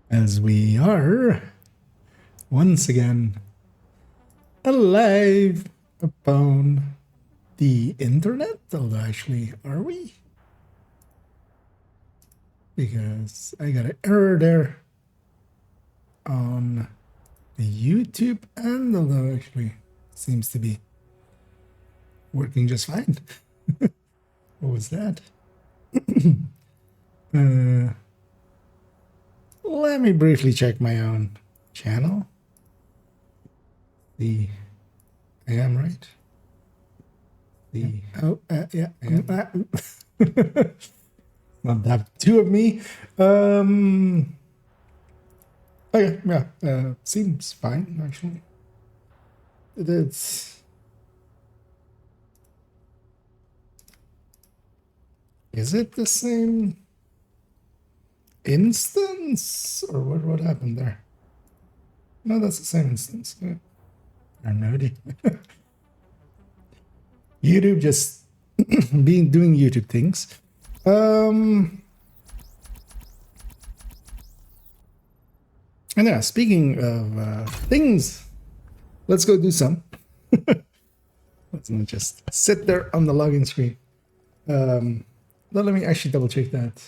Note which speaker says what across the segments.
Speaker 1: as we are once again alive upon the internet. Although actually, are we? Because I got an error there on the YouTube end, although actually seems to be working just fine. What was that? Let me briefly check my own channel. I am right. Yeah, I am. Not that two of me. Okay, yeah, seems fine actually. It's. Is it the same instance or what happened there? No, that's the same instance. Yeah. I have no idea. YouTube just doing YouTube things. And yeah, speaking of things, let's go do some. Let's not just sit there on the login screen. Let me actually double check that.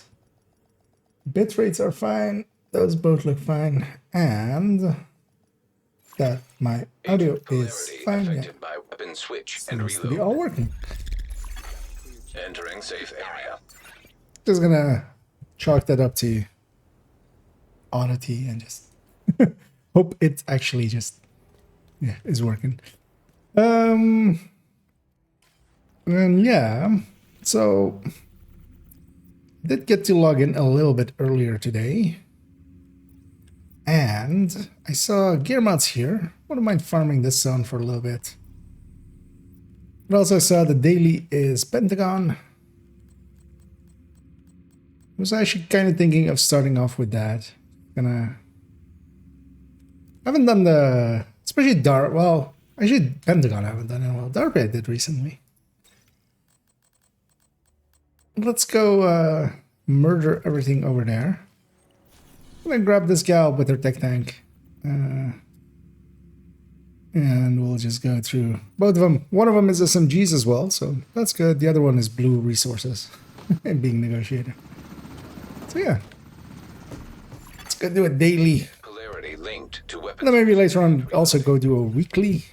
Speaker 1: Bit rates are fine. Those both look fine. And that my audio is fine. Yeah.
Speaker 2: By weapon switch
Speaker 1: Seems to be all working.
Speaker 2: Entering safe area.
Speaker 1: Just gonna chalk that up to oddity and just hope it actually just is working. And yeah, so did get to log in a little bit earlier today, and I saw gear mods here. Wouldn't mind farming this zone for a little bit. But also I saw the daily is Pentagon. I was actually kind of thinking of starting off with that. I haven't done the, especially Dark. Well, actually Pentagon I haven't done it. Well, Dark I did recently. Let's go murder everything over there. I'm gonna grab this gal with her tech tank. And we'll just go through both of them. One of them is SMGs as well, so that's good. The other one is blue resources and being negotiated. So yeah. Let's go do a daily.
Speaker 2: Polarity linked to weapons.
Speaker 1: And then maybe later on also go do a weekly.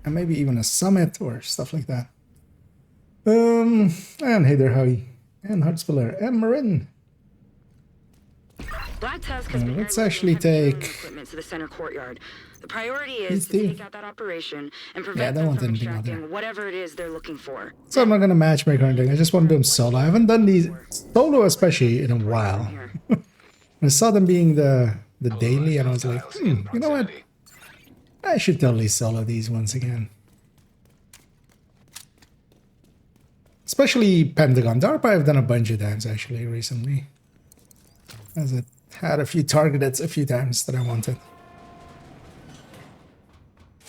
Speaker 1: And maybe even a summit or stuff like that. And hey there, Howie. And Hartzfiller and Marin.
Speaker 3: Black Tusk has been
Speaker 1: Let's actually take
Speaker 3: equipment to the center courtyard. The priority is to take out that operation and prevent
Speaker 1: don't
Speaker 3: them
Speaker 1: want
Speaker 3: from
Speaker 1: anything out there.
Speaker 3: extracting whatever it is they're looking for.
Speaker 1: So I'm not gonna matchmake or anything. I just want to do them solo. I haven't done these solo especially in a while. I saw them being the daily and I was like, you know what? I should totally solo these once again. Especially Pentagon. DARPA I've done a bunch of times actually recently. As it had a few targeted a few times that I wanted.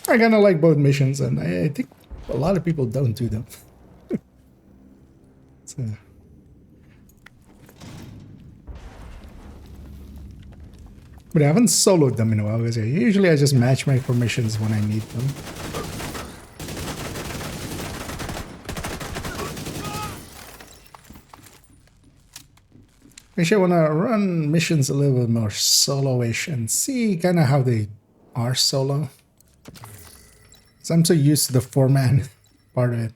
Speaker 1: I kind of like both missions and I think a lot of people don't do them. So. But I haven't soloed them in a while because usually I just matchmake for missions when I need them. Actually, I want to run missions a little bit more solo-ish and see kind of how they are solo. So I'm so used to the 4-man part of it.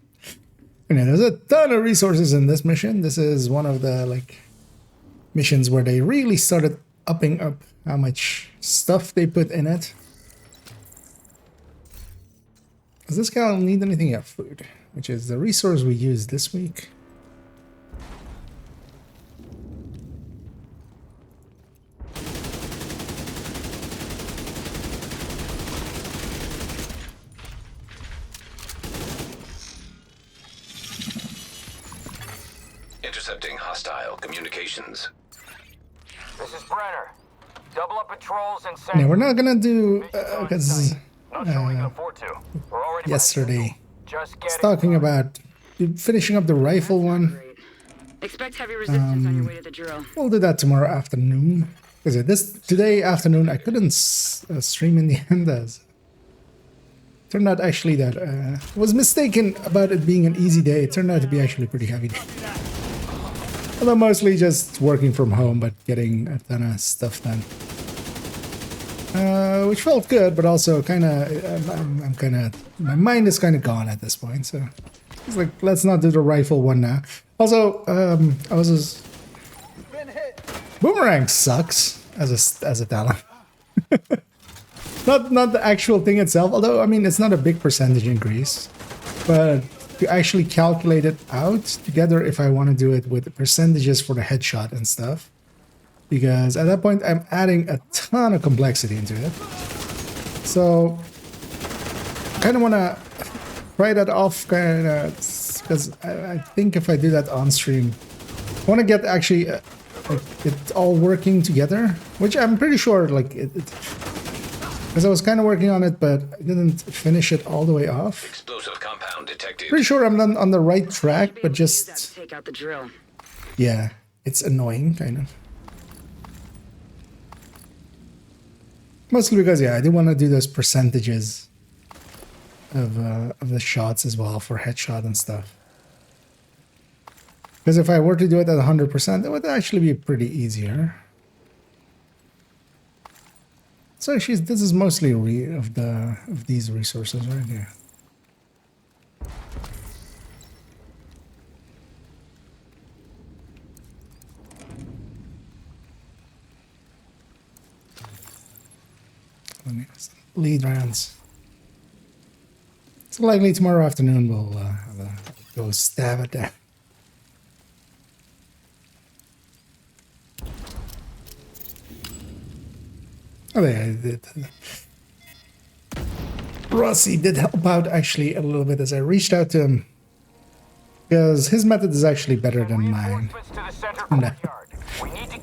Speaker 1: And there's a ton of resources in this mission. This is one of the missions where they really started upping up how much stuff they put in it. Does this guy need anything? Yeah, food, which is the resource we used this week.
Speaker 2: Intercepting hostile communications.
Speaker 4: This is Brenner. Double up patrols and send.
Speaker 1: Yeah, we're not gonna do because
Speaker 4: Not sure we can afford to. We're already
Speaker 1: yesterday
Speaker 4: just
Speaker 1: I was talking about finishing up the rifle one.
Speaker 3: Expect heavy resistance on your way to the drill.
Speaker 1: We'll do that tomorrow afternoon. Because today afternoon I couldn't stream in the end as turned out actually that I was mistaken about it being an easy day. It turned out to be actually a pretty heavy day. Although mostly just working from home, but getting a ton of stuff done. Which felt good, but also kind of, I'm kind of, my mind is kind of gone at this point. So it's like, let's not do the rifle one now. Also, I was just, Boomerang sucks as a talent. Not the actual thing itself, although I mean it's not a big percentage increase, but to actually calculate it out together if I want to do it with the percentages for the headshot and stuff, because at that point I'm adding a ton of complexity into it. So kind of want to try that off, kind of, because I think if I do that on stream, I want to get actually it all working together, which I'm pretty sure like because I was kind of working on it, but I didn't finish it all the way off.
Speaker 2: Explosive compound detected.
Speaker 1: Pretty sure I'm on the right track, but just
Speaker 3: Take out the drill.
Speaker 1: yeah, it's annoying, kind of. Mostly because yeah, I do want to do those percentages of the shots as well for headshot and stuff. Because if I were to do it at 100%, it would actually be pretty easier. So actually, this is mostly of these resources right here. Lead rounds. It's likely tomorrow afternoon we'll go stab at that. Oh, yeah, Rossi did help out actually a little bit as I reached out to him, because his method is actually better than mine.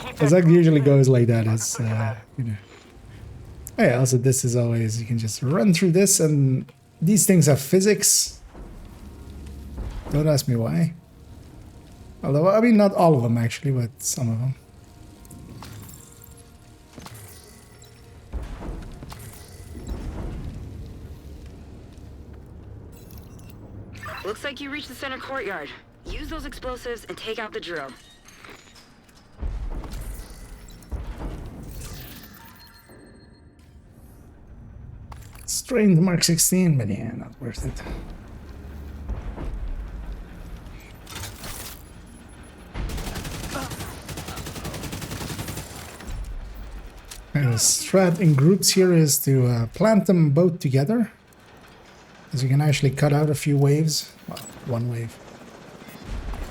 Speaker 1: Because that usually goes like that, as you know. Oh, yeah, also this is always, you can just run through this, and these things have physics. Don't ask me why. Although, I mean, not all of them actually, but some of them.
Speaker 3: Looks like you reached the center courtyard. Use those explosives and take out the drill.
Speaker 1: Strained Mark 16, but yeah, not worth it. And the strat in groups here is to plant them both together, because you can actually cut out a few waves. Well, one wave.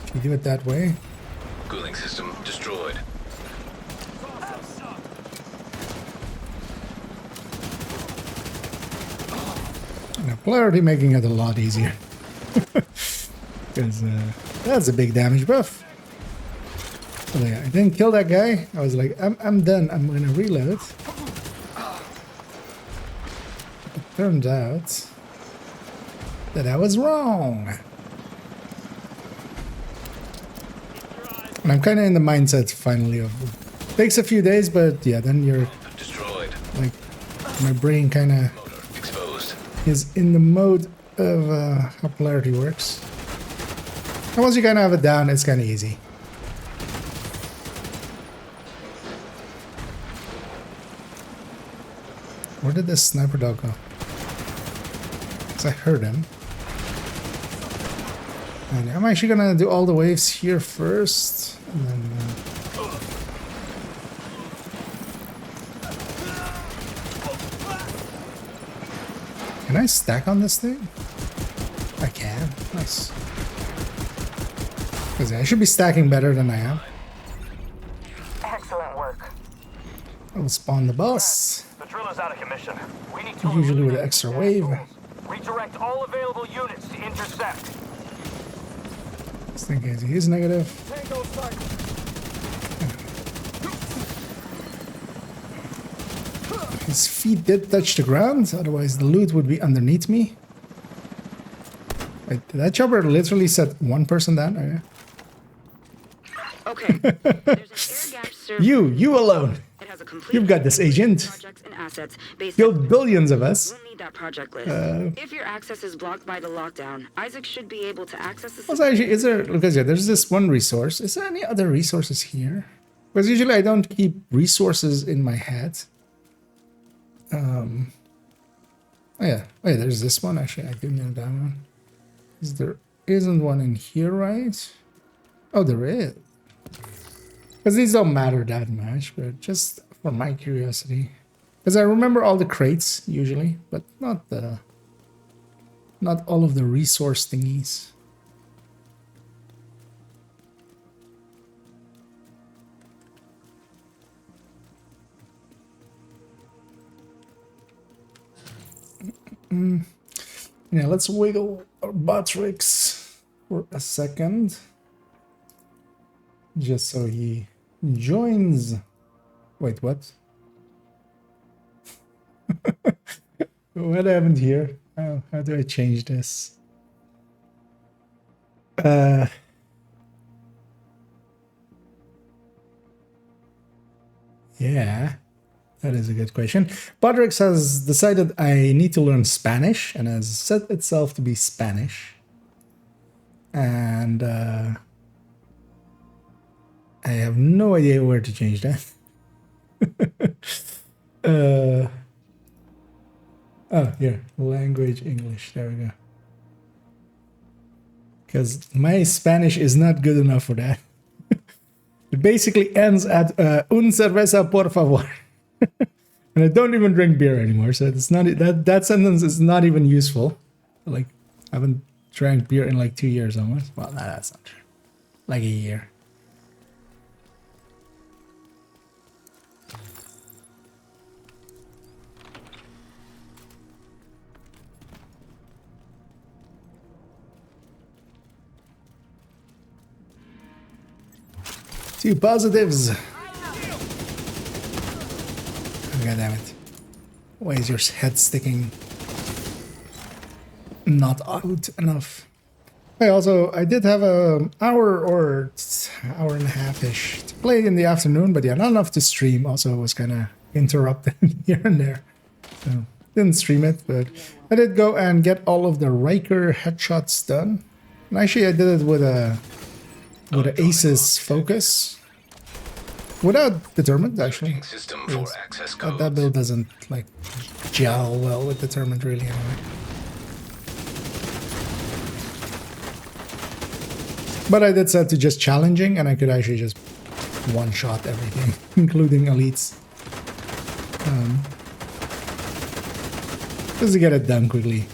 Speaker 1: If you do it that way.
Speaker 2: Cooling system destroyed.
Speaker 1: Now, polarity making it a lot easier. Because that's a big damage buff. So yeah, I didn't kill that guy. I was like, I'm done. I'm gonna reload. It turned out that I was wrong. And I'm kind of in the mindset finally of takes a few days, but yeah, then you're
Speaker 2: Destroyed.
Speaker 1: like my brain kind of
Speaker 2: Exposed.
Speaker 1: is in the mode of how polarity works. And once you kind of have it down, it's kind of easy. Where did this sniper dog go? Because I heard him. And I'm actually gonna do all the waves here first, and then can I stack on this thing? I can. Nice. Because I should be stacking better than I am.
Speaker 4: Excellent work.
Speaker 1: I'll spawn the boss.
Speaker 4: The drill is out of commission. We need to
Speaker 1: Usually with
Speaker 4: eliminate
Speaker 1: an extra
Speaker 4: these
Speaker 1: wave.
Speaker 4: assholes. Redirect all available units to intercept.
Speaker 1: This thing is negative.
Speaker 4: Tango sight.
Speaker 1: His feet did touch the ground, otherwise the loot would be underneath me. Wait, did that chopper literally set one person down? Oh, yeah.
Speaker 3: Okay. There's an air gap server.
Speaker 1: You alone.
Speaker 3: It has a complete
Speaker 1: You've got this, agent.
Speaker 3: projects and assets based
Speaker 1: Killed
Speaker 3: on-
Speaker 1: billions of us.
Speaker 3: We'll need that project list. If your access is blocked by the lockdown, Isaac should be able to access the
Speaker 1: Also, actually, is there, because yeah, there's this one resource. Is there any other resources here? Because usually I don't keep resources in my head. Oh yeah, there's this one. Actually, I do know that one. There isn't one in here, right? Oh, there is. Because these don't matter that much, but just for my curiosity. Because I remember all the crates usually, but not all of the resource thingies. Yeah, let's wiggle our Botrix for a second. Just so he joins. Wait, what? What happened here? How do I change this? Yeah, that is a good question. Botrix has decided I need to learn Spanish and has set itself to be Spanish. And I have no idea where to change that. Oh, here, language English. There we go. Because my Spanish is not good enough for that. It basically ends at un cerveza por favor. And I don't even drink beer anymore, so it's not that sentence is not even useful. Like, I haven't drank beer in like 2 years almost. Well, no, that's not true. Like a year. Two positives. Oh, God damn it. Why is your head sticking not out enough? I did have an hour or hour and a half-ish to play in the afternoon, but yeah, not enough to stream. Also, was kind of interrupted here and there. So, didn't stream it, but I did go and get all of the Riker headshots done. And actually, I did it with a Aces focus. Without Determined, actually.
Speaker 2: System for access codes.
Speaker 1: That build doesn't, like, gel well with Determined, really, anyway. But I did set to just challenging, and I could actually just one-shot everything, including elites. Just to get it done quickly.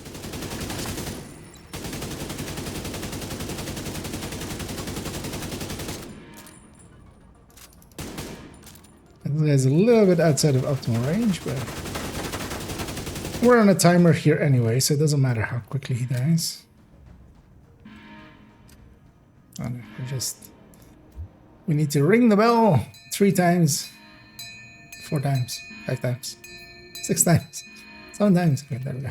Speaker 1: There's a little bit outside of optimal range, but we're on a timer here anyway, so it doesn't matter how quickly he dies. We need to ring the bell 3 times, 4 times, 5 times, 6 times, 7 times. Okay, there we go.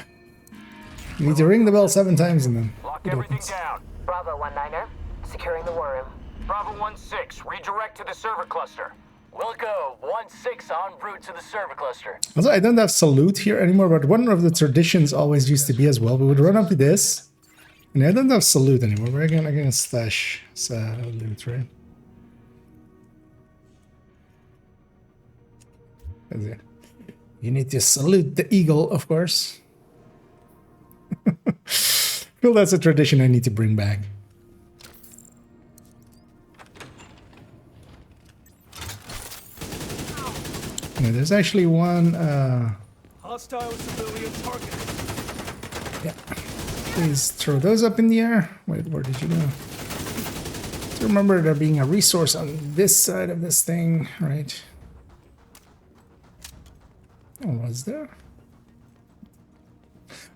Speaker 1: You need to ring the bell 7 times and then
Speaker 4: Lock
Speaker 1: it
Speaker 4: everything
Speaker 1: opens.
Speaker 4: down.
Speaker 5: Bravo 19er, securing the war room.
Speaker 4: Bravo 16, redirect to the server cluster.
Speaker 5: We'll go 16 en route to the server cluster.
Speaker 1: Also, I don't have salute here anymore, but one of the traditions always used to be as well. We would run up to this, and I don't have salute anymore. We're gonna stash salute, right? You need to salute the eagle, of course. I feel that's a tradition I need to bring back. No, there's actually one.
Speaker 6: Hostile civilian target.
Speaker 1: Yeah. Please throw those up in the air. Wait, where did you go? So remember there being a resource on this side of this thing, right? Oh, was there?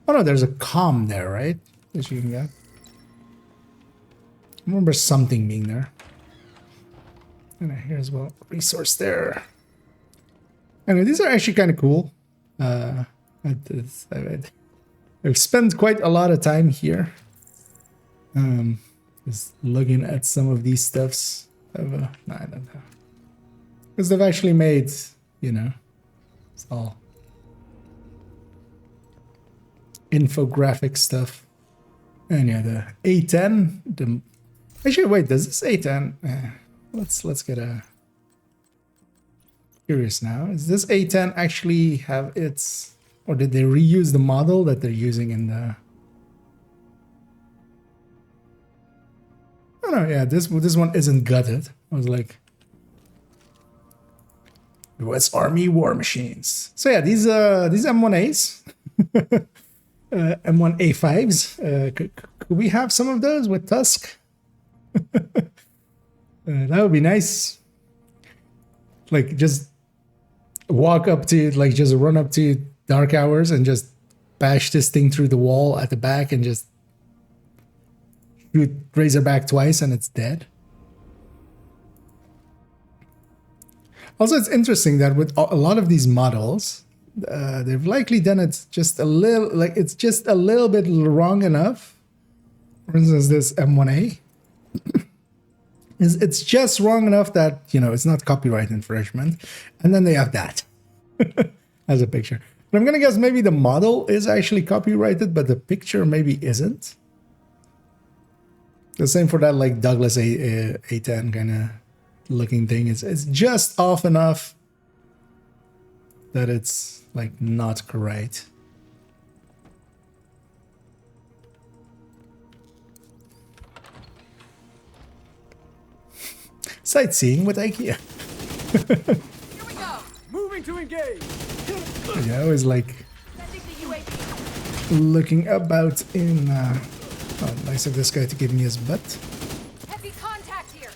Speaker 1: Oh no, there's a comm there, right? That you can get. I remember something being there. And here's well resource there. Anyway, these are actually kind of cool. I've spent quite a lot of time here. Just looking at some of these stuffs. No, I don't know. Because they've actually made, you know, it's all infographic stuff. And yeah, the A10. Actually, wait, does this A10? Let's get a. Curious now. Does this A10 actually have its, or did they reuse the model that they're using in the? Oh no, yeah, this one isn't gutted. I was like, U.S. Army war machines. So yeah, these M1As, M1A5s. Could we have some of those with Tusk? That would be nice. Like just walk up to, like just run up to Dark Hours and just bash this thing through the wall at the back and just shoot Razorback twice and it's dead. Also, it's interesting that with a lot of these models, they've likely done it just a little, like it's just a little bit wrong enough. For instance, this M1A. It's just wrong enough that, you know, it's not copyright infringement. And then they have that as a picture. But I'm going to guess maybe the model is actually copyrighted, but the picture maybe isn't. The same for that, like, Douglas A10 kind of looking thing. It's just off enough that it's, like, not correct. Sightseeing with IKEA.
Speaker 6: Here we go. Moving to engage.
Speaker 1: Yeah, I always like looking about in. Oh, nice of this guy to give me his butt.
Speaker 7: Heavy contact here.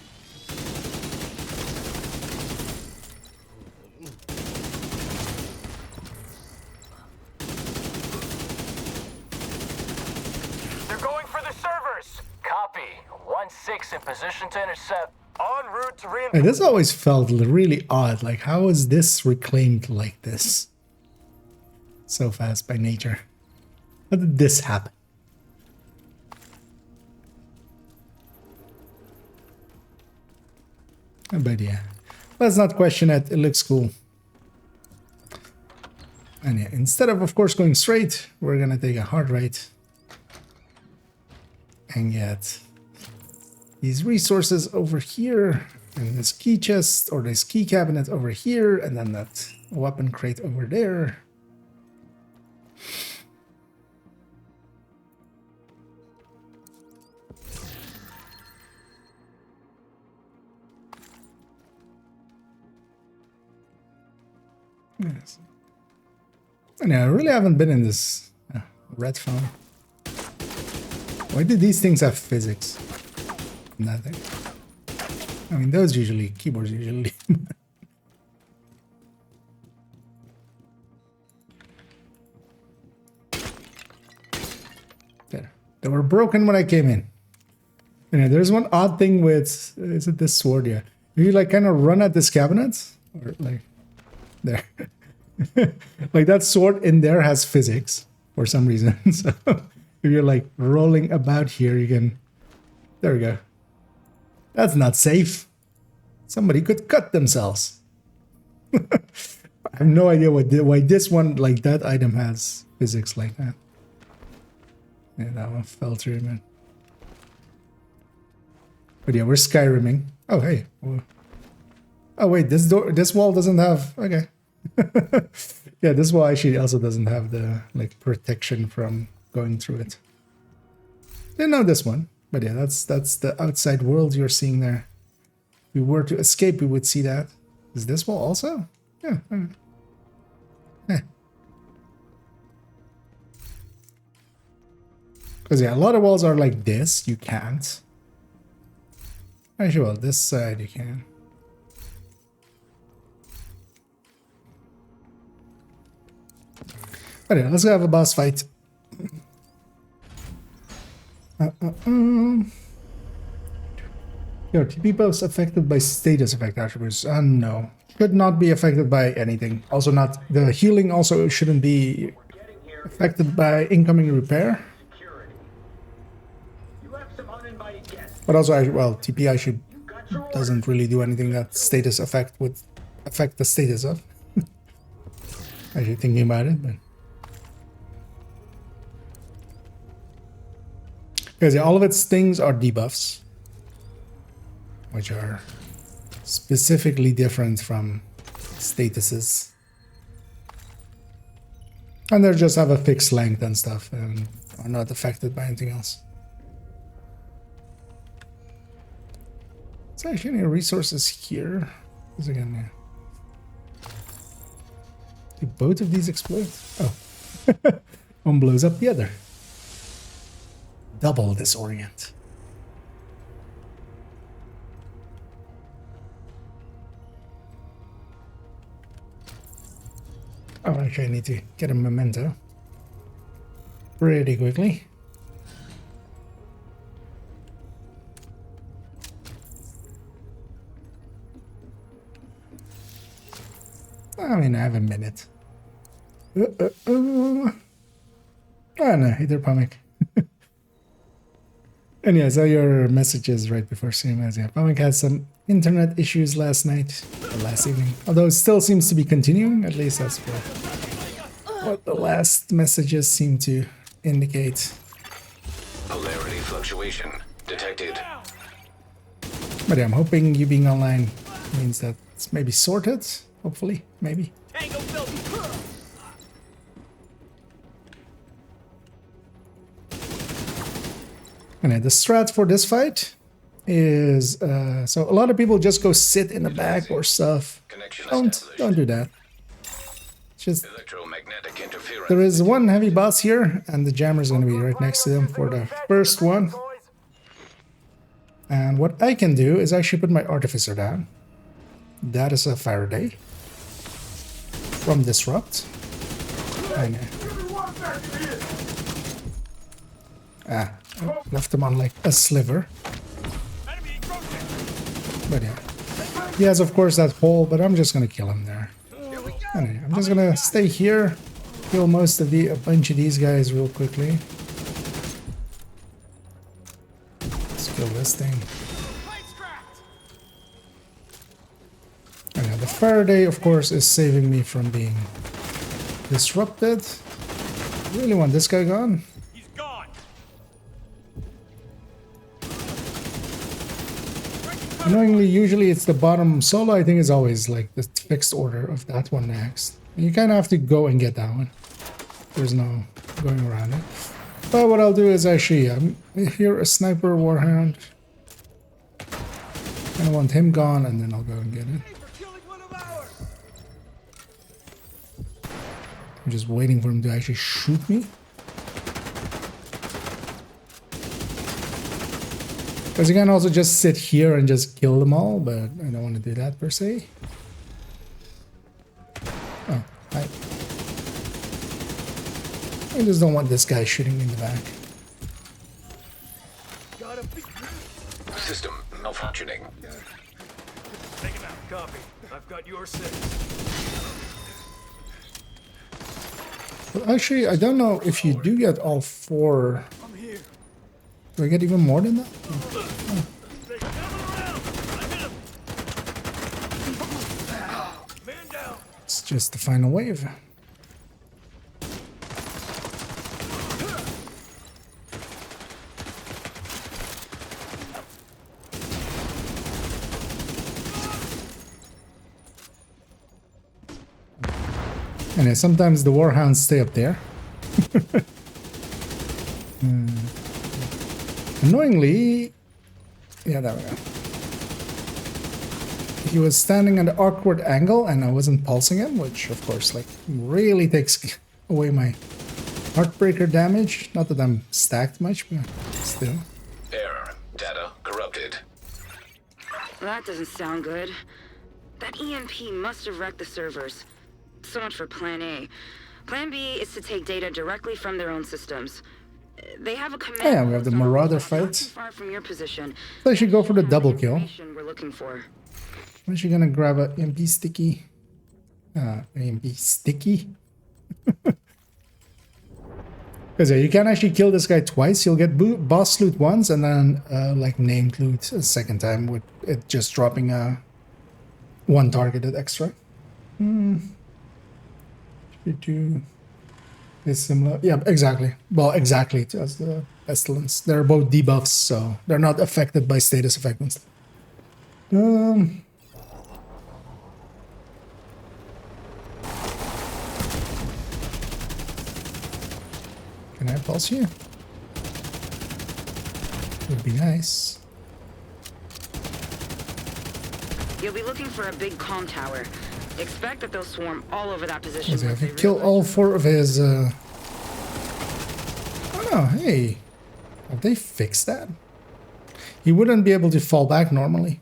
Speaker 5: They're going for the servers. Copy. 1-6 in position to intercept. En route to
Speaker 1: And
Speaker 5: reinforce.
Speaker 1: this always felt really odd. Like, how is this reclaimed like this? So fast by nature. How did this happen? But yeah, let's not question it. It looks cool. And yeah, instead of course, going straight, we're gonna take a hard right and get these resources over here, and this key chest or this key cabinet over here, and then that weapon crate over there. Yes. And yeah, I really haven't been in this red phone. Why do these things have physics? Nothing. I mean, those usually, keyboards usually. There. They were broken when I came in. And yeah, there's one odd thing with, is it this sword? Yeah. You like kind of run at this cabinet, or like, there. Like that sword in there has physics for some reason. So if you're like rolling about here, you can, there we go. That's not safe. Somebody could cut themselves. I have no idea why this one, like that item has physics like that. Yeah, that one fell through, man. But yeah, we're Skyriming. Oh, hey. Oh, wait, this wall doesn't have, okay. Yeah, this wall actually also doesn't have the, like, protection from going through it. Didn't know this one. But yeah, that's the outside world you're seeing there. If we were to escape, we would see that. Is this wall also? Yeah. Because yeah, a lot of walls are like this. You can't. Actually, well, this side you can. But yeah, let's go have a boss fight. Your TP buffs affected by status effect attributes. No. Should not be affected by anything. Also not, the healing also shouldn't be affected by incoming repair. But also, well, TP I should doesn't really do anything that status effect would affect the status of. Actually thinking about it, but because yeah, all of its things are debuffs, which are specifically different from statuses, and they just have a fixed length and stuff, and are not affected by anything else. Is there actually any resources here? Is again, yeah. Do both of these explode? Oh. One blows up the other. Double disorient. Oh, actually I need to get a memento pretty quickly. I mean, I have a minute. Oh no, hydroponic. And yeah, I saw your messages right before stream. As yeah, Pamic had some internet issues last night, or last evening. Although it still seems to be continuing, at least that's what the last messages seem to indicate.
Speaker 2: Polarity fluctuation detected.
Speaker 1: But yeah, I'm hoping you being online means that it's maybe sorted. Hopefully, maybe.
Speaker 6: Tango built.
Speaker 1: And the strat for this fight is so a lot of people just go sit in the back or stuff.
Speaker 2: Connection
Speaker 1: Don't
Speaker 2: established.
Speaker 1: do that. Just
Speaker 2: Electromagnetic interference.
Speaker 1: there is one heavy boss here, and the jammer is going to be right next to them for the first one. And what I can do is actually put my artificer down. That is a Faraday from Disrupt. And, I left him on like a sliver. But yeah. He has, of course, that hole, but I'm just gonna kill him there. Anyway, I'm just gonna stay here, kill most of a bunch of these guys real quickly. Let's kill this thing. And yeah, the Faraday, of course, is saving me from being disrupted. I really want this guy gone.
Speaker 6: He's gone.
Speaker 1: Annoyingly, usually it's the bottom solo, I think is always like the fixed order of that one next. And you kind of have to go and get that one. There's no going around it. But what I'll do is actually, here a sniper warhound. I want him gone and then I'll go and get it. I'm just waiting for him to actually shoot me. Because you can also just sit here and just kill them all, but I don't want to do that per se. Oh, hi. I just don't want this guy shooting me in the back.
Speaker 2: System malfunctioning.
Speaker 6: Take him out. Copy. I've got your six.
Speaker 1: Well, actually, I don't know if you do get all four.
Speaker 6: I'm here.
Speaker 1: Do I get even more than that?
Speaker 6: Man down.
Speaker 1: It's just the final wave. And sometimes the warhounds stay up there. Annoyingly, yeah, there we go. He was standing at an awkward angle and I wasn't pulsing him, which of course like really takes away my heartbreaker damage. Not that I'm stacked much, but still.
Speaker 2: Error. Data corrupted.
Speaker 3: That doesn't sound good. That EMP must have wrecked the servers. So much for Plan A. Plan B is to take data directly from their own systems. They have a command.
Speaker 1: Oh, yeah, we have the
Speaker 3: post on
Speaker 1: Marauder
Speaker 3: not
Speaker 1: fight.
Speaker 3: too far from your position.
Speaker 1: So I should go for the double kill.
Speaker 3: Information we're looking for.
Speaker 1: I'm actually gonna grab a EMP sticky. EMP sticky. Because yeah, you can actually kill this guy twice. You'll get boss loot once, and then like named loot a second time with it just dropping one targeted extra. It's similar. Yeah, exactly. Well, exactly as the pestilence. They're both debuffs, so they're not affected by status effect and stuff. Can I pulse you? Would be nice.
Speaker 3: You'll be looking for a big comm tower. Expect that they'll swarm all over that position.
Speaker 1: If you kill all 4 of his... Oh no, hey. Have they fixed that? He wouldn't be able to fall back normally.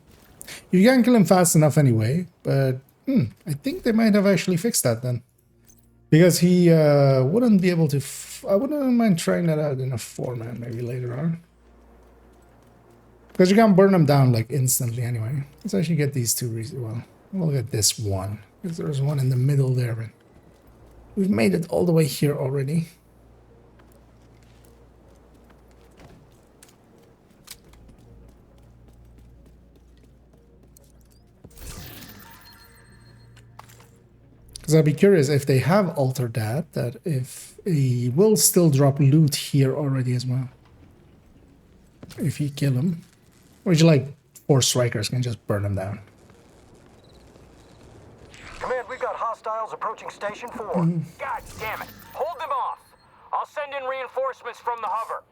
Speaker 1: You can kill him fast enough anyway, but I think they might have actually fixed that then. Because he wouldn't be able to... I wouldn't mind trying that out in a 4-man maybe later on. Because you can't burn them down like instantly anyway. Let's actually get these 2 well, we'll get this one. Because there's one in the middle there, but we've made it all the way here already. Because I'd be curious if they have altered that if he will still drop loot here already as well. If you kill him. Or would you like 4 strikers can just burn him down?
Speaker 4: Command, we've got hostiles approaching Station 4.
Speaker 5: God damn it. Hold them off. I'll send in reinforcements from the hover.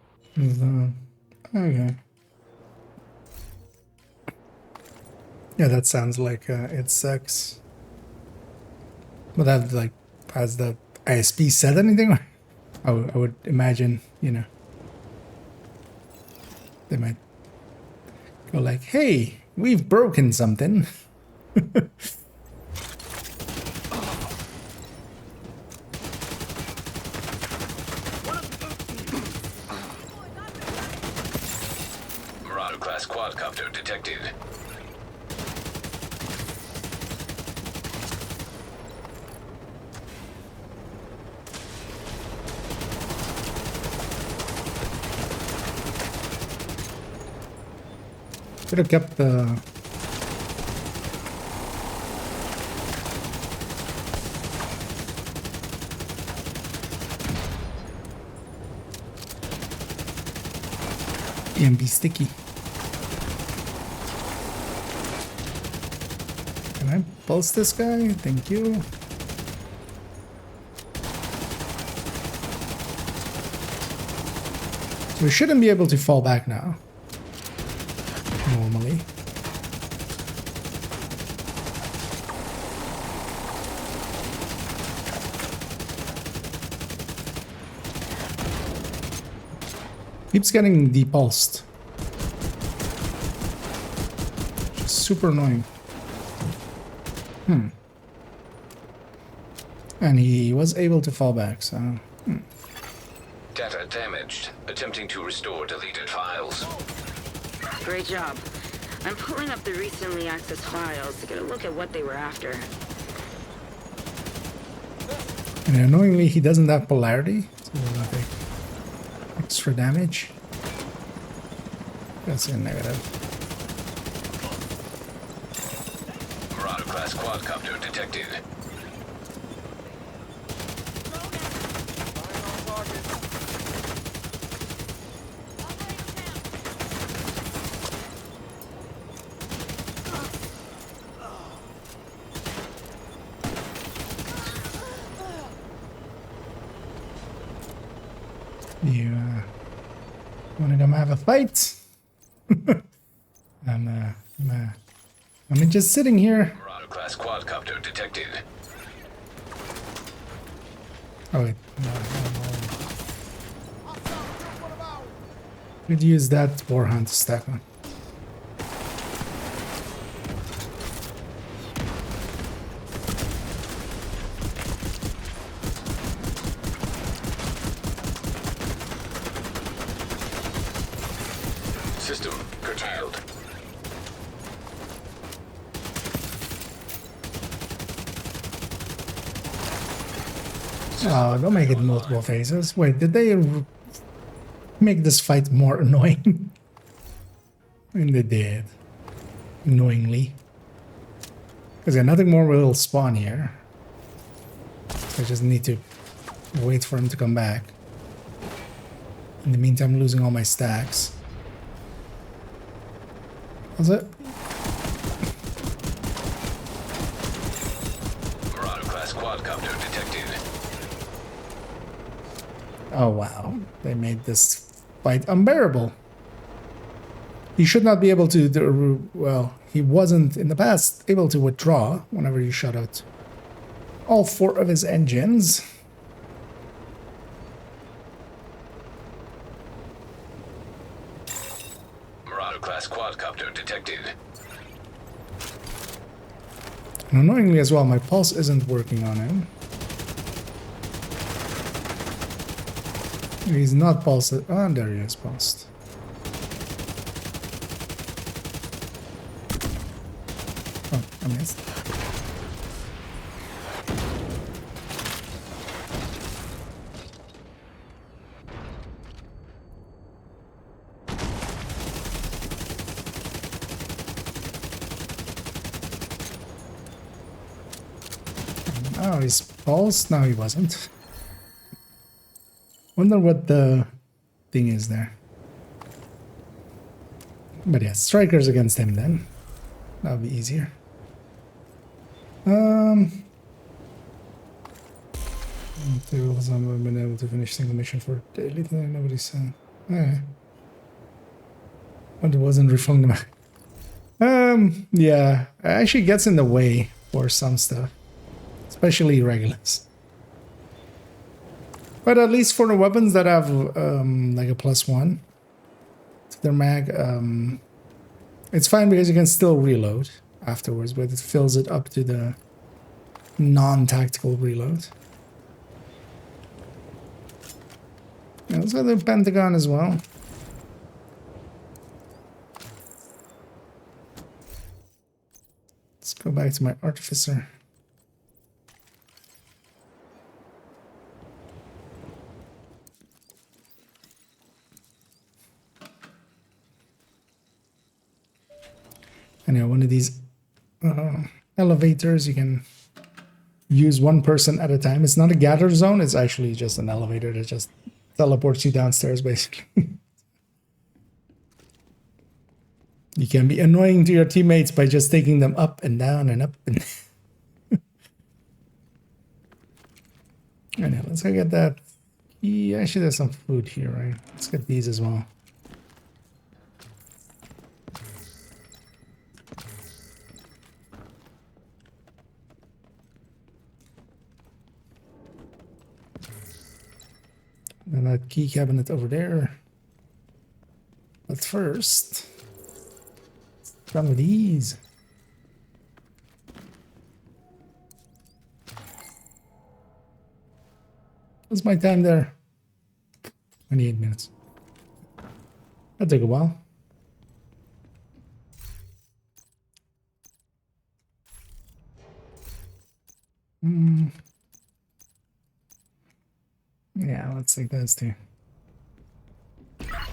Speaker 1: Okay. Yeah, that sounds like it sucks. But that, like, has the ISP said anything? I would imagine, you know, they might go like, hey, we've broken something.
Speaker 2: Marauder-class quadcopter detected.
Speaker 1: Should have kept the... EMP sticky. Can I pulse this guy? Thank you. So we shouldn't be able to fall back now. Normally. Keeps getting depulsed. Just super annoying. And he was able to fall back, so...
Speaker 2: Data damaged. Attempting to restore deleted files.
Speaker 3: Great job. I'm pulling up the recently accessed files to get a look at what they were after.
Speaker 1: And annoyingly, he doesn't have polarity, so we'll take extra damage. That's a negative.
Speaker 2: Marauder-class quadcopter detected.
Speaker 1: You wanna come have a fight? I'm just sitting here.
Speaker 2: Marauder-class quadcopter detected.
Speaker 1: Oh wait, no. Could use that warhound to stack on.
Speaker 2: System curtailed.
Speaker 1: Oh, don't make it multiple phases. Wait, did they make this fight more annoying? I mean, they did. Annoyingly. Because yeah, nothing more will spawn here. I just need to wait for him to come back. In the meantime, losing all my stacks. Was it?
Speaker 2: Marauder-class quadcopter detected.
Speaker 1: Oh wow, they made this fight unbearable. He should not be able to do, well, he wasn't in the past able to withdraw whenever you shut out all 4 of his engines.
Speaker 2: Marauder-class quadcopter detected.
Speaker 1: And annoyingly as well, my pulse isn't working on him. He's not pulsed. Oh, there he is, pulsed. Oh, I missed. Oh, he's pulsed? No, he wasn't. Wonder what the thing is there. But yeah, strikers against him then. That'll be easier. I've been able to finish single mission for daily thing. Nobody said. But it wasn't refunded. Yeah, it actually gets in the way for some stuff, especially regulars. But at least for the weapons that have like a +1 to their mag, it's fine because you can still reload afterwards, but it fills it up to the non-tactical reload. Let's go to the Pentagon as well. Let's go back to my Artificer. And yeah, one of these elevators, you can use one person at a time. It's not a gather zone, it's actually just an elevator that just teleports you downstairs, basically. You can be annoying to your teammates by just taking them up and down and up and and yeah, let's go get that. Yeah, actually there's some food here, right? Let's get these as well. And that key cabinet over there. But first, done with these. What's my time there? 28 minutes. That'll take a while. Yeah, let's take those two.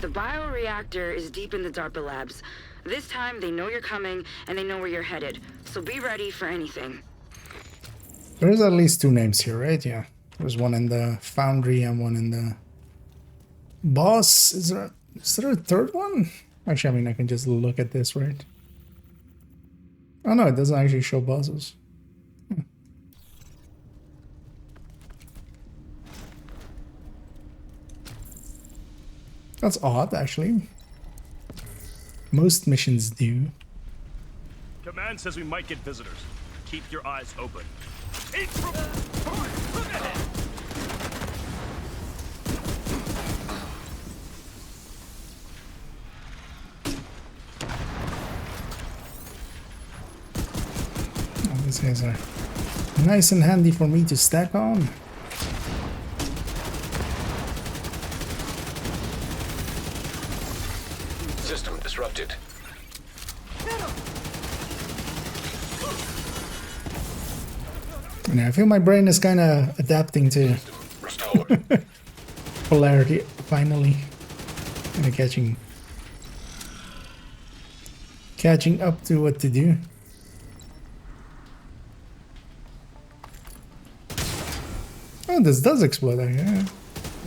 Speaker 3: The bioreactor is deep in the DARPA labs. This time, they know you're coming, and they know where you're headed. So be ready for anything.
Speaker 1: There's at least 2 names here, right? Yeah. There's one in the Foundry and one in the Boss. Is there a third one? Actually, I mean, I can just look at this, right? Oh no, it doesn't actually show bosses. That's odd, actually. Most missions do.
Speaker 8: Command says we might get visitors. Keep your eyes open.
Speaker 1: Oh, these guys are nice and handy for me to stack on.
Speaker 2: System disrupted.
Speaker 1: And I feel my brain is kind of adapting to
Speaker 2: Forward.
Speaker 1: Polarity finally kind of catching up to what to do. Oh, this does explode. Yeah.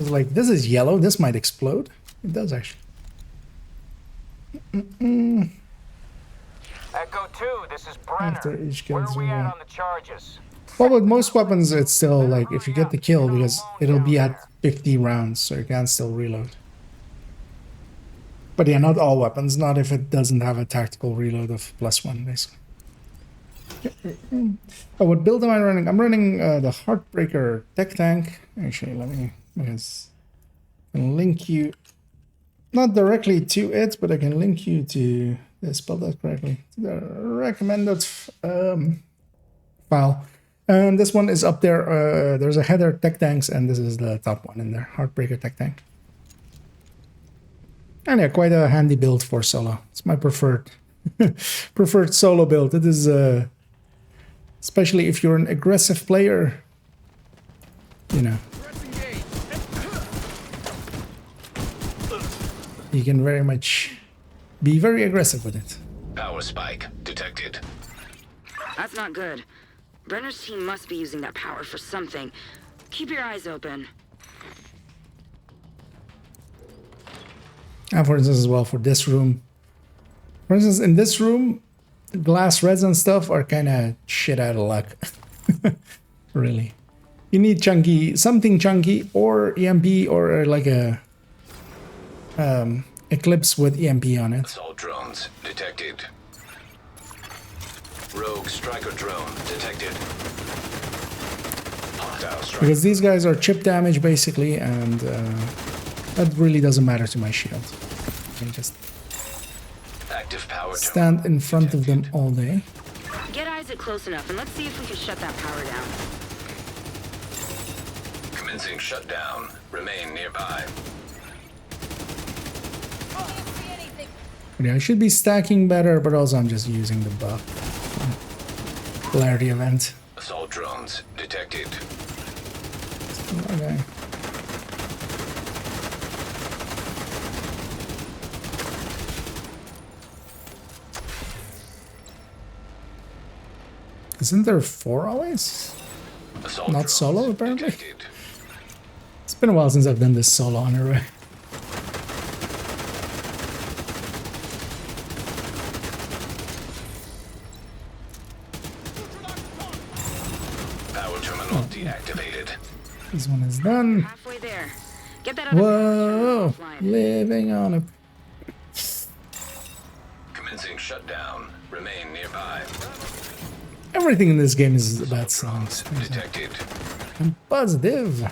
Speaker 1: It's like, this is yellow, this might explode. It does actually.
Speaker 4: Echo 2, this is Brenner.
Speaker 1: After each
Speaker 4: Where
Speaker 1: kills,
Speaker 4: are we at
Speaker 1: yeah.
Speaker 4: on the charges?
Speaker 1: Well, with most weapons, it's still like if you get the kill, because it'll be at 50 rounds, so you can still reload. But yeah, not all weapons, not if it doesn't have a tactical reload of +1, basically. Oh, what build am I running? I'm running the Heartbreaker Tech Tank. Actually, let me because I can link you, not directly to it, but I can link you to, spell that correctly, to the recommended file. And this one is up there. There's a header Tech Tanks, and this is the top one in there, Heartbreaker Tech Tank. And yeah, quite a handy build for solo. It's my preferred solo build. It is especially if you're an aggressive player, you know, you can very much be very aggressive with it.
Speaker 2: Power spike detected.
Speaker 3: That's not good. Brenner's team must be using that power for something. Keep your eyes open.
Speaker 1: And for instance, as well, for this room. For instance, in this room, glass reds and stuff are kind of shit out of luck. Really. You need something chunky, or EMP, or like a Eclipse with EMP on it.
Speaker 2: Assault drones detected. Rogue striker drone detected. Hostile striker.
Speaker 1: Because these guys are chip damage, basically, and that really doesn't matter to my shield. I can just
Speaker 2: Active power
Speaker 1: stand in front of them all day.
Speaker 3: Get Isaac close enough, and let's see if we can shut that power down.
Speaker 2: Commencing shutdown. Remain nearby.
Speaker 7: Can't see anything.
Speaker 1: Yeah, I should be stacking better, but also I'm just using the buff. Polarity event.
Speaker 2: Assault drones detected.
Speaker 1: Okay. Isn't there 4 always?
Speaker 2: Assault
Speaker 1: Not
Speaker 2: drones
Speaker 1: solo, apparently?
Speaker 2: detected.
Speaker 1: It's been a while since I've done this solo on a way.
Speaker 2: Power terminal deactivated.
Speaker 1: This one is done.
Speaker 3: Halfway there. Get that other
Speaker 1: Whoa!
Speaker 3: flying.
Speaker 1: Living on a...
Speaker 2: Commencing shutdown. Remain nearby.
Speaker 1: Everything in this game is about songs.
Speaker 2: Detected.
Speaker 1: I'm positive.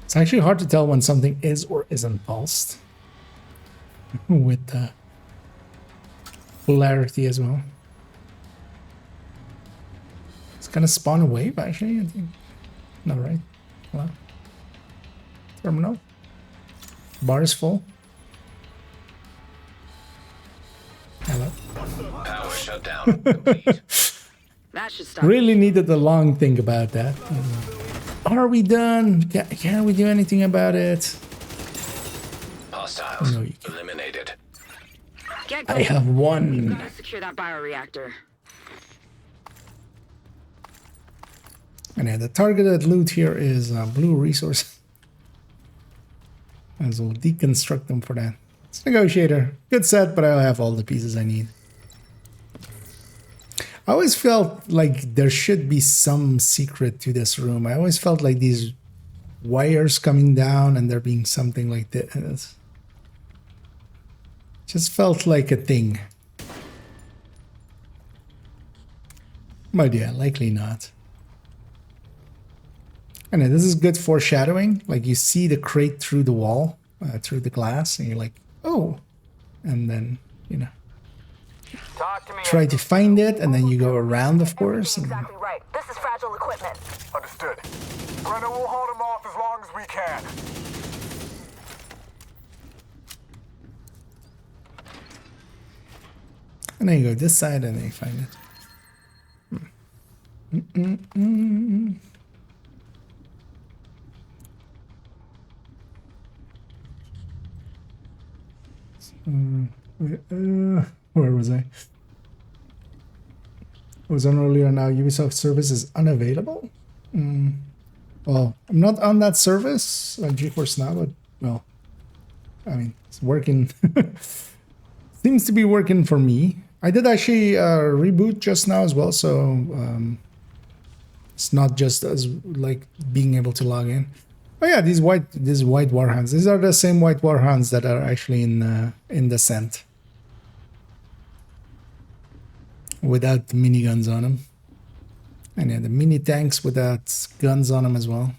Speaker 1: It's actually hard to tell when something is or isn't pulsed with the polarity as well. It's gonna spawn a wave actually, I think. No, right? Hello? Terminal. Bar is full. Hello.
Speaker 2: Power shutdown complete.
Speaker 3: That should stop.
Speaker 1: Really needed a long think about that. Are we done? Can we do anything about it?
Speaker 2: Hostiles
Speaker 1: No, you can't.
Speaker 2: eliminated.
Speaker 3: Get
Speaker 1: I
Speaker 3: going.
Speaker 1: have one.
Speaker 3: Gotta secure that bioreactor.
Speaker 1: And yeah, the targeted loot here is blue resource. As we'll deconstruct them for that. It's Negotiator. Good set, but I have all the pieces I need. I always felt like there should be some secret to this room. I always felt like these wires coming down and there being something like this. Just felt like a thing. But yeah, likely not. And this is good foreshadowing. Like you see the crate through the wall, through the glass, and you're like, oh. And then, you know,
Speaker 4: Talk to me.
Speaker 1: try to find it, and then you go around, of course. And
Speaker 4: Exactly right.
Speaker 7: right. This is fragile equipment.
Speaker 5: Understood. Brenner will hold him off as long as we can.
Speaker 1: And then you go this side and then you find it. Where was I? I was on earlier. Now Ubisoft service is unavailable. Well, I'm not on that service on GeForce Now, but well, I mean, it's working. Seems to be working for me. I did actually reboot just now as well, so it's not just as like being able to log in. Oh yeah, these white warhounds. These are the same white warhounds that are actually in Descent, without the miniguns on them, and yeah, the mini tanks without guns on them as well.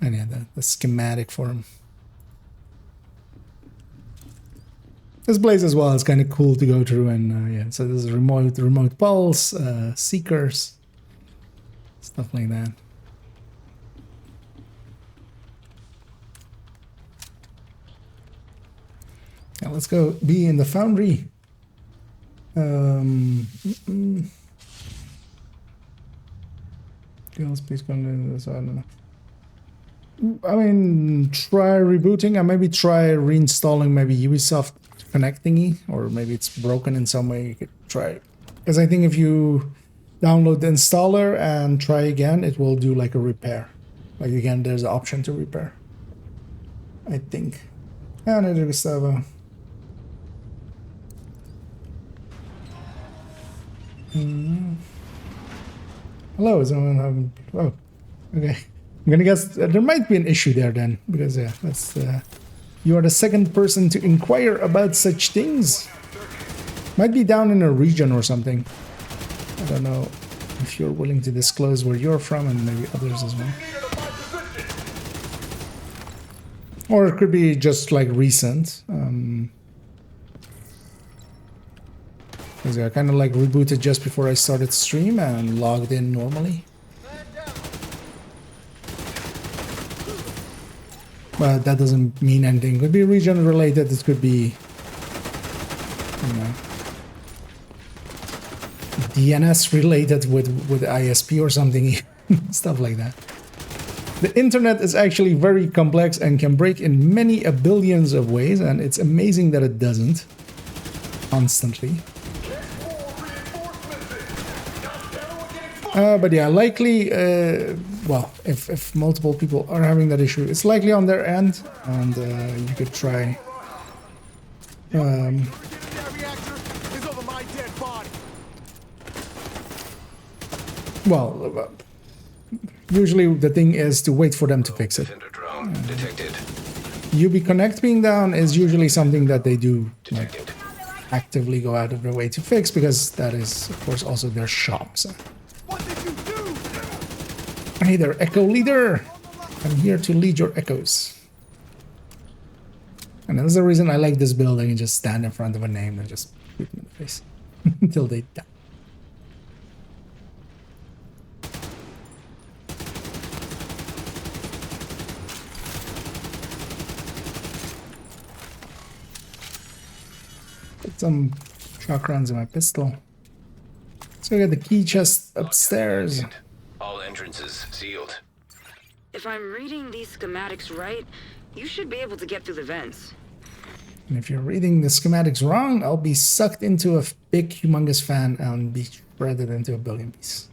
Speaker 1: And yeah, the schematic for them. This place as well is kind of cool to go through, and yeah, so there's remote pulse, seekers, stuff like that. Now let's go be in the foundry. Girls, please come to this. I don't know. I mean, try rebooting and maybe try reinstalling maybe Ubisoft Connect thingy, or maybe it's broken in some way. You could try, because I think if you download the installer and try again, it will do like a repair. Like again, there's an option to repair, I think. And it is Gustavo. Hello, is anyone oh, okay. I'm gonna guess there might be an issue there then, because yeah, that's you are the second person to inquire about such things. Might be down in a region or something. I don't know if you're willing to disclose where you're from, and maybe others as well. Or it could be just like recent. Because I kind of like rebooted just before I started stream and logged in normally. But that doesn't mean anything. It could be region related. It could be, you know, DNS related with ISP or something, stuff like that. The internet is actually very complex and can break in many billions of ways, and it's amazing that it doesn't constantly. But yeah, likely, well, if multiple people are having that issue, it's likely on their end, and you could try. Well, usually the thing is to wait for them to fix it.
Speaker 2: Drone detected.
Speaker 1: UB Connect being down is usually something that they do like, actively go out of their way to fix, because that is, of course, also their shop. So. Hey there, Echo Leader! I'm here to lead your echoes. And that's the reason I like this building, and just stand in front of a name and just shoot them in the face until they die. Put some shock rounds in my pistol. So I got the key chest upstairs.
Speaker 2: All entrances sealed.
Speaker 3: If I'm reading these schematics right, you should be able to get through the vents.
Speaker 1: And if you're reading the schematics wrong, I'll be sucked into a big, humongous fan and be shredded into a billion pieces.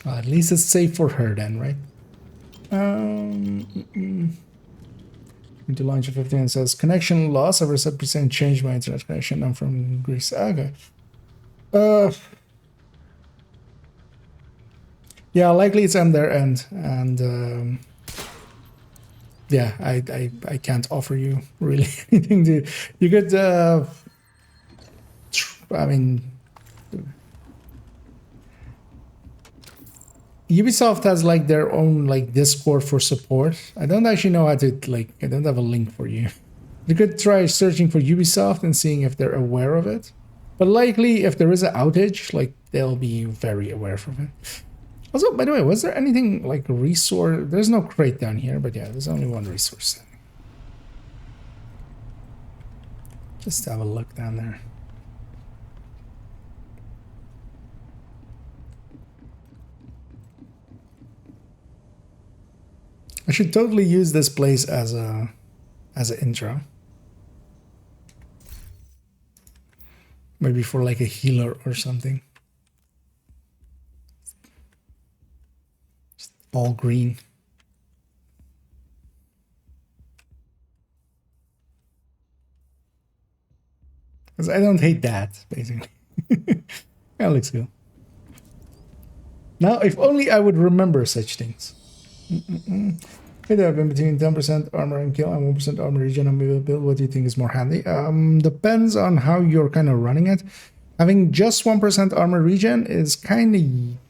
Speaker 1: Well, at least it's safe for her then, right? To launch a 15 says connection loss over 7% changed my internet connection. I'm from Greece. Okay. Yeah, likely it's on their end, and yeah, I can't offer you really anything to. You could, I mean, Ubisoft has like their own like Discord for support. I don't actually know how to like. I don't have a link for you. You could try searching for Ubisoft and seeing if they're aware of it. But likely, if there is an outage, like they'll be very aware of it. Also, by the way, was there anything like resource? There's no crate down here, but yeah, there's only one resource. Just have a look down there. I should totally use this place as an intro. Maybe for like a healer or something. Just all green. Because I don't hate that, basically. That looks cool. Now, if only I would remember such things. Hey there, I've been between 10% armor and kill and 1% armor regen and maybe build. What do you think is more handy? Depends on how you're kind of running it. Having just 1% armor regen is kind of,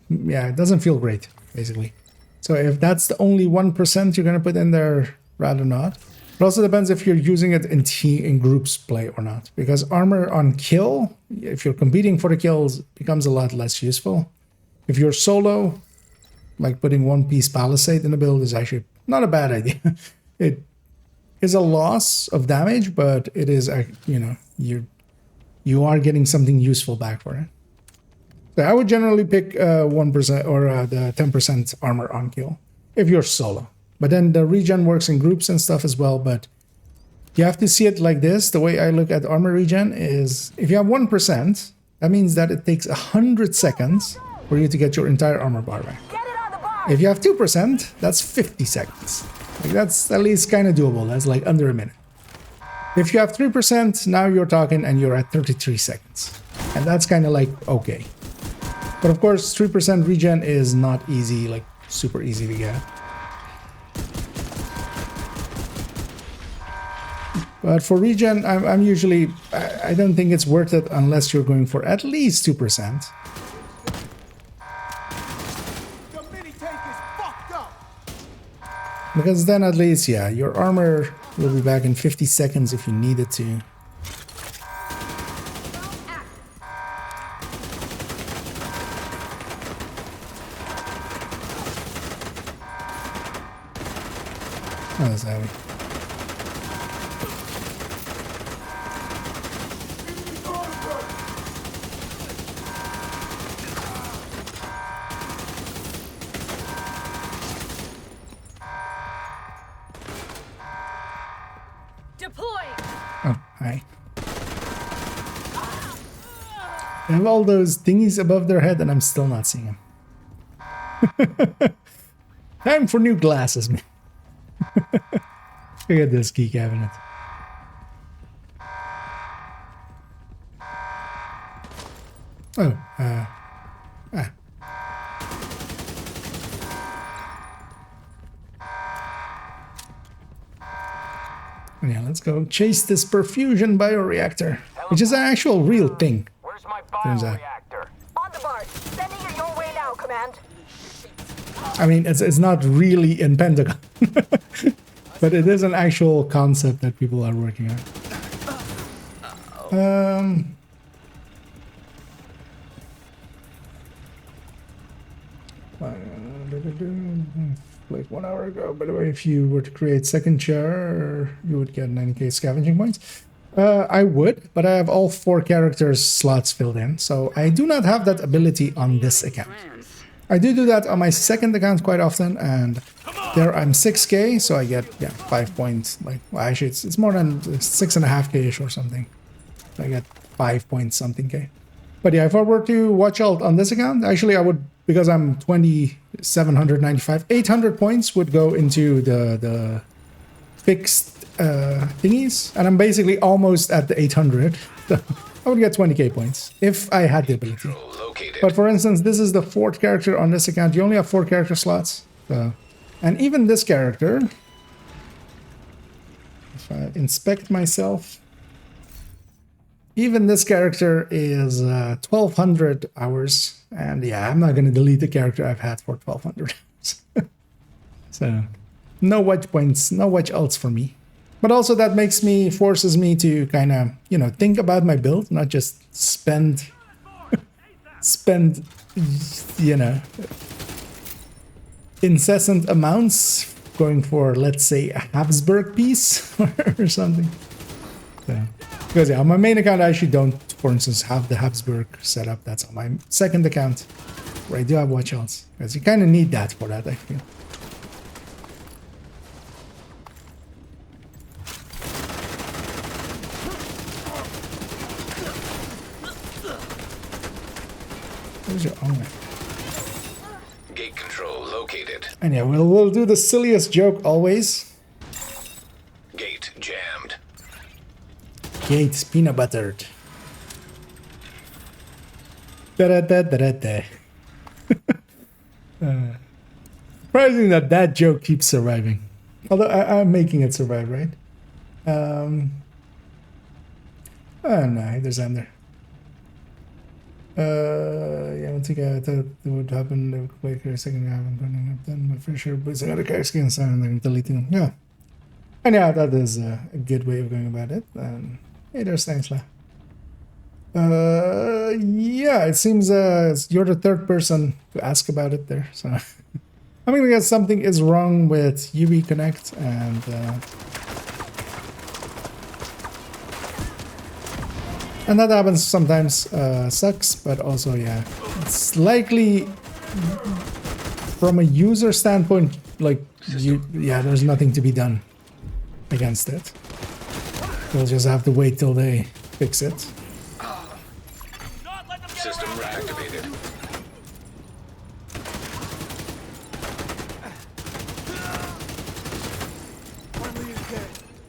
Speaker 1: yeah, it doesn't feel great, basically. So if that's the only 1% you're going to put in there, rather not. It also depends if you're using it in groups play or not. Because armor on kill, if you're competing for the kills, becomes a lot less useful. If you're solo, like putting one-piece palisade in the build is actually not a bad idea. It is a loss of damage, but it is, you know, you are getting something useful back for it. So I would generally pick 1% or the 10% armor on kill if you're solo. But then the regen works in groups and stuff as well. But you have to see it like this. The way I look at armor regen is if you have 1%, that means that it takes 100 seconds for you to get your entire armor bar back. If you have 2%, that's 50 seconds. Like that's at least kind of doable. That's like under a minute. If you have 3%, now you're talking and you're at 33 seconds. And that's kind of like okay. But of course, 3% regen is not easy, like super easy to get. But for regen, I'm usually, I don't think it's worth it unless you're going for at least 2%. Because then at least, yeah, your armor will be back in 50 seconds if you need it to. Oh, that's heavy. Oh, hi. They have all those thingies above their head and I'm still not seeing them. Time for new glasses, man. Look at this key cabinet. Oh, yeah, let's go chase this perfusion bioreactor, which is an actual real thing.
Speaker 5: Where's my bioreactor?
Speaker 7: On the bar. Sending it your way now, Command.
Speaker 1: I mean, it's not really in Pentagon, but it is an actual concept that people are working on. Like 1 hour ago. By the way, if you were to create second chair, you would get 90k scavenging points. I would, but I have all 4 characters slots filled in, so I do not have that ability on this account. I do that on my second account quite often, and there I'm 6k, so I get 5 points. Like, well, actually, it's more than 6.5k-ish or something. So I get 5 points something k. But yeah, if I were to watch out on this account, actually I would, because I'm 2,795, 800 points would go into the fixed thingies, and I'm basically almost at the 800. So I would get 20k points if I had the ability. But for instance, this is the 4th character on this account. You only have 4 character slots. So, and even this character, if I inspect myself, even this character is 1200 hours, and yeah, I'm not going to delete the character I've had for 1200 hours. So no watch points, no watch alts for me. But also that forces me to kind of, you know, think about my build, not just spend, you know, incessant amounts going for, let's say, a Habsburg piece or something. So, because yeah, on my main account I actually don't, for instance, have the Habsburg set up. That's on my second account where I do have watch alts, because you kind of need that for that, I feel. Where's your own?
Speaker 2: Gate control located.
Speaker 1: And yeah, we'll do the silliest joke always.
Speaker 2: Gate jammed.
Speaker 1: Gate peanut buttered. Da-da-da-da-da-da. Surprising that joke keeps surviving. Although I'm making it survive, right? Oh no, there's Ender. Yeah, I don't think I thought it would happen quicker. Second half, I'm turning up then, but for sure, but I got a character skin and then deleting them. Yeah. And yeah, that is a good way of going about it. Hey, there's Stanisla. Yeah, it seems you're the third person to ask about it there. So I mean, I guess something is wrong with UV Connect, and that happens sometimes. Sucks, but also yeah, it's likely from a user standpoint, like yeah, there's nothing to be done against it. We'll just have to wait till they fix it.
Speaker 2: System reactivated.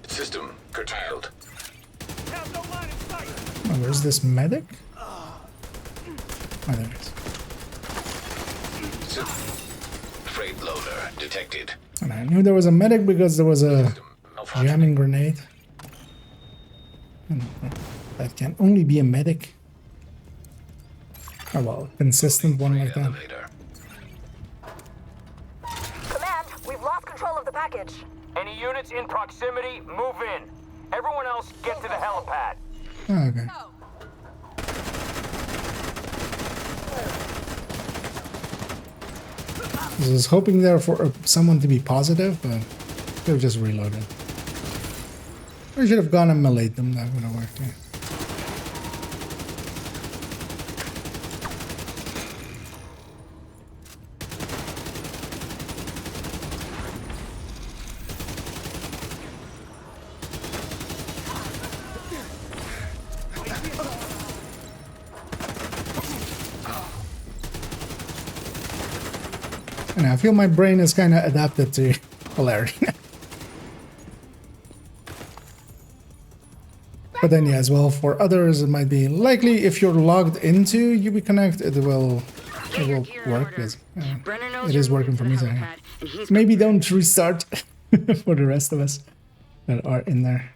Speaker 2: System curtailed.
Speaker 1: Oh, where's this medic? Oh, there it is.
Speaker 2: Freight loader detected.
Speaker 1: And I knew there was a medic because there was a jamming grenade. And that can only be a medic. Oh well, consistent one like that.
Speaker 2: Elevator.
Speaker 7: Command, we've lost control of the package.
Speaker 5: Any units in proximity, move in. Everyone else, get to the helipad.
Speaker 1: Oh, okay. I was hoping there for someone to be positive, but they're just reloaded. I should have gone and meleeed them, that would have worked. Yeah. And I feel my brain is kind of adapted to polarity. But then, yeah, as well, for others, it might be likely if you're logged into UB Connect, it will work. Because, it is working for me. So yeah. Maybe don't restart for the rest of us that are in there.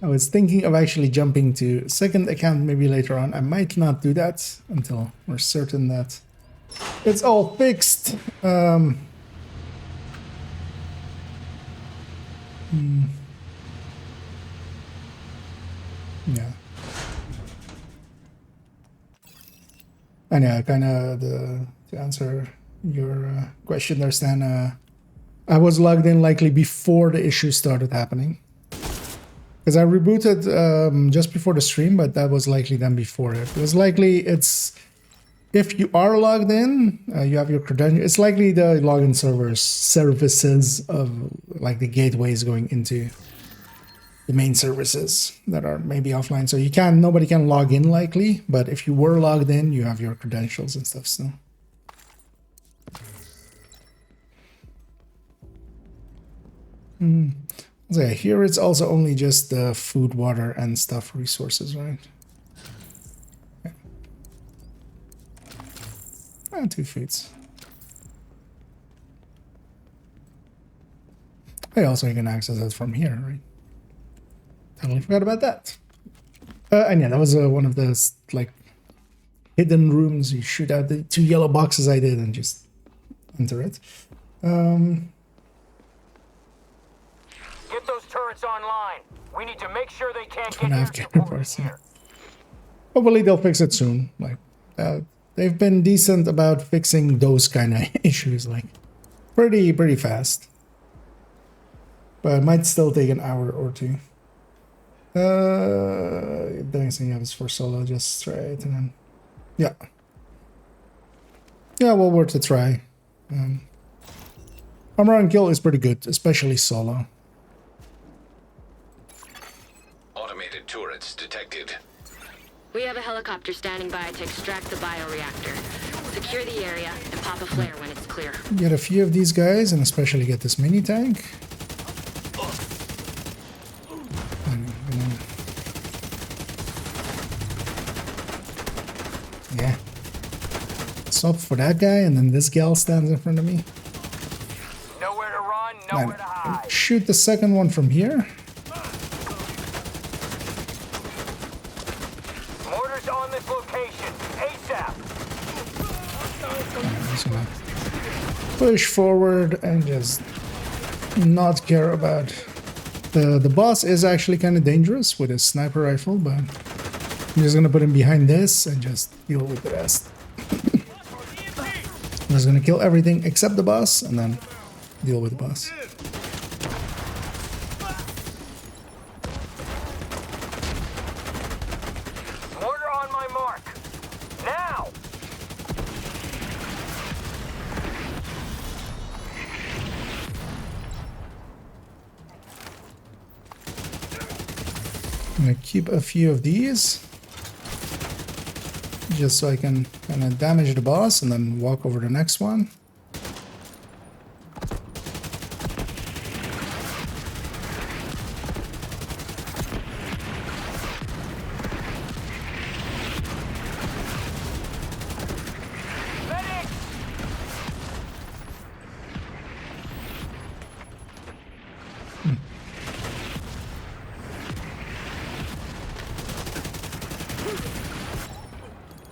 Speaker 1: I was thinking of actually jumping to second account maybe later on. I might not do that until we're certain that it's all fixed. Yeah. And yeah, kind of to answer your question there, Stan, I was logged in likely before the issue started happening. Because I rebooted just before the stream, but that was likely done before it. It was likely it's... If you are logged in, you have your credentials. It's likely the login services of like the gateways going into the main services that are maybe offline. So nobody can log in likely, but if you were logged in, you have your credentials and stuff still. So yeah, here it's also only just the food, water, and stuff resources, right? And 2 foods. Hey, also you can access it from here, right? Totally forgot about that. And yeah, that was one of those like hidden rooms. You shoot out the 2 yellow boxes I did and just enter it.
Speaker 5: Get those turrets online. We need to make sure they can't get
Speaker 1: Gonna have
Speaker 5: air
Speaker 1: to
Speaker 5: support
Speaker 1: reverse it.
Speaker 5: here.
Speaker 1: Hopefully they'll fix it soon. Like they've been decent about fixing those kind of issues, like pretty fast. But it might still take an hour or two. Dancing is for solo, just straight, and then yeah, well worth a try. Armor and kill is pretty good, especially solo.
Speaker 2: Automated turrets detected.
Speaker 3: We have a helicopter standing by to extract the bioreactor. Secure the area and pop a flare when it's clear.
Speaker 1: Get a few of these guys, and especially get this mini tank. Yeah. Stop for that guy, and then this gal stands in front of me.
Speaker 5: Nowhere to run, nowhere to hide.
Speaker 1: Shoot the second one from here.
Speaker 5: Mortars on this location. ASAP.
Speaker 1: I'm just gonna push forward and just not care about the boss. Is actually kind of dangerous with his sniper rifle, but I'm just gonna put him behind this and just deal with the rest. I'm just gonna kill everything except the boss and then deal with the boss.
Speaker 5: Mortar on my mark. Now.
Speaker 1: I'm gonna keep a few of these just so I can kind of damage the boss and then walk over the next one.
Speaker 5: Medic.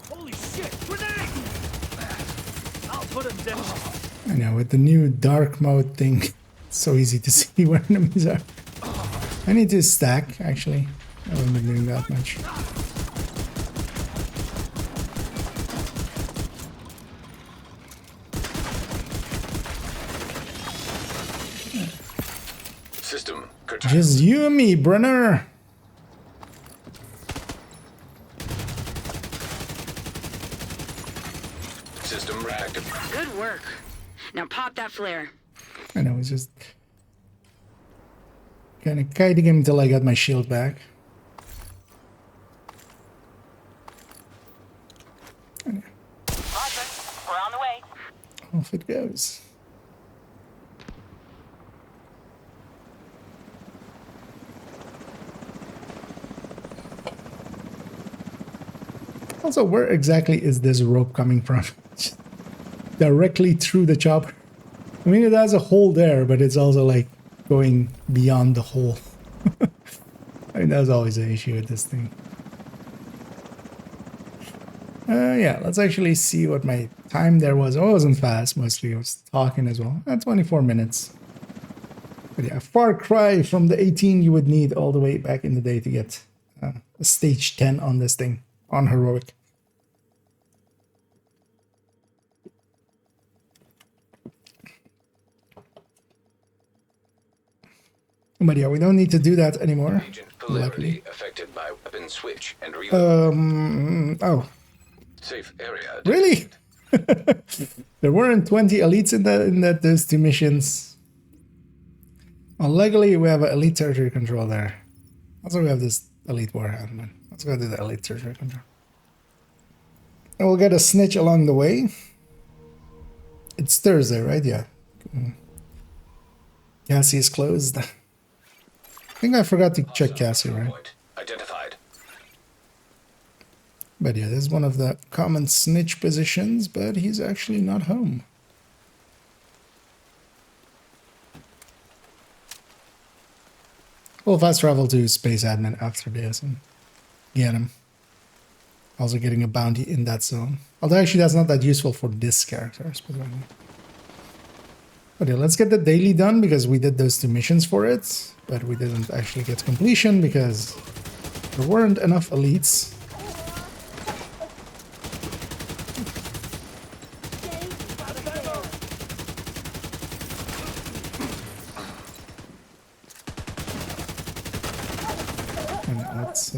Speaker 8: Holy shit! Grenade! I'll put him down.
Speaker 1: I know, with the new dark mode thing, it's so easy to see where enemies are. I need to stack, actually. I haven't been doing that much.
Speaker 2: System curtailed.
Speaker 1: Just you and me, Brenner!
Speaker 2: System reactivated.
Speaker 3: Good work. Now pop that flare.
Speaker 1: I know, it's just kind of kiting him until I got my shield back.
Speaker 7: Roger. We're on the way.
Speaker 1: Off it goes. Also, where exactly is this rope coming from? Directly through the chopper. I mean, it has a hole there, but it's also like going beyond the hole. I mean, that's always an issue with this thing. Yeah, let's actually see what my time there was. Oh, it wasn't fast, mostly I was talking as well. 24 minutes. But yeah, far cry from the 18 you would need all the way back in the day to get a stage 10 on this thing, on heroic. But yeah, we don't need to do that anymore.
Speaker 2: Agent polarity affected by weapon switch and
Speaker 1: Oh,
Speaker 2: safe area.
Speaker 1: really? There weren't 20 elites in that those two missions. Well, luckily we have an elite territory control there. Also, we have this elite warhound, man. Let's go do the elite territory control. And we'll get a snitch along the way. It's Thursday, right? Yeah. Cassie is closed. I think I forgot to check Cassie, right?
Speaker 2: Point identified.
Speaker 1: But yeah, this is one of the common snitch positions, but he's actually not home. We'll fast travel to space admin after this and get him. Also getting a bounty in that zone. Although actually that's not that useful for this character. But yeah, let's get the daily done because we did those 2 missions for it. But we didn't actually get completion because there weren't enough elites. And let's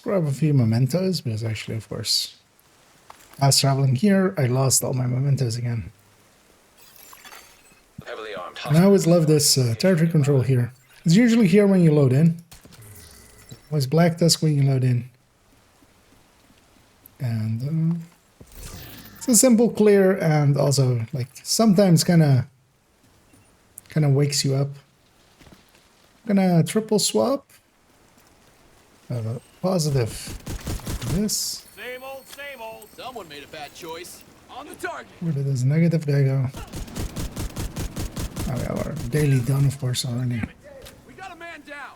Speaker 1: grab a few mementos because actually, of course, as traveling here, I lost all my mementos again.
Speaker 2: Heavily armed.
Speaker 1: And I always love this territory control here. It's usually here when you load in. Always Black Tusk when you load in. And it's a simple clear and also like sometimes kind of wakes you up. Gonna triple swap. Have a positive. This.
Speaker 6: Same old, same old. Someone made a bad choice. On the target.
Speaker 1: Where did this negative guy go? Oh, we have our daily done, of course, already.
Speaker 6: We got a man down.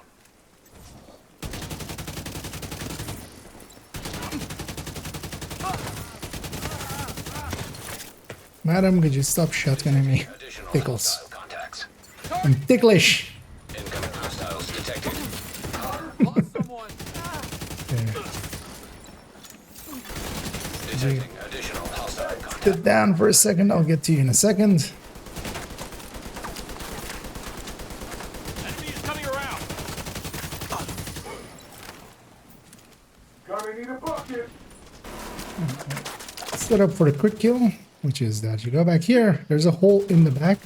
Speaker 1: Madam, could you stop shotgunning me?
Speaker 2: Additional
Speaker 1: Tickles.
Speaker 2: hostile contacts.
Speaker 1: I'm ticklish.
Speaker 2: Incoming hostiles detected.
Speaker 6: Lost someone.
Speaker 1: Okay.
Speaker 2: Detecting additional hostile contacts.
Speaker 1: Sit down for a second. I'll get to you in a second.
Speaker 8: Enemy is coming around.
Speaker 6: Gonna need a bucket.
Speaker 1: Set up for the quick kill, which is that you go back here. There's a hole in the back.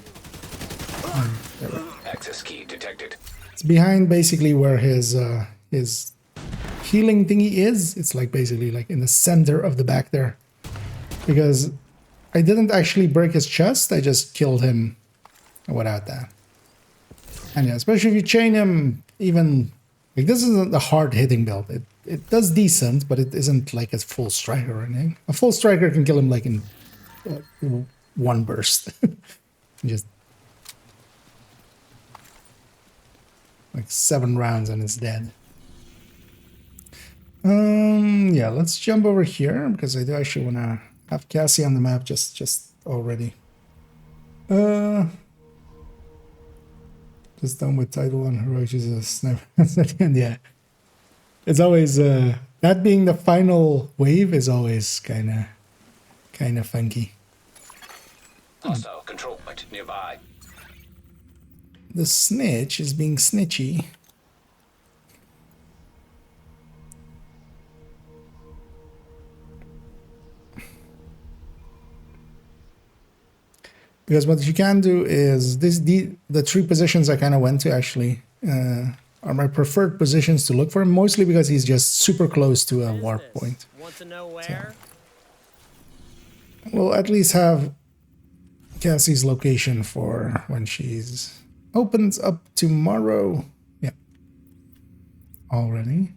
Speaker 2: Access key detected.
Speaker 1: It's behind basically where his healing thingy is. It's like basically like in the center of the back there. Because I didn't actually break his chest. I just killed him without that. And yeah, especially if you chain him, even like this isn't a hard hitting build. It does decent, but it isn't like a full striker or anything. A full striker can kill him like in one burst. Just like 7 rounds and it's dead. Yeah, let's jump over here because I do actually want to have Cassie on the map just already. Just done with title on heroic Jesus. That's at the end, yeah. It's always that being the final wave is always kind of funky.
Speaker 2: Hostile control point nearby.
Speaker 1: The snitch is being snitchy. Because what you can do is the 3 positions I kind of went to actually are my preferred positions to look for him, mostly because he's just super close to a warp point.
Speaker 9: Want to know where?
Speaker 1: So, we'll at least have Cassie's location for when she's opens up tomorrow. Yeah. Already.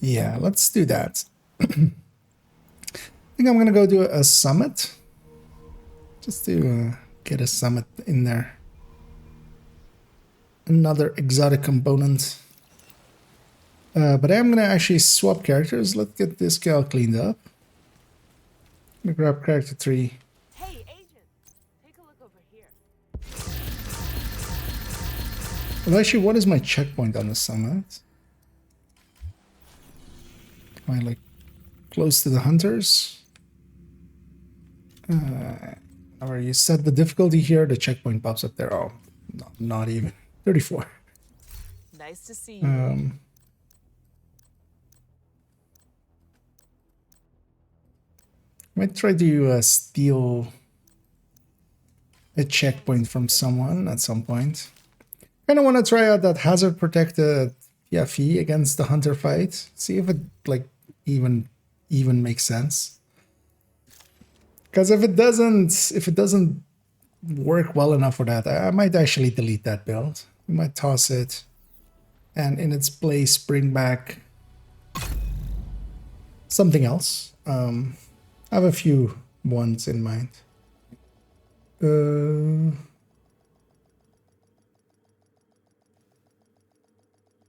Speaker 1: Yeah, let's do that. I think I'm gonna go do a summit. Just to get a summit in there. Another exotic component. But I'm gonna actually swap characters. Let's get this guy cleaned up. I'm gonna grab character 3.
Speaker 7: Hey, agent. Take a look over here.
Speaker 1: Well, actually, what is my checkpoint on the summit? Am I like close to the hunters? Or you set the difficulty here, the checkpoint pops up there. Oh, no, not even 34.
Speaker 7: Nice to see you.
Speaker 1: Might try to steal a checkpoint from someone at some point. Kind of want to try out that hazard protected PFE against the hunter fight. See if it like even makes sense. Because if it doesn't work well enough for that, I might actually delete that build. We might toss it, and in its place bring back something else. I have a few ones in mind.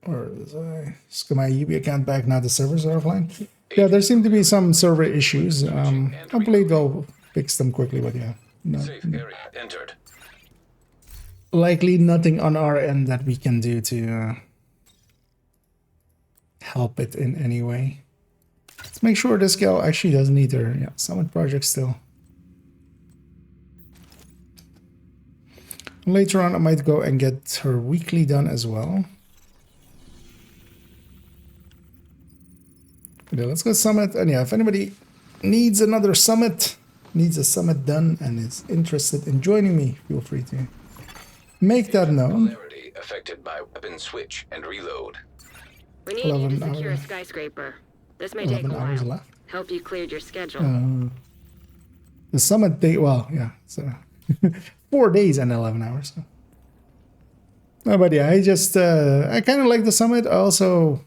Speaker 1: Or is I just got my UB account back now? The servers are offline. Yeah, there seem to be some server issues. Hopefully they'll fix them quickly, but yeah,
Speaker 2: Safe area entered.
Speaker 1: likely nothing on our end that we can do to help it in any way. Let's make sure this gal actually doesn't need her summit project still. Later on, I might go and get her weekly done as well. Okay, let's go summit. And yeah, if anybody needs another summit, needs a summit done, and is interested in joining me, feel free to make that known.
Speaker 2: Polarity affected by weapon switch and reload.
Speaker 3: We need you to
Speaker 1: 11
Speaker 3: secure a
Speaker 1: hours.
Speaker 3: skyscraper. This may take
Speaker 1: 11
Speaker 3: a
Speaker 1: hours
Speaker 3: while.
Speaker 1: left.
Speaker 3: Hope you cleared your schedule.
Speaker 1: The summit date, well, yeah, so 4 days and 11 hours. So. No, but yeah, I kind of like the summit. I also,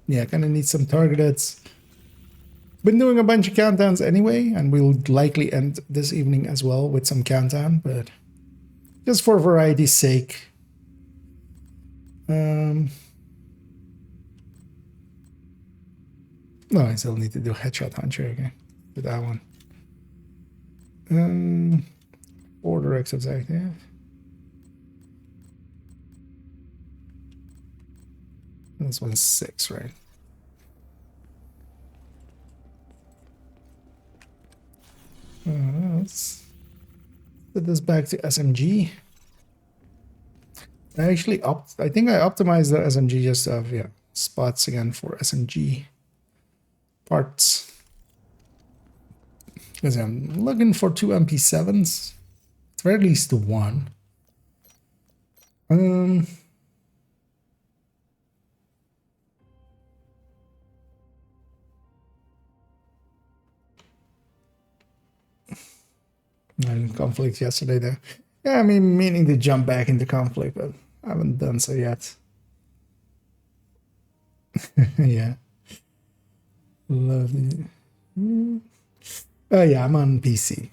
Speaker 1: kind of need some targeted. Been doing a bunch of countdowns anyway, and we'll likely end this evening as well with some countdown, but just for variety's sake. No, I still need to do headshot hunter again with that one. Order X active. This one's 6, right? Let's put this back to SMG. I think I optimized the SMG just to have spots again for SMG parts. Because I'm looking for 2 MP7s. At very least 1. I in conflict yesterday though. Yeah, I mean, meaning to jump back into conflict, but I haven't done so yet. Yeah. Lovely. Yeah, I'm on PC.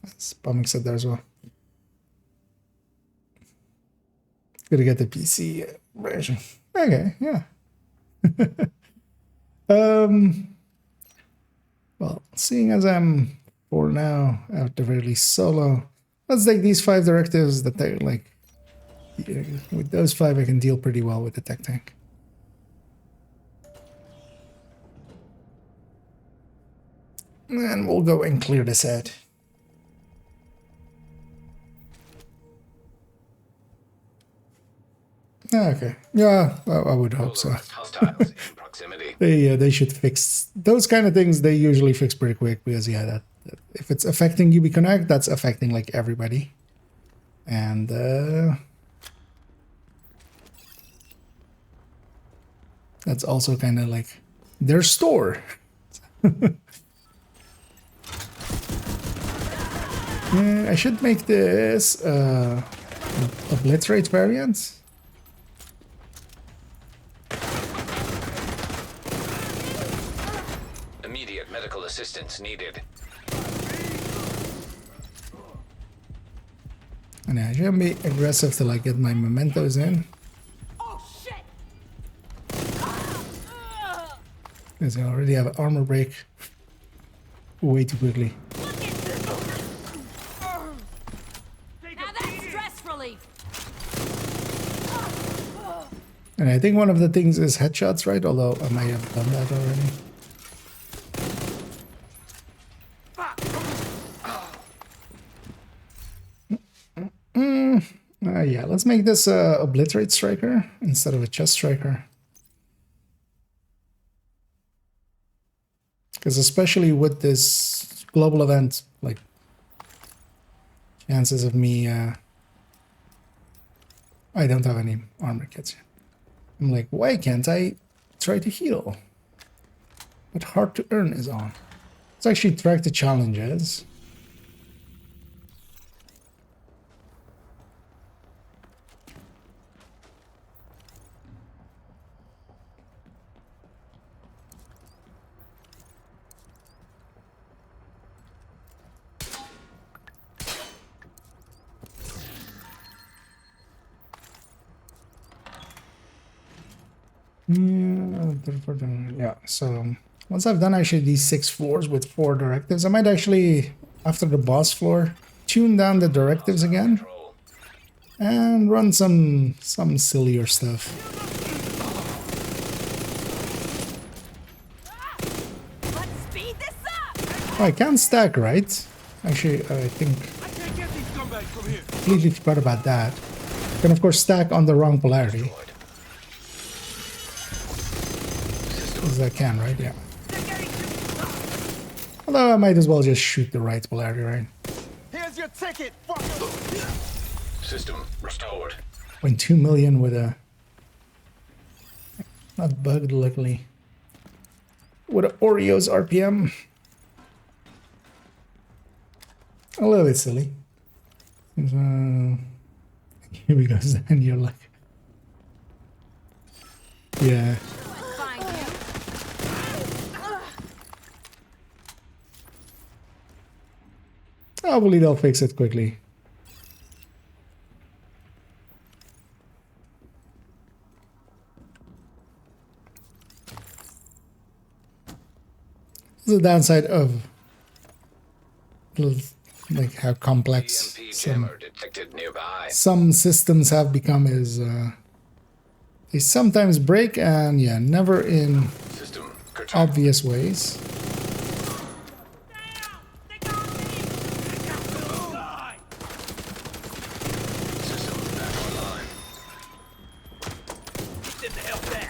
Speaker 1: As Bombing said there as well. Gotta get the PC version. Okay, yeah. Well, seeing as I'm for now at the very least solo, let's take these 5 directives that they like. With those 5, I can deal pretty well with the tech tank. And we'll go and clear this out. Okay. Yeah, I would hope so.
Speaker 2: Hostiles in proximity.
Speaker 1: They should fix those kind of things. They usually fix pretty quick because that if it's affecting UB Connect, that's affecting like everybody. And that's also kind of like their store. I should make this obliterate variant.
Speaker 2: Immediate medical assistance needed.
Speaker 1: And I should be aggressive to like get my mementos in.
Speaker 6: Oh shit!
Speaker 1: Because I already have an armor break way too quickly.
Speaker 6: Now that's stress relief.
Speaker 1: And I think one of the things is headshots, right? Although I might have done that already. Yeah, let's make this obliterate striker instead of a chest striker. Because especially with this global event, like chances of me, I don't have any armor kits yet. I'm like, why can't I try to heal? But hard to earn is on. Let's actually track the challenges. Yeah, so once I've done actually these 6 floors with 4 directives, I might actually, after the boss floor, tune down the directives again
Speaker 2: Control.
Speaker 1: and run some sillier stuff.
Speaker 6: Let's speed this up.
Speaker 1: Oh, I can stack, right? Actually, I think
Speaker 6: I can't get these scumbags from here.
Speaker 1: completely forgot about that. You can of course stack on the wrong polarity.
Speaker 2: Destroyed.
Speaker 1: As I can, right? Yeah. Although I might as well just shoot the right polarity, right?
Speaker 6: Here's your ticket, fucker.
Speaker 2: System restored.
Speaker 1: 0.2 million with a... Not bugged, luckily. With an Oreo's RPM. A little bit silly. Here we go, and you're like... Yeah.
Speaker 6: Find you.
Speaker 1: Hopefully they'll fix it quickly. The downside of like how complex
Speaker 2: EMP
Speaker 1: some
Speaker 2: jammer detected nearby.
Speaker 1: systems have become is they sometimes break, and yeah, never in
Speaker 2: System curtailed.
Speaker 1: obvious ways.
Speaker 2: System back online.
Speaker 5: Get the hell back.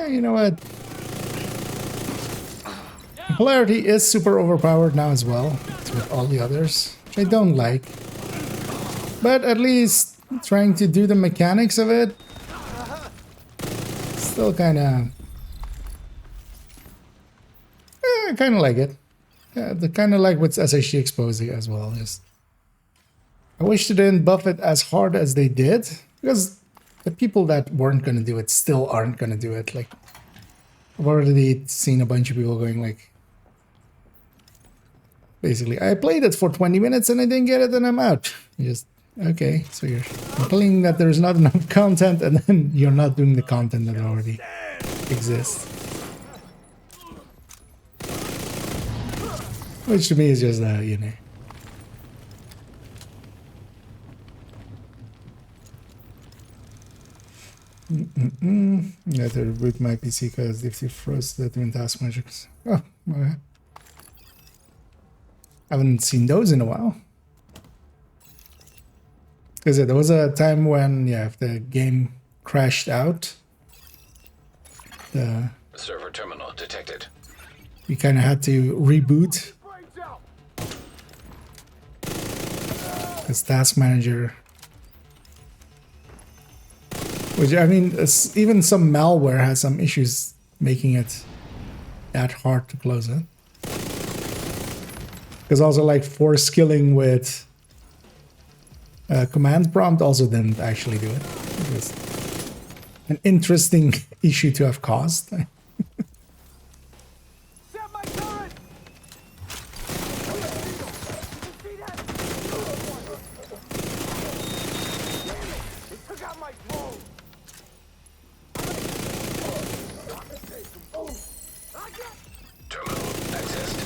Speaker 1: You know what? Polarity is super overpowered now as well, as with all the others, which I don't like. But at least trying to do the mechanics of it, still kind of... I kind of like it. Yeah, the kind of like with SHD exposing as well. Just, I wish they didn't buff it as hard as they did, because the people that weren't going to do it still aren't going to do it. Like, I've already seen a bunch of people going like, basically, I played it for 20 minutes and I didn't get it and I'm out. You just, okay, so you're complaining that there's not enough content and then you're not doing the content that already exists. Which to me is just, you know. Yeah, to reboot my PC because if you froze the twin task measures. Oh, okay. I haven't seen those in a while. Because there was a time when, yeah, if the game crashed out,
Speaker 2: Server terminal detected.
Speaker 1: we kind of had to reboot. Because Task Manager, which I mean, even some malware has some issues making it that hard to close it. Because also like force killing with command prompt also didn't actually do it. It was an interesting issue to have caused.
Speaker 6: Set my turret. See that? It took out my drone.
Speaker 2: Terminal accessed.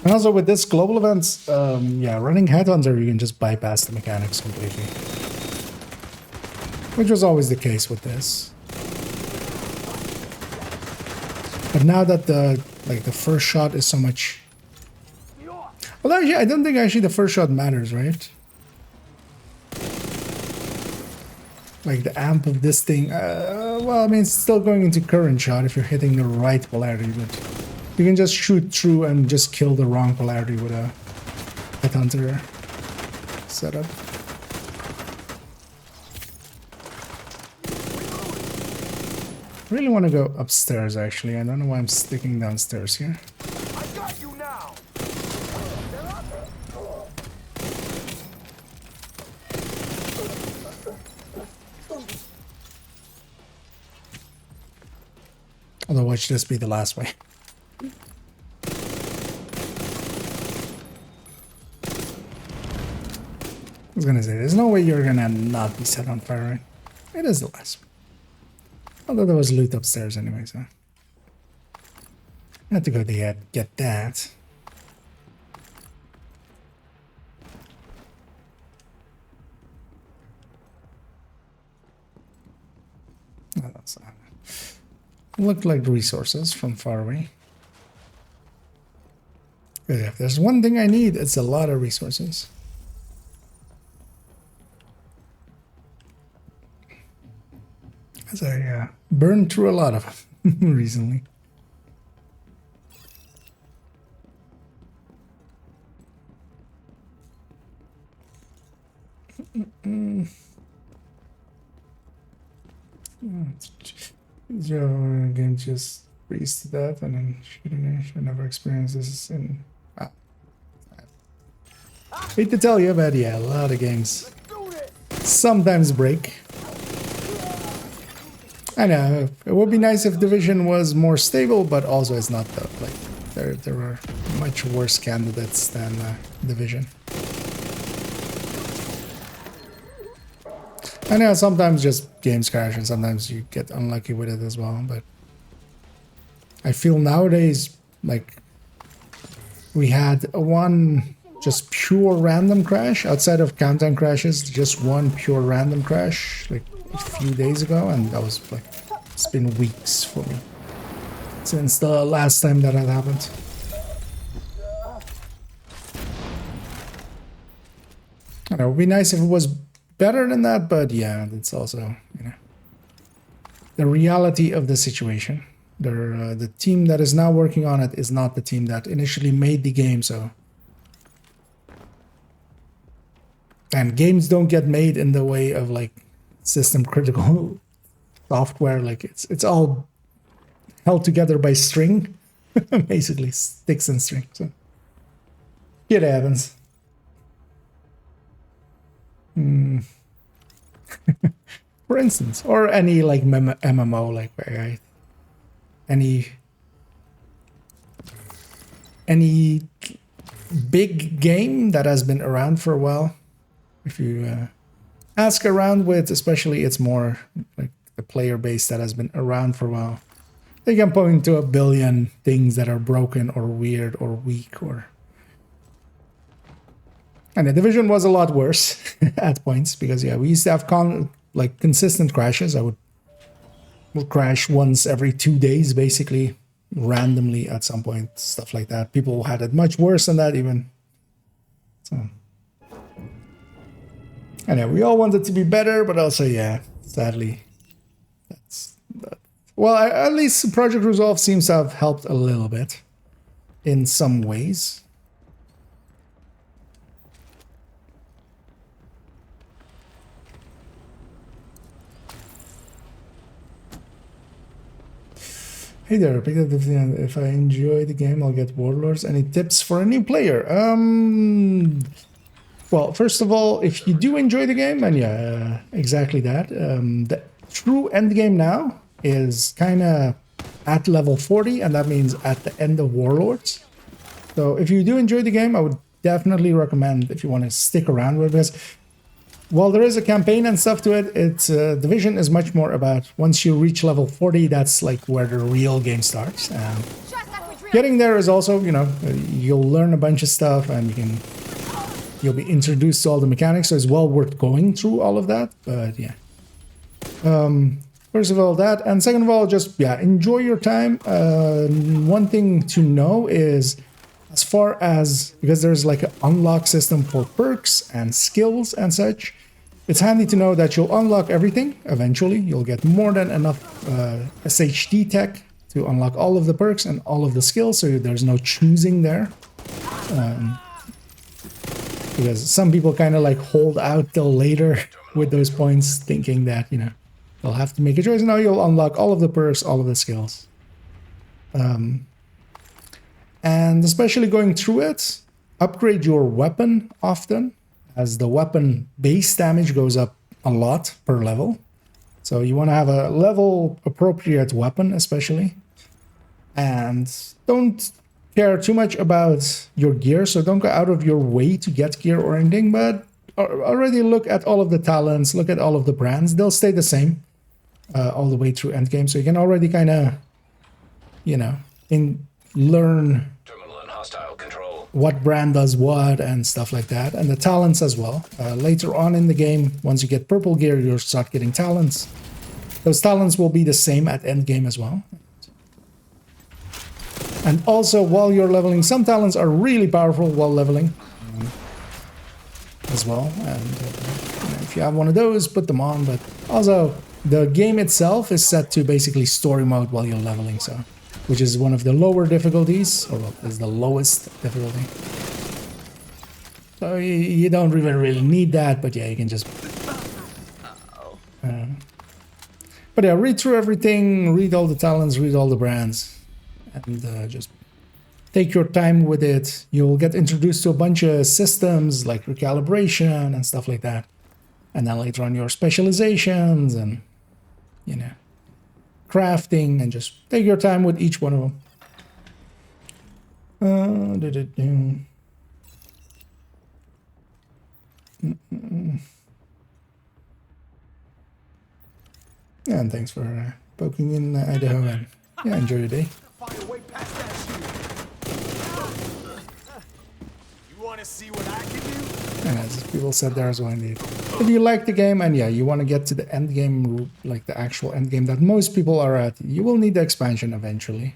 Speaker 1: And also with this global events, yeah, running Headhunter, you can just bypass the mechanics completely. Which was always the case with this. But now that the first shot is so much... Well, actually, I don't think actually the first shot matters, right? Like the amp of this thing, well, I mean, it's still going into current shot if you're hitting the right polarity, but you can just shoot through and just kill the wrong polarity with a Headhunter setup. really want to go upstairs, actually. I don't know why I'm sticking downstairs here.
Speaker 6: I got you now.
Speaker 1: Although, watch this be the last way. I was gonna say, there's no way you're gonna not be set on fire, right? It is the last one. Although there was loot upstairs anyway, so... I had to go to get that. Oh, that's looked like resources from far away. But if there's one thing I need, it's a lot of resources. As I burned through a lot of them recently. Again, just freeze to death and then shooting. I should never experience this in. Hate to tell you, but yeah, a lot of games sometimes break. I know it would be nice if Division was more stable, but also it's not though. Like there are much worse candidates than Division. I know sometimes just games crash and sometimes you get unlucky with it as well, but I feel nowadays like we had one just pure random crash outside of countdown crashes, just one pure random crash like a few days ago, and that was like, it's been weeks for me since the last time that had happened. I know it would be nice if it was better than that, but yeah, it's also, you know, the reality of the situation. The team that is now working on it is not the team that initially made the game, so. And games don't get made in the way of like system critical software. Like it's all held together by string, basically sticks and string. So it happens. For instance, or any like MMO, like right? Any big game that has been around for a while. If you ask around with, especially it's more like the player base that has been around for a while, they can point to a billion things that are broken or weird or weak or. And the Division was a lot worse at points because yeah, we used to have consistent crashes. I would crash once every 2 days, basically, randomly at some point, stuff like that. People had it much worse than that even. So, and yeah, we all wanted to be better, but also yeah, sadly, that's that. Well, at least Project Resolve seems to have helped a little bit in some ways. Hey there, if I enjoy the game, I'll get Warlords. Any tips for a new player? Well, first of all, if you do enjoy the game, and yeah, exactly that. The true end game now is kind of at level 40, and that means at the end of Warlords. So if you do enjoy the game, I would definitely recommend if you want to stick around with this. While there is a campaign and stuff to it, it's Division is much more about once you reach level 40, that's like where the real game starts. Getting there is also, you know, you'll learn a bunch of stuff and you'll be introduced to all the mechanics, so it's well worth going through all of that. But yeah, first of all that, and second of all, just yeah, enjoy your time. One thing to know is, as far as, because there's like an unlock system for perks and skills and such, it's handy to know that you'll unlock everything eventually. You'll get more than enough SHD tech to unlock all of the perks and all of the skills, so there's no choosing there. Because some people kind of like hold out till later with those points, thinking that, you know, You'll have to make a choice. Now you'll unlock all of the perks, all of the skills. And especially going through it, upgrade your weapon often, as the weapon base damage goes up a lot per level. So you want to have a level appropriate weapon especially. And don't care too much about your gear, so don't go out of your way to get gear or anything, but already look at all of the talents, look at all of the brands. They'll stay the same all the way through endgame, so you can already kind of, you know, learn
Speaker 2: Terminal and hostile control.
Speaker 1: what brand does what and stuff like that, and the talents as well. Later on in the game, once you get purple gear, you'll start getting talents. Those talents will be the same at endgame as well. And also, while you're leveling, some talents are really powerful while leveling as well. And if you have one of those, put them on. But also, the game itself is set to basically story mode while you're leveling, so which is one of the lower difficulties, or well, is the lowest difficulty. So you don't really need that, but yeah, you can just. But yeah, read through everything, read all the talents, read all the brands. And just take your time with it. You'll get introduced to a bunch of systems like recalibration and stuff like that. And then later on your specializations and, you know, crafting, and just take your time with each one of them. Yeah, and thanks for poking in Idaho, and yeah, enjoy your day.
Speaker 6: Fire way past that shit. You want to see what I can do?
Speaker 1: And as people said there as well, indeed. If you like the game and yeah, you want to get to the end game, like the actual end game that most people are at, you will need the expansion eventually.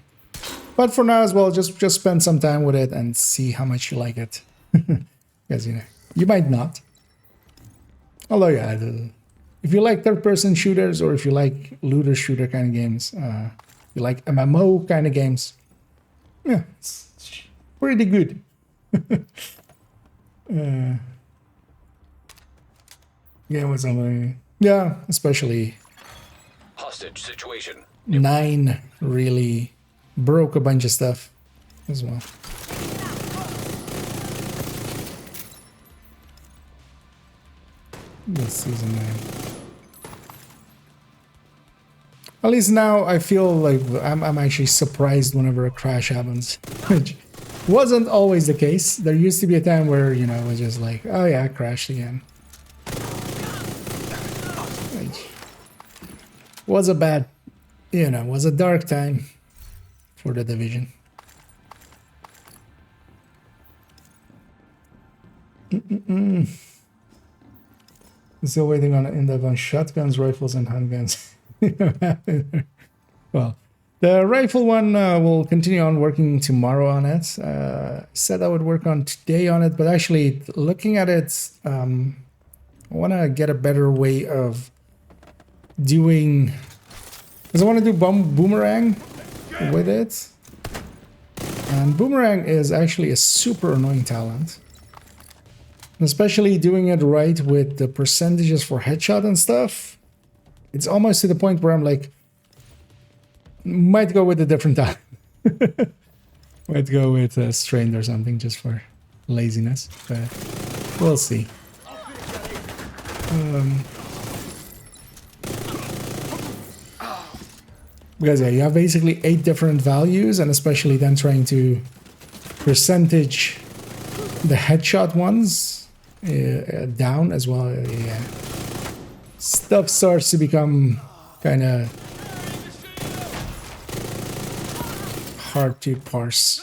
Speaker 1: But for now as well, just spend some time with it and see how much you like it. Because, you know, you might not. Although, yeah, if you like third-person shooters, or if you like looter shooter kind of games, you like MMO kind of games, yeah, it's pretty good. Yeah, with somebody, yeah, especially
Speaker 2: Hostage situation.
Speaker 1: 9 really broke a bunch of stuff as well. This season 9. At least now I feel like I'm actually surprised whenever a crash happens, which wasn't always the case. There used to be a time where, you know, it was just like, oh yeah, I crashed again. Like, was a bad, you know, was a dark time for the Division. Still waiting on an in-depth on shotguns, rifles, and handguns. Well, the rifle one will continue on working tomorrow on it. I said I would work on today on it, but actually looking at it, I want to get a better way of doing, because I want to do boomerang with it. And boomerang is actually a super annoying talent. Especially doing it right with the percentages for headshot and stuff. It's almost to the point where I'm like, might go with a different talent. Might go with strained or something just for laziness, but we'll see. Because yeah, you have basically 8 different values, and especially then trying to percentage the headshot ones down as well. Yeah, stuff starts to become kind of hard to parse.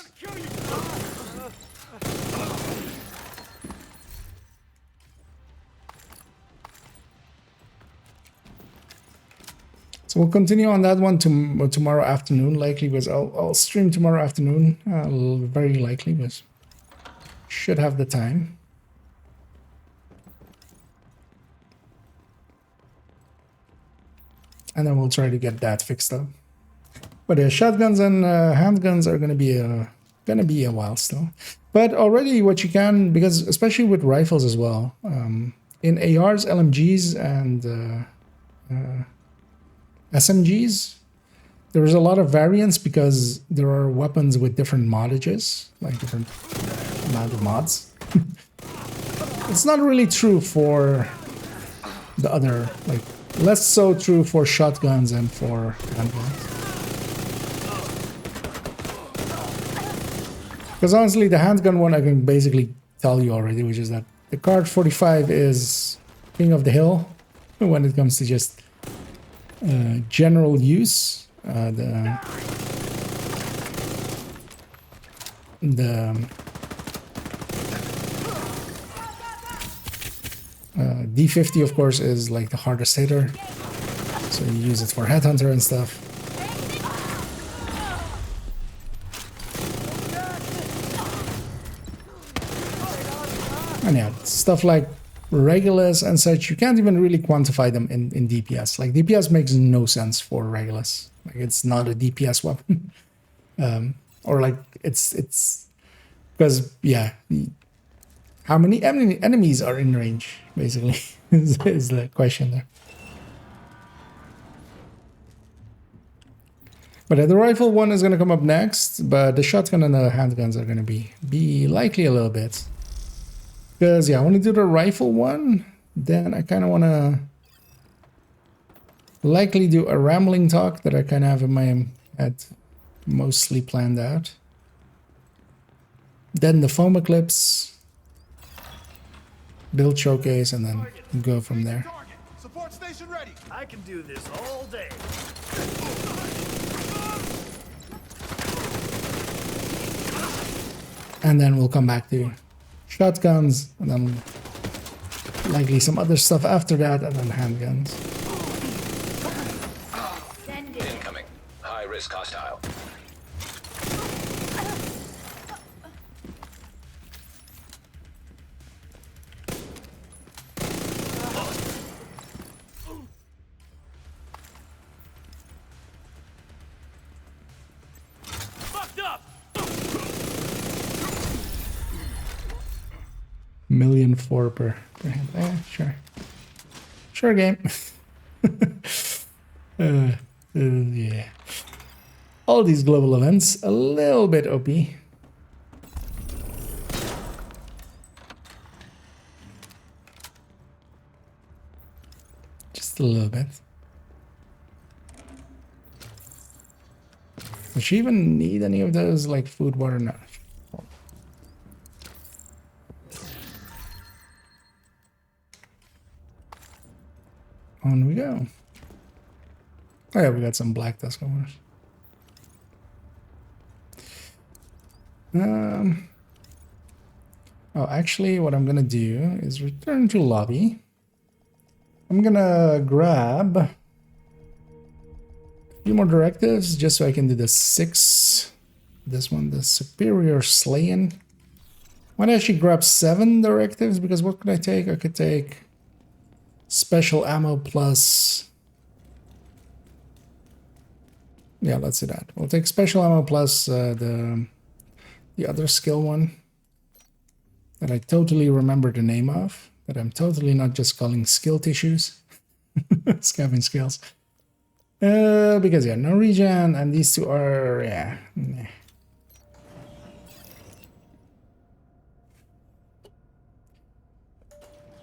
Speaker 1: So we'll continue on that one tomorrow afternoon, likely, because I'll stream tomorrow afternoon, very likely, because should have the time. And then we'll try to get that fixed up. But shotguns and handguns are gonna be a while still. But already what you can, because especially with rifles as well, in ARs, LMGs, and SMGs, there's a lot of variance because there are weapons with different modages, like different amount of mods. It's not really true for the other, like less so true for shotguns and for handguns. Because honestly, the handgun one I can basically tell you already, which is that the Card 45 is king of the hill when it comes to just general use. The D50, of course, is like the hardest hitter, so you use it for headhunter and stuff. And yeah, stuff like Regulus and such, you can't even really quantify them in DPS. Like DPS makes no sense for Regulus. Like it's not a DPS weapon. Or like it's because yeah, how many enemies are in range basically is the question there. But the rifle one is going to come up next, but the shotgun and the handguns are going to be likely a little bit. Because, yeah, I want to do the rifle one. Then I kind of want to likely do a rambling talk that I kind of have in my head mostly planned out. Then the foam eclipse, build showcase, and then go from there.
Speaker 6: Support station ready. I can do this all day.
Speaker 1: And then we'll come back to shotguns, and then likely some other stuff after that, and then handguns.
Speaker 2: Incoming. High risk hostile.
Speaker 8: Fucked up!
Speaker 1: $1,000,004 per hand. Sure. Sure game. Yeah. All these global events, a little bit OP. Just a little bit. Does she even need any of those, like food, water? No. On we go. Oh yeah, we got some black tusk owners. Oh, actually, what I'm gonna do is return to lobby. I'm gonna grab a few more directives just so I can do the 6. This one, the superior slaying. Why don't I actually grab 7 directives? Because what could I take? I could take special ammo plus. Yeah, let's do that. We'll take special ammo plus the other skill one that I totally remember the name of, that I'm totally not just calling skill tissues. Scavenging skills. Because yeah, no regen, and these two are, yeah. Nah.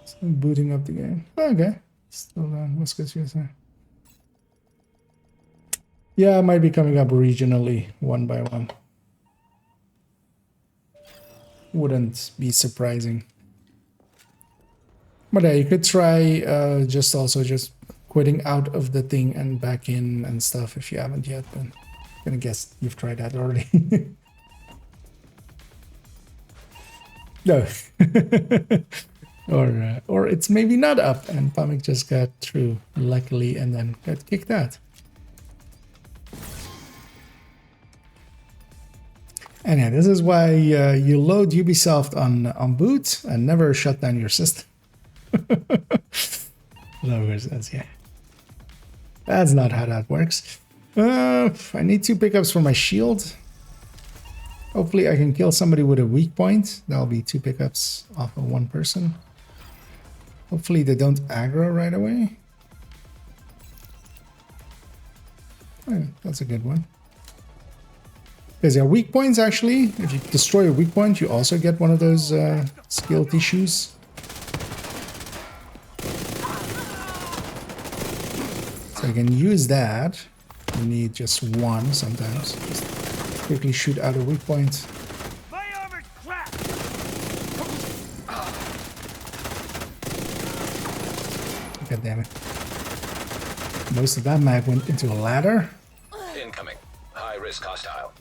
Speaker 1: So booting up the game. Okay. Still on. What's good to say? Yeah, it might be coming up regionally, one by one. Wouldn't be surprising. But yeah, you could try just quitting out of the thing and back in and stuff if you haven't yet. But I'm gonna guess you've tried that already. No. Or it's maybe not up and Pamik just got through luckily and then got kicked out. And yeah, this is why you load Ubisoft on boot and never shut down your system. Yeah. That's not how that works. I need 2 pickups for my shield. Hopefully I can kill somebody with a weak point. That'll be 2 pickups off of 1 person. Hopefully they don't aggro right away. That's a good one. Because yeah, weak points actually, if you destroy a weak point, you also get one of those skill tissues. So you can use that. You need just one sometimes. Just quickly shoot out a weak point.
Speaker 8: My armor's cracked.
Speaker 1: God damn it. Most of that mag went into a ladder.
Speaker 2: Incoming. High risk hostile.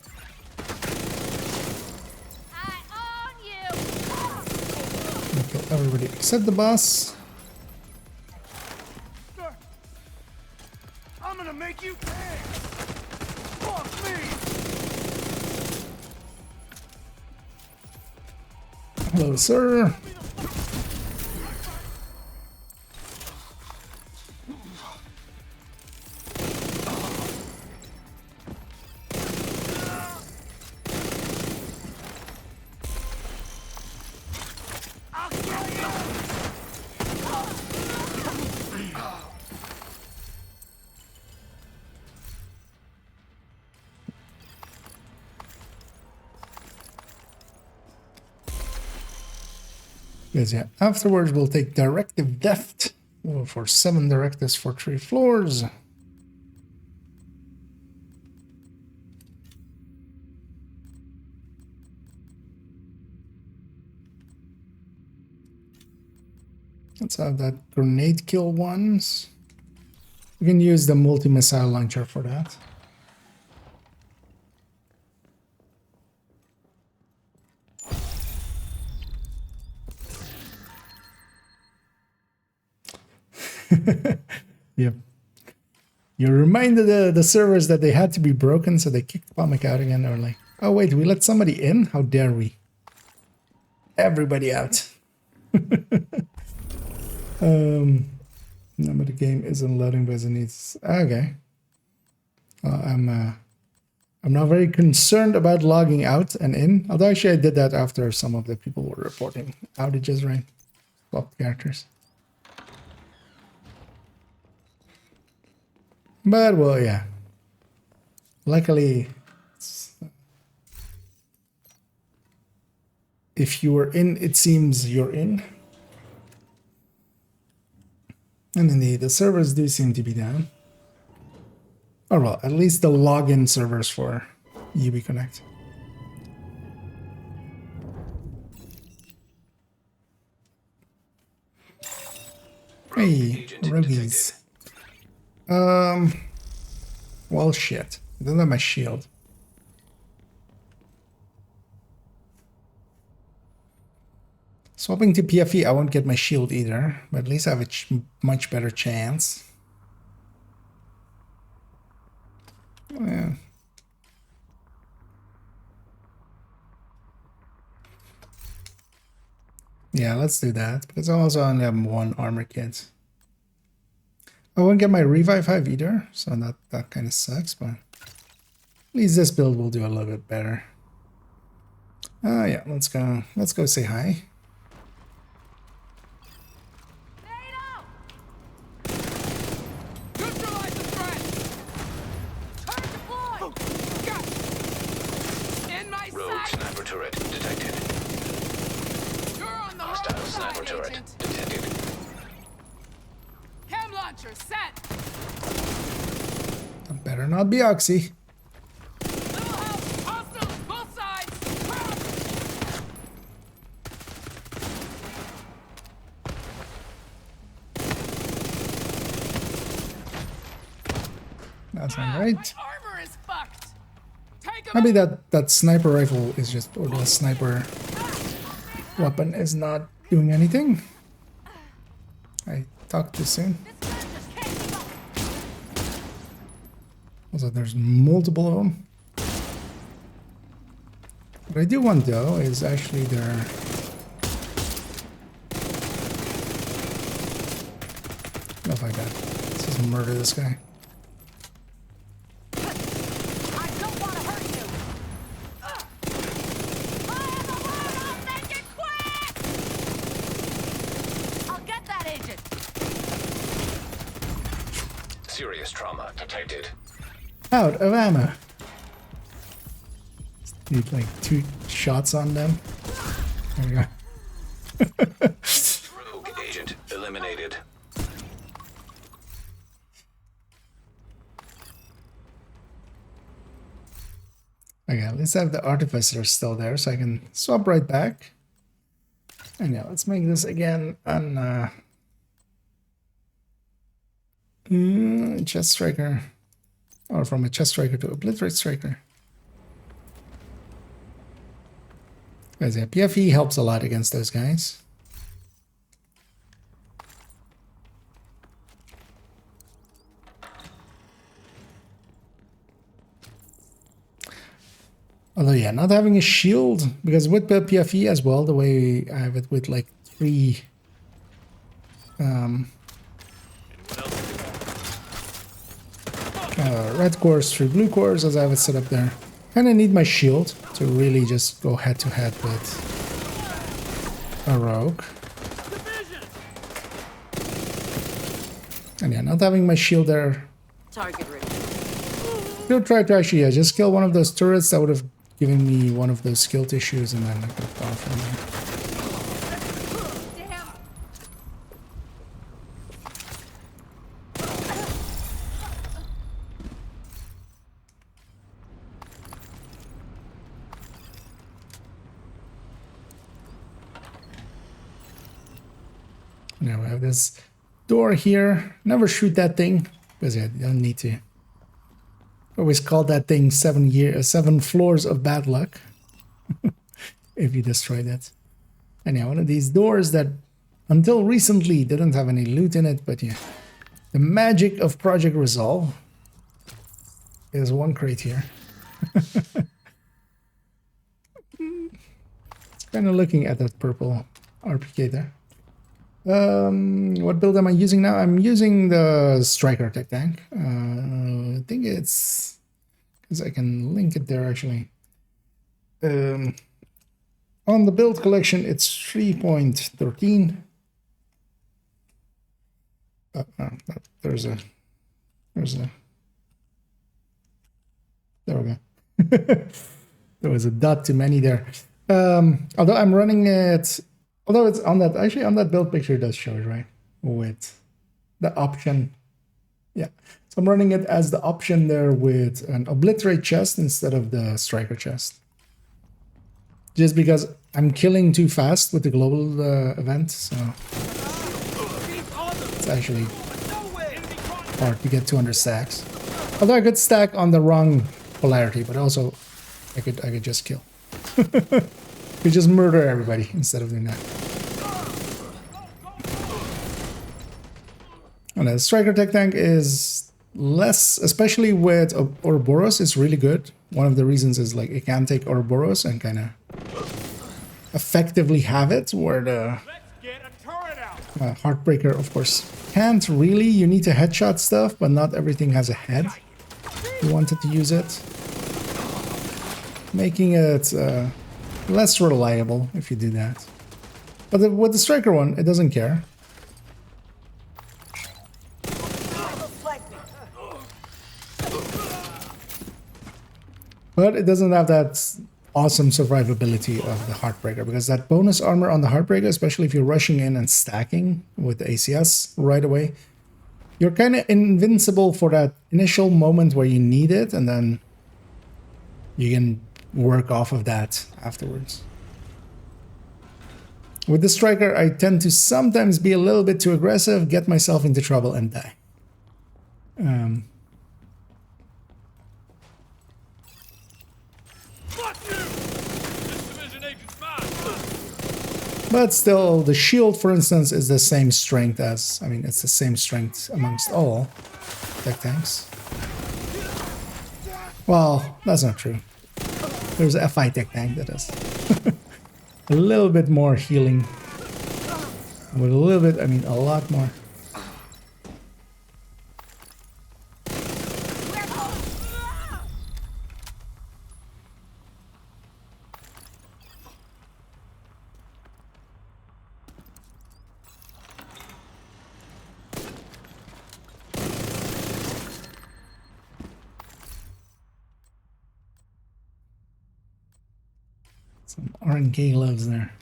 Speaker 1: Kill everybody except the boss.
Speaker 8: I'm gonna make you pay. Fuck me.
Speaker 1: Hello, sir. Yes, yeah. Afterwards, we'll take directive theft for 7 directives for 3 floors. Let's have that grenade kill ones. We can use the multi-missile launcher for that. Yep. You reminded the servers that they had to be broken, so they kicked Pomic out again. They were like, oh wait, we let somebody in? How dare we? Everybody out. No, but the game isn't loading because it needs... Okay. I'm not very concerned about logging out and in. Although actually I did that after some of the people were reporting outages, right? Swap characters. But, well, yeah. Luckily, if you were in, it seems you're in. And indeed, the servers do seem to be down. Or, well, at least the login servers for UB Connect. Hey, roguies. Well, shit. I don't have my shield. Swapping to PFE, I won't get my shield either, but at least I have a much better chance. Yeah. Yeah, let's do that, because I also only have 1 armor kit. I won't get my Revive 5 either, so that kind of sucks, but at least this build will do a little bit better. Yeah, let's go say hi.
Speaker 2: Rogue sniper turret detected. Hostile sniper turret detected.
Speaker 6: Cam launcher set.
Speaker 1: That better not be Oxy.
Speaker 6: Little help. Hostiles, both sides.
Speaker 1: That's not right.
Speaker 6: My armor is fucked. Take him.
Speaker 1: Maybe that sniper rifle is just, or the sniper weapon is not doing anything. I talked too soon. Also, there's multiple of them. What I do want though is actually their... Oh my god. Let's just murder this guy.
Speaker 6: I don't want to hurt you. Fire the word off, make it quick! I'll get that agent.
Speaker 2: Serious trauma detected.
Speaker 1: out of ammo. Need like 2 shots on them. There we go.
Speaker 2: Rogue agent eliminated.
Speaker 1: Okay, let's have the artificer still there so I can swap right back. And yeah, let's make this again on chest striker. Or from a chest striker to obliterate striker. Because yeah, PFE helps a lot against those guys. Although yeah, not having a shield, because with the PFE as well, the way I have it with like 3 red cores, 3 blue cores, as I have it set up there. Kind of need my shield to really just go head to head with a rogue. And yeah, not having my shield there.
Speaker 7: Target ready.
Speaker 1: Could try to actually just kill one of those turrets. That would have given me one of those skill issues, and then I could have gone from there. Now we have this door here. Never shoot that thing because yeah, you don't need to. Always call that thing 7 floors of bad luck if you destroy that. And yeah, one of these doors that until recently didn't have any loot in it, but yeah, the magic of Project Resolve is one crate here. It's kind of looking at that purple RPK there. What build am I using now? I'm using the Striker Tech Tank. I think it's because I can link it there actually. On the build collection, it's 3.13. There's a. There we go. There was a dot too many there. Although I'm running it. Although it's on that, actually on that build picture it does show it, right? With the option. Yeah. So I'm running it as the option there with an obliterate chest instead of the striker chest. Just because I'm killing too fast with the global event, so it's actually hard to get 200 stacks. Although I could stack on the wrong polarity, but also I could just kill. We just murder everybody instead of doing that. And the Striker Tech Tank is less, especially with Ouroboros, it's really good. One of the reasons is like it can take Ouroboros and kind of effectively have it, where the Heartbreaker, of course, can't really. You need to headshot stuff, but not everything has a head. You wanted to use it, making it less reliable if you do that. But with the Striker one, it doesn't care. But it doesn't have that awesome survivability of the Heartbreaker, because that bonus armor on the Heartbreaker, especially if you're rushing in and stacking with the ACS right away, you're kind of invincible for that initial moment where you need it, and then you can work off of that afterwards. With the Striker, I tend to sometimes be a little bit too aggressive, get myself into trouble, and die. But still, the shield, for instance, is the same strength as, I mean, it's the same strength amongst all tech tanks. Well, that's not true. There's a FI tech tank that is a little bit more healing. With a little bit, I mean a lot more. Some RNK gloves there.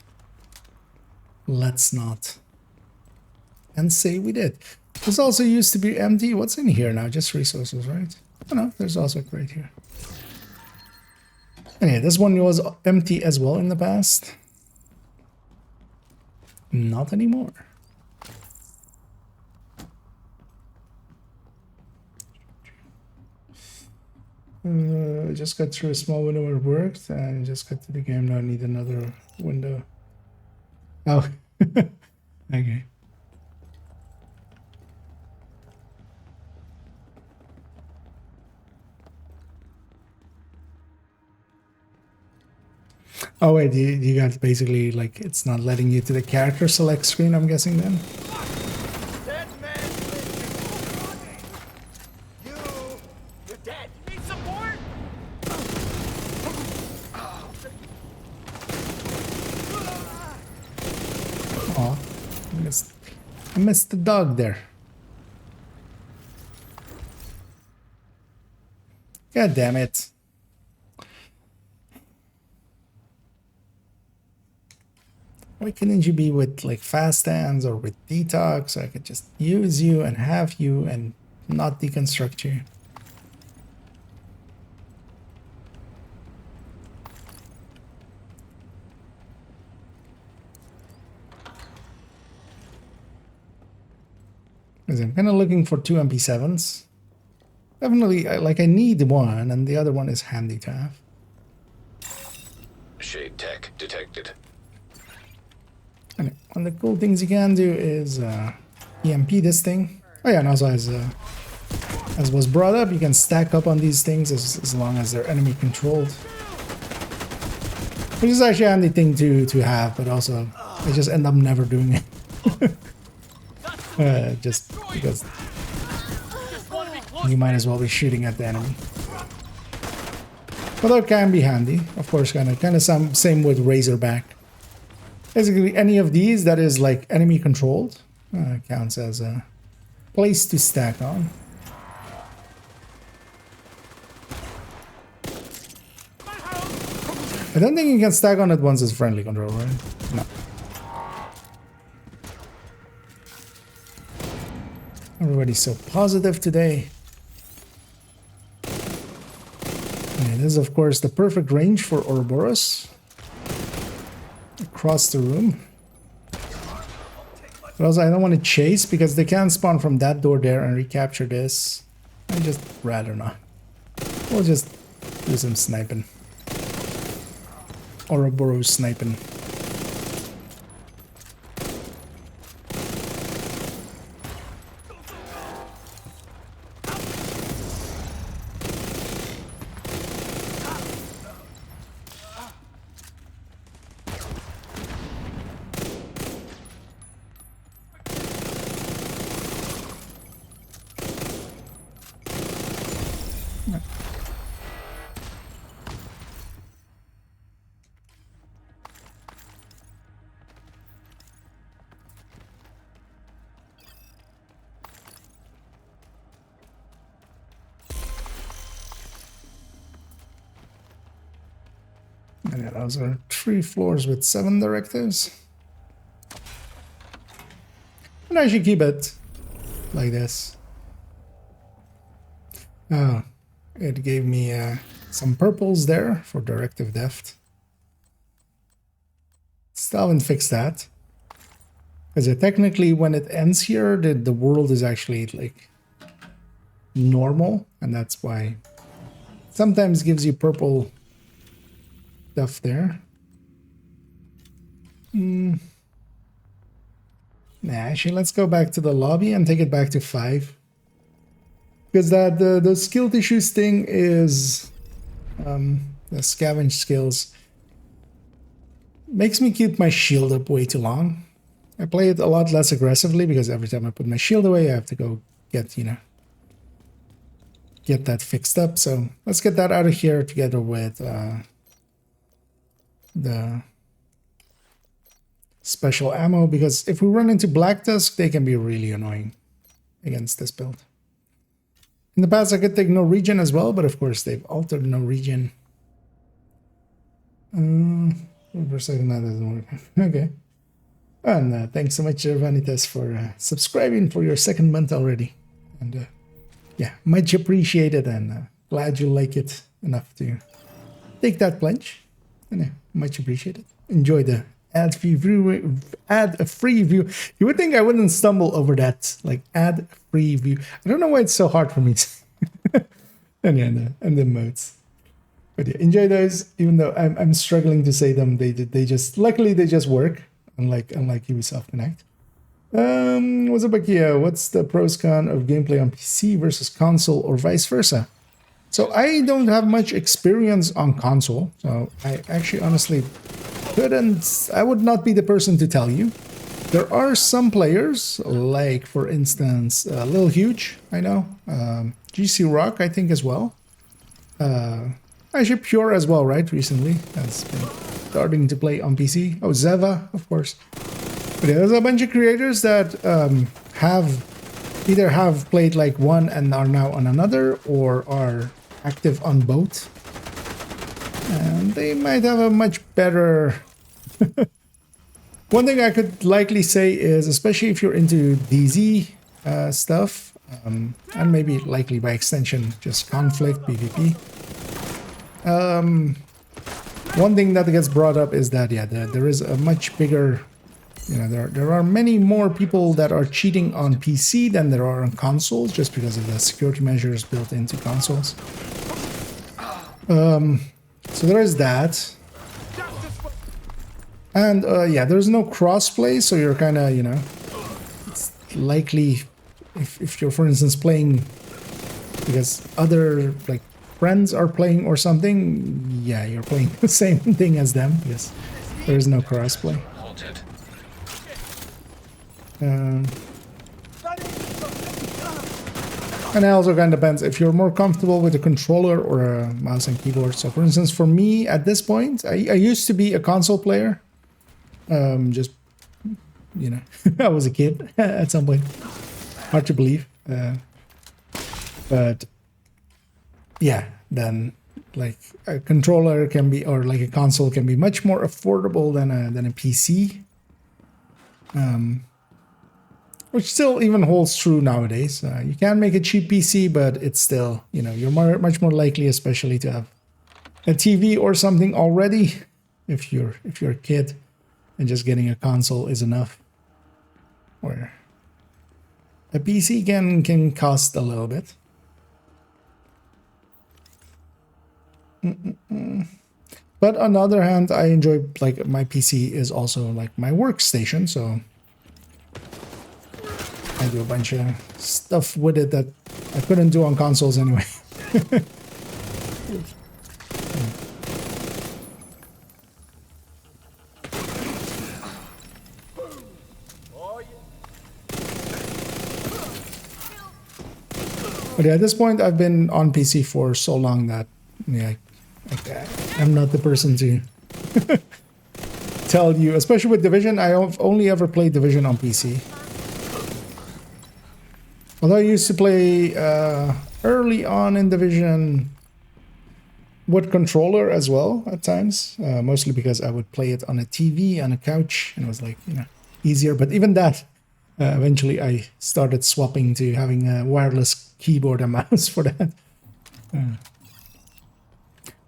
Speaker 1: Let's not. And say we did. This also used to be empty. What's in here now? Just resources, right? Oh no, there's also a crate here. Anyway, this one was empty as well in the past. Not anymore. I just got through a small window where it worked, and just got to the game. Now I need another window. Oh, okay. Oh wait, you got basically like it's not letting you to the character select screen, I'm guessing then.
Speaker 6: Dead man living. You're dead. You need support?
Speaker 1: Aw, I missed the dog there. God damn it. Why couldn't you be with like fast hands or with detox? So I could just use you and have you and not deconstruct you. Because I'm kind of looking for 2 MP7s. Definitely, I need one, and the other one is handy to have.
Speaker 2: Shade tech detected.
Speaker 1: And one of the cool things you can do is EMP this thing. Oh yeah, and also as was brought up, you can stack up on these things as long as they're enemy controlled. Which is actually a handy thing to have, but also I just end up never doing it. Just because you might as well be shooting at the enemy. Although it can be handy, of course, kind of same with Razorback. Basically, any of these that is like enemy controlled counts as a place to stack on. I don't think you can stack on it once it's friendly control, right? No. Everybody's so positive today. And this is, of course, the perfect range for Ouroboros. Across the room. But also, I don't want to chase because they can spawn from that door there and recapture this. I just rather not. We'll just do some sniping. Ouroboros sniping. And yeah, those are 3 floors with 7 directives. And I should keep it like this. Oh, it gave me some purples there for directive depth. Still haven't fixed that. Because technically when it ends here, the world is actually like normal. And that's why it sometimes gives you purple stuff there. Nah, actually, let's go back to the lobby and take it back to 5. Because that the skill tissues thing is the scavenge skills. Makes me keep my shield up way too long. I play it a lot less aggressively because every time I put my shield away, I have to go get, get that fixed up. So let's get that out of here together with the special ammo, because if we run into Black Tusk, they can be really annoying against this build. In the past, I could take no regen as well, but of course they've altered no regen. For a second, that doesn't work. Okay. And thanks so much, Vanitas, for subscribing for your second month already. And yeah, much appreciated, and glad you like it enough to take that plunge. And much appreciated. Enjoy the ad-free view. Ad-free view. You would think I wouldn't stumble over that, like ad-free view. I don't know why it's so hard for me to. And yeah, and the modes. But yeah, enjoy those. Even though I'm struggling to say them, they just luckily they just work. Unlike Ubisoft Connect. What's up, Akia? What's the pros con of gameplay on PC versus console or vice versa? So I don't have much experience on console, so I actually honestly couldn't. I would not be the person to tell you. There are some players, like for instance, Lil Huge. I know GC Rock, I think as well. Actually, Pure as well, right? Recently has been starting to play on PC. Oh, Zeva, of course. But yeah, there's a bunch of creators that either have played like one and are now on another, or are active on both. And they might have a much better... One thing I could likely say is, especially if you're into DZ stuff, and maybe likely by extension, just conflict, PvP. One thing that gets brought up is that, yeah, there is a much bigger, you know, there are many more people that are cheating on PC than there are on consoles, just because of the security measures built into consoles. So there is that. And yeah, there's no crossplay, so you're kind of, you know, it's likely if you're, for instance, playing because other, like, friends are playing or something, yeah, you're playing the same thing as them, because there is no crossplay. And it also kind of depends if you're more comfortable with a controller or a mouse and keyboard. So for instance, for me at this point, I used to be a console player. Just, you know, I was a kid at some point. Hard to believe. But yeah, then like a controller can be, or like a console can be much more affordable than a PC. Which still even holds true nowadays. You can make a cheap PC, but it's still, you know, you're much more likely, especially to have a TV or something already. If you're a kid, and just getting a console is enough. Or a PC can cost a little bit. But on the other hand, I enjoy, like, my PC is also like my workstation, so I do a bunch of stuff with it that I couldn't do on consoles anyway. But yeah, at this point, I've been on PC for so long that, yeah, I'm not the person to tell you, especially with Division. I've only ever played Division on PC. Although I used to play early on in Division with controller as well at times, mostly because I would play it on a TV, on a couch, and it was like, you know, easier. But even that, eventually I started swapping to having a wireless keyboard and mouse for that.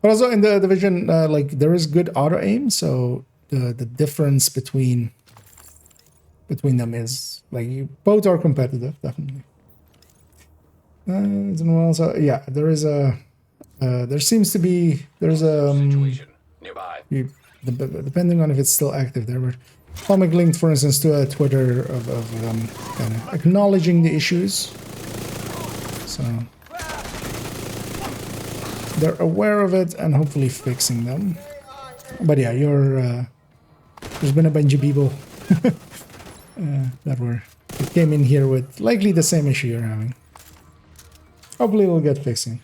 Speaker 1: But also in the Division, like, there is good auto aim, so the difference between them is, like, both are competitive, definitely. Also, yeah, there is a there seems to be there's a
Speaker 2: Situation nearby.
Speaker 1: depending on if it's still active. There were comic linked, for instance, to a Twitter of kind of acknowledging the issues. So they're aware of it and hopefully fixing them. But yeah, there's been a bunch of people that came in here with likely the same issue you're having. Hopefully we'll get fixing.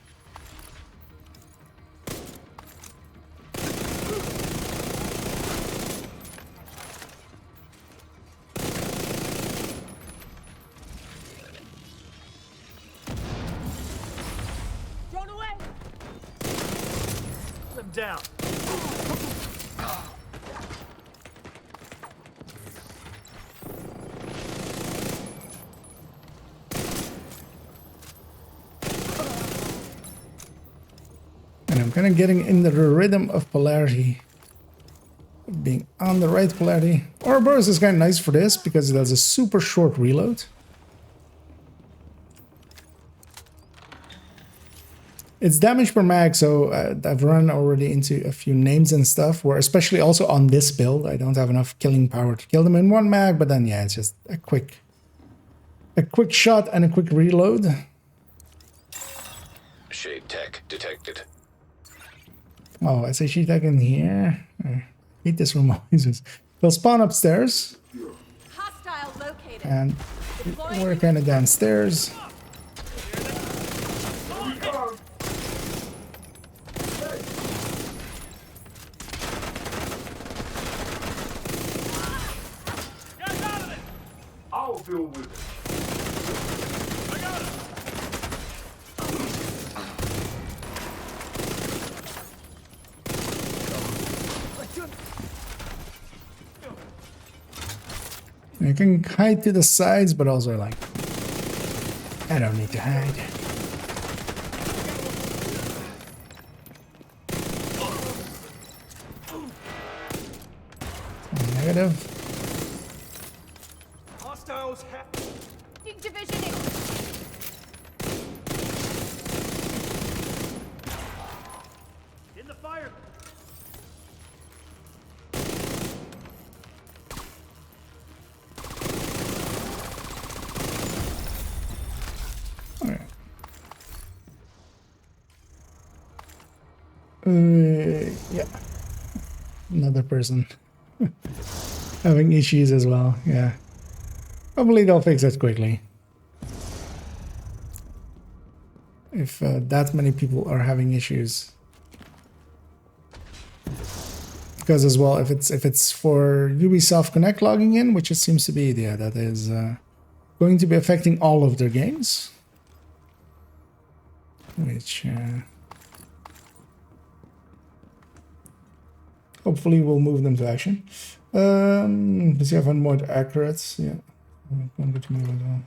Speaker 6: Thrown away. Put them down.
Speaker 1: And I'm kind of getting into the rhythm of polarity. Being on the right polarity. Ouroboros is kind of nice for this because it has a super short reload. It's damage per mag, so I've run already into a few names and stuff where, especially also on this build, I don't have enough killing power to kill them in one mag, but then yeah, it's just a quick shot and a quick reload.
Speaker 2: Shade tech detected.
Speaker 1: Oh, I say she tech in here. I hate this room always. They'll spawn upstairs.
Speaker 6: Hostile located.
Speaker 1: And we're kind of downstairs.
Speaker 5: I'll deal with it.
Speaker 1: You can hide to the sides, but also like, I don't need to hide. Negative.
Speaker 6: Hostiles divisioning.
Speaker 8: In the fire.
Speaker 1: Okay. Yeah. Another person having issues as well. Yeah. Hopefully they'll fix it quickly. If that many people are having issues. Because as well, if it's for Ubisoft Connect logging in, which it seems to be, yeah, that is going to be affecting all of their games. Which hopefully will move them to action. Does he have one more accurate? Yeah. One good move as well.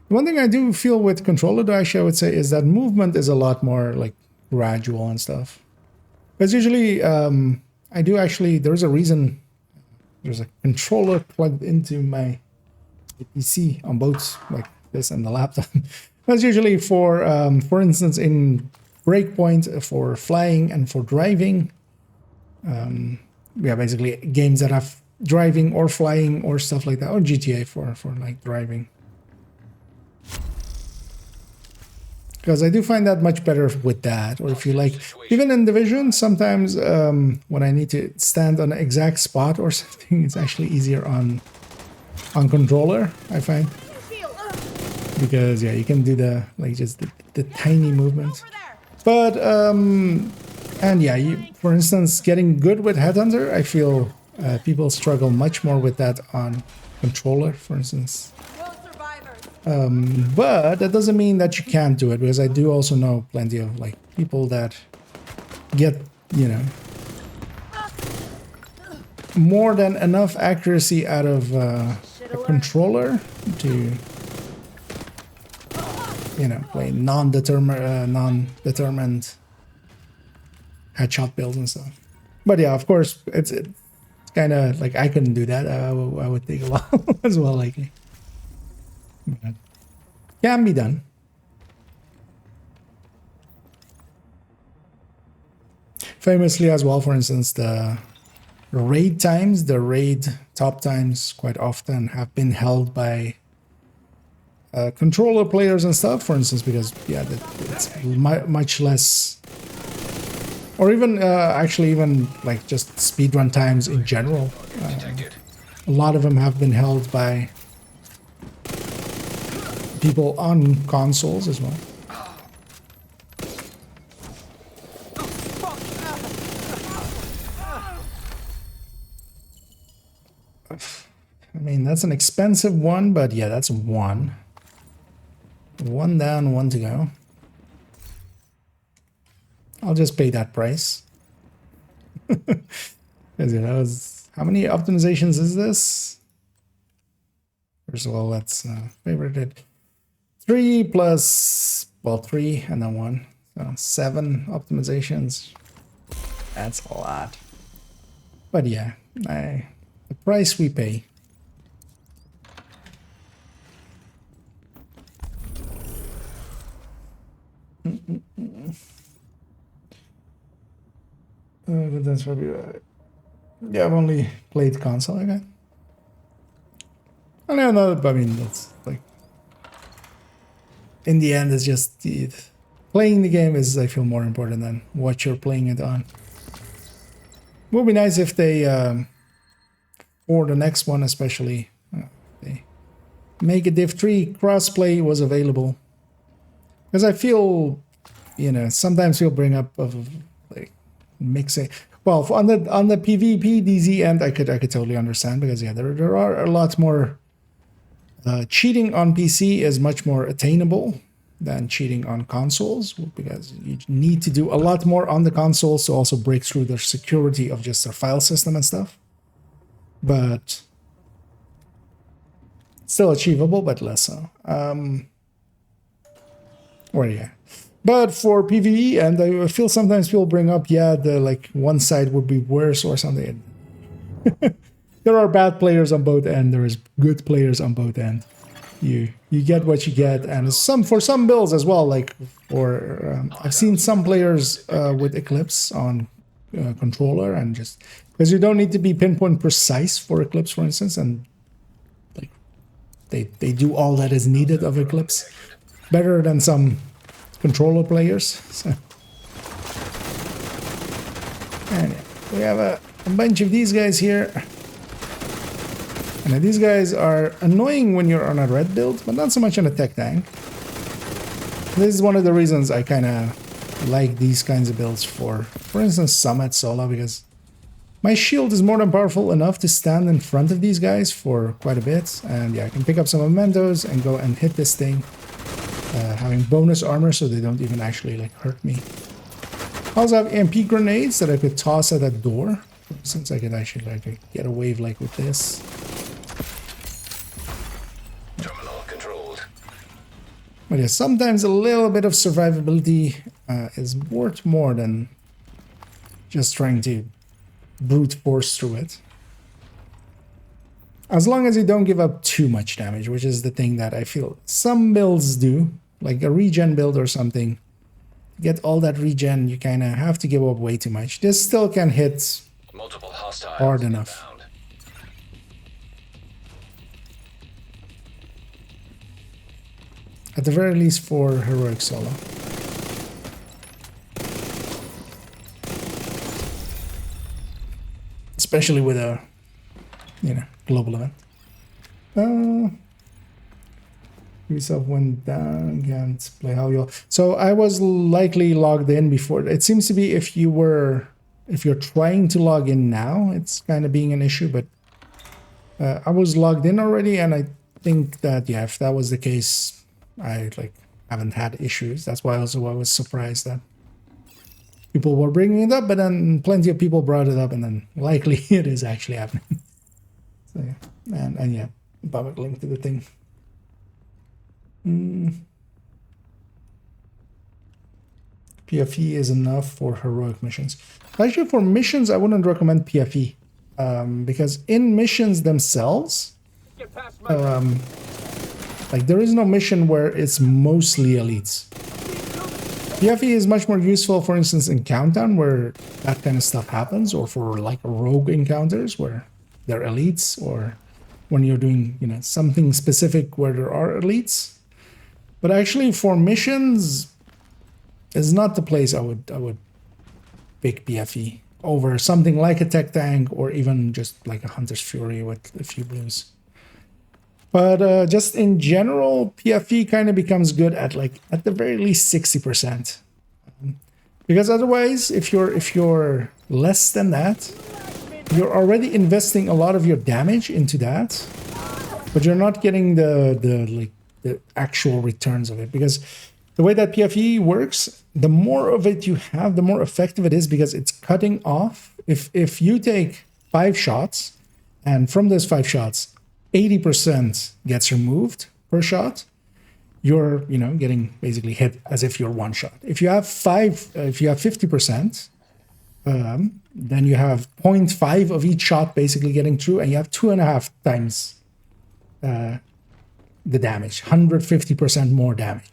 Speaker 1: One thing I do feel with controller dash, I would say, is that movement is a lot more like gradual and stuff. Because usually, I do actually, there's a reason, there's a controller plugged into my PC on both like this and the laptop. That's usually for instance, in Breakpoint, for flying and for driving. Yeah, basically games that have driving or flying or stuff like that, or GTA for like driving. Because I do find that much better with that. Or if you like, even in Division, sometimes when I need to stand on an exact spot or something, it's actually easier on controller, I find. Because yeah, you can do the like just the tiny movements. But and yeah, for instance, getting good with Headhunter, I feel people struggle much more with that on controller, for instance. But that doesn't mean that you can't do it, because I do also know plenty of like people that get, you know, more than enough accuracy out of a controller to, you know, play non-determined headshot builds and stuff. But yeah, of course, it's kind of like I couldn't do that. I would take a while as well, likely. But can be done. Famously as well, for instance, the raid times, the raid top times quite often have been held by controller players and stuff, for instance, because yeah, it's much less, or even actually even like just speedrun times in general. A lot of them have been held by people on consoles as well. I mean, that's an expensive one, but yeah, that's one. One down, one to go. I'll just pay that price. Because, you know, how many optimizations is this? First of all, let's favorite it. 3 plus, well, 3 and then 1. So 7 optimizations. That's a lot. But yeah, the price we pay. But that's probably right. Yeah, I've only played console again. I don't know, but I mean, that's like, in the end, it's just playing the game is, I feel, more important than what you're playing it on. Would be nice if they, for the next one especially, they make a Div 3 crossplay was available. Because I feel, you know, sometimes you'll bring up of like mixing. Well, on the PvP DZ end, I could totally understand, because yeah, there are a lot more. Cheating on PC is much more attainable than cheating on consoles, because you need to do a lot more on the consoles to also break through the security of just their file system and stuff. But still achievable, but less so. Or yeah. But for PvE, and I feel sometimes people bring up, yeah, the like one side would be worse or something. There are bad players on both ends. There is good players on both ends. You get what you get, and for some builds as well. Like I've seen some players with Eclipse on controller, and just because you don't need to be pinpoint precise for Eclipse, for instance, and like they do all that is needed of Eclipse better than some controller players. So, and yeah, we have a bunch of these guys here. And these guys are annoying when you're on a red build, but not so much on a tech tank. This is one of the reasons I kind of like these kinds of builds for instance, Summit Solo, because my shield is more than powerful enough to stand in front of these guys for quite a bit. And yeah, I can pick up some mementos and go and hit this thing, having bonus armor so they don't even actually like hurt me. I also have EMP grenades that I could toss at that door, since I could actually like get a wave like with this. But yeah, sometimes a little bit of survivability is worth more than just trying to brute force through it. As long as you don't give up too much damage, which is the thing that I feel some builds do, like a regen build or something. To get all that regen, you kind of have to give up way too much. This still can hit
Speaker 2: Multiple hostiles
Speaker 1: hard enough.
Speaker 2: inbound.
Speaker 1: At the very least for heroic solo. Especially with a, you know, global event. Ubisoft went down, can't play how you. So I was likely logged in before. It seems to be if you're trying to log in now, it's kind of being an issue, but I was logged in already, and I think that, yeah, if that was the case, I like haven't had issues. That's why also I was surprised that people were bringing it up, but then plenty of people brought it up, and then likely it is actually happening. So yeah, and yeah, public link to the thing. PFE is enough for heroic missions. Actually, for missions, I wouldn't recommend PFE because in missions themselves, like there is no mission where it's mostly elites. PFE is much more useful, for instance, in Countdown, where that kind of stuff happens, or for like rogue encounters where they're elites, or when you're doing, you know, something specific where there are elites. But actually, for missions, is not the place I would pick PFE over something like a tech tank, or even just like a Hunter's Fury with a few blues. But just in general, PFE kind of becomes good at like at the very least 60%, because otherwise, if you're less than that, you're already investing a lot of your damage into that, but you're not getting the actual returns of it. Because the way that PFE works, the more of it you have, the more effective it is, because it's cutting off. If you take 5 shots, and from those 5 shots, 80% gets removed per shot, you're, you know, getting basically hit as if you're one shot. If you have 50%, then you have 0.5 of each shot basically getting through, and you have 2.5 times the damage, 150% more damage,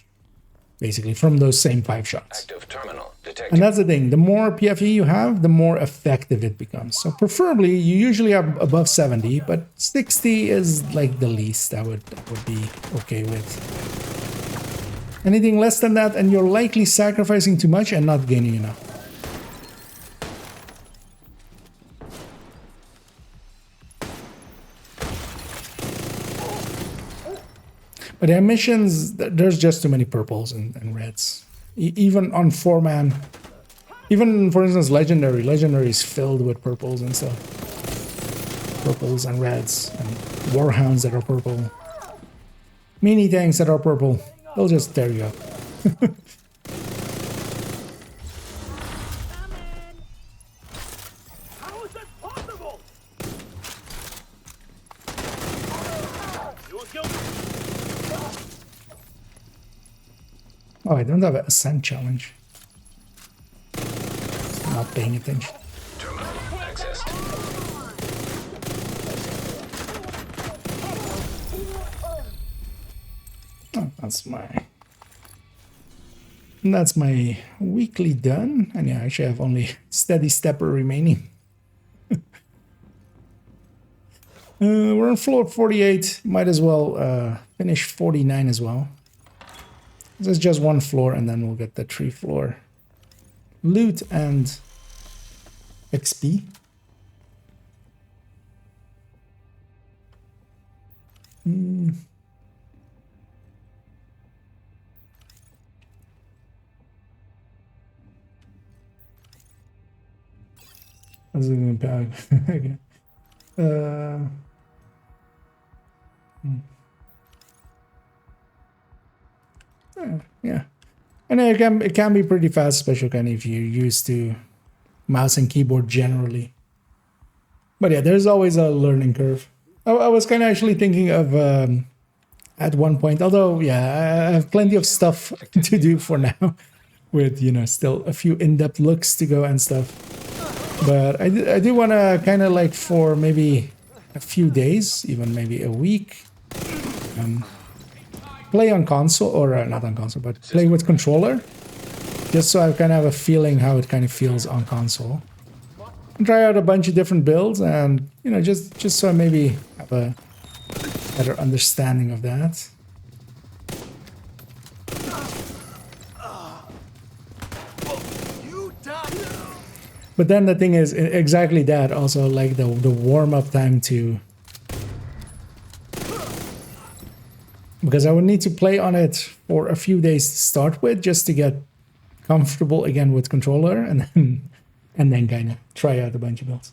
Speaker 1: basically, from those same 5 shots.
Speaker 2: Active terminal detected.
Speaker 1: And that's the thing, the more PFE you have, the more effective it becomes. So preferably, you usually have above 70, but 60 is like the least I would be okay with. Anything less than that, and you're likely sacrificing too much and not gaining enough. But the missions, there's just too many purples and reds. Even on 4-man, even for instance, Legendary is filled with purples and stuff. Purples and reds, and Warhounds that are purple. Mini tanks that are purple. They'll just tear you up.
Speaker 8: How is that possible? You will kill me.
Speaker 1: Oh, I don't have an ascent challenge. Not paying attention.
Speaker 2: Terminal accessed.
Speaker 1: Oh, that's my weekly done. And yeah, actually I have only Steady Stepper remaining. We're on floor 48. Might as well finish 49 as well. This is just one floor, and then we'll get the 3-floor loot and XP. What's it going to be? Okay. Yeah, and it can be pretty fast, especially kind of if you're used to mouse and keyboard generally. But yeah, there's always a learning curve. I was kind of actually thinking of at one point, although yeah, I have plenty of stuff to do for now, with, you know, still a few in-depth looks to go and stuff. But I do want to kind of like for maybe a few days, even maybe a week, play on console, or not on console, but play with controller, just so I kind of have a feeling how it kind of feels on console. And try out a bunch of different builds, and you know, just so I maybe have a better understanding of that. But then the thing is, exactly that, also like the warm-up time to... Because I would need to play on it for a few days to start with, just to get comfortable again with controller, and then kind of try out a bunch of builds.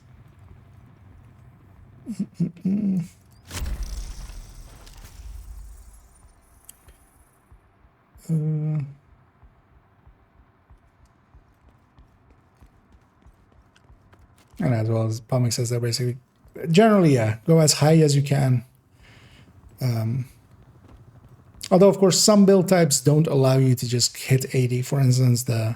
Speaker 1: And as well as Palmic says, that basically, generally, yeah, go as high as you can. Although, of course, some build types don't allow you to just hit 80. For instance, the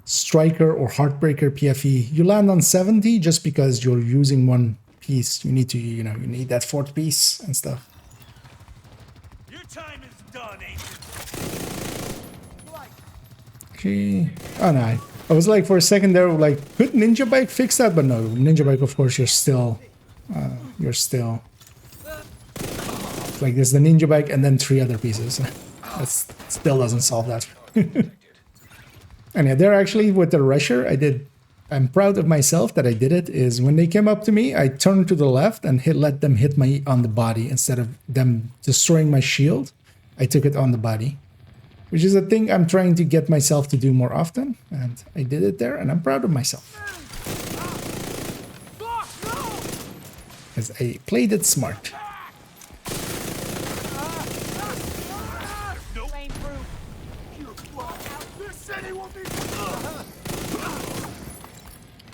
Speaker 1: Striker or Heartbreaker PFE, you land on 70 just because you're using one piece. You need to, you know, you need that fourth piece and stuff.
Speaker 8: Your time is done, Agent.
Speaker 1: Okay. Oh no, I was like for a second there, like, could Ninja Bike fix that? But no, Ninja Bike, of course, you're still like, there's the Ninja Bike and then 3 other pieces. That still doesn't solve that. And yeah, they're actually with the Rusher, I'm proud of myself that I did it, is when they came up to me, I turned to the left and let them hit me on the body instead of them destroying my shield. I took it on the body, which is a thing I'm trying to get myself to do more often, and I did it there, and I'm proud of myself. Because I played it smart.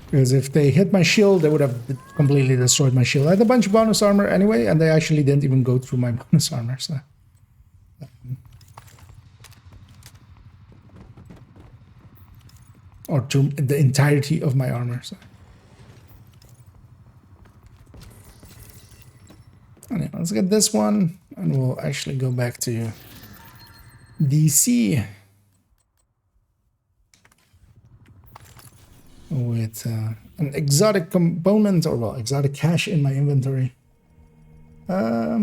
Speaker 1: Because if they hit my shield, they would have completely destroyed my shield. I had a bunch of bonus armor anyway, and they actually didn't even go through my bonus armor, so... or to the entirety of my armor. So. Anyway, let's get this one, and we'll actually go back to DC with an exotic component, or well, exotic cache in my inventory. Oh,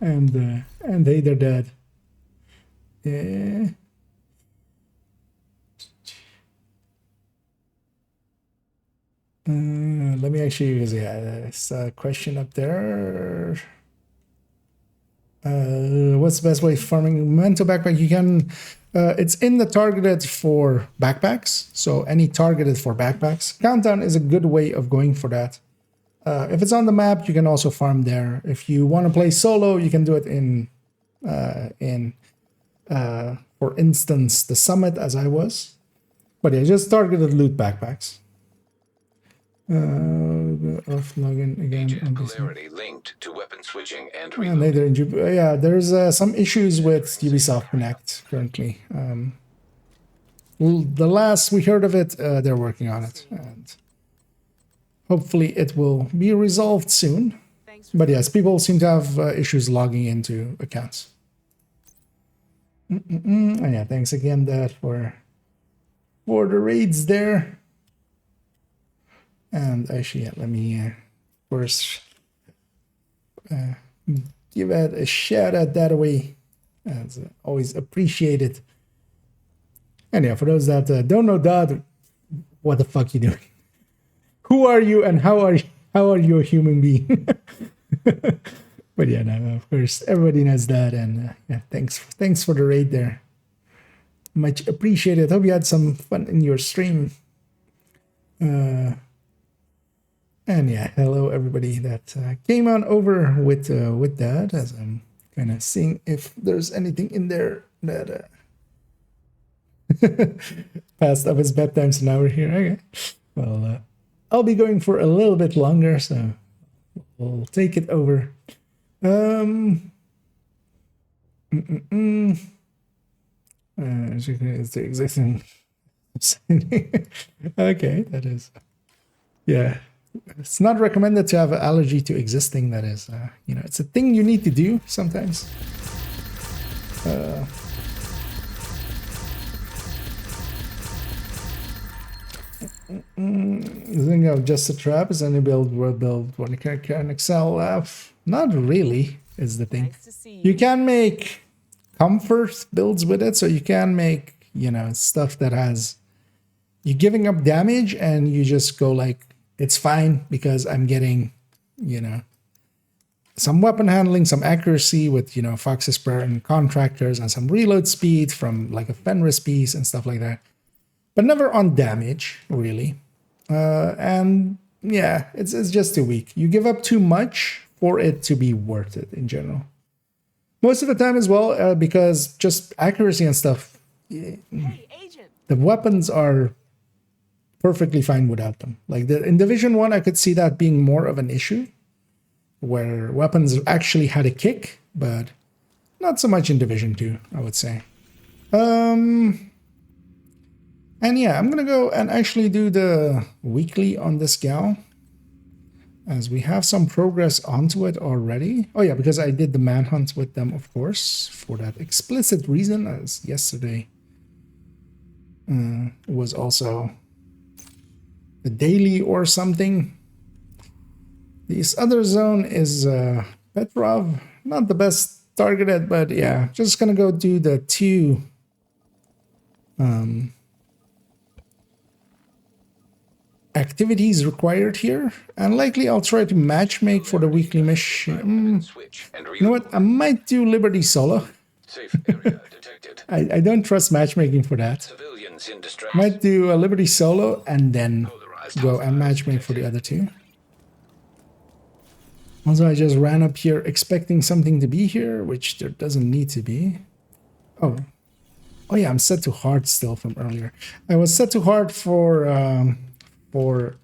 Speaker 1: and hey, they're dead. Yeah. Let me actually use there's a question up there. What's the best way of farming memento backpack? You can it's in the targeted for backpacks, so any targeted for backpacks. Countdown is a good way of going for that. If it's on the map, you can also farm there. If you want to play solo, you can do it in for instance, the summit, as I was. But yeah, just targeted loot backpacks. Off login again.
Speaker 2: Agent polarity linked to weapon switching and
Speaker 1: And
Speaker 2: reload.
Speaker 1: later in yeah, there's some issues with Ubisoft Connect currently. The last we heard of it, they're working on it, and hopefully it will be resolved soon. But yes, people seem to have issues logging into accounts. And yeah, thanks again, Dad, for the raids there. And actually, yeah, let me first give it a shout out that way. As always appreciated. And yeah, for those that don't know Dad, what the fuck you doing? Who are you, and how are you a human being? But yeah, no, of course, everybody knows that, and yeah, thanks for the raid there. Much appreciated. Hope you had some fun in your stream. And yeah, hello everybody that came on over with that, as I'm kind of seeing if there's anything in there that passed up his bedtime, so now we're here. Okay, well, I'll be going for a little bit longer, so we'll take it over. It's the existing. Okay, that is. Yeah, it's not recommended to have an allergy to existing. That is, it's a thing you need to do sometimes. The thing of just a trap is any build one character in Excel. Not really is the thing. You can make comfort builds with it, so you can make stuff that has you giving up damage, and you just go like, it's fine because I'm getting some weapon handling, some accuracy with Fox's Prayer and Contractors, and some reload speed from like a Fenris piece and stuff like that, but never on damage really. And yeah, it's just too weak. You give up too much for it to be worth it in general. Most of the time as well, because just accuracy and stuff, the weapons are perfectly fine without them. Like in Division 1, I could see that being more of an issue, where weapons actually had a kick, but not so much in Division 2, I would say. And yeah, I'm gonna go and actually do the weekly on this gal, as we have some progress onto it already. Oh yeah, because I did the manhunt with them, of course, for that explicit reason, as yesterday was also the daily or something. This other zone is Petrov, not the best targeted, but yeah, just gonna go do the two activities required here, and likely I'll try to matchmake for the weekly mission.
Speaker 2: Switch and
Speaker 1: You know what? I might do Liberty solo.
Speaker 2: Safe area detected.
Speaker 1: I don't trust matchmaking for that.
Speaker 2: Civilians in distress.
Speaker 1: Might do a Liberty solo and then go and matchmake for the other two. Also, I just ran up here expecting something to be here, which there doesn't need to be. Oh yeah, I'm set to hard still from earlier. I was set to hard for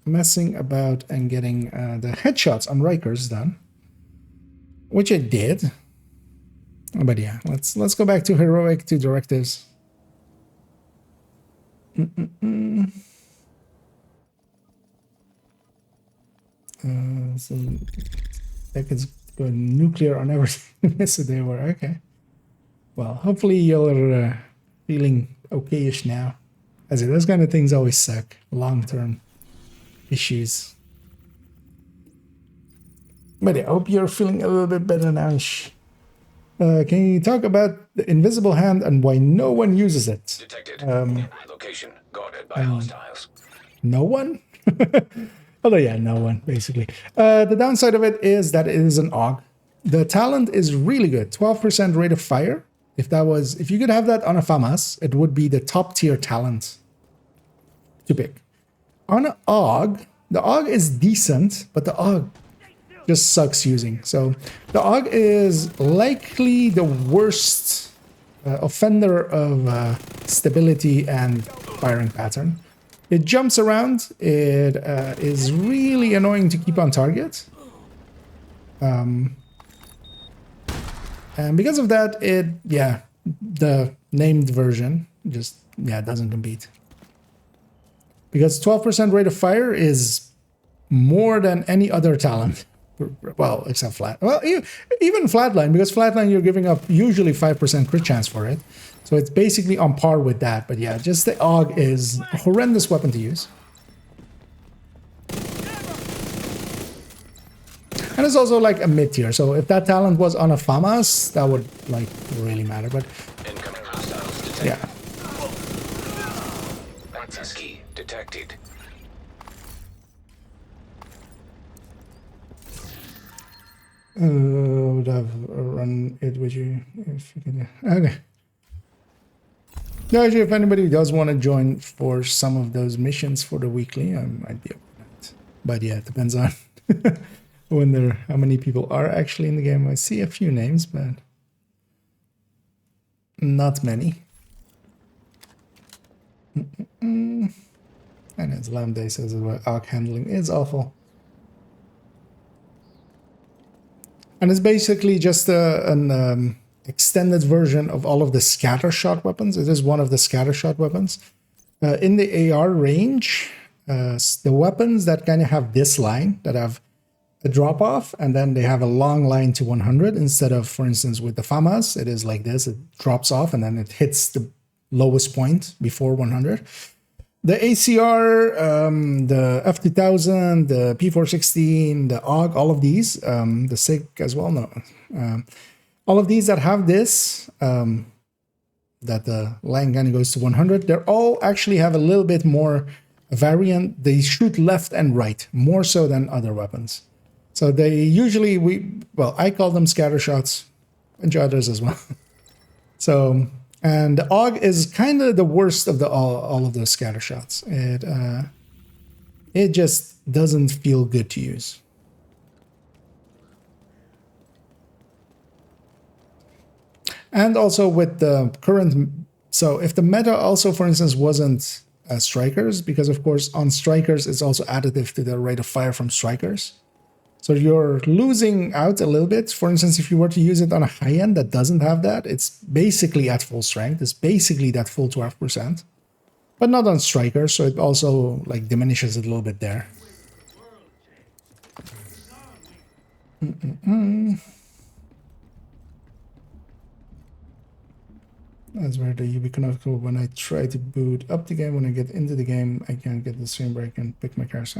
Speaker 1: messing about and getting the headshots on Rikers done, which I did. But yeah, let's go back to heroic, to directives. So that could go nuclear on everything. So they were okay. Well, hopefully you're feeling okayish now. As those kind of things always suck. Long-term issues. But I hope you're feeling a little bit better now. Can you talk about the invisible hand and why no one uses it?
Speaker 2: Detected. Location guarded by hostiles.
Speaker 1: No one? Although, yeah, no one, basically. The downside of it is that it is an AUG. The talent is really good. 12% rate of fire. If you could have that on a FAMAS, it would be the top tier talent to pick. On an AUG, the AUG is decent, but the AUG just sucks using. So the AUG is likely the worst offender of stability and firing pattern. It jumps around. It is really annoying to keep on target. And because of that, the named version just, doesn't compete. Because 12% rate of fire is more than any other talent. Well, except flat. Well, even flatline, because flatline you're giving up usually 5% crit chance for it. So it's basically on par with that. But yeah, just the AUG is a horrendous weapon to use. And it's also like a mid-tier. So if that talent was on a FAMAS, that would like really matter. But
Speaker 2: Incoming hostiles detected.
Speaker 1: yeah.
Speaker 2: Access key detected.
Speaker 1: Would have run it with you if you can. Okay. Now, if anybody does want to join for some of those missions for the weekly, I might be open to it. But yeah, it depends on how many people are actually in the game. I see a few names, but not many. And as Lambda says, AUG handling is awful. And it's basically just an extended version of all of the scatter shot weapons. It is one of the scatter shot weapons. In the AR range, the weapons that kind of have this line, that have a drop off, and then they have a long line to 100, instead of, for instance, with the FAMAS, it is like this. It drops off and then it hits the lowest point before 100. The ACR, the F2000, the P416, the AUG, all of these, the SIG as well, no. All of these that have this, that the line kind of goes to 100, they all actually have a little bit more variant. They shoot left and right, more so than other weapons. So they usually, I call them scatter shots, and others as well. So... And the AUG is kind of the worst of all of those scatter shots. It just doesn't feel good to use. And also with the current, so if the meta also, for instance, wasn't strikers, because of course on strikers it's also additive to the rate of fire from strikers. So you're losing out a little bit. For instance, if you were to use it on a high end that doesn't have that, it's basically at full strength. It's basically that full 12%, but not on strikers. So it also like diminishes it a little bit there. That's where the Ubicanonical, when I try to boot up the game, when I get into the game, I can't get the stream break and pick my cars.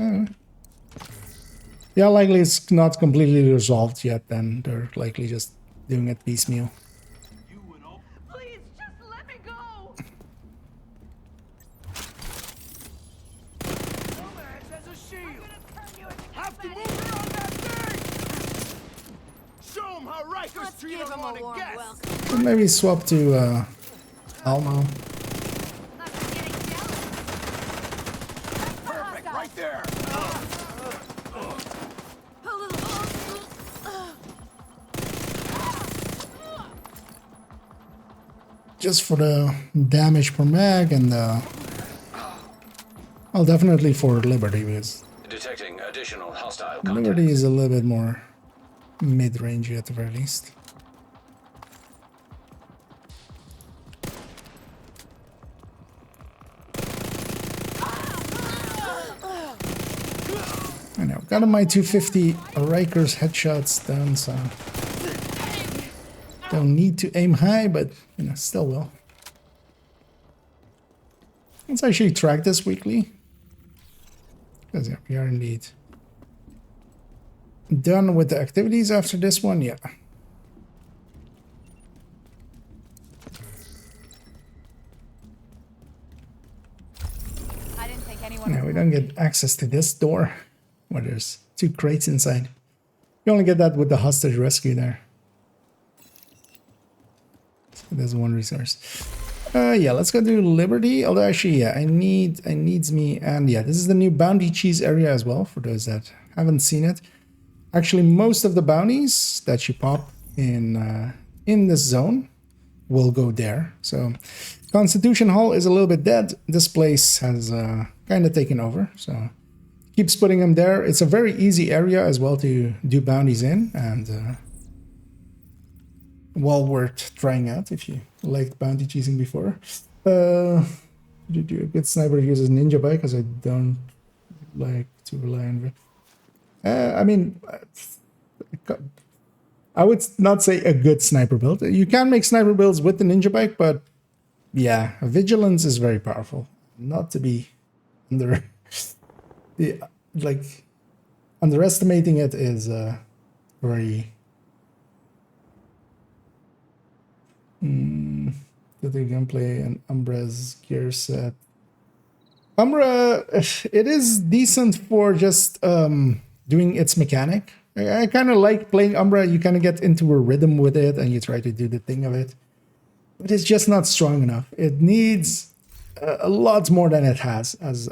Speaker 1: Yeah, likely it's not completely resolved yet, then they're likely just doing it piecemeal.
Speaker 6: Please, just let me go! Nomads as a shield! Have to move her on that thing! Show them how Rikers treat unwanted guests!
Speaker 1: So maybe swap to Almo.
Speaker 6: Perfect, right there!
Speaker 1: Just for the damage per mag and well, definitely for Liberty, because
Speaker 2: Detecting additional hostile contact.
Speaker 1: Liberty is a little bit more mid-range at the very least. got my 250 Rikers headshots done, so don't need to aim high, but you know, still will. Let's actually track this weekly. Because yeah, we are indeed done with the activities after this one, yeah.
Speaker 9: I didn't think anyone.
Speaker 1: Now we don't get access to this door where there's 2 crates inside. You only get that with the hostage rescue there. So there's 1 resource. Yeah, let's go do Liberty. Although actually, yeah, I needs me, and yeah, this is the new bounty cheese area as well for those that haven't seen it. Actually, most of the bounties that you pop in this zone will go there. So Constitution Hall is a little bit dead. This place has kind of taken over, so keeps putting them there. It's a very easy area as well to do bounties in, and well worth trying out if you liked bounty cheesing before. Did you a good sniper uses ninja bike, because I don't like to rely on. I mean, I would not say a good sniper build. You can make sniper builds with the ninja bike, but yeah, vigilance is very powerful. Not to be under, like, underestimating it is very. The gameplay and Umbra's gear set. Umbra, it is decent for just doing its mechanic. I kind of like playing Umbra. You kind of get into a rhythm with it and you try to do the thing of it. But it's just not strong enough. It needs a lot more than it has as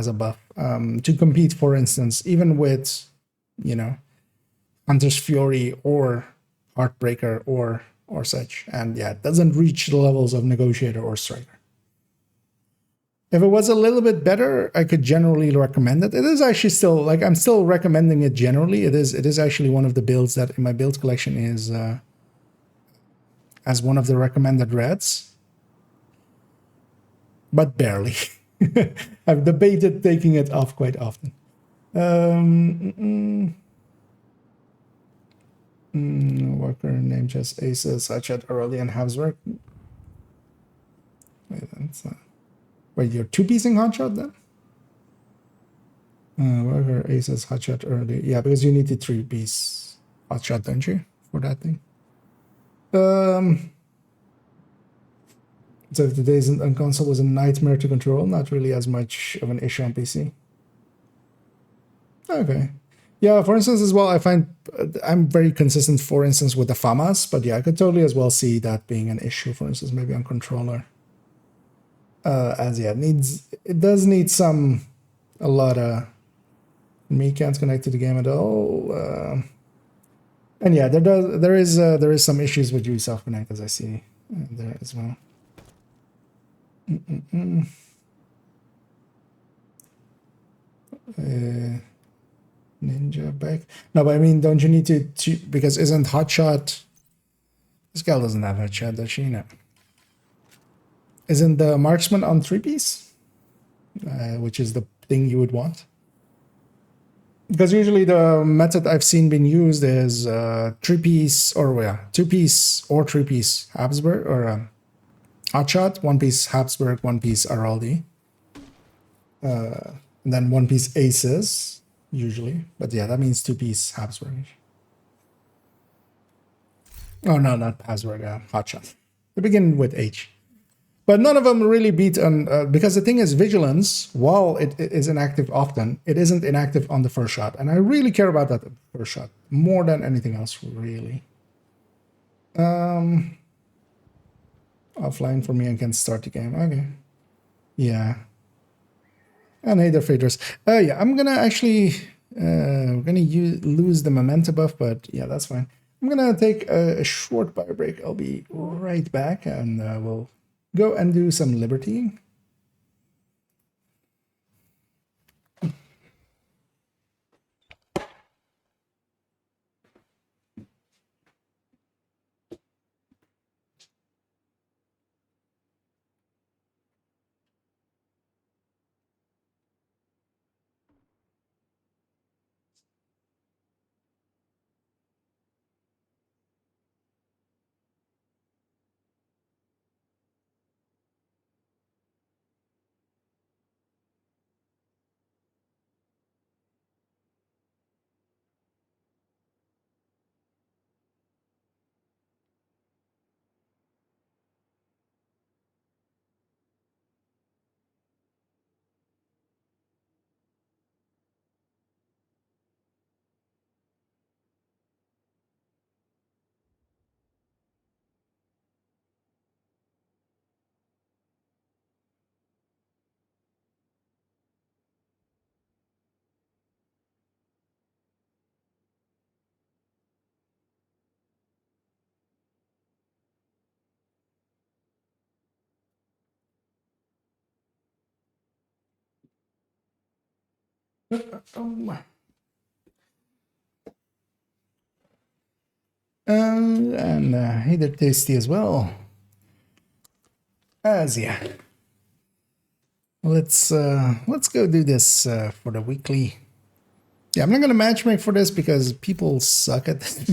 Speaker 1: a buff to compete, for instance, even with, you know, Hunter's Fury or Heartbreaker or such. And yeah, it doesn't reach the levels of Negotiator or Striker. If it was a little bit better, I could generally recommend it. It is actually still, like, I'm still recommending it generally. It is actually one of the builds that in my build collection is as one of the recommended reds. But barely. I've debated taking it off quite often. Worker name just Aces, Hachet, Aurelian, Habsburg. Wait, that's wait, you're 2-piecing Hotshot then? Worker, Aces, Hotshot, early. Yeah, because you need the 3-piece Hotshot, don't you? For that thing. So if the days on console was a nightmare to control, not really as much of an issue on PC. Okay. Yeah, for instance, as well, I find I'm very consistent, for instance, with the FAMAS, but yeah, I could totally as well see that being an issue, for instance, maybe on controller. As yeah, it does need a lot of, me can't connect to the game at all. And yeah, there is some issues with Ubisoft Connect, as I see there as well. Ninja back. No, but I mean, don't you need to because isn't Hotshot? This gal doesn't have Hotshot, does she? No. Isn't the marksman on 3-piece? Which is the thing you would want. Because usually the method I've seen being used is 3-piece or 2-piece or 3-piece Habsburg or Hotshot, 1-piece Habsburg, 1-piece Araldi. And then 1-piece Aces, usually. But yeah, that means 2-piece Habsburg. Oh, no, not Habsburg, Hotshot. They begin with H. But none of them really beat on, because the thing is, Vigilance, while it is inactive often, it isn't inactive on the first shot. And I really care about that first shot, more than anything else, really. Offline for me, I can start the game. Okay. Yeah. And hey, they're faders. Yeah, I'm gonna actually, we're gonna lose the momentum buff, but yeah, that's fine. I'm gonna take a short bio break. I'll be right back, and we'll go and do some libertying. And hey, they're tasty as well. As yeah. Let's go do this for the weekly. Yeah, I'm not gonna matchmake for this because people suck at this.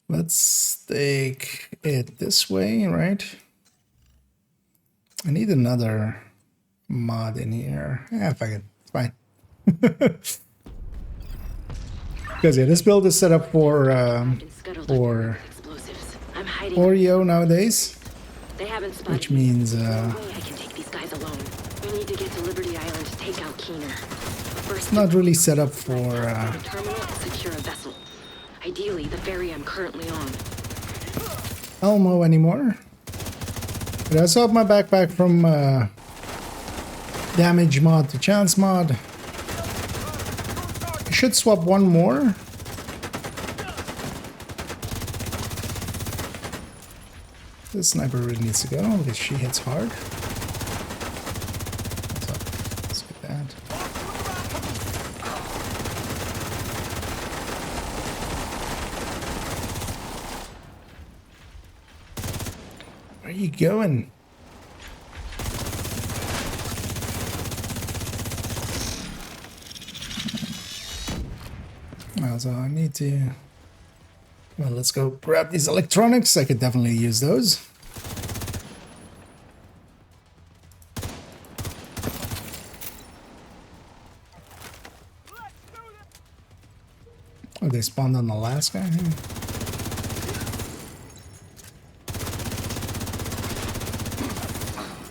Speaker 1: Let's take it this way, right? I need another mod in here. Yeah, fuck it, it's fine. Because yeah, this build is set up for Oreo nowadays,
Speaker 3: They haven't spotted
Speaker 1: which means
Speaker 3: I can take these guys alone. We need to get to Liberty Island to take out Keener. First,
Speaker 1: not really set up for
Speaker 3: the terminal and secure a vessel. Ideally, the ferry I'm currently on.
Speaker 1: Elmo anymore. But I also have my backpack from damage mod to chance mod. I should swap one more. This sniper really needs to go because she hits hard. So, let's get that. Where are you going? So I need to... Well, let's go grab these electronics. I could definitely use those. Oh, they spawned on the last guy?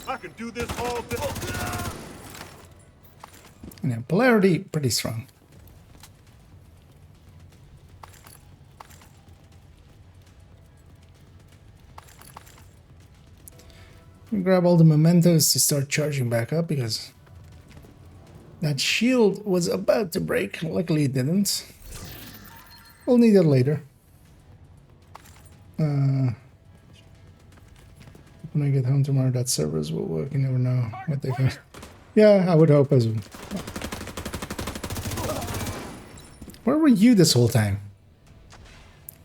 Speaker 8: I can do this all day.
Speaker 1: Yeah, polarity, pretty strong. Grab all the mementos to start charging back up because that shield was about to break. Luckily it didn't. We'll need it later. When I get home tomorrow, that servers will work. You never know what they find. Yeah, I would hope as well. Where were you this whole time?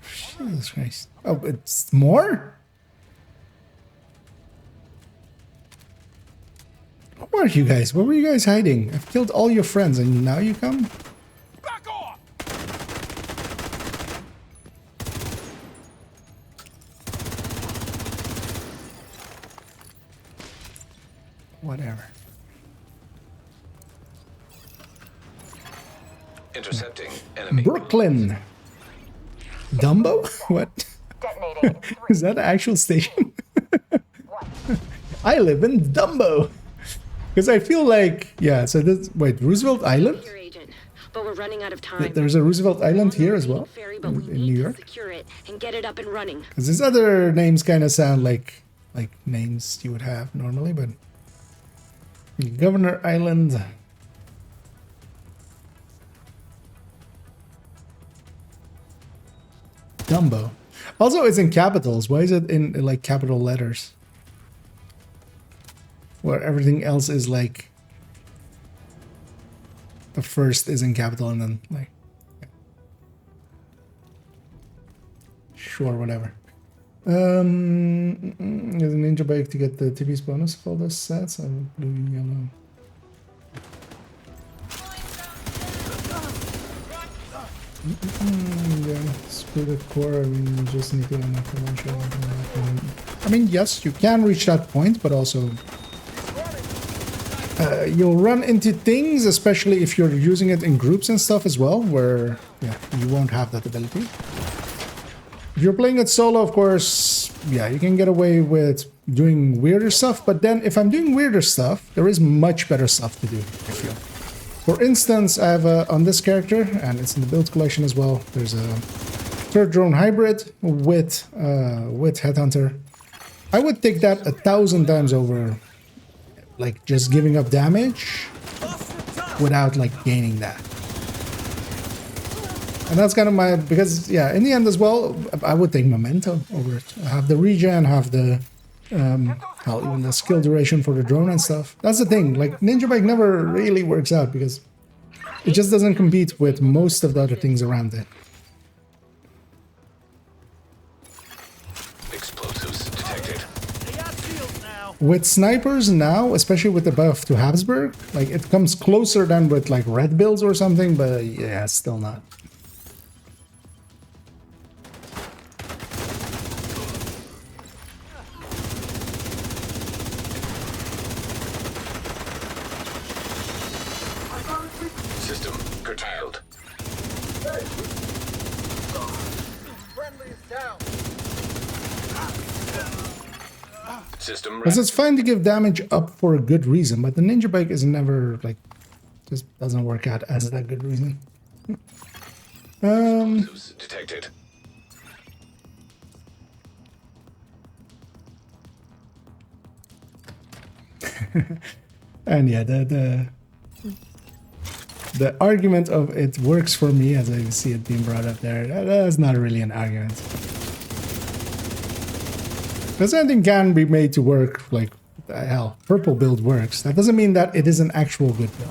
Speaker 1: Jesus Christ. Oh, it's more? Where are you guys? Where were you guys hiding? I've killed all your friends and now you come?
Speaker 6: Back off!
Speaker 1: Whatever.
Speaker 2: Intercepting enemy.
Speaker 1: Brooklyn. Dumbo? What?
Speaker 7: Detonating.
Speaker 1: Is that an actual station? I live in Dumbo. Because I feel like, yeah, so this, wait, Roosevelt Island?
Speaker 3: Your agent, but we're running out of time.
Speaker 1: There's a Roosevelt Island here as well,
Speaker 3: Ferry, but we
Speaker 1: in
Speaker 3: need
Speaker 1: New
Speaker 3: to
Speaker 1: York.
Speaker 3: secure it and get it up and running.
Speaker 1: Because these other names kind of sound like names you would have normally, but... Governor Island. Dumbo. Also, it's in capitals. Why is it in like capital letters? Where everything else is like the first is in capital and then like sure, whatever. There's a ninja bike to get the TV's bonus of all those sets. I'm blue and yellow. Yeah, screw the core. I mean, you just need to unlock the one shot. I mean, yes, you can reach that point, but also you'll run into things, especially if you're using it in groups and stuff as well, where yeah, you won't have that ability. If you're playing it solo, of course, yeah, you can get away with doing weirder stuff, but then if I'm doing weirder stuff, there is much better stuff to do, I feel. For instance, I have on this character, and it's in the build collection as well, there's a third drone hybrid with Headhunter. I would take that 1,000 times over, like, just giving up damage without, like, gaining that. And that's kind of my, because, yeah, in the end as well, I would take Memento over it. Have the regen, have the Hell, even the skill duration for the drone and stuff. That's the thing, like Ninja Bike never really works out because it just doesn't compete with most of the other things around it.
Speaker 2: Explosives detected.
Speaker 6: They got shields now.
Speaker 1: With snipers now, especially with the buff to Habsburg, like it comes closer than with like red builds or something, but yeah, still not.
Speaker 2: System curtailed.
Speaker 6: Friendly is down.
Speaker 2: System
Speaker 1: Because
Speaker 2: ready.
Speaker 1: it's fine to give damage up for a good reason, but the Ninja Bike is never like, just doesn't work out as that good reason.
Speaker 2: Explosives detected.
Speaker 1: And yeah, the argument of it works for me, as I see it being brought up there, that's not really an argument. Because anything can be made to work, like, hell, purple build works. That doesn't mean that it is an actual good build.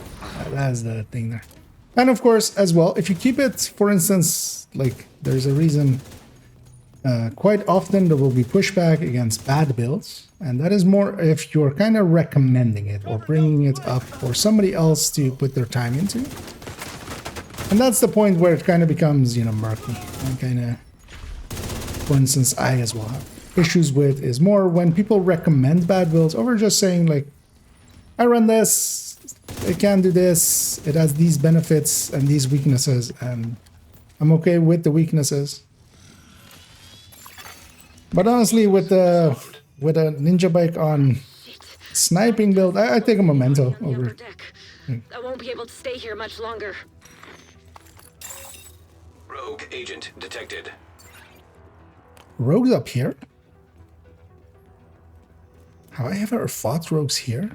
Speaker 1: That's the thing there. And of course, as well, if you keep it, for instance, like, there's a reason quite often there will be pushback against bad builds, and that is more if you're kind of recommending it or bringing it up for somebody else to put their time into. And that's the point where it kind of becomes, you know, murky. And kind of, for instance, I as well have issues with is more when people recommend bad builds over just saying like, I run this, it can do this, it has these benefits and these weaknesses, and I'm okay with the weaknesses. But honestly, with a Ninja Bike on sniping build, I take a Memento over it.
Speaker 3: I won't be able to stay here much longer.
Speaker 2: Rogue agent detected.
Speaker 1: Rogues up here? Have I ever fought rogues here?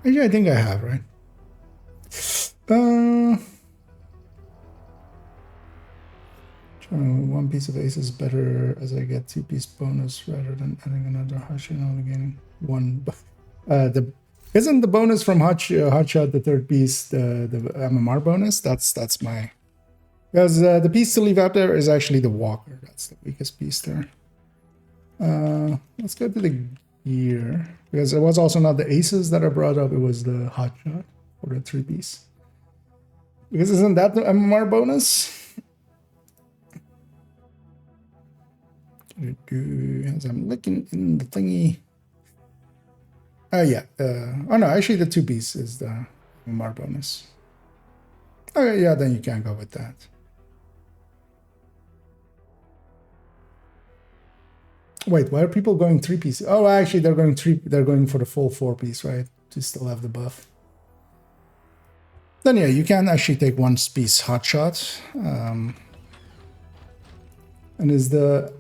Speaker 1: Actually, I think I have, right? One piece of ace is better as I get 2-piece bonus rather than adding another hotshot and only getting one. Isn't the bonus from hotshot the third piece the MMR bonus? That's my, because the piece to leave out there is actually the walker. That's the weakest piece there. Let's go to the gear, because it was also not the aces that I brought up, it was the hotshot or the 3-piece. Because isn't that the MMR bonus? As I'm looking in the thingy. Oh yeah. Oh no, actually the 2-piece is the MMR bonus. Okay, yeah, then you can't go with that. Wait, why are people going 3-piece? Oh, actually, they're going for the full 4-piece, right? To still have the buff. Then yeah, you can actually take 1-piece hotshot. And is the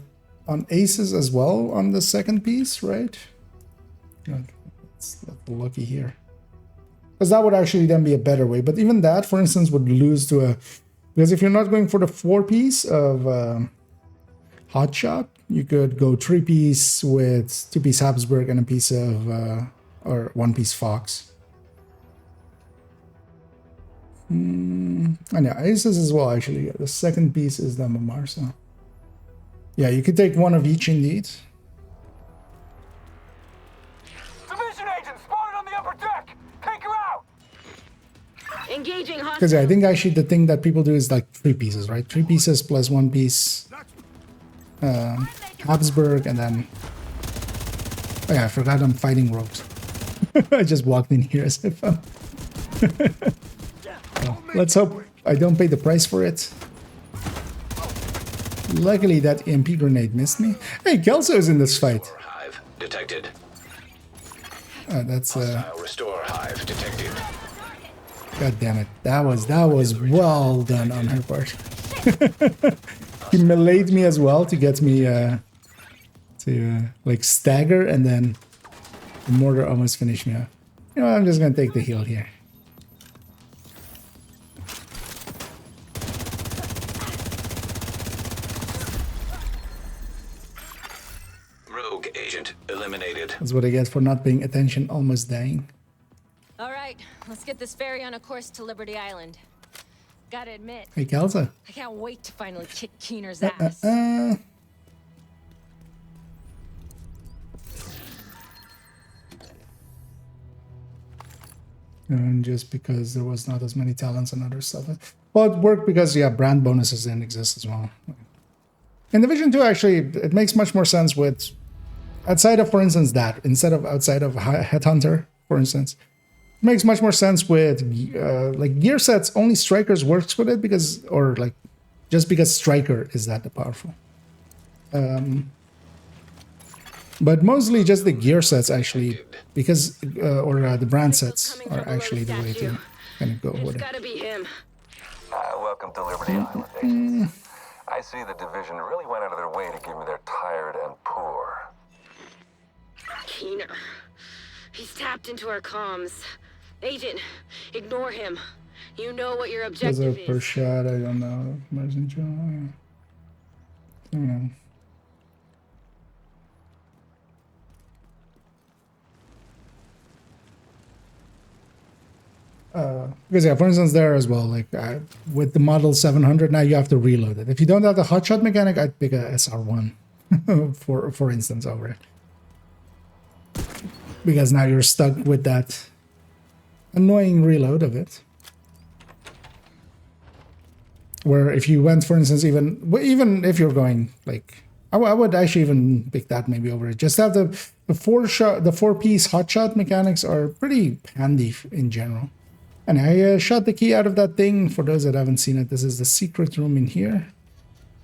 Speaker 1: on aces as well on the second piece, right? Let's lucky here. Because that would actually then be a better way. But even that, for instance, would lose to a, because if you're not going for the 4-piece of hotshot, you could go 3-piece with 2-piece Habsburg and a piece of, or 1-piece Fox. And yeah, aces as well, actually. The second piece is the MMR, so. Yeah, you could take one of each indeed.
Speaker 5: Division agent spotted on the upper deck! Take her out!
Speaker 3: Engaging hostile.
Speaker 1: Because yeah, I think actually the thing that people do is like 3 pieces, right? 3 pieces plus 1 piece Habsburg, and then... Oh yeah, I forgot I'm fighting rogues. I just walked in here as if I'm... Well, let's hope I don't pay the price for it. Luckily, that EMP grenade missed me. Hey, Kelso's in this fight.
Speaker 2: Hive detected.
Speaker 1: That's
Speaker 2: Hostile restore hive detected.
Speaker 1: God damn it! That was well done on her part. He meleeed me as well to get me to like stagger, and then the mortar almost finished me off. You know, I'm just gonna take the heal here.
Speaker 2: agent eliminated.
Speaker 1: That's what I get for not paying attention, almost dying.
Speaker 10: All right, let's get this ferry on a course to Liberty Island. Gotta admit,
Speaker 1: Hey, Kelsa.
Speaker 10: I can't wait to finally kick Keener's ass.
Speaker 1: And just because there was not as many talents and other stuff. Well, it worked because, yeah, brand bonuses didn't exist as well. In Division 2, actually, it makes much more sense with, outside of, for instance, that, outside of Headhunter, for instance, it makes much more sense with, like, gear sets, only Strikers works with it because, or, like, just because Striker is that powerful. But mostly just the gear sets, actually, because, or the brand sets are actually the way to kind of go with it.
Speaker 3: Gotta be him.
Speaker 5: Welcome to Liberty Island, agents. I see the Division really went out of their way to give me their tired and poor.
Speaker 3: Keener. He's tapped into our comms. Agent, ignore him. You know what your objective
Speaker 1: Per
Speaker 3: is.
Speaker 1: shot, I don't know. Messenger. I don't know. Because, yeah, for instance, there as well, like with the Model 700, now you have to reload it. If you don't have the hotshot mechanic, I'd pick a SR1, for instance, over it. Because now you're stuck with that annoying reload of it. Where if you went, for instance, even if you're going, like, I would actually even pick that maybe over it. Just have the 4-piece hotshot mechanics are pretty handy in general. And I shot the key out of that thing. For those that haven't seen it, this is the secret room in here.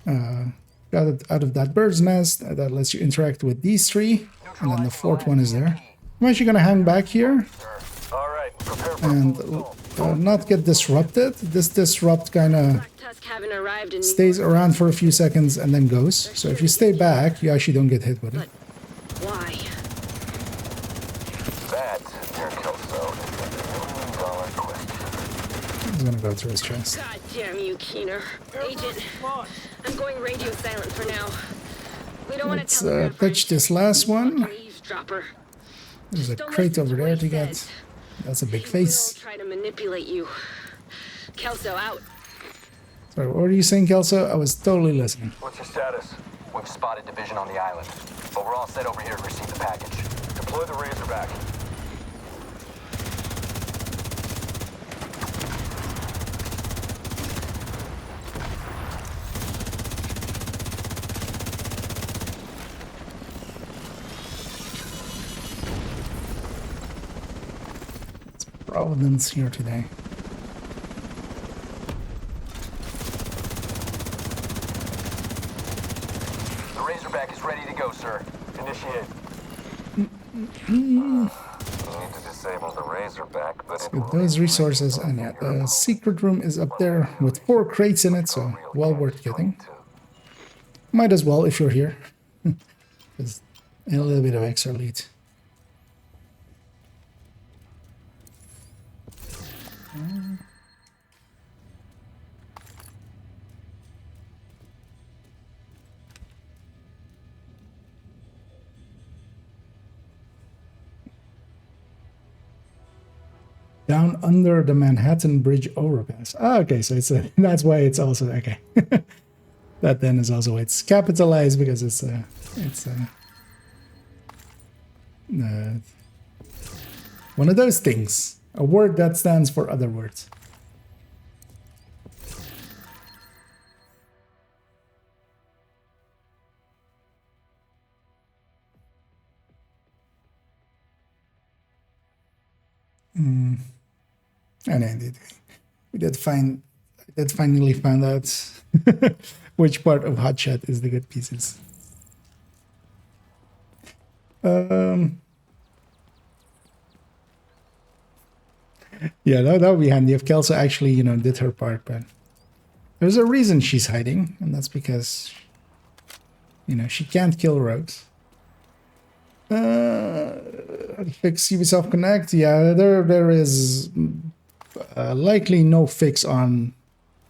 Speaker 1: Got it out of that bird's nest. That lets you interact with these three. And then the fourth one is there. I'm actually going to hang back here.
Speaker 5: All right, prepare for
Speaker 1: And not get disrupted. This disrupt kind of
Speaker 3: Tusk haven't arrived in
Speaker 1: stays around for a few seconds and then goes. So if you stay back, you actually don't get hit with it.
Speaker 3: Why?
Speaker 5: that, dear Kelso, is the million-dollar question.
Speaker 1: He's gonna go through his chest.
Speaker 3: God damn you, Keener. Agent, I'm going radio silent for now. We don't want
Speaker 1: Let's
Speaker 3: to tell
Speaker 1: touch this last one.
Speaker 3: eavesdropper.
Speaker 1: There's a
Speaker 3: Don't
Speaker 1: crate
Speaker 3: listen
Speaker 1: over
Speaker 3: to
Speaker 1: there
Speaker 3: what
Speaker 1: to
Speaker 3: he
Speaker 1: get.
Speaker 3: says.
Speaker 1: That's a big
Speaker 3: He
Speaker 1: face.
Speaker 3: will try to manipulate you. Kelso, out.
Speaker 1: Sorry, what were you saying, Kelso? I was totally listening.
Speaker 5: What's your status?
Speaker 4: We've spotted Division on the island, but we're all set over here to receive the package.
Speaker 5: Deploy the Razorback.
Speaker 1: Providence here today.
Speaker 4: The Razorback is ready to go, sir.
Speaker 5: Initiate. We need to disable the Razorback, but it
Speaker 1: With
Speaker 5: will
Speaker 1: those resources, and yeah, the secret room is up there with 4 crates in it, so well worth getting. Might as well if you're here. Just a little bit of extra loot. Down under the Manhattan Bridge overpass. Ah, okay, so it's a, that's why it's also okay. That then is also why it's capitalized, because it's one of those things. A word that stands for other words. And indeed, I did finally find out which part of Hotshot is the good pieces. Yeah, that would be handy if Kelso actually, you know, did her part, but there's a reason she's hiding, and that's because, you know, she can't kill rogues. Fix Ubisoft Connect, yeah, there is likely no fix on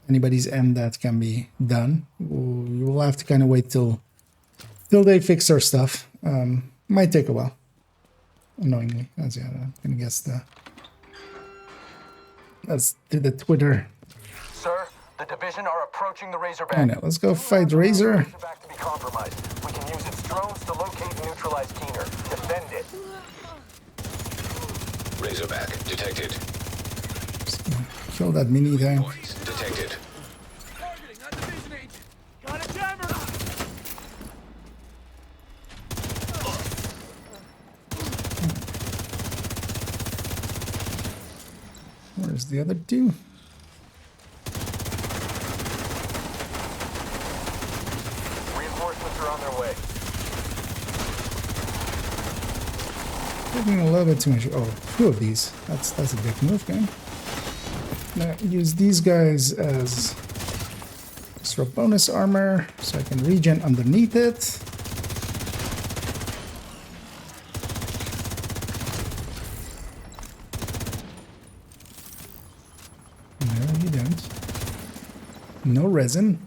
Speaker 1: anybody's end that can be done. You will have to kind of wait till they fix their stuff. Might take a while. Annoyingly, as yeah, I'm gonna guess the. Let's do the Twitter.
Speaker 4: Sir, the division are approaching the Razorback.
Speaker 1: I know. Let's go fight Razor.
Speaker 4: Razorback to be compromised. We can use its drones to locate and neutralize Keener. Defend it.
Speaker 2: Razorback detected.
Speaker 1: Just gonna kill that mini thing.
Speaker 2: Points detected.
Speaker 6: Targeting on division agent. Got a jammer.
Speaker 1: Where's the other two?
Speaker 4: Reinforcements are on their way.
Speaker 1: Taking a little bit too much. Oh, two of these. That's a big move, game. Now use these guys as extra bonus armor, so I can regen underneath it. No, you don't. No resin.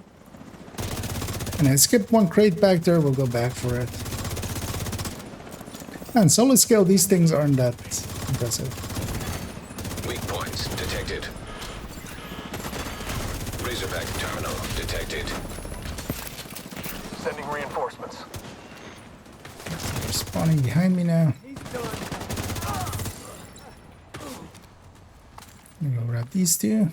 Speaker 1: And I skipped one crate back there. We'll go back for it. And solo scale, these things aren't that impressive.
Speaker 2: Weak points detected. Razorback terminal detected.
Speaker 4: Sending reinforcements.
Speaker 1: They're spawning behind me now. I'm gonna go grab these two.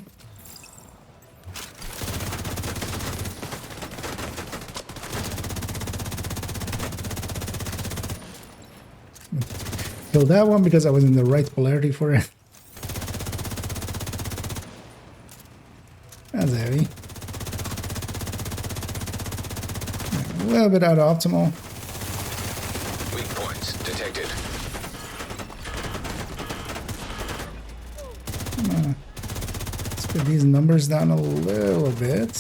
Speaker 1: Kill that one because I was in the right polarity for it. That's heavy. A little bit out of optimal.
Speaker 2: Weak points detected.
Speaker 1: Let's put these numbers down a little bit.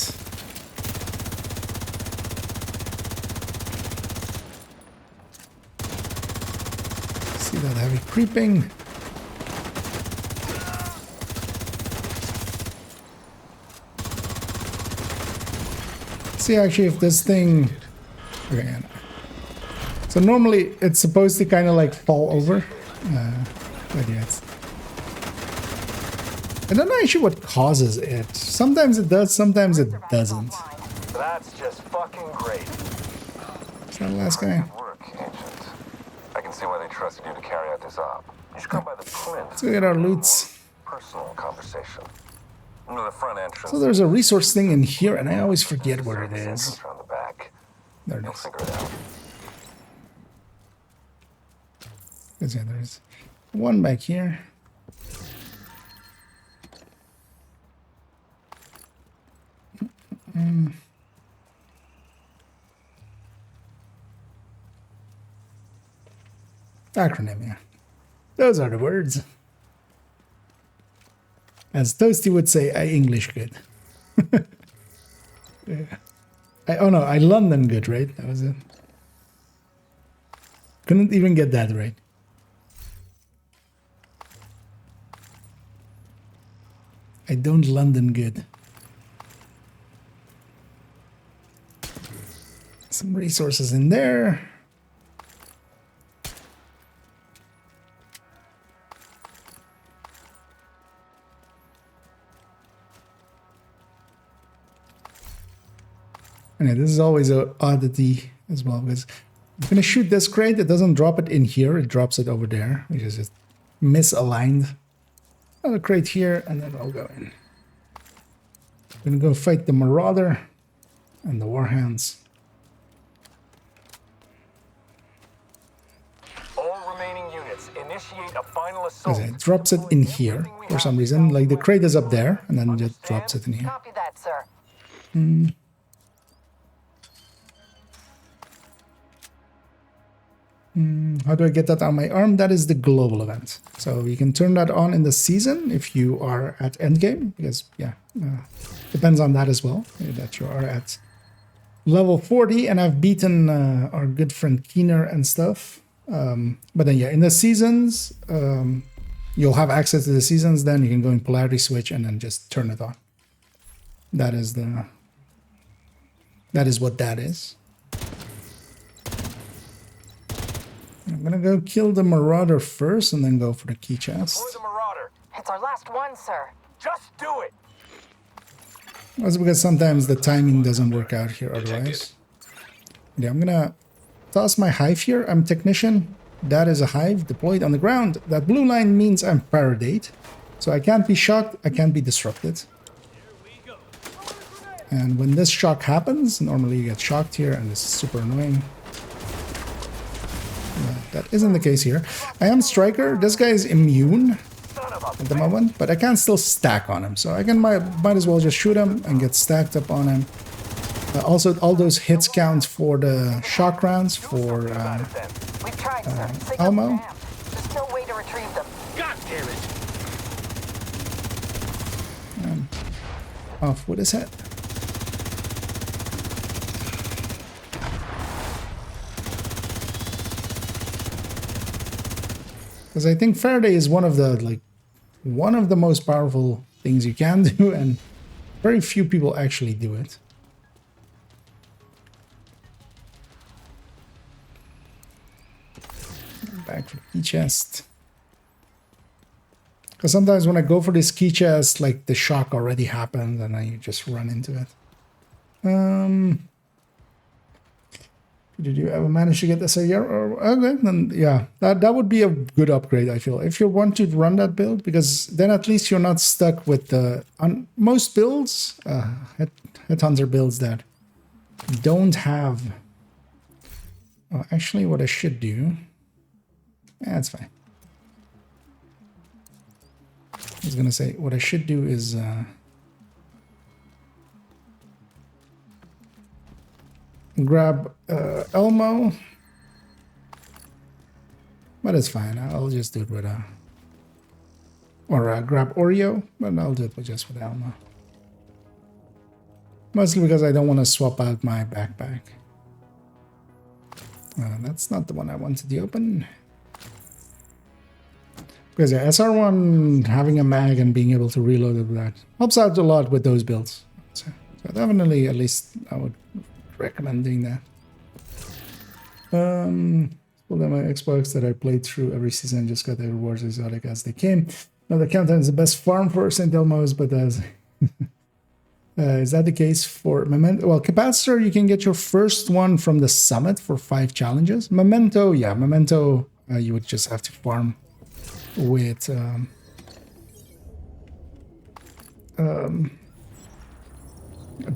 Speaker 1: See that heavy creeping. See actually if this thing. Okay, yeah, no. So normally it's supposed to kind of like fall over. But yeah, it's. I don't know actually what causes it. Sometimes it does, sometimes it doesn't.
Speaker 4: That's just fucking great.
Speaker 1: Is that the last guy?
Speaker 5: Good work, Agent. I can see why they trusted you to carry out this op. You should come by the plinth.
Speaker 1: Let's go get our loots.
Speaker 5: Personal conversation. Into the front entrance.
Speaker 1: So there's a resource thing in here, and I always forget where it is.
Speaker 5: Around the back.
Speaker 1: There it
Speaker 5: You'll
Speaker 1: is.
Speaker 5: figure it out.
Speaker 1: Because yeah, there's one back here. Acronym, yeah. Those are the words. As Toasty would say, I English good. Yeah. Oh no, I London good, right? That was it. Couldn't even get that right. I don't London good. Some resources in there. And yeah, this is always an oddity as well, because I'm going to shoot this crate. It doesn't drop it in here. It drops it over there, which is just misaligned. Another crate here, and then I'll go in. I'm going to go fight the Marauder and the Warhounds.
Speaker 4: All remaining units initiate a final assault.
Speaker 1: It drops it in here for some reason. Like the crate is up there, and then it just drops it in here.
Speaker 7: Copy that, sir.
Speaker 1: How do I get that on my arm? That is the global event. So you can turn that on in the season if you are at endgame, because yeah, depends on that as well, that you are at level 40 and I've beaten our good friend Keener and stuff. But then yeah, in the seasons, you'll have access to the seasons, then you can go in polarity switch and then just turn it on. That is what that is. I'm gonna go kill the Marauder first and then go for the key chest.
Speaker 4: Deploy the Marauder.
Speaker 7: It's our last one, sir.
Speaker 4: Just do it.
Speaker 1: That's because sometimes the timing doesn't work out here otherwise. Yeah, I'm gonna toss my hive here. I'm technician. That is a hive deployed on the ground. That blue line means I'm paradate. So I can't be shocked, I can't be disrupted. And when this shock happens, normally you get shocked here and this is super annoying. That isn't the case here. I am Striker. This guy is immune at the moment, but I can still stack on him. So I can might as well just shoot him and get stacked up on him. Also, all those hits count for the shock rounds for
Speaker 7: We've tried, sir. Signal's
Speaker 1: Elmo.
Speaker 7: jammed. There's no way to retrieve them.
Speaker 6: God damn it!
Speaker 1: Off with his head. Because I think Faraday is one of the most powerful things you can do, and very few people actually do it. Back for the key chest. Because sometimes when I go for this key chest, like the shock already happened, and then you just run into it. Did you ever manage to get this a year? Okay, then yeah, that would be a good upgrade, I feel. If you want to run that build, because then at least you're not stuck with the... On most builds, Headhunter builds that don't have... Oh, actually, what I should do... Yeah, that's fine. I was gonna say, what I should do is... grab Elmo, but it's fine. I'll just do it with grab Oreo, but I'll do it just with Elmo. Mostly because I don't want to swap out my backpack. That's not the one I wanted to open. Because yeah, SR1 having a mag and being able to reload it with that helps out a lot with those builds. So definitely, at least I would recommend doing that. Well, then my Xbox that I played through every season just got the rewards exotic as they came. Now the countdown is the best farm for St. Elmo's, but as is that the case for Memento? Well, Capacitor, you can get your first one from the summit for 5 challenges. Memento, yeah, Memento, you would just have to farm with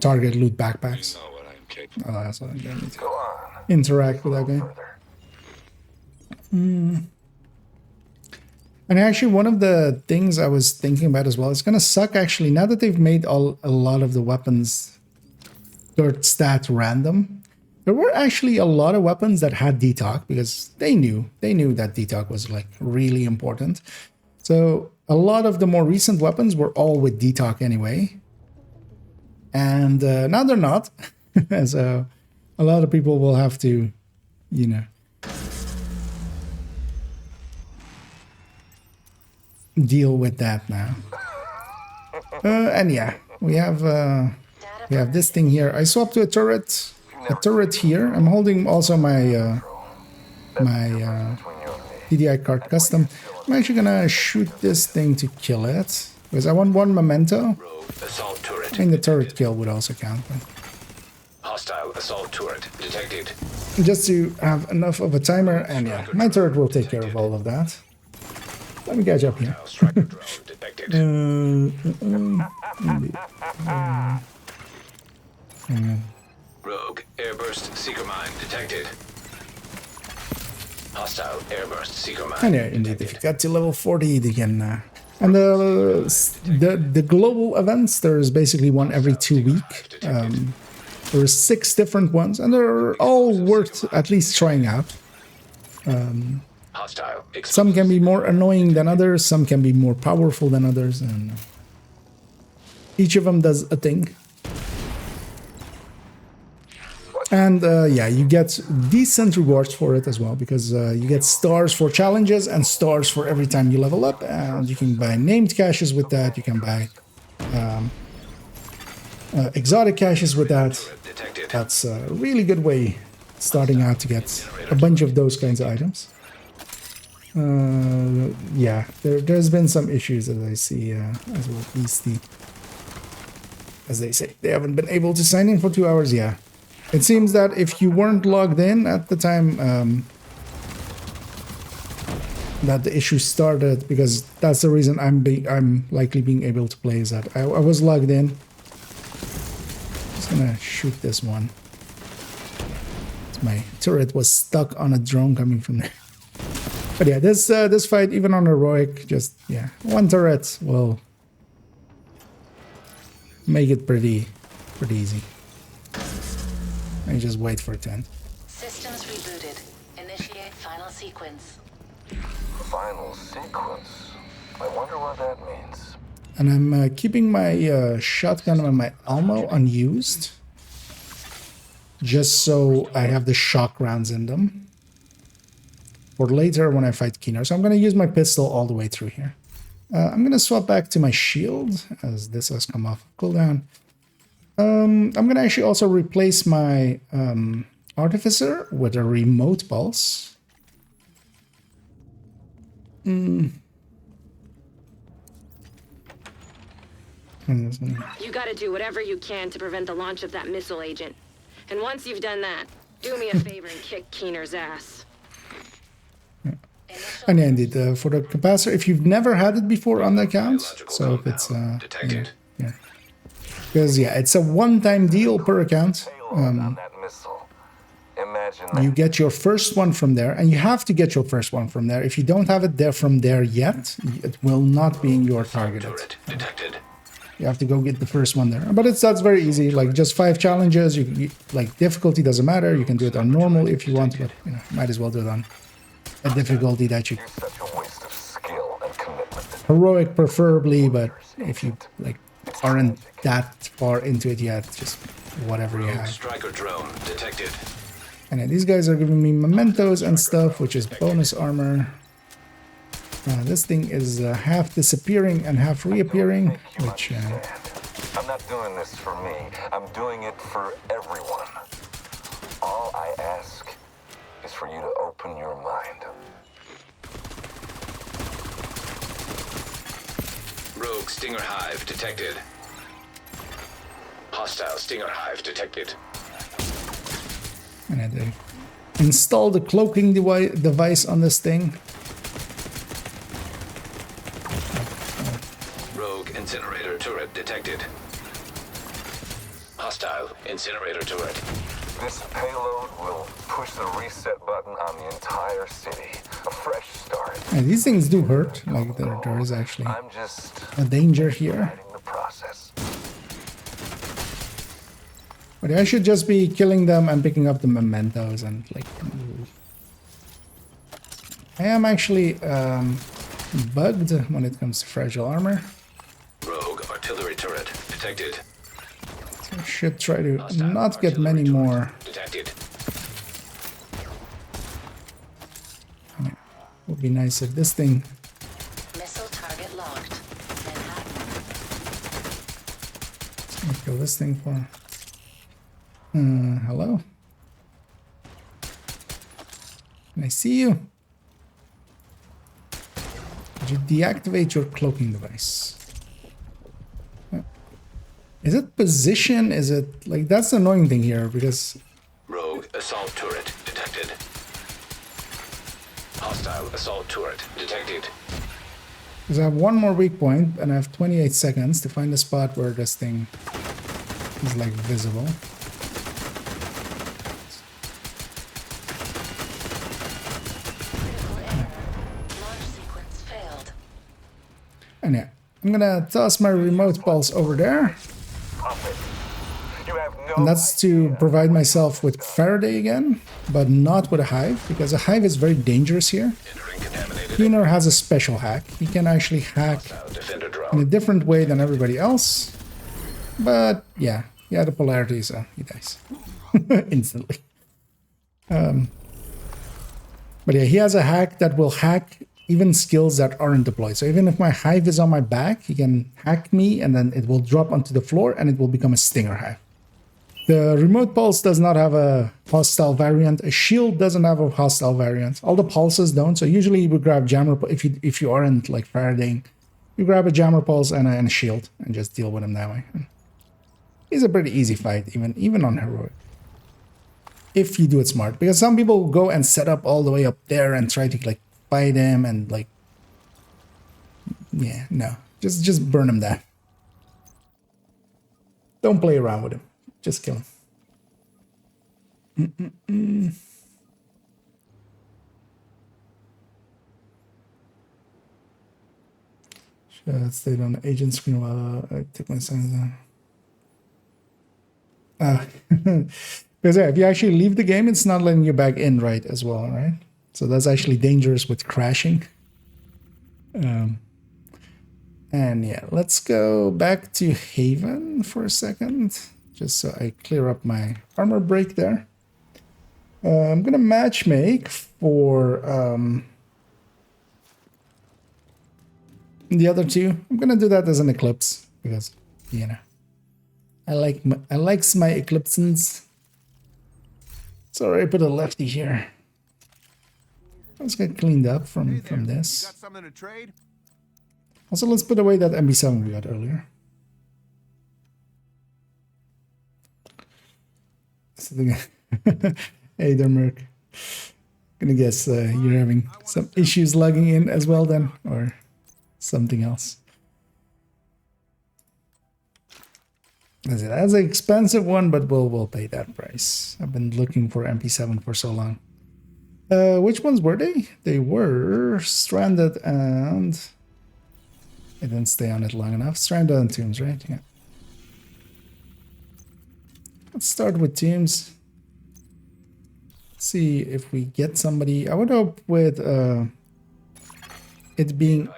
Speaker 1: target loot backpacks. Oh, that's what I'm gonna need to interact with that guy. And actually, one of the things I was thinking about as well, it's gonna suck actually, now that they've made a lot of the weapons third stat random. There were actually a lot of weapons that had detalk because they knew that detalk was like really important. So a lot of the more recent weapons were all with detalk anyway. And now they're not. So a lot of people will have to, you know, deal with that now. And yeah, we have this thing here. I swapped to a turret here. I'm holding also my DDI card custom. I'm actually gonna shoot this thing to kill it because I want one memento.
Speaker 2: Assault turret.
Speaker 1: I think the turret kill would also count. But
Speaker 2: Hostile assault turret detected.
Speaker 1: just to have enough of a timer, and yeah, my turret will take care of all of that. Let me catch up here.
Speaker 2: Striker drone detected. Rogue airburst seeker mine detected. Hostile airburst seeker mine.
Speaker 1: And yeah, indeed, if you got to level 40, they can. And the global events, there's basically one every 2 weeks. There's 6 different ones, and they're all worth at least trying out. Some can be more annoying than others, some can be more powerful than others, and each of them does a thing. And yeah, you get decent rewards for it as well, because you get stars for challenges and stars for every time you level up, and you can buy named caches with that, you can buy exotic caches with that. That's a really good way starting out to get a bunch of those kinds of items. Yeah, there's been some issues as I see as well. As they say, they haven't been able to sign in for 2 hours. Yeah, it seems that if you weren't logged in at the time that the issue started, because that's the reason I'm likely being able to play, is that I was logged in. Just gonna shoot this one. My turret was stuck on a drone coming from there. But yeah, this fight, even on heroic, just yeah, one turret will make it pretty easy. I just wait for it to end.
Speaker 11: Systems rebooted. Initiate final sequence.
Speaker 5: Final sequence? I wonder what that means.
Speaker 1: And I'm keeping my shotgun and my ammo unused, just so I have the shock rounds in them for later when I fight Keener. So I'm going to use my pistol all the way through here. I'm going to swap back to my shield, as this has come off of cooldown. I'm going to actually also replace my Artificer with a remote pulse.
Speaker 10: You gotta do whatever you can to prevent the launch of that missile agent. And once you've done that, do me a favor and kick Keener's ass.
Speaker 1: And yeah, indeed, for the capacitor, if you've never had it before on the account, so if it's
Speaker 2: detected.
Speaker 1: Yeah, because yeah, it's a one-time deal per account. You get your first one from there, and you have to get your first one from there. If you don't have it there from there yet, it will not be in your targeted.
Speaker 2: Detected.
Speaker 1: You have to go get the first one there. But that's very easy. Like just 5 challenges. You like difficulty doesn't matter. You can do it on normal if you want, but you know, might as well do it on a difficulty that you. Heroic preferably, but if you like aren't that far into it yet, just whatever you have.
Speaker 2: Striker drone detected.
Speaker 1: And then these guys are giving me mementos and stuff, which is bonus armor. This thing is half disappearing and half reappearing, which...
Speaker 5: I'm not doing this for me. I'm doing it for everyone. All I ask is for you to open your mind.
Speaker 2: Rogue Stinger Hive detected. Hostile Stinger Hive detected.
Speaker 1: And I had to install the cloaking device on this thing.
Speaker 2: Rogue Incinerator turret detected. Hostile Incinerator turret.
Speaker 5: This payload will push the reset button on the entire city. A fresh start.
Speaker 1: And these things do hurt. Like there is actually a danger here.
Speaker 5: The process.
Speaker 1: But I should just be killing them and picking up the mementos and like... I am actually bugged when it comes to fragile armor.
Speaker 2: Rogue artillery turret detected.
Speaker 1: So I should try to not get many more.
Speaker 2: Detected.
Speaker 1: Would be nice if this thing...
Speaker 11: Missile target locked.
Speaker 1: Let's kill this thing for... hello? Can I see you? Did you deactivate your cloaking device? Is it position? Is it... like, that's the annoying thing here, because...
Speaker 2: Rogue assault turret detected. Hostile assault turret detected.
Speaker 1: Because I have one more weak point, and I have 28 seconds to find a spot where this thing is, like, visible. And yeah, I'm gonna toss my remote pulse over there. And that's to provide myself with Faraday again, but not with a hive, because a hive is very dangerous here. Keener has a special hack. He can actually hack in a different way than everybody else. But yeah, the polarity, so he dies instantly. But yeah, he has a hack that will hack even skills that aren't deployed. So even if my hive is on my back, he can hack me and then it will drop onto the floor and it will become a stinger hive. The remote pulse does not have a hostile variant. A shield doesn't have a hostile variant. All the pulses don't. So usually you would grab jammer if you aren't like Faradaying, you grab a jammer pulse and a shield and just deal with him that way. It's a pretty easy fight, even on heroic, if you do it smart. Because some people go and set up all the way up there and try to like fight him and like, yeah, no, just burn him down. Don't play around with him. Just kill him. Should I stay on the agent screen while I take my signs down? Because yeah, if you actually leave the game, it's not letting you back in right as well, right? So that's actually dangerous with crashing. And yeah, let's go back to Haven for a second, just so I clear up my armor break there. I'm gonna matchmake for the other two. I'm gonna do that as an eclipse because, you know, I likes my eclipsons. Sorry, I put a lefty here. Let's get cleaned up from this.
Speaker 6: Got something to trade?
Speaker 1: Also, let's put away that MB7 we got earlier. Hey there, Merc. Gonna guess you're having some issues logging in as well then, or something else. That's an expensive one, but we'll pay that price. I've been looking for MP7 for so long. Which ones were they? They were Stranded and... I didn't stay on it long enough. Stranded and Tombs, right? Yeah. Let's start with Tombs. See if we get somebody. I would hope with it being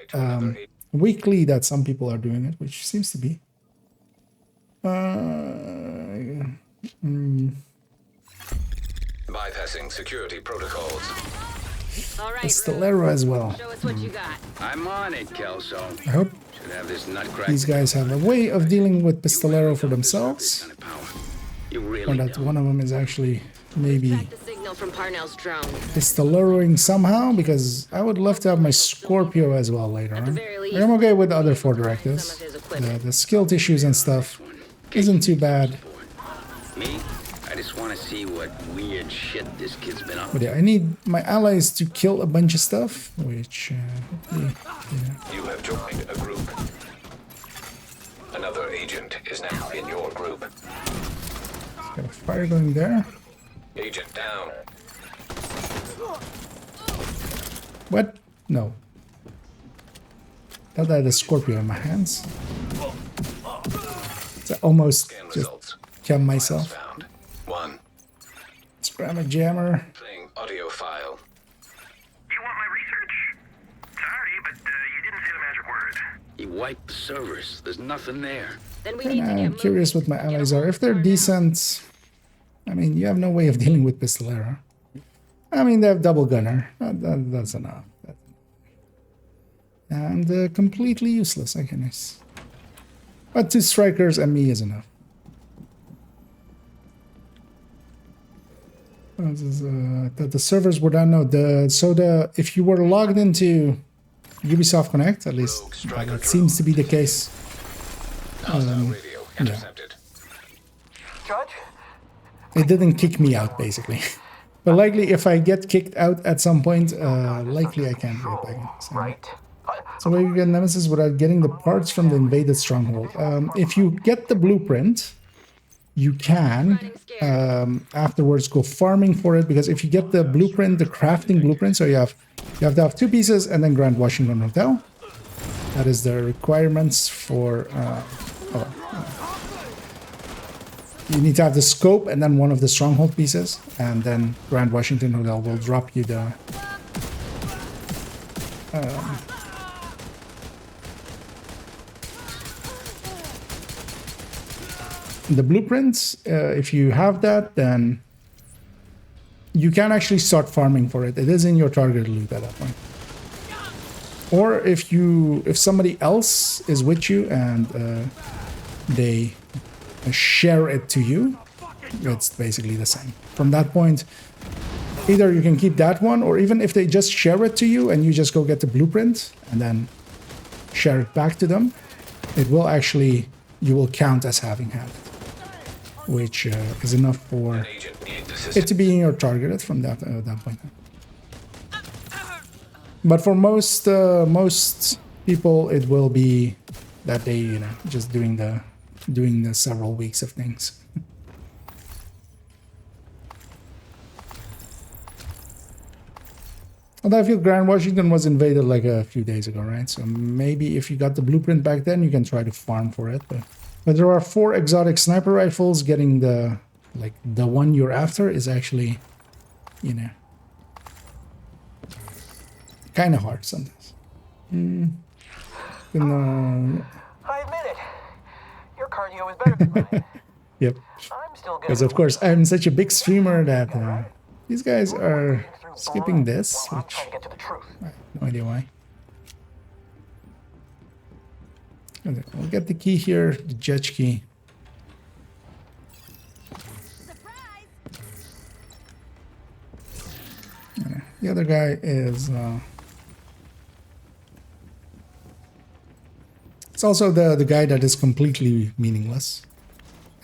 Speaker 1: weekly that some people are doing it, which seems to be.
Speaker 2: Bypassing security protocols.
Speaker 10: All right,
Speaker 1: Pistolero as well.
Speaker 10: show us what you got.
Speaker 2: I'm on it, Kelso.
Speaker 1: I hope
Speaker 2: Should have this nutcracker.
Speaker 1: these guys have a way of dealing with Pistolero for themselves.
Speaker 2: You
Speaker 1: Or
Speaker 2: really
Speaker 1: that
Speaker 2: don't.
Speaker 1: one of them is actually maybe
Speaker 10: Track the signal from Parnell's drone.
Speaker 1: Pistoleroing somehow, because I would love to have my Scorpio as well later on. But I'm okay with the other 4 directives. The skill tissues and stuff isn't too bad.
Speaker 2: Me? I just want to see what weird shit this kid's been up.
Speaker 1: But yeah, I need my allies to kill a bunch of stuff, which hopefully, yeah.
Speaker 2: You have joined a group. Another agent is now in your group.
Speaker 1: Got a fire going there.
Speaker 2: Agent down.
Speaker 1: What? No. Thought I had a Scorpio in my hands. So I almost
Speaker 2: Scan
Speaker 1: just
Speaker 2: results.
Speaker 1: killed myself.
Speaker 2: Found. 1.
Speaker 1: Let's grab a jammer.
Speaker 2: Playing audio file.
Speaker 12: You want my research? Sorry, but you didn't say the magic word.
Speaker 2: He wiped the servers. There's nothing there.
Speaker 10: Then we need to
Speaker 1: And
Speaker 10: get
Speaker 1: I'm
Speaker 10: moving.
Speaker 1: curious what my allies are. If they're decent, I mean, you have no way of dealing with Pistolero. I mean, they have double gunner. That's enough. And completely useless, I guess. But 2 strikers and me is enough. The servers were done. No, if you were logged into Ubisoft Connect, at least that seems to be the case.
Speaker 2: Radio intercepted.
Speaker 4: Judge?
Speaker 1: It didn't kick me out, basically. But likely, if I get kicked out at some point, likely I can't get back in. So.
Speaker 4: Right.
Speaker 1: So where you get Nemesis without getting the parts from the invaded stronghold. If you get the blueprint, you can afterwards go farming for it, because if you get the blueprint, the crafting blueprint, so you have to have 2 pieces and then Grand Washington Hotel. That is the requirements for. You need to have the scope and then one of the stronghold pieces, and then Grand Washington Hotel will drop you the. The blueprints, if you have that, then you can actually start farming for it. It is in your target loot at that point. Or if somebody else is with you and they share it to you, it's basically the same. From that point, either you can keep that one, or even if they just share it to you and you just go get the blueprint and then share it back to them, it will actually, you will count as having had it, which is enough for it to be in your target from that point on. But for most people, it will be that they, you know, just doing the several weeks of things. Although I feel Grand Washington was invaded like a few days ago, right? So maybe if you got the blueprint back then, you can try to farm for it. But there are 4 exotic sniper rifles. Getting the one you're after is actually, you know, kind of hard sometimes.
Speaker 4: I admit it. Your cardio is better than mine.
Speaker 1: Yep.
Speaker 4: I'm still good.
Speaker 1: Because of course I'm such a big streamer that these guys are skipping this, which I have no idea why. Okay, we'll get the key here, the judge key. Okay, the other guy is it's also the guy that is completely meaningless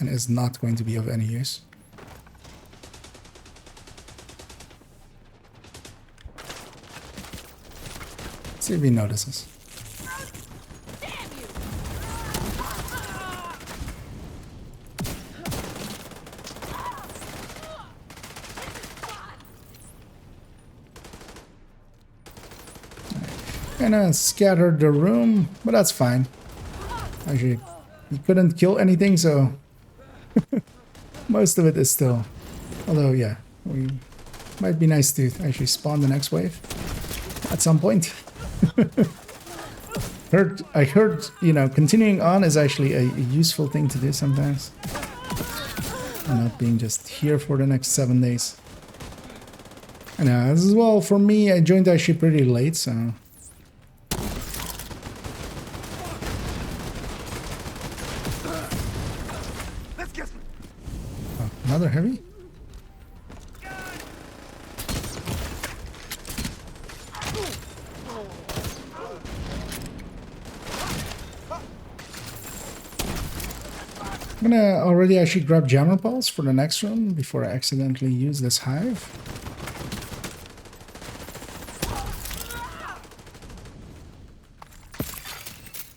Speaker 1: and is not going to be of any use. See if he notices. Kinda scattered the room, but that's fine. Actually, he couldn't kill anything, so most of it is still. Although, yeah, we might be nice to actually spawn the next wave at some point. I heard, you know, continuing on is actually a useful thing to do sometimes. And not being just here for the next 7 days. And as well, for me, I joined actually pretty late, so... Oh, another heavy? I'm gonna already actually grab jammer pulse for the next room before I accidentally use this hive.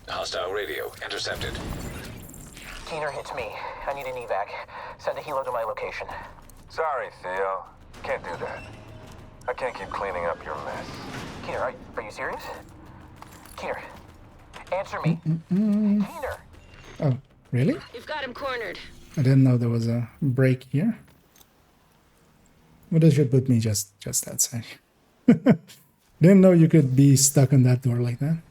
Speaker 5: Hostile radio intercepted.
Speaker 4: Keener hits me. I need an evac. Send a helo to my location.
Speaker 5: Sorry, Theo. Can't do that. I can't keep cleaning up your mess.
Speaker 4: Keener, are you serious? Keener, answer me. Keener.
Speaker 1: Oh, really?
Speaker 10: You've got him cornered.
Speaker 1: I didn't know there was a break here. But it should put me just outside. Didn't know you could be stuck on that door like that.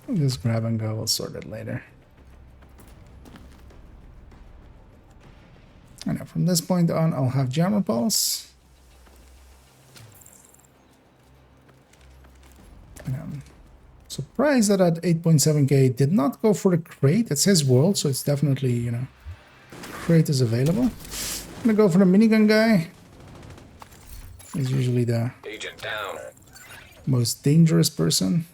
Speaker 1: I'll just grab and go. We'll sort it later. I know from this point on, I'll have jammer pulse. And I'm surprised that at 8.7k did not go for the crate. It's his world, so it's definitely, you know, crate is available. I'm gonna go for the minigun guy. He's usually the
Speaker 5: Agent down.
Speaker 1: most dangerous person.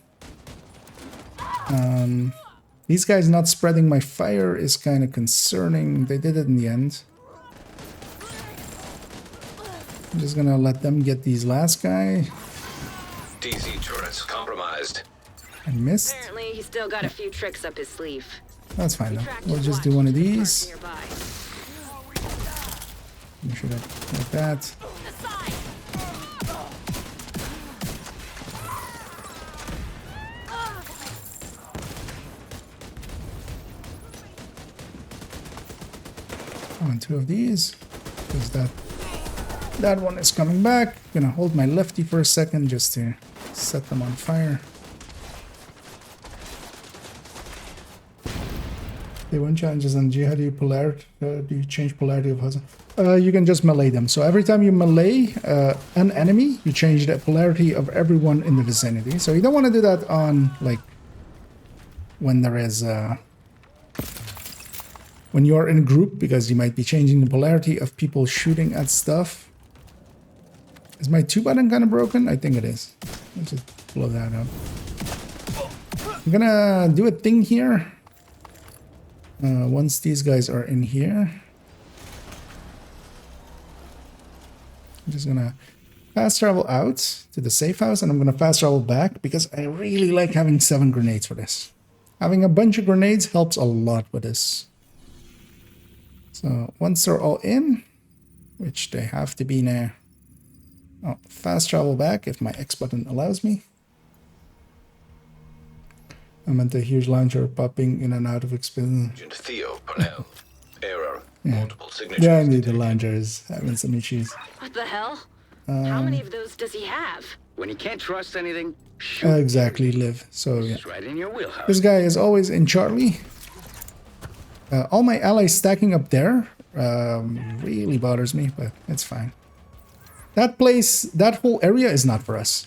Speaker 1: These guys not spreading my fire is kind of concerning. They did it in the end. I'm just gonna let them get these last guy.
Speaker 5: TC turrets compromised.
Speaker 1: I missed.
Speaker 10: Apparently, he's still got a few tricks up his sleeve.
Speaker 1: That's fine though. We'll just do one of these. You should have like that. And 2 of these, because that one is coming back. I'm gonna hold my lefty for a second just to set them on fire. They won challenges on G. How do you polarity? Do you change polarity of Hudson? You can just melee them. So every time you melee an enemy, you change the polarity of everyone in the vicinity. So you don't want to do that on like when there is when you are in a group, because you might be changing the polarity of people shooting at stuff. Is my 2-button kind of broken? I think it is. Let's just blow that up. I'm gonna do a thing here. Once these guys are in here, I'm just gonna fast travel out to the safe house, and I'm gonna fast travel back because I really like having 7 grenades for this. Having a bunch of grenades helps a lot with this. So once they're all in, which they have to be now, I'll fast travel back if my X button allows me. I meant a huge launcher popping in and out of experience.
Speaker 13: Agent Theo Parnell. Error.
Speaker 1: Yeah.
Speaker 13: Multiple signatures.
Speaker 1: Yeah, indeed, the launcher is having some issues.
Speaker 10: What the hell? How many of those does he have?
Speaker 2: When you can't trust anything, shoot.
Speaker 1: Exactly, Liv. So yeah,
Speaker 2: It's right in your wheelhouse.
Speaker 1: this guy is always in Charlie. All my allies stacking up there really bothers me, but it's fine. That place, that whole area is not for us.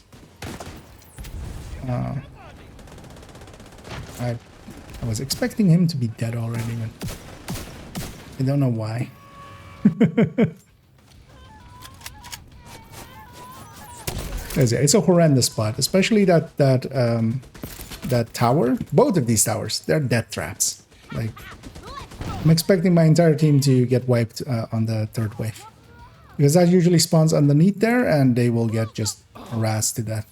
Speaker 1: I was expecting him to be dead already, but I don't know why. It's a horrendous spot, especially that tower. Both of these towers, they're death traps. Like, I'm expecting my entire team to get wiped on the 3rd wave, because that usually spawns underneath there, and they will get just harassed to death.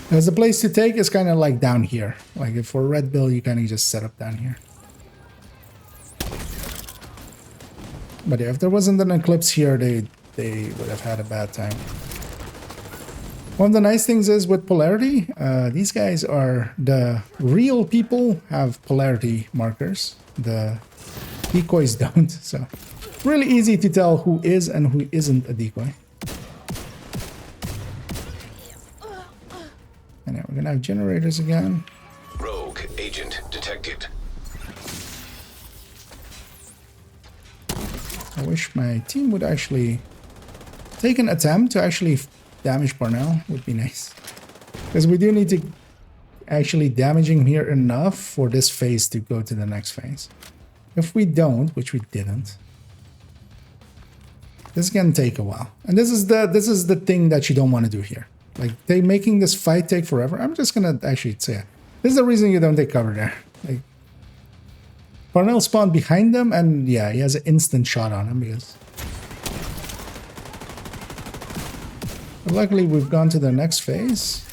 Speaker 1: Because the place to take is kind of like down here. Like if for Red Bill, you kind of just set up down here. But yeah, if there wasn't an eclipse here, they would have had a bad time. One of the nice things is with polarity, these guys are the real people have polarity markers. The decoys don't, so really easy to tell who is and who isn't a decoy. And now we're gonna have generators again.
Speaker 13: Rogue agent detected.
Speaker 1: I wish my team would actually take an attempt to actually damage Parnell. Would be nice, because we do need to actually damage him here enough for this phase to go to the next phase. If we don't, which we didn't, this can take a while. And this is the thing that you don't want to do here. Like, they making this fight take forever. I'm just gonna actually say it. This is the reason you don't take cover there. Like, Parnell spawned behind them, and yeah, he has an instant shot on him because. But luckily, we've gone to the next phase.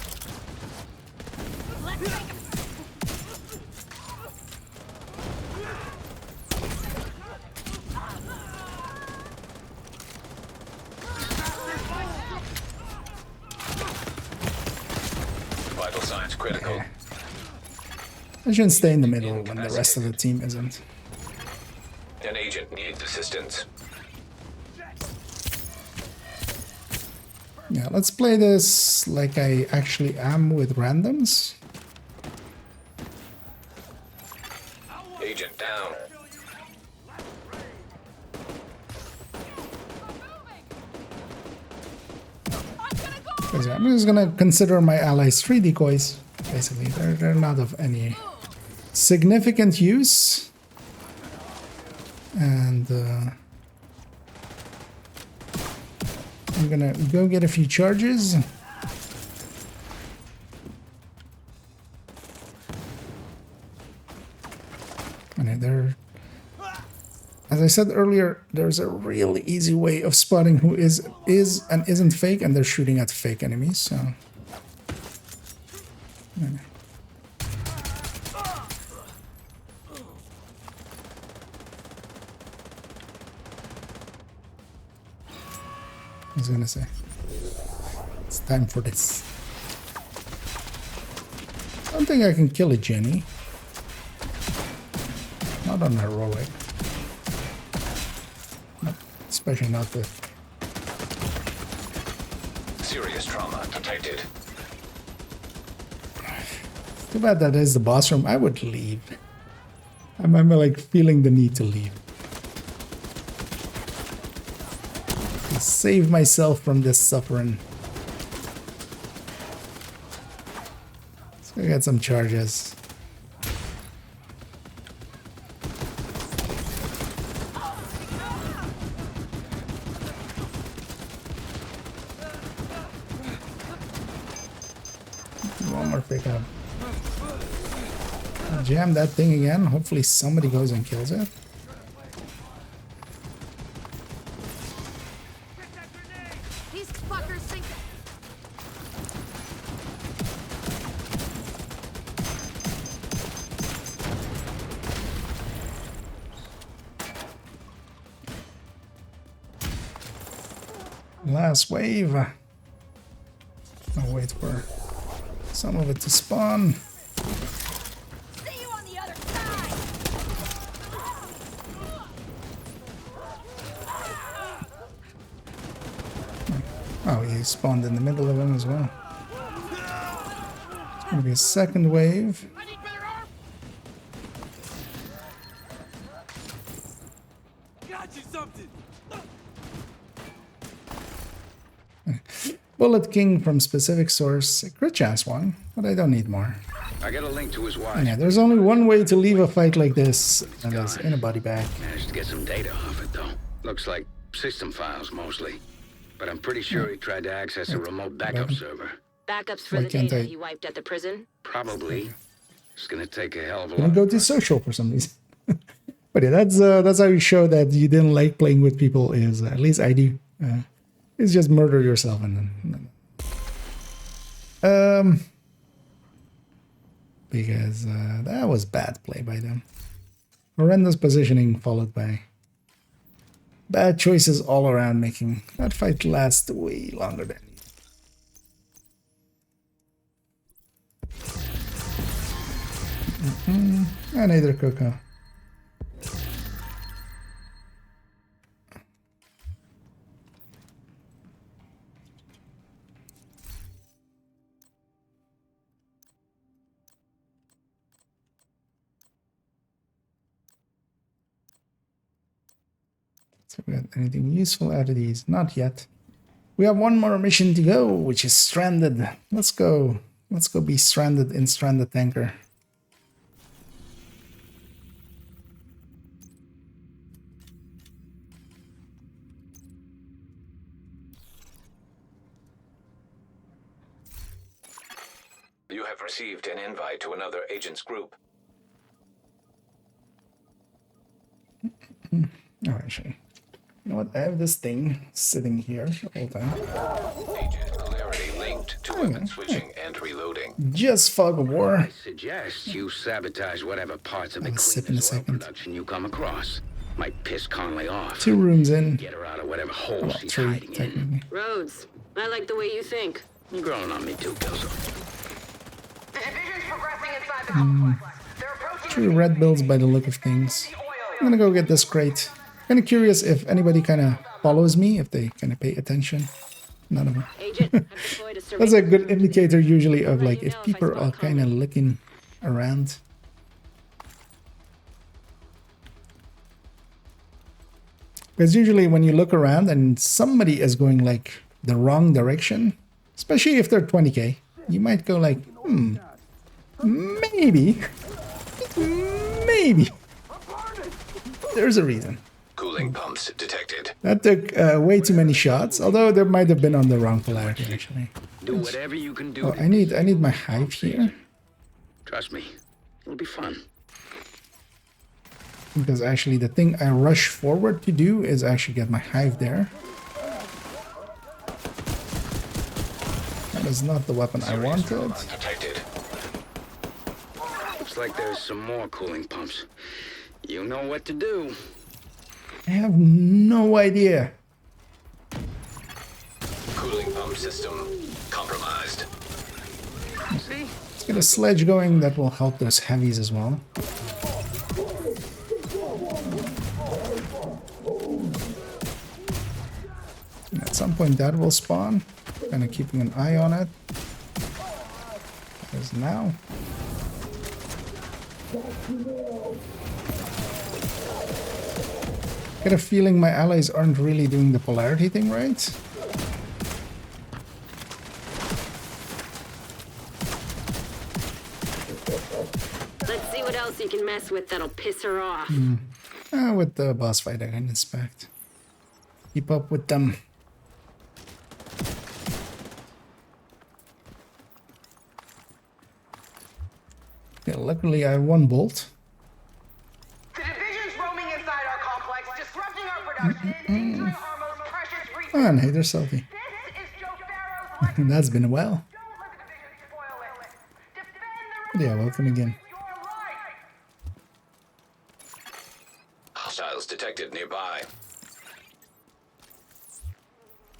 Speaker 13: Vital signs critical.
Speaker 1: I shouldn't stay in the middle when the rest of the team isn't.
Speaker 13: An agent needs assistance.
Speaker 1: Yeah, let's play this like I actually am with randoms.
Speaker 13: Agent down.
Speaker 1: I'm just gonna consider my allies 3 decoys. Basically, they're not of any significant use. And I'm gonna go get a few charges. And they're, as I said earlier, there's a really easy way of spotting who is and isn't fake, and they're shooting at fake enemies, so. Yeah. I was gonna say, it's time for this. I don't think I can kill a Jenny. Not on heroic. No, especially not with.
Speaker 13: Serious trauma detected.
Speaker 1: Too bad that is the boss room. I would leave. I'm like feeling the need to leave. To save myself from this suffering. I got some charges. One more pickup. Jam that thing again. Hopefully somebody goes and kills it.
Speaker 9: These fuckers think that.
Speaker 1: Last wave. I'll wait for some of it to spawn.
Speaker 9: See you on the other side.
Speaker 1: Oh, he spawned in the middle of them as well. It's gonna be a second wave.
Speaker 6: Got you something.
Speaker 1: Bullet King from specific source. A crit chance one, but I don't need more.
Speaker 2: I got a link to his watch.
Speaker 1: Yeah, there's only one way to leave a fight like this, and that's in a body bag.
Speaker 2: Managed to get some data off it, though. Looks like system files, mostly. But I'm pretty sure he tried to access a remote backup server.
Speaker 10: Backups for
Speaker 1: Why
Speaker 10: the
Speaker 1: can't
Speaker 10: data
Speaker 1: I-
Speaker 10: he wiped at the prison?
Speaker 2: Probably. It's gonna take a hell of a
Speaker 1: Gonna
Speaker 2: lot.
Speaker 1: go to social for some reason. But yeah, that's how you show that you didn't like playing with people. Is at least I do. Is just murder yourself and then. Because that was bad play by them. Horrendous positioning followed by bad choices all around, making that fight last way longer than needed. And either Coco. So we got anything useful out of these? Not yet. We have one more mission to go, which is stranded. Let's go. Let's go be stranded in Stranded Tanker.
Speaker 13: You have received an invite to another agent's group.
Speaker 1: Oh, actually. You know what? I have this thing sitting here the whole time.
Speaker 13: Agent clarity linked to weapon switching and reloading.
Speaker 1: Just fog of war.
Speaker 2: I suggest you sabotage whatever parts of the
Speaker 1: I'll sip in a
Speaker 2: cleanest oil
Speaker 1: second.
Speaker 2: production you come across. Might piss Conley off.
Speaker 1: 2 rooms in.
Speaker 2: Get her out of whatever hole
Speaker 1: Well,
Speaker 2: she's
Speaker 1: 3
Speaker 2: hiding in.
Speaker 1: technically.
Speaker 10: Rhodes, I like the way you think.
Speaker 2: You're growing on me too, Kelso.
Speaker 7: The division's progressing inside the complex. They're approaching
Speaker 1: 3 red builds by the look of things. I'm gonna go get this crate. Kind of curious if anybody kind of follows me, if they kind of pay attention. None of them.
Speaker 10: Agent, I've deployed a
Speaker 1: That's a
Speaker 10: surveillance
Speaker 1: good
Speaker 10: system.
Speaker 1: indicator usually of like
Speaker 10: you
Speaker 1: if
Speaker 10: know if I
Speaker 1: people
Speaker 10: spot
Speaker 1: are kind of looking around. Because usually when you look around and somebody is going like the wrong direction, especially if they're 20k, you might go like, maybe, maybe. There's a reason.
Speaker 13: Cooling pumps detected.
Speaker 1: That took way too many shots, although there might have been on the wrong polarity actually.
Speaker 2: Do whatever you can do.
Speaker 1: Oh,
Speaker 2: to
Speaker 1: I need my hive here.
Speaker 2: Trust me, it'll be fun.
Speaker 1: Because actually the thing I rush forward to do is actually get my hive there. That is not the weapon I wanted.
Speaker 13: Detected.
Speaker 2: Looks like there's some more cooling pumps. You know what to do.
Speaker 1: I have no idea.
Speaker 13: Cooling pump system compromised.
Speaker 2: See?
Speaker 1: Let's get a sledge going, that will help those heavies as well. And at some point that will spawn. Kind of keeping an eye on it. Because now. Get a feeling my allies aren't really doing the polarity thing right.
Speaker 10: mess with that'll piss her off?
Speaker 1: With the boss fight, I can expect. Keep up with them. Yeah, luckily I have one bolt.
Speaker 7: The division's roaming inside our complex, disrupting our production and injuring our most precious resource.
Speaker 1: Oh, and hey, they're salty.
Speaker 7: This is Joe Barrow's legacy.
Speaker 1: That's been a while.
Speaker 7: Don't let the division spoil it. Defend the
Speaker 1: Yeah, welcome again.
Speaker 7: your life.
Speaker 13: Hostiles detected nearby.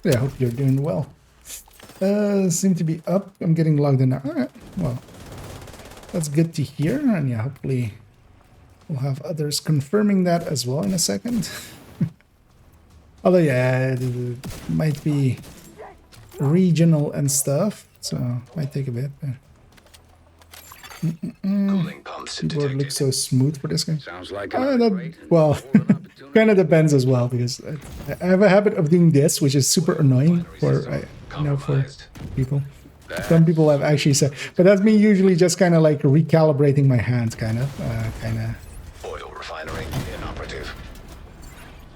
Speaker 1: Yeah, I hope you're doing well. Seem to be up. I'm getting logged in now. Alright, well. That's good to hear, and yeah, hopefully we'll have others confirming that as well in a second. Although, yeah, it might be regional and stuff, so might take a bit. But...
Speaker 13: Cooling pumps
Speaker 1: Keyboard
Speaker 13: detected.
Speaker 1: looks so smooth for this guy.
Speaker 2: Sounds like
Speaker 1: Well, kind of depends as well, because I have a habit of doing this, which is super annoying for for people. Some people have actually said, but that's me usually just kind of like recalibrating my hands, kind of.
Speaker 13: Oil refinery inoperative.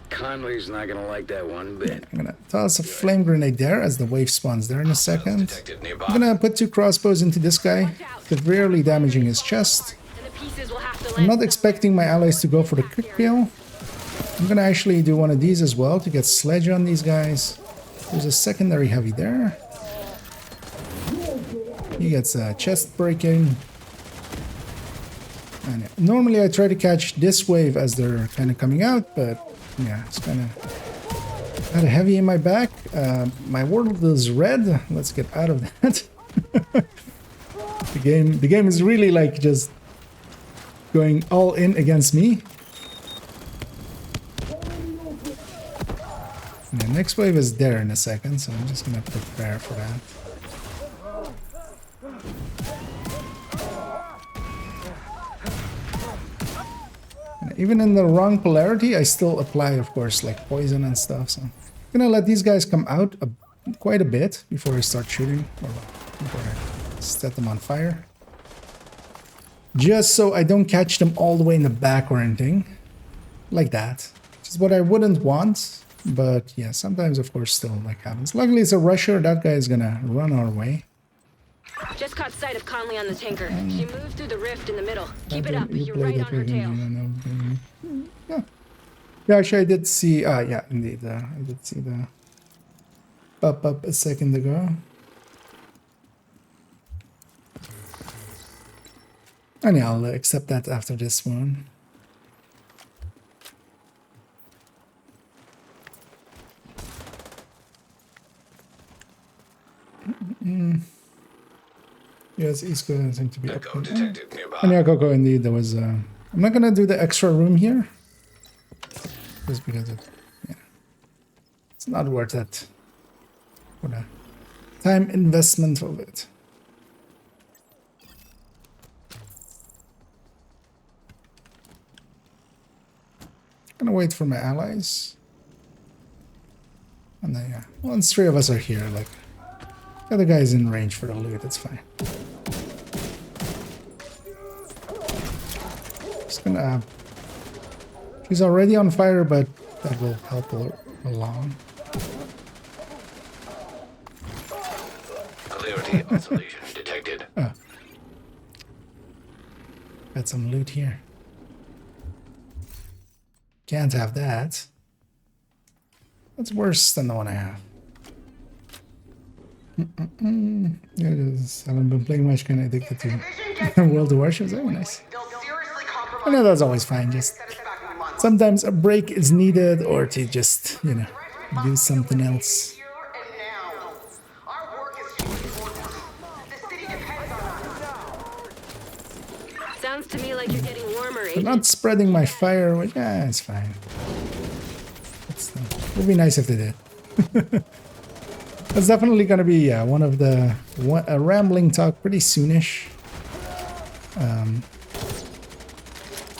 Speaker 2: Conley's not gonna like that one bit.
Speaker 1: I'm gonna toss a flame grenade there as the wave spawns there in a second.
Speaker 13: Detected nearby.
Speaker 1: I'm gonna put 2 crossbows into this guy, severely damaging his chest.
Speaker 10: And the pieces will have to
Speaker 1: I'm
Speaker 10: land
Speaker 1: not expecting my allies to go for the quick kill. I'm gonna actually do one of these as well to get sledge on these guys. There's a secondary heavy there. He gets chest breaking. And normally I try to catch this wave as they're kind of coming out, but yeah, it's kind of got a heavy in my back. My world is red. Let's get out of that. The game is really like just going all in against me. And the next wave is there in a second, so I'm just gonna prepare for that. Even in the wrong polarity, I still apply, of course, like poison and stuff. So I'm gonna let these guys come out quite a bit before I start shooting, or before I set them on fire. Just so I don't catch them all the way in the back or anything. Like that. Which is what I wouldn't want. But yeah, sometimes, of course, still like happens. Luckily, it's a rusher. That guy is gonna run our way.
Speaker 10: Just caught sight of Conley on the tanker. She moved through the rift in the middle. Keep it up. You're right on her tail.
Speaker 1: Yeah. Yeah, actually, I did see. Yeah, indeed. I did see the pop up a second ago. And yeah, I'll accept that after this one. Yes, East Coast seems to be up. And yeah, Coco, indeed, there was. I'm not gonna do the extra room here, just because it's not worth it for the time investment of it. Gonna wait for my allies, and then yeah, once 3 of us are here, like. The other guy's in range for the loot, that's fine. Just gonna... She's already on fire, but that will help along.
Speaker 13: Polarity oscillation detected.
Speaker 1: Oh. Got some loot here. Can't have that. That's worse than the one I have. Yeah, I haven't been playing much, kind of addicted to World of Warships. Oh, nice. I know that's always fine, just sometimes a break is needed, or to just, you know, do something else.
Speaker 10: Sounds to me like you're getting warmer,
Speaker 1: I'm not spreading my fire, which, yeah, it's fine. It would be nice if they did. That's definitely going to be, yeah, one of the... a rambling talk pretty soonish.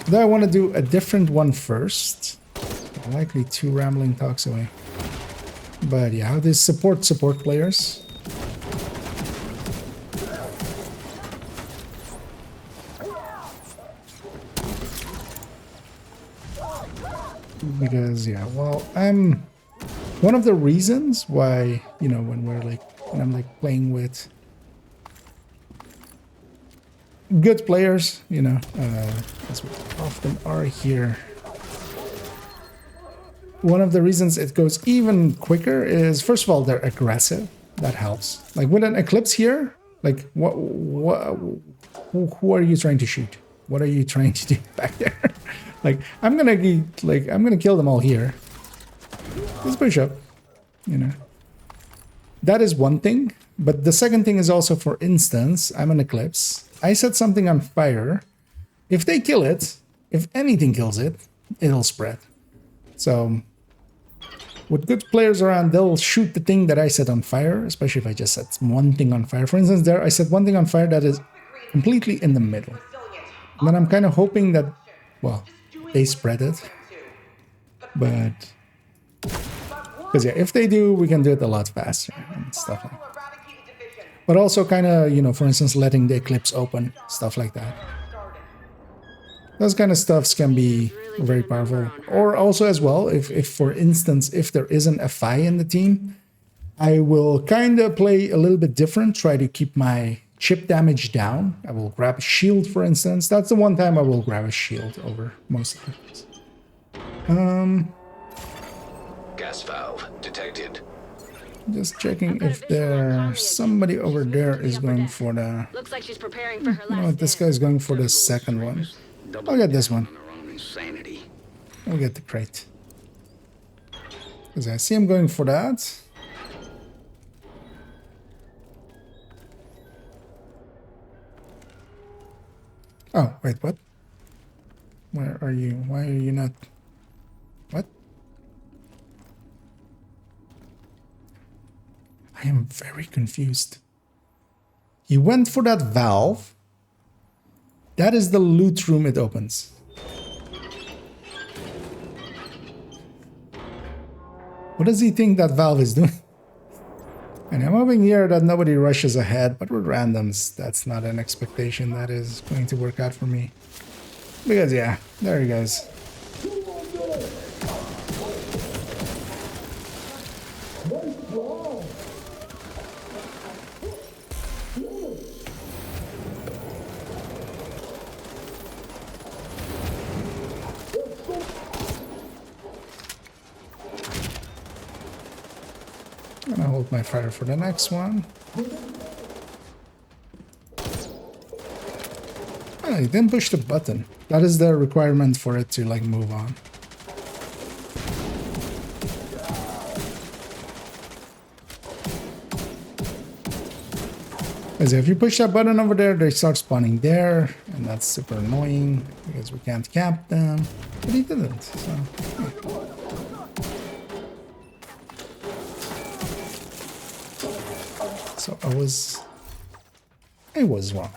Speaker 1: Though I want to do a different one first. Likely 2 rambling talks away. But yeah, how to support players. Because yeah, well, I'm one of the reasons why, you know, when I'm like playing with good players, you know, as we often are here. One of the reasons it goes even quicker is, first of all, they're aggressive. That helps. Like with an Eclipse here, like who are you trying to shoot? What are you trying to do back there? Like I'm gonna kill them all here. Just push up, you know. That is one thing. But the second thing is also, for instance, I'm an Eclipse. I set something on fire. If they kill it, if anything kills it, it'll spread. So with good players around, they'll shoot the thing that I set on fire, especially if I just set one thing on fire. For instance, there I set one thing on fire that is completely in the middle. And then I'm kind of hoping that, well, they spread it. But, because yeah, if they do, we can do it a lot faster and stuff like that. But also kind of, you know, for instance, letting the Eclipse open, stuff like that. Those kind of stuffs can be very powerful. Or also as well, if for instance, if there isn't a Fi in the team, I will kind of play a little bit different, try to keep my chip damage down. I will grab a shield, for instance. That's the one time I will grab a shield over most of the things.
Speaker 13: Gas valve detected.
Speaker 1: Just checking if there's somebody over there is going for the...
Speaker 10: Looks like she's preparing for her
Speaker 1: You know
Speaker 10: last
Speaker 1: what, this guy's going for the second one. I'll get this one. I'll get the crate. Because I see him going for that. Oh, wait, what? Where are you? Why are you not... What? I am very confused. He went for that valve. That is the loot room it opens. What does he think that valve is doing? And I'm hoping here that nobody rushes ahead, but with randoms, that's not an expectation that is going to work out for me. Because yeah, there he goes. I'm gonna hold my fire for the next one. Oh, he didn't push the button. That is the requirement for it to like move on. Because if you push that button over there, they start spawning there, and that's super annoying because we can't cap them. But he didn't, so. So I was wrong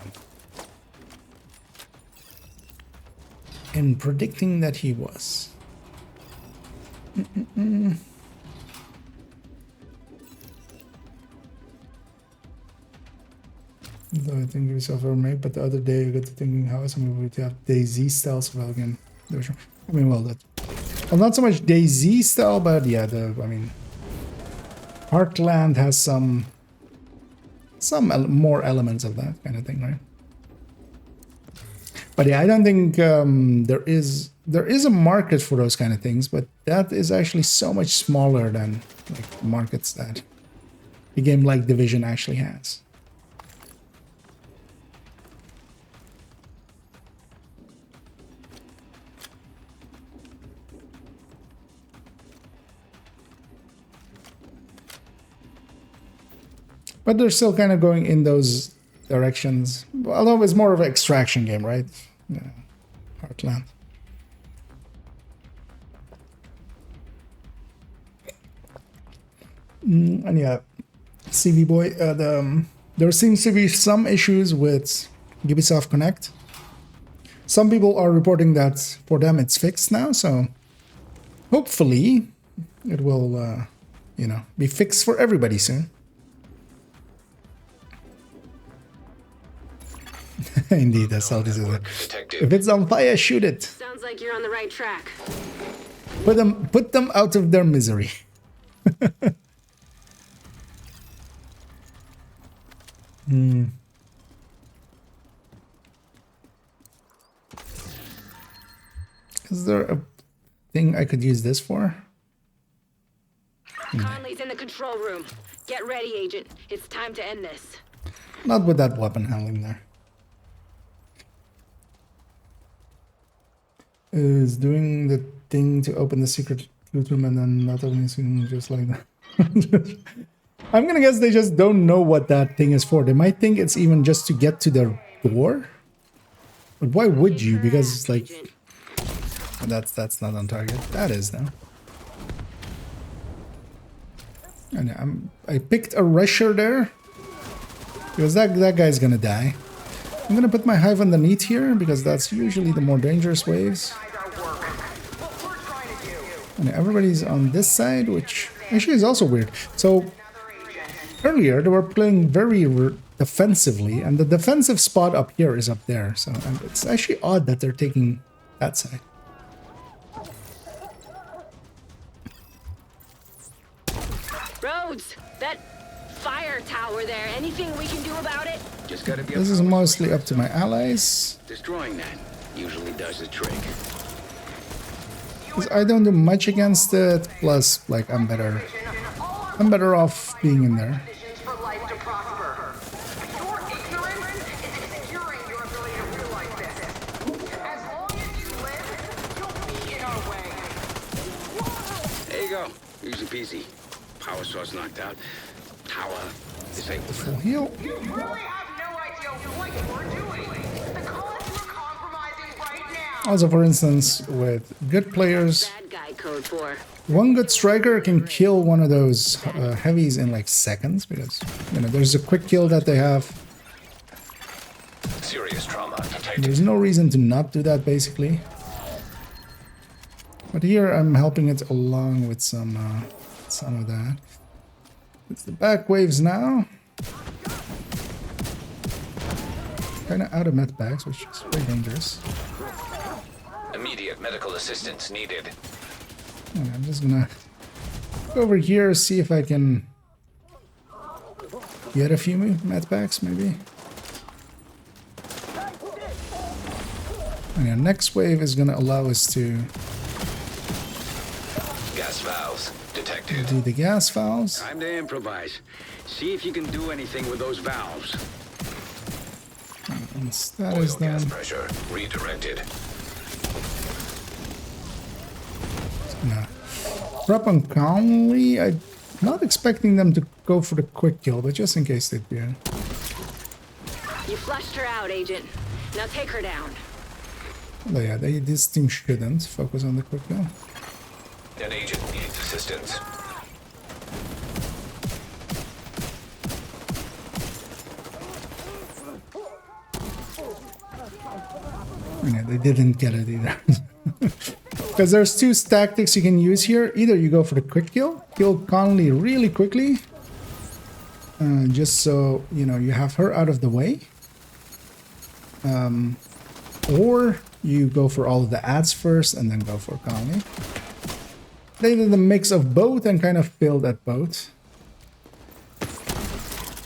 Speaker 1: in predicting that he was. Though I think yourself ever made, but the other day I got to thinking how some would have DayZ style survival again. I mean, well, not so much DayZ style, but yeah, I mean, Heartland has some more elements of that kind of thing, right? But yeah, I don't think there is a market for those kind of things, but that is actually so much smaller than like markets that a game like Division actually has. But they're still kind of going in those directions. Although it's more of an extraction game, right? Yeah. Heartland. And yeah, CV Boy, there seems to be some issues with Ubisoft Connect. Some people are reporting that for them it's fixed now, so hopefully it will, you know, be fixed for everybody soon. Indeed, that's how this is. If it's on fire, shoot it.
Speaker 10: Sounds like you're on the right track.
Speaker 1: Put them out of their misery. Is there a thing I could use this for?
Speaker 10: Conley's in the control room. Get ready, Agent. It's time to end this.
Speaker 1: Not with that weapon handling there. Is doing the thing to open the secret loot room and then not opening it just like that. I'm gonna guess they just don't know what that thing is for. They might think it's even just to get to their door. But why would you? Because it's like... That's not on target. That is though. And I picked a rusher there. Because that guy's gonna die. I'm gonna put my hive underneath here because that's usually the more dangerous waves. And everybody's on this side, which actually is also weird. So earlier they were playing very defensively, and the defensive spot up here is up there. So it's actually odd that they're taking that side.
Speaker 10: Rhodes, that fire tower there, anything we can do about it?
Speaker 2: Just gotta be.
Speaker 1: This is mostly up to my allies.
Speaker 2: Destroying that usually does the trick.
Speaker 1: Because I don't do much against it, plus like I'm better off being in there.
Speaker 2: There you go. Easy peasy. Power source knocked out. Tower disabled.
Speaker 1: Full heal.
Speaker 7: You really have no idea what you're doing. The cause we're compromising right now.
Speaker 1: Also, for instance, with good players,
Speaker 10: Bad guy code for.
Speaker 1: one good striker can kill one of those heavies in like seconds, because you know there's a quick kill that they have.
Speaker 13: Serious trauma detected.
Speaker 1: There's no reason to not do that, basically. But here I'm helping it along with some of that. It's the back waves now. Kind of out of med packs, which is very dangerous.
Speaker 13: Immediate medical assistance needed.
Speaker 1: Okay, I'm just gonna go over here, see if I can get a few med packs, maybe. And yeah, next wave is gonna allow us to
Speaker 13: Gas valves detected.
Speaker 1: do the gas valves.
Speaker 2: Time to improvise. See if you can do anything with those valves.
Speaker 1: Once that
Speaker 13: Oil
Speaker 1: is
Speaker 13: gas
Speaker 1: done,
Speaker 13: pressure redirected.
Speaker 1: yeah. Drop on Conley. I'm not expecting them to go for the quick kill, but just in case they do.
Speaker 10: You flushed her out, Agent. Now take her down.
Speaker 1: But yeah, this team shouldn't focus on the quick kill.
Speaker 13: An agent needs assistance.
Speaker 1: Yeah, they didn't get it either. Because there's two tactics you can use here. Either you go for the quick kill Conley really quickly, just so you know you have her out of the way, or you go for all of the ads first and then go for Conley. They did a mix of both and kind of failed at both.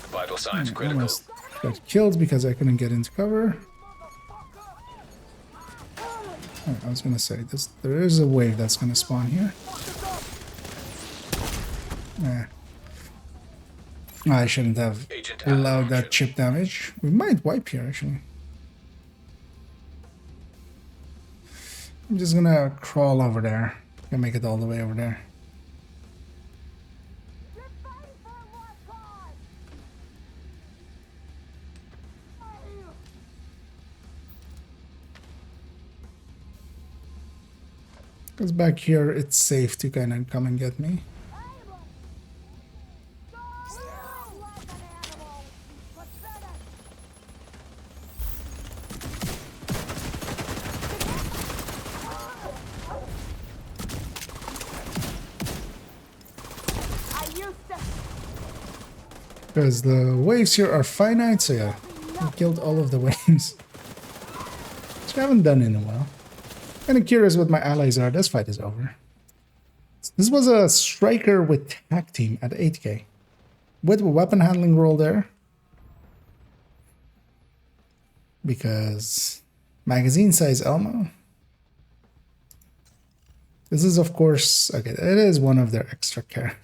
Speaker 13: Vital signs critical.
Speaker 1: Almost got killed because I couldn't get into cover. I was gonna say this. There is a wave that's gonna spawn here. I shouldn't have allowed that chip damage. We might wipe here actually. I'm just gonna crawl over there. Can make it all the way over there. Because back here it's safe to kind of come and get me. Because the waves here are finite, so yeah, we killed all of the waves. Which I haven't done in a while. Kind of curious what my allies are. This fight is over. This was a striker with tag team at 8k. With a weapon handling roll there. Because magazine size ammo. This is, of course, okay, it is one of their extra care.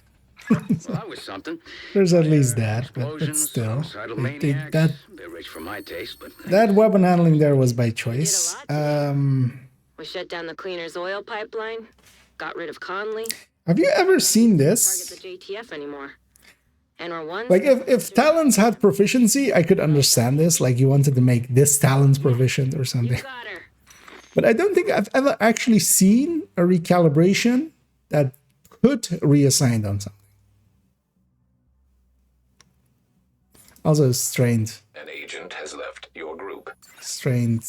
Speaker 2: Well, that was something.
Speaker 1: There's at least that, but still.
Speaker 2: That, bit rich for my taste, but
Speaker 1: that weapon handling there was by choice.
Speaker 10: We shut down the cleaner's oil pipeline, got rid of Conley.
Speaker 1: Have you ever seen this?
Speaker 10: Target the JTF anymore. And we're one.
Speaker 1: Like if talents had proficiency, I could understand this. Like you wanted to make this talent proficient or something. But I don't think I've ever actually seen a recalibration that could reassign on something. Also strained.
Speaker 13: An agent has left your group.
Speaker 1: Strained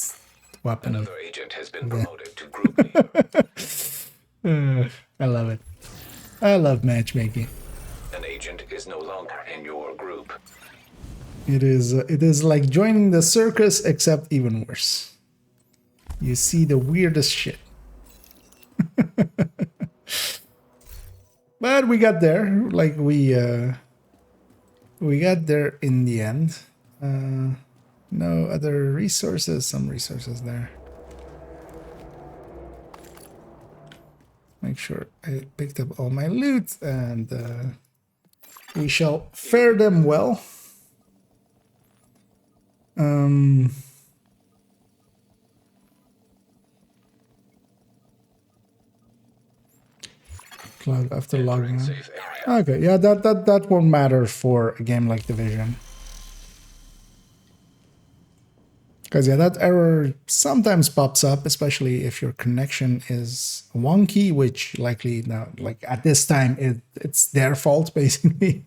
Speaker 1: weapon.
Speaker 13: Another agent has been promoted to group leader.
Speaker 1: I love it. I love matchmaking.
Speaker 13: An agent is no longer in your group.
Speaker 1: It is like joining the circus, except even worse. You see the weirdest shit. But we got there. Like we got there in the end. No other resources. Some resources there. Make sure I picked up all my loot, and we shall fare them well. Cloud after logging. Okay, yeah, that won't matter for a game like Division. Because yeah, that error sometimes pops up, especially if your connection is wonky, which likely now, like at this time, it's their fault basically.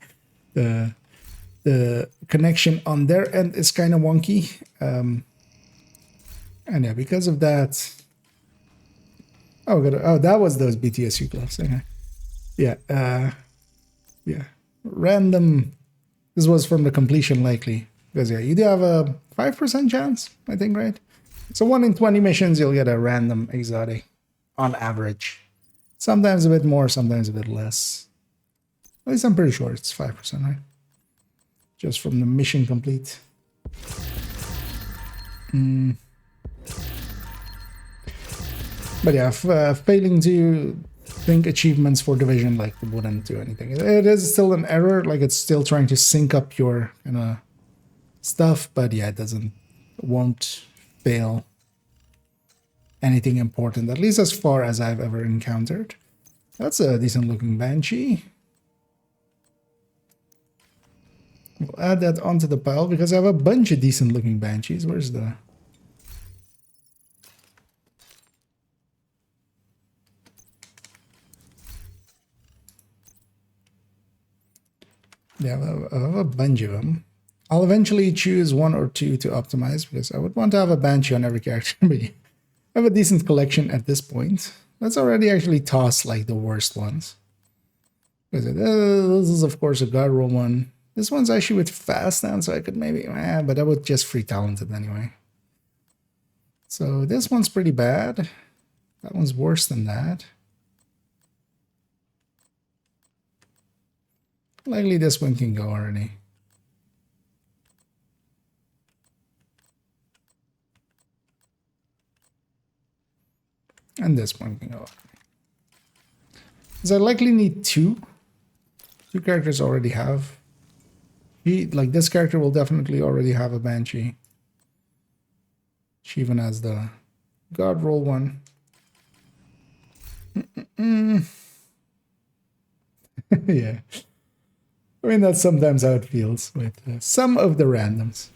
Speaker 1: The connection on their end is kind of wonky, and yeah, because of that. Oh, good. Oh, that was those BTSU gloves. Okay. Yeah. Yeah. Random. This was from the completion likely. Because yeah, you do have a 5% chance, I think, right? So 1 in 20 missions, you'll get a random exotic on average. Sometimes a bit more, sometimes a bit less. At least I'm pretty sure it's 5%, right? Just from the mission complete. But yeah, failing to think achievements for Division like wouldn't do anything. It is still an error, like it's still trying to sync up your kind of stuff, but yeah, won't fail anything important, at least as far as I've ever encountered. That's a decent looking Banshee. We'll add that onto the pile because I have a bunch of decent looking Banshees. Where's the... Yeah, I have a bunch of them. I'll eventually choose 1 or 2 to optimize because I would want to have a Banshee on every character. But I have a decent collection at this point. Let's already actually toss like the worst ones. This is of course a God roll one. This one's actually with fast down, so I could maybe, but I would just free talented anyway. So this one's pretty bad. That one's worse than that. Likely this one can go already. And this one can go. Because I likely need 2. 2 characters already have. Like this character will definitely already have a Banshee. She even has the God roll one. Yeah. I mean, that's sometimes how it feels with some of the randoms.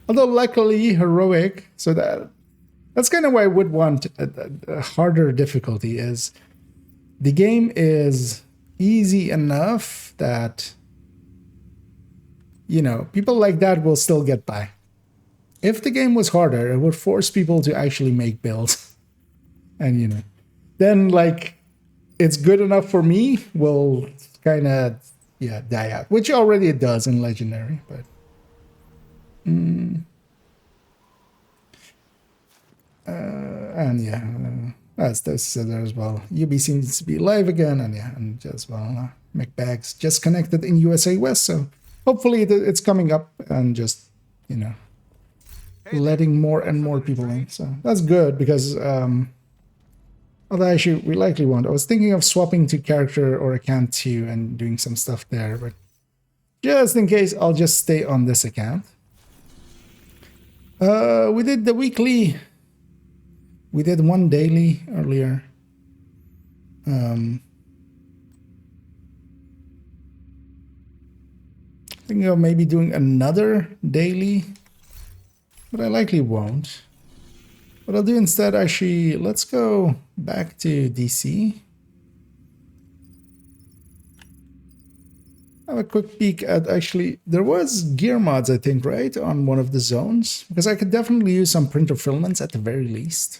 Speaker 1: Although luckily heroic, so that's kind of why I would want a harder difficulty is the game is easy enough that, you know, people like that will still get by. If the game was harder, it would force people to actually make builds. And, you know, then like it's good enough for me will kind of, yeah, die out, which already it does in Legendary, but and yeah, As this said there as well. UB seems to be live again, and yeah, and just well, McBags just connected in USA West, so hopefully it's coming up and just, you know, letting more and more people in. So that's good because although actually we likely won't. I was thinking of swapping to character or account 2 and doing some stuff there, but just in case, I'll just stay on this account. We did the weekly. We did one daily earlier. Thinking of maybe doing another daily, but I likely won't. What I'll do instead, actually, let's go back to DC. Have a quick peek at, actually, there was gear mods, I think, right, on one of the zones, because I could definitely use some printer filaments at the very least.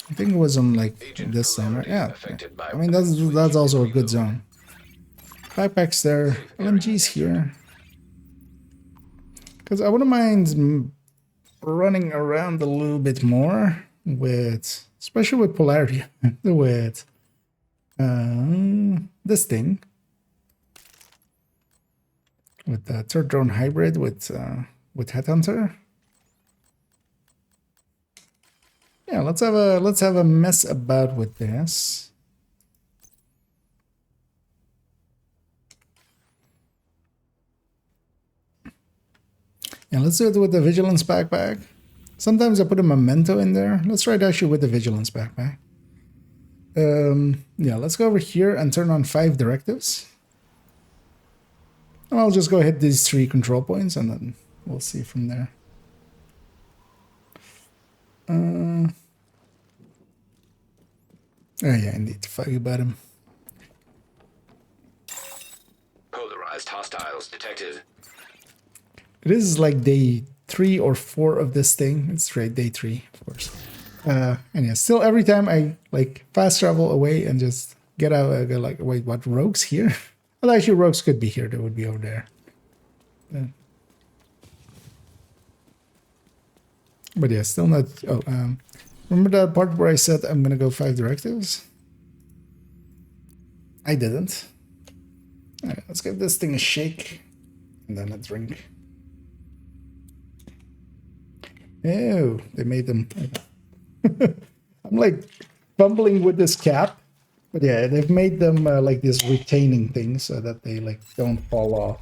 Speaker 1: I think it was on like this zone, right? Yeah. I mean, that's also a good zone. Backpacks there, LMG's here. Because I wouldn't mind running around a little bit more with, especially with polarity, with this thing, with the third drone hybrid with Headhunter. Yeah, let's have a mess about with this. Yeah, let's do it with the Vigilance backpack. Sometimes I put a memento in there. Let's try it actually with the Vigilance backpack. Yeah, let's go over here and turn on 5 directives. And I'll just go hit these 3 control points and then we'll see from there. Oh yeah, I need to fight about him.
Speaker 13: Polarized hostiles detected.
Speaker 1: It is like day 3 or 4 of this thing. It's right, day 3, of course. And yeah, still every time I like fast travel away and just get out, I go like, wait, what, rogues here? Well, actually, rogues could be here. They would be over there. Yeah. But yeah, still not. Oh, remember that part where I said I'm gonna go 5 directives? I didn't. All right, let's give this thing a shake and then a drink. Oh, they made them. I'm like fumbling with this cap, but yeah, they've made them like this retaining thing so that they like don't fall off.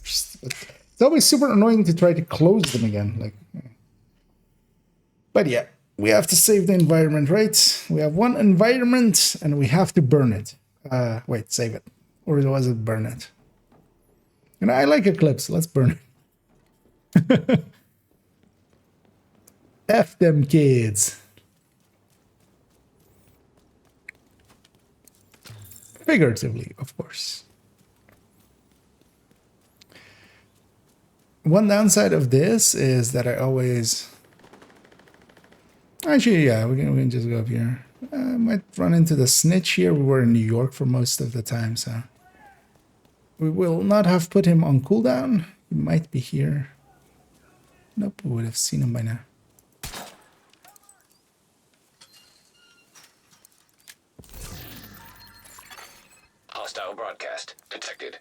Speaker 1: It's always super annoying to try to close them again. Like, but yeah, we have to save the environment, right? We have one environment and we have to burn it. Wait, save it, or was it burn it? You know, I like Eclipse. Let's burn it. F them kids. Figuratively, of course. One downside of this is that I always... Actually, yeah, we can just go up here. I might run into the snitch here. We were in New York for most of the time, so... We will not have put him on cooldown. He might be here. Nope, we would have seen him by now.
Speaker 13: Hostile broadcast detected.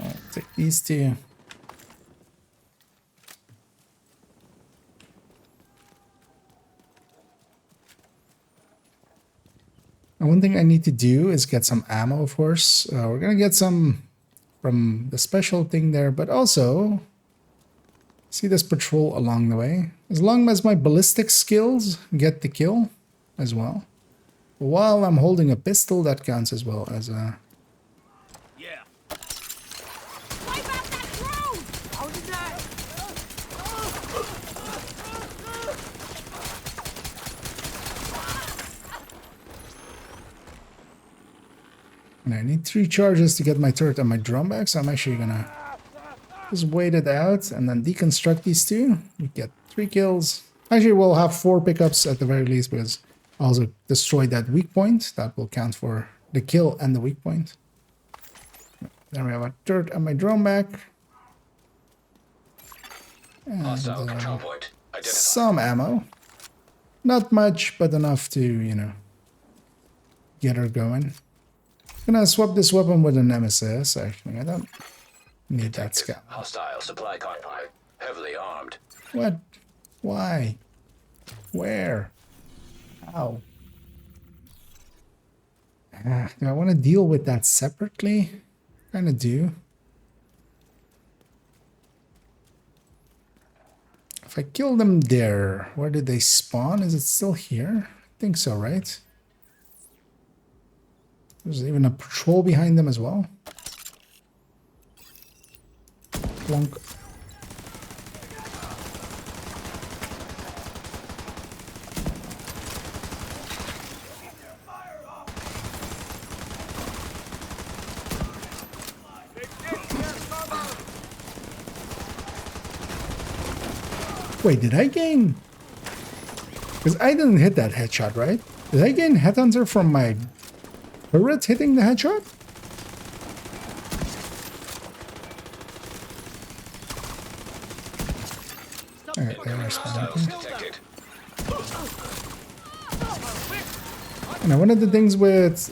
Speaker 1: I'll take these 2. And one thing I need to do is get some ammo, of course. We're gonna get some from the special thing there, but also see this patrol along the way. As long as my ballistic skills get the kill as well. While I'm holding a pistol, that counts as well as a...
Speaker 6: Yeah. Wipe out that drone! How did that?
Speaker 1: And I need 3 charges to get my turret and my drone back, so I'm actually gonna just wait it out and then deconstruct these 2. We get 3 kills. Actually, we'll have 4 pickups at the very least because I also destroyed that weak point. That will count for the kill and the weak point. Then we have a turret and my drone back.
Speaker 13: Hostile
Speaker 1: And
Speaker 13: control point identified.
Speaker 1: some ammo. Not much, but enough to, you know, get her going. Gonna swap this weapon with an MSS, actually. I don't need that scout.
Speaker 13: Hostile supply convoy. Heavily armed.
Speaker 1: What? Why? Where? How? Do I want to deal with that separately? Kinda do. If I kill them there, where did they spawn? Is it still here? I think so, right? There's even a patrol behind them as well. Plonk. Wait, did I gain? Because I didn't hit that headshot, right? Did I gain Headhunter from my turret hitting the headshot? Alright, they're spawning. You know, one of the things with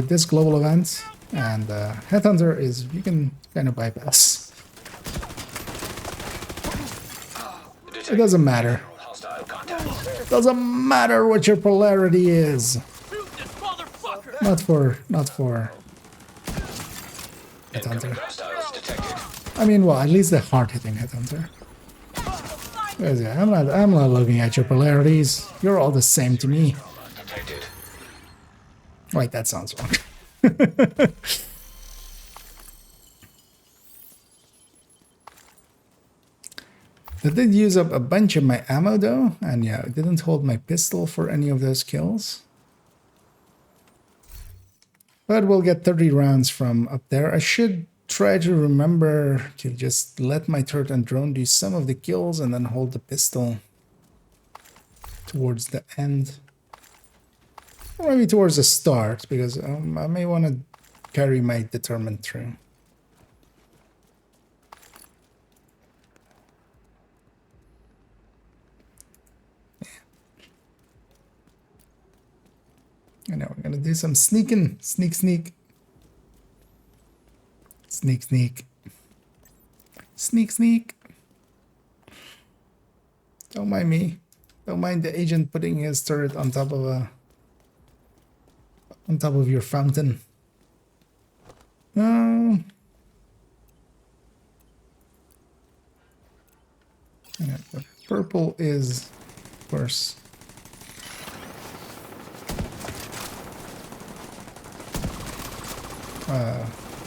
Speaker 1: this global event and Headhunter is you can kind of bypass. It doesn't matter. Doesn't matter what your polarity is. Not for Headhunter. I mean, well, at least the hard-hitting Headhunter. I'm not looking at your polarities. You're all the same to me. Wait, that sounds wrong. That did use up a bunch of my ammo though, and yeah, it didn't hold my pistol for any of those kills. But we'll get 30 rounds from up there. I should try to remember to just let my turret and drone do some of the kills and then hold the pistol towards the end. Or maybe towards the start, because I may want to carry my determined through. I know, we're gonna do some sneaking. Sneak, sneak. Sneak, sneak. Sneak, sneak. Don't mind me. Don't mind the agent putting his turret on top of your fountain. Yeah, the purple is worse.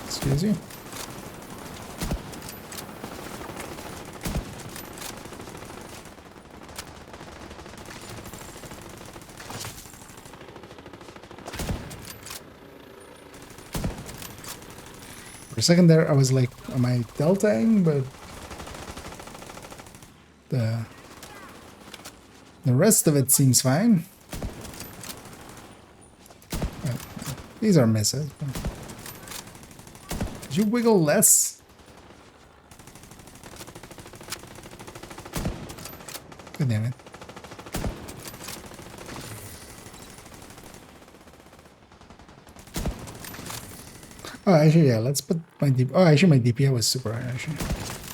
Speaker 1: Excuse you. For a second there, I was like, am I deltaing? But the rest of it seems fine. These are misses. Could you wiggle less? God damn it. Oh, actually, yeah, let's put my DP. Oh, actually, my DPI was super high, actually.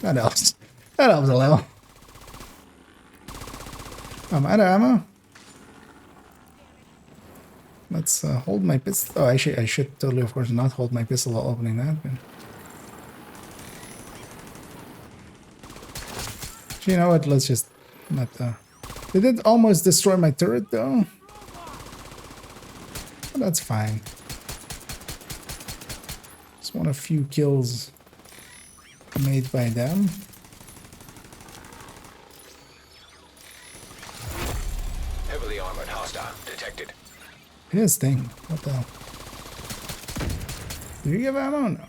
Speaker 1: That helps. That helps a little. I'm out of ammo. Let's hold my pistol. Oh, actually, I should totally, of course, not hold my pistol while opening that. But... you know what? Let's just not. They did almost destroy my turret, though. But that's fine. Just want a few kills made by them.
Speaker 13: Heavily armored hostile detected.
Speaker 1: His thing. What the hell? Do you give ammo? No.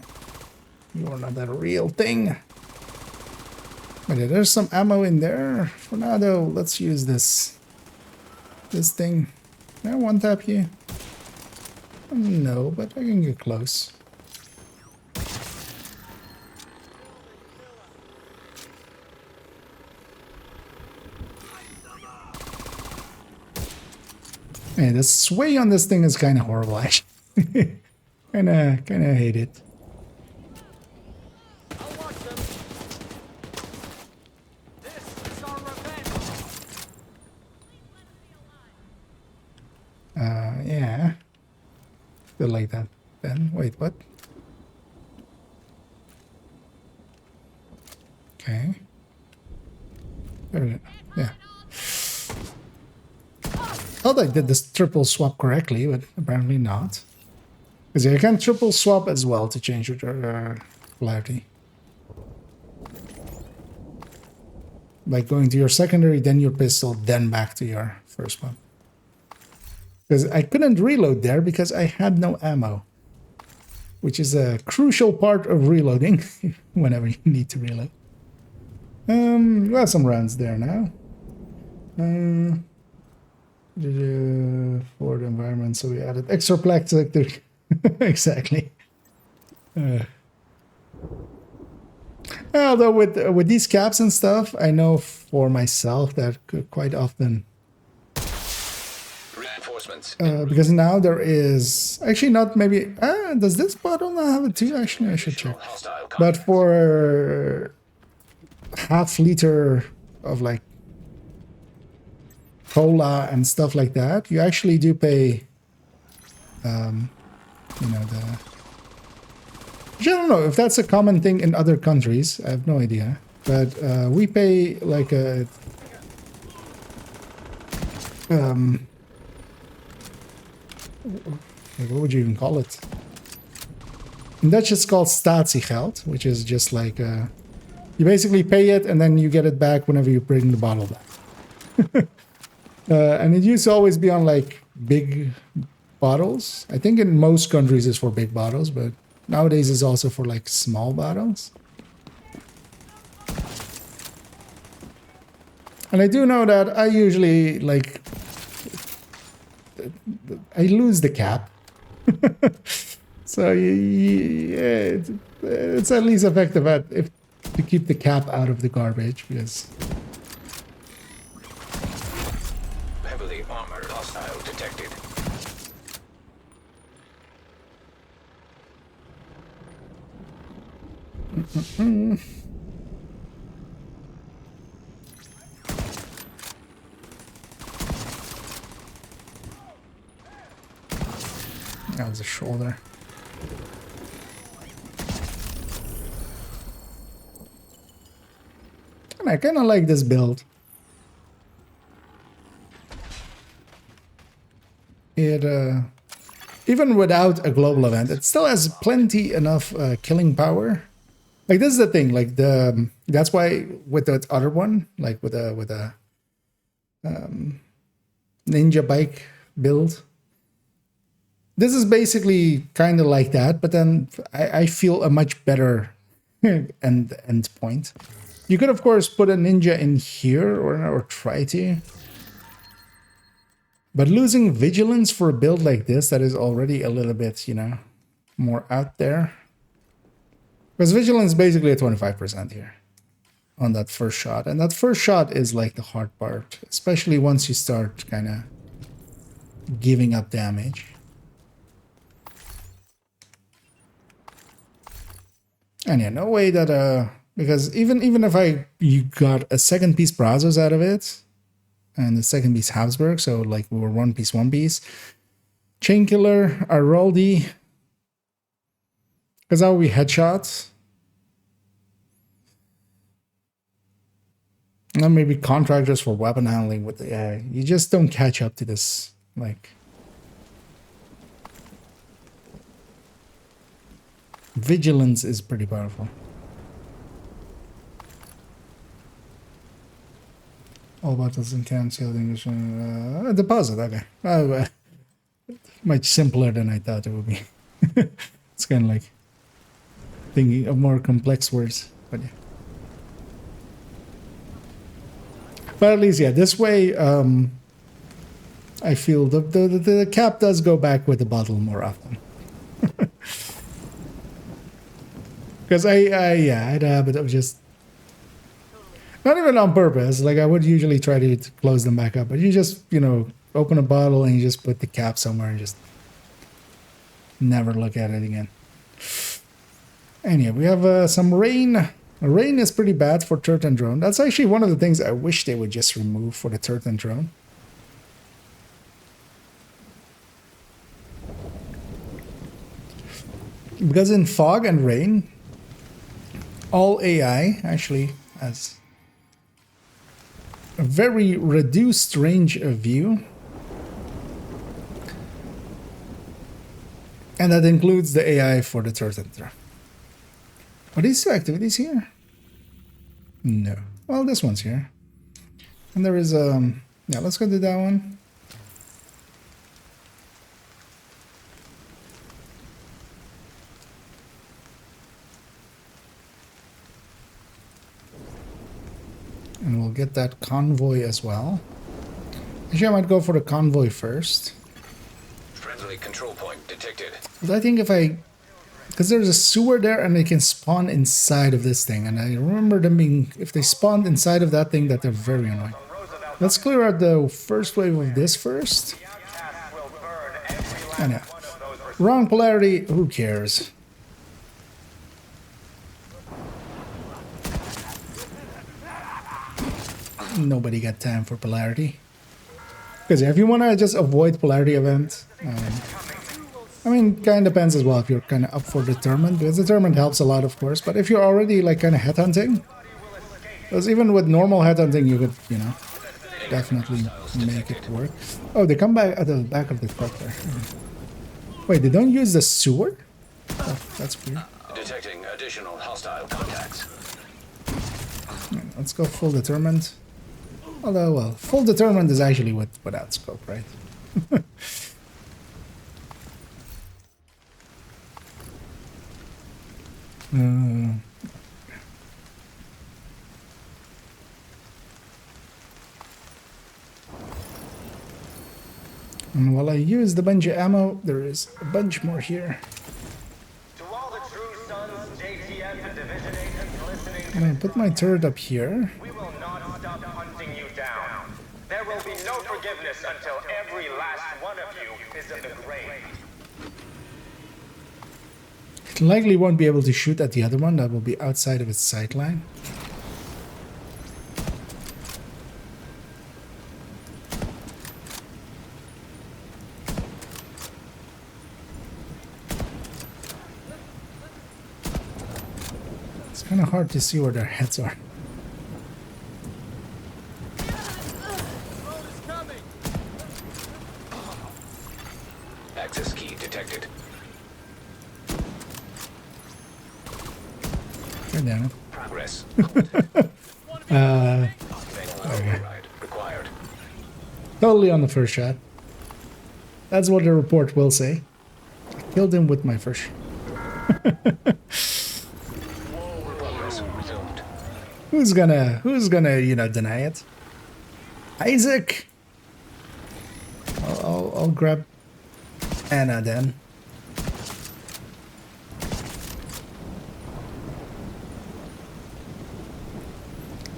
Speaker 1: You are not that real thing. Okay, there's some ammo in there. For now, though, let's use this. This thing. Can I one-tap you? No, but I can get close. Hey, the sway on this thing is kind of horrible, actually. kind of hate it. Yeah. Feel like that. Then wait, what? Okay. There we go. Yeah. Thought I did this triple swap correctly, but apparently not. Because you can triple swap as well to change your polarity. Like going to your secondary, then your pistol, then back to your first one. Because I couldn't reload there because I had no ammo. Which is a crucial part of reloading whenever you need to reload. We have some rounds there now. For the environment, so we added extra plastic. Exactly. Although with these caps and stuff, I know for myself that quite often. Because now there is actually not maybe does this bottle not have it too? Actually, I should check. But for half liter of like cola and stuff like that, you actually do pay you know, I don't know if that's a common thing in other countries. I have no idea, but we pay like a what would you even call it? In Dutch, it's called statiegeld, which is just like you basically pay it and then you get it back whenever you bring the bottle back. And it used to always be on like big bottles. I think in most countries it's for big bottles, but nowadays it's also for like small bottles. And I do know that I usually like I lose the cap. So yeah, it's at least effective at if to keep the cap out of the garbage, because
Speaker 13: Heavily armored hostile detected.
Speaker 1: That was a shoulder. And I kind of like this build. It even without a global event, it still has plenty enough killing power. Like this is the thing, like that's why with the other one, like with a ninja bike build, this is basically kind of like that, but then I feel a much better end point. You could of course put a ninja in here or try to. But losing vigilance for a build like this that is already a little bit, you know, more out there. Because vigilance is basically a 25% here on that first shot. And that first shot is like the hard part, especially once you start kind of giving up damage. And yeah, no way that, because even if you got a second piece Brazos out of it, and the second piece Habsburg, so like we were one piece. Chain Killer, Aroldi, because how we headshots. And maybe contractors for weapon handling with the you just don't catch up to this, like vigilance is pretty powerful. All battles in cancel English deposit, okay. Much simpler than I thought it would be. It's kind of like thinking of more complex words, but yeah. But at least, yeah, this way, I feel the cap does go back with the bottle more often. Because I had a habit of just, not even on purpose, like I would usually try to close them back up, but you just, you know, open a bottle and you just put the cap somewhere and just never look at it again. Anyway, we have some rain. Rain is pretty bad for turret and drone. That's actually one of the things I wish they would just remove for the turret and drone. Because in fog and rain, all AI actually has a very reduced range of view. And that includes the AI for the turret and drone. Are these two activities here? No. Well, this one's here. And there is yeah, let's go do that one. And we'll get that convoy as well. Actually, I might go for the convoy first.
Speaker 13: Friendly control point detected.
Speaker 1: But I think if I... Because there's a sewer there and they can spawn inside of this thing. And I remember them being... If they spawned inside of that thing, that they're very annoying. Let's clear out the first wave of this first. And yeah. Wrong polarity, who cares? Nobody got time for polarity. Because if you want to just avoid polarity events, I mean, kind of depends as well if you're kind of up for determined, because determined helps a lot, of course. But if you're already like kind of headhunting, because even with normal headhunting, you could, you know, definitely make it work. Oh, they come back at the back of the truck there. Wait, they don't use the sewer? Oh, that's weird.
Speaker 13: Detecting additional hostile contacts.
Speaker 1: Let's go full determined. Although, well, full determined is actually without scope, right? And while I use the bunch of ammo, there is a bunch more here.
Speaker 4: To all the true sons, JTF and division agents listening to
Speaker 1: I'm gonna put my turret up here.
Speaker 4: we will not stop hunting you down. There will be no forgiveness until every last one of you is in the grave.
Speaker 1: It likely won't be able to shoot at the other one. That will be outside of its sight line. It's kind of hard to see where their heads are.
Speaker 13: Access key detected.
Speaker 1: Right down.
Speaker 13: Progress.
Speaker 1: Okay.
Speaker 13: Override required.
Speaker 1: Totally on the first shot. That's what the report will say. I killed him with my first shot.
Speaker 13: Progress resumed.
Speaker 1: Who's gonna, you know, deny it? Isaac! I'll grab Anna then.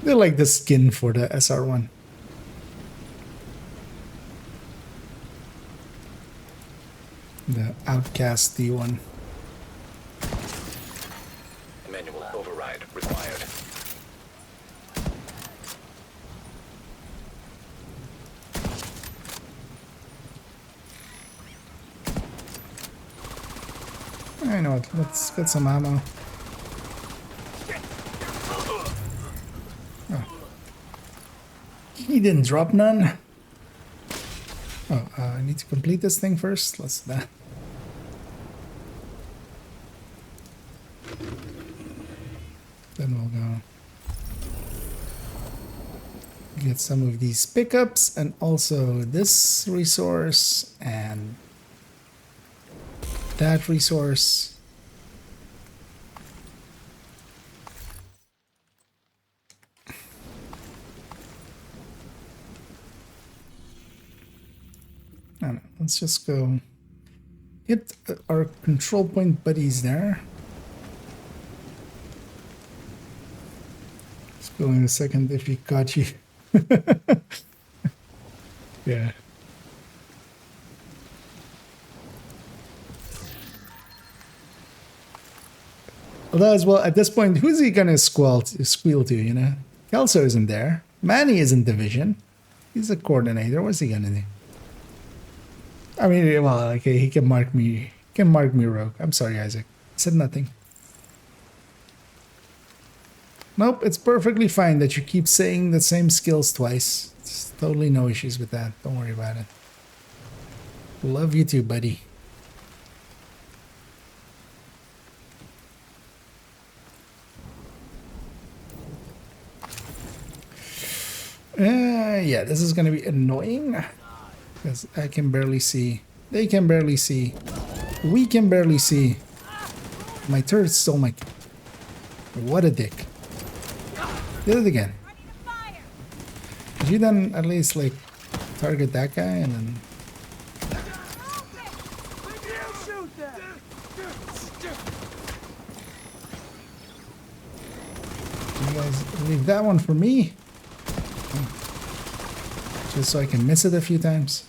Speaker 1: They like the skin for the SR1. The Outcast D1.
Speaker 13: Manual override required.
Speaker 1: I know it. Let's get some ammo. Oh. He didn't drop none. Oh, I need to complete this thing first. Let's do that. Then we'll go get some of these pickups and also this resource and that resource. I don't know, let's just go hit our control point buddies there. Let's go in a second if he caught you. Yeah. Although as well, at this point, who's he gonna squeal to, you know? Kelso isn't there. Manny isn't division. He's a coordinator. What's he gonna do? I mean, well, okay, he can mark me. He can mark me rogue. I'm sorry, Isaac. I said nothing. Nope, it's perfectly fine that you keep saying the same skills twice. It's totally no issues with that. Don't worry about it. Love you too, buddy. Yeah, this is gonna be annoying because I can barely see. They can barely see. We can barely see. My turret's still my. What a dick. Did it again. Could you then at least like target that guy and then? You guys leave that one for me. Just so I can miss it a few times.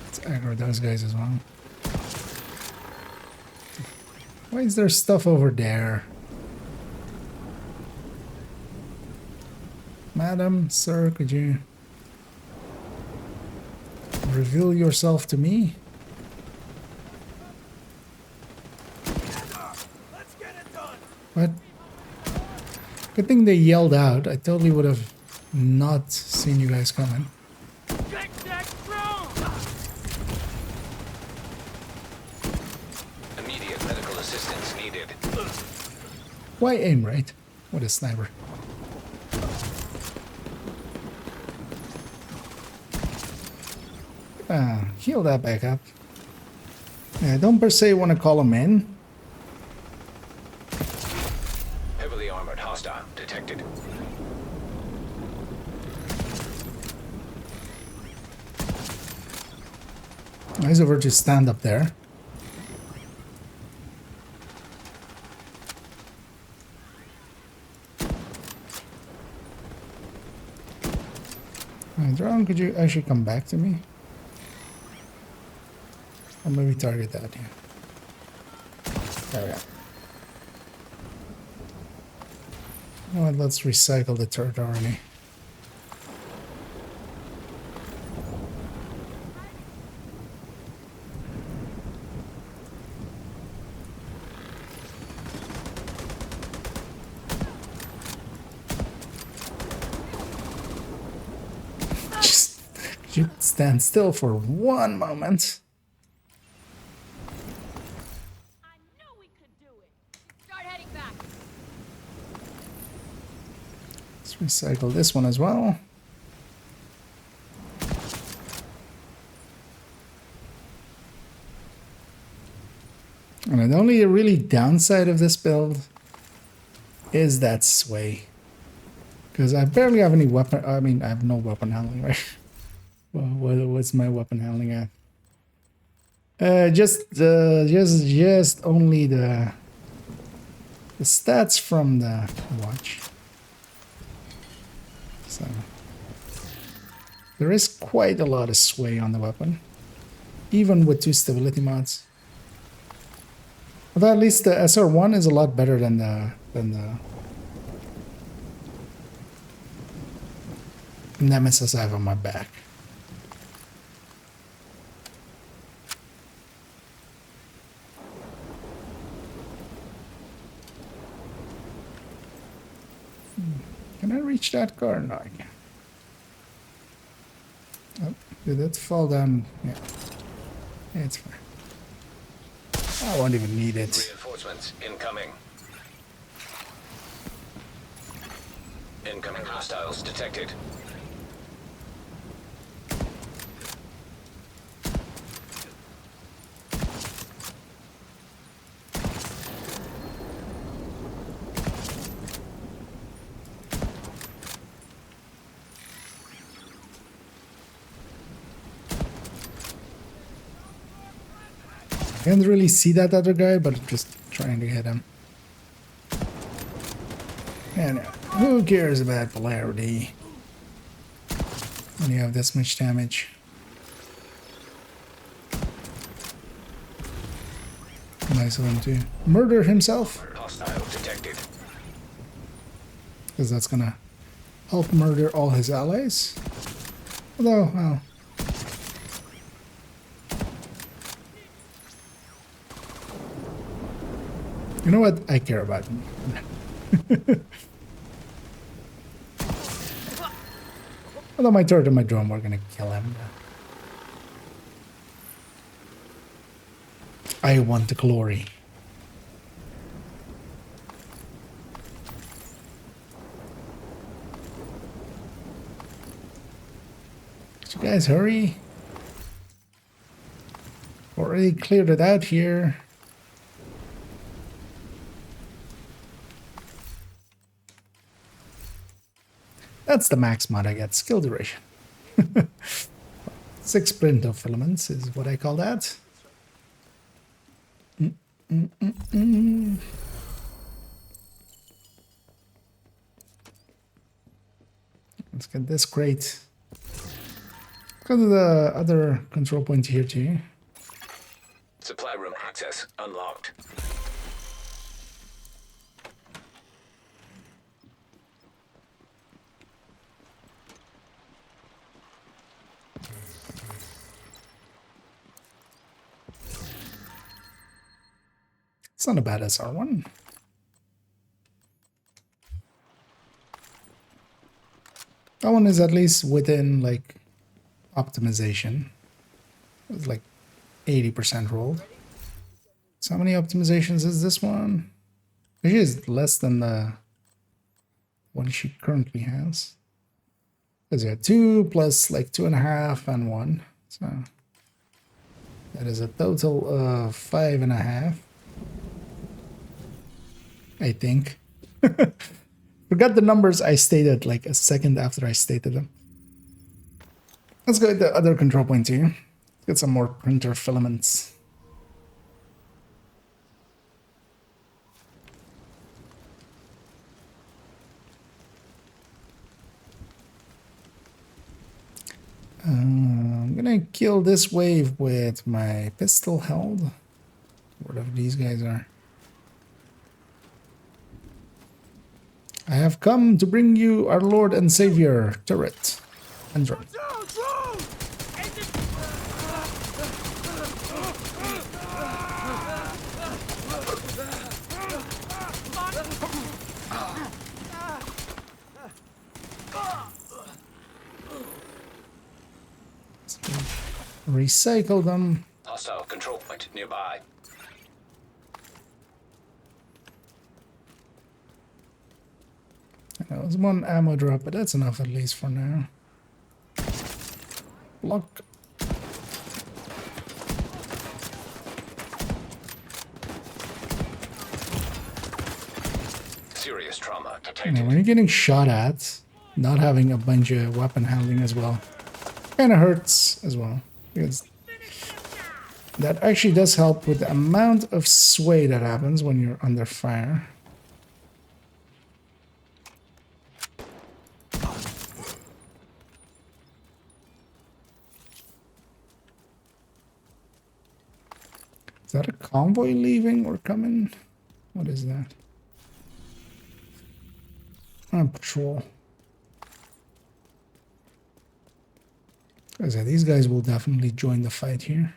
Speaker 1: Let's aggro those guys as well. Why is there stuff over there? Madam, sir, could you reveal yourself to me? What? Good thing they yelled out. I totally would have not seen you guys coming.
Speaker 13: Immediate medical assistance needed.
Speaker 1: Why aim right? What a sniper. Heal that back up. Yeah, I don't per se want to call him in.
Speaker 13: Heavily armored hostile detected.
Speaker 1: Nice over to stand up there. Drone, could you actually come back to me? Or maybe target that here. There we go. You know what, let's recycle the turret already. Just could you stand still for one moment? Recycle this one as well. And the only really downside of this build is that sway. Because I barely have any weapon. I mean, I have no weapon handling, right? Well, what's my weapon handling at? Just only the stats from the watch. So there is quite a lot of sway on the weapon, even with 2 stability mods. Although at least the SR1 is a lot better than the Nemesis I have on my back. Can I reach that car? No, I can't. Oh, did it fall down? Yeah. Yeah, it's fine. I won't even need it.
Speaker 13: Reinforcements incoming. Incoming hostiles detected.
Speaker 1: Can't really see that other guy, but I'm just trying to hit him. And who cares about polarity? when you have this much damage. Nice of him to murder himself.
Speaker 13: Hostile detected.
Speaker 1: Because that's gonna help murder all his allies. Although, well. You know what? I care about him. Although my turret and my drone were gonna kill him. I want the glory. So guys, hurry. Already cleared it out here. That's the max mod I get, skill duration. 6 sprint of filaments is what I call that. Let's get this crate. Go to the other control point here too.
Speaker 13: Supply room access unlocked.
Speaker 1: It's not a bad SR1. That one is at least within like optimization. It's like 80% rolled. So how many optimizations is this one? It is less than the one she currently has. Because you had 2 plus like 2.5 and 1. So that is a total of 5.5. I think. Forgot the numbers I stated like a second after I stated them. Let's go to the other control point here. Get some more printer filaments. I'm gonna kill this wave with my pistol held. Whatever these guys are. I have come to bring you our Lord and Savior, turret. And drone. Recycle them.
Speaker 13: Hostile control point nearby.
Speaker 1: That was one ammo drop, but that's enough at least for now. Lock.
Speaker 13: Serious trauma
Speaker 1: You
Speaker 13: detected.
Speaker 1: know, when you're getting shot at, not having a bunch of weapon handling as well kind of hurts as well. Because that actually does help with the amount of sway that happens when you're under fire. Is that a convoy leaving or coming? What is that? On patrol. As I said, these guys will definitely join the fight here.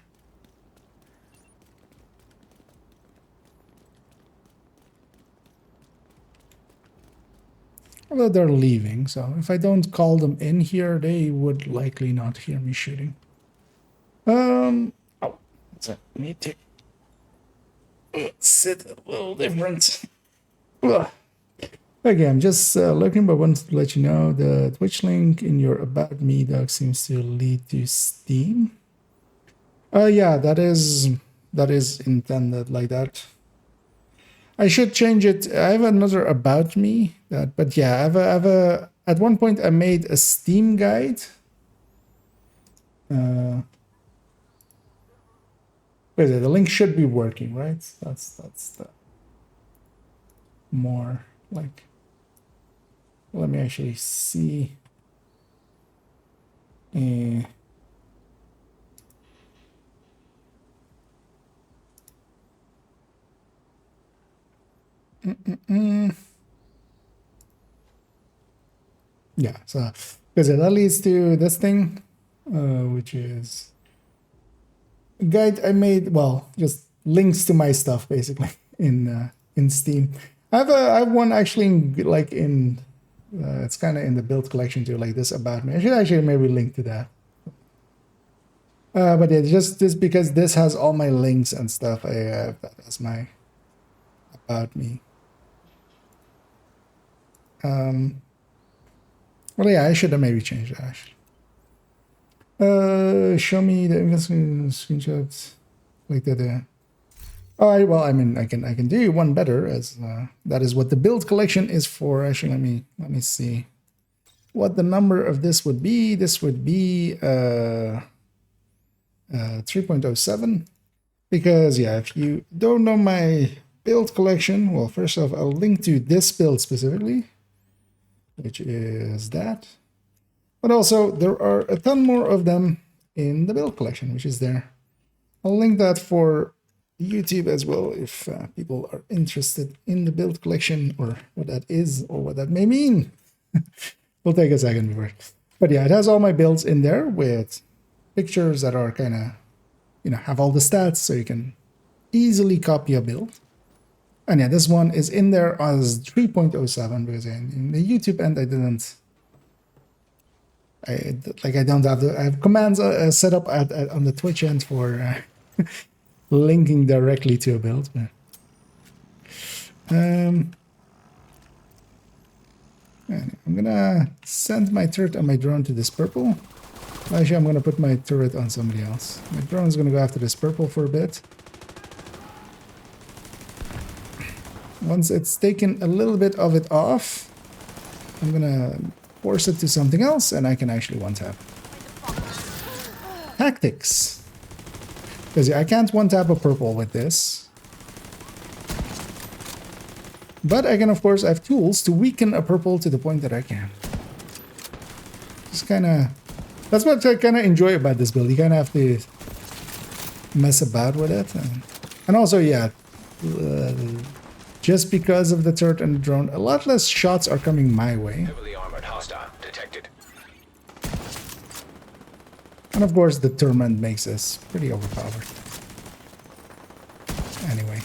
Speaker 1: Although they're leaving, so if I don't call them in here, they would likely not hear me shooting. Oh, what's that? Need to sit a little different. Ugh. Okay, I'm just looking, but wanted to let you know the Twitch link in your About Me doc seems to lead to Steam. Yeah, that is intended like that. I should change it. I have another About Me, but yeah, I have a. At one point, I made a Steam guide. Wait, the link should be working, right? That's the more like. Let me actually see. Eh. Yeah, so because that leads to this thing, which is a guide I made. Well, just links to my stuff basically in Steam. I have one actually like in it's kind of in the build collection too, like this about me. I should actually maybe link to that. But yeah, just because this has all my links and stuff, I have that as my about me. Well, yeah, I should have maybe changed that actually. Show me the screenshots like that. Oh, well, I mean, I can do one better, as that is what the build collection is for. Actually, let me see what the number of this would be. This would be 3.07. Because yeah, if you don't know my build collection, well, first off, I'll link to this build specifically, which is that. But also, there are a ton more of them in the build collection, which is there. I'll link that for YouTube as well, if people are interested in the build collection, or what that is, or what that may mean. We'll take a second before. But yeah, it has all my builds in there with pictures that are kind of, have all the stats, so you can easily copy a build. And yeah, this one is in there as 3.07 because in the YouTube end, I don't have I have commands set up on the Twitch end for linking directly to a build. And I'm gonna send my turret and my drone to this purple. Actually, I'm gonna put my turret on somebody else. My drone's gonna go after this purple for a bit. Once it's taken a little bit of it off, I'm gonna force it to something else, and I can actually one-tap. Tactics. Because I can't one-tap a purple with this. But I can, of course, I have tools to weaken a purple to the point that I can. Just kind of... That's what I kind of enjoy about this build. You kind of have to mess about with it. And also, yeah, just because of the turret and the drone, a lot less shots are coming my way.
Speaker 13: Heavily armored hostile detected.
Speaker 1: And of course, the torment makes us pretty overpowered. Anyway.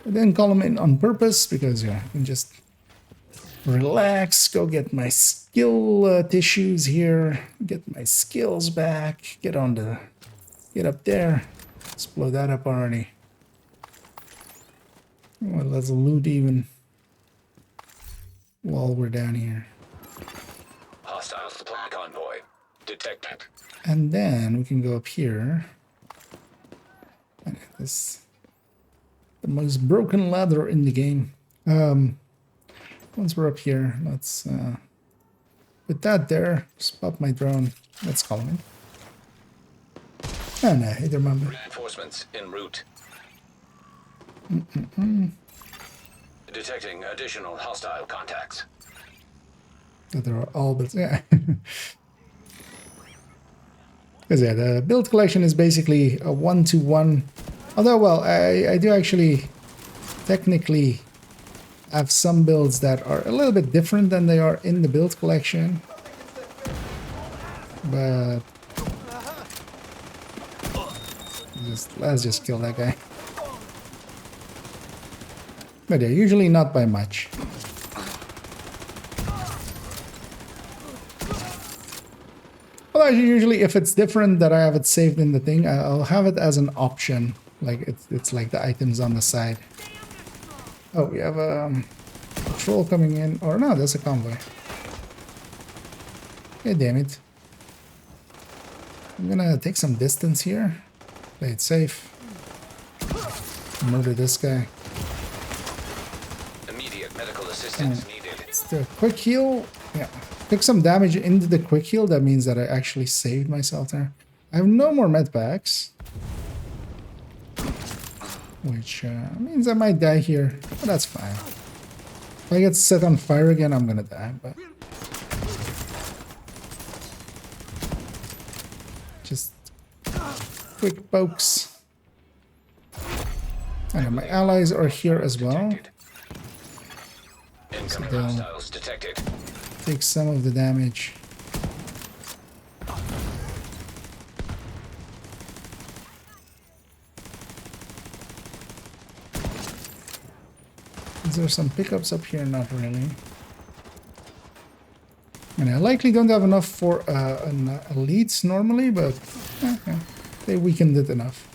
Speaker 1: I didn't call him in on purpose because, yeah, I can just relax, go get my skill tissues here, get my skills back, get up there. Let's blow that up already. Well, let's loot even while we're down here.
Speaker 13: Hostile supply convoy detected.
Speaker 1: And then we can go up here. And this the most broken ladder in the game. Once we're up here, let's put that there. Just pop my drone. Let's call him in. Oh no, either remember.
Speaker 13: Reinforcements en route. Detecting additional hostile contacts.
Speaker 1: So there are all builds. Yeah. Because yeah, the build collection is basically a 1-to-1. Although, well, I do actually technically have some builds that are a little bit different than they are in the build collection. But let's just kill that guy. But yeah, usually not by much. Well, actually, usually if it's different that I have it saved in the thing, I'll have it as an option. Like it's like the items on the side. Oh, we have a patrol coming in. Or no, that's a convoy. Yeah, damn it. I'm gonna take some distance here. Play it safe. Murder this guy.
Speaker 13: Immediate medical assistance needed.
Speaker 1: It's the quick heal. Yeah. Took some damage into the quick heal. That means that I actually saved myself there. I have no more med packs. which means I might die here, but that's fine. If I get set on fire again, I'm gonna die, but just quick pokes. And my allies are here as well, so they'll take some of the damage. Is there some pickups up here? Not really. And I likely don't have enough for an elite normally, but they weakened it enough.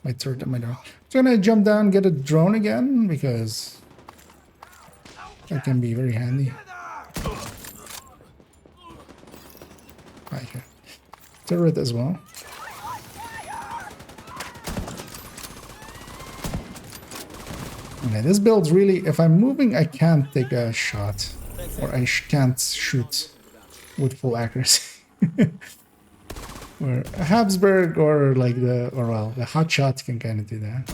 Speaker 1: My turret and my drone. I'm gonna jump down, get a drone again, because that can be very handy. Right here. Turret as well. Okay, this build's really, if I'm moving, I can't take a shot. Or I can't shoot with full accuracy. Where a Habsburg or like the hot shot can kind of do that.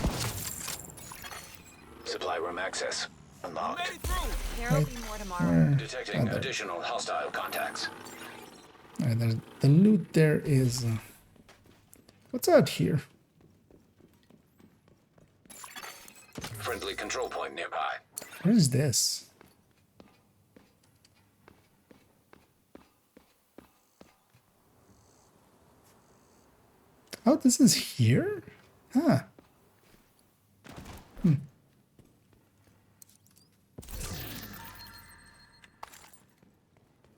Speaker 13: Supply room access unlocked.
Speaker 1: Right.
Speaker 13: Detecting additional hostile contacts.
Speaker 1: There's the loot there is. What's out here?
Speaker 13: Friendly control point nearby.
Speaker 1: What is this? Oh, this is here? Huh.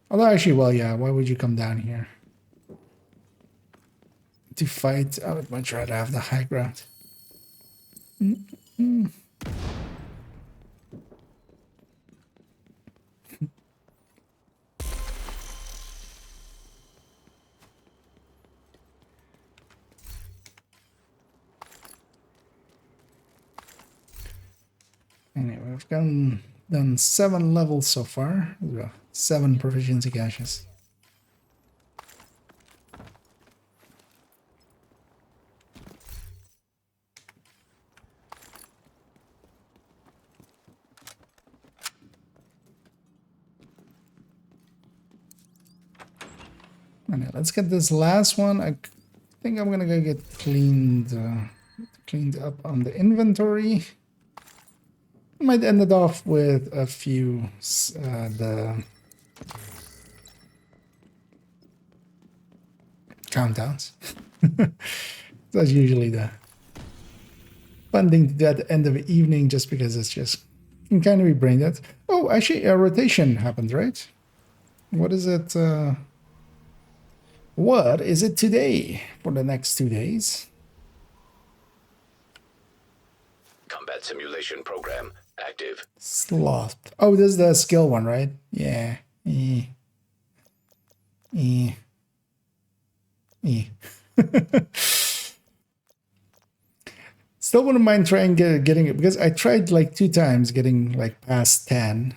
Speaker 1: Although actually, well, yeah, why would you come down here? To fight, I would much rather have the high ground. Anyway, we've done 7 levels so far. 7 proficiency caches. Anyway, let's get this last one. I think I'm gonna go get cleaned up on the inventory. Might end it off with a few the countdowns. That's usually the fun thing to do at the end of the evening, just because it's just can kind of be brain dead. Oh, actually, a rotation happened, right? What is it? What is it today for the next 2 days?
Speaker 13: Combat simulation program active.
Speaker 1: Sloth. Oh, this is the skill one, right? Yeah. Still wouldn't mind trying getting it, because I tried like 2 times getting like past 10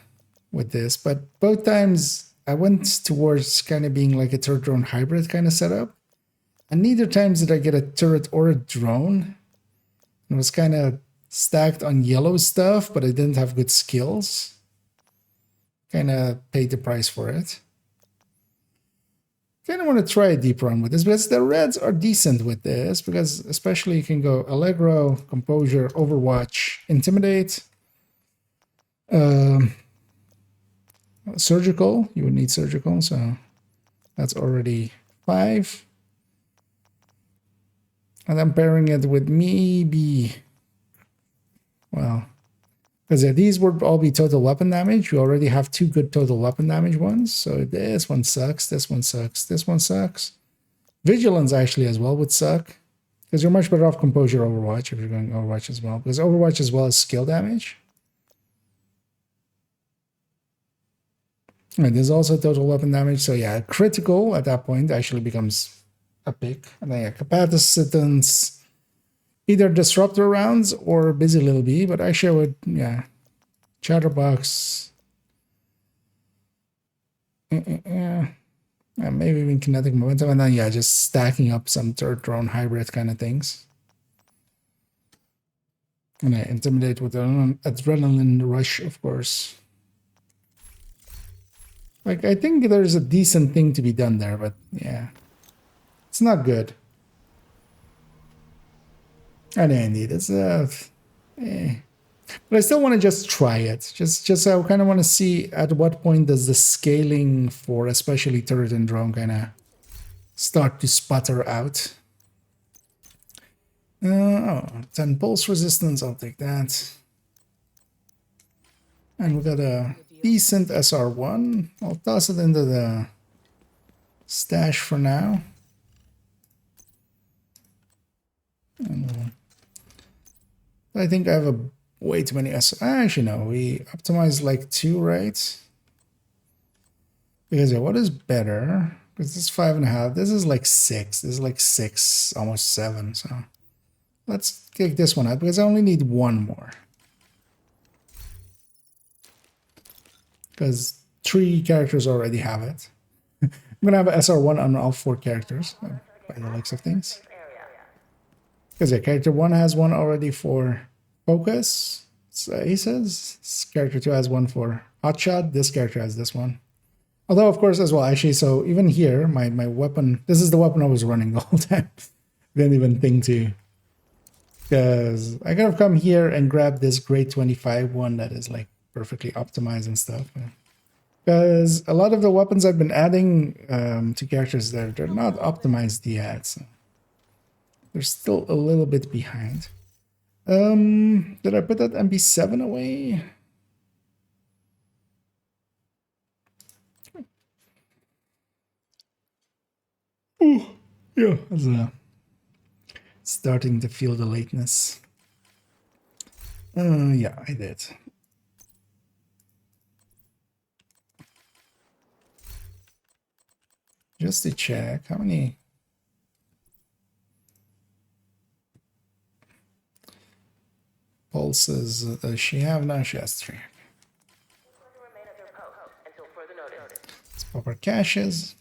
Speaker 1: with this, but both times I went towards kind of being like a turret drone hybrid kind of setup, and neither times did I get a turret or a drone. It was kind of stacked on yellow stuff, but I didn't have good skills. Kind of paid the price for it. Kind of want to try a deep run with this, because the reds are decent with this, because especially you can go Allegro, Composure, Overwatch, Intimidate, Surgical. You would need Surgical, so that's already 5. And I'm pairing it with maybe, well, because these would all be total weapon damage. We already have 2 good total weapon damage ones. So this one sucks, this one sucks, this one sucks. Vigilance actually as well would suck, because you're much better off Composure Overwatch if you're going Overwatch as well, because Overwatch as well as skill damage. And there's also total weapon damage. So yeah, critical at that point actually becomes a pick. And then yeah, capacitance, either disruptor rounds or busy little bee, but actually I would, yeah, chatterbox, maybe even kinetic momentum, and then yeah, just stacking up some turret drone hybrid kind of things. And I intimidate with an adrenaline rush, of course. Like, I think there's a decent thing to be done there, but yeah. It's not good. And indeed, it's but I still want to just try it. Just I kind of want to see at what point does the scaling for especially turret and drone kind of start to sputter out. Oh, 10 pulse resistance, I'll take that. And we got a decent SR1. I'll toss it into the stash for now. And I think I have a way too many actually no, we optimized like 2, right? Because yeah, what is better? Because this is 5.5, this is like 6, this is like 6, almost 7, so let's take this one out because I only need 1 more. Because 3 characters already have it. I'm gonna have an SR1 on all 4 characters, by the looks of things. Because yeah, character 1 has one already for focus, he says. Character 2 has one for hotshot. This character has this one. Although, of course, as well, actually, so even here, my weapon, this is the weapon I was running the whole time. Didn't even think to. Because I could have come here and grabbed this grade 25 one that is like perfectly optimized and stuff. Because a lot of the weapons I've been adding to characters there, they're not optimized yet. So they're still a little bit behind. Did I put that MP7 away? Ooh, yeah, that's starting to feel the lateness. Yeah, I did. Just to check, how many pulses does she have now? She has 3. Let's pop our caches.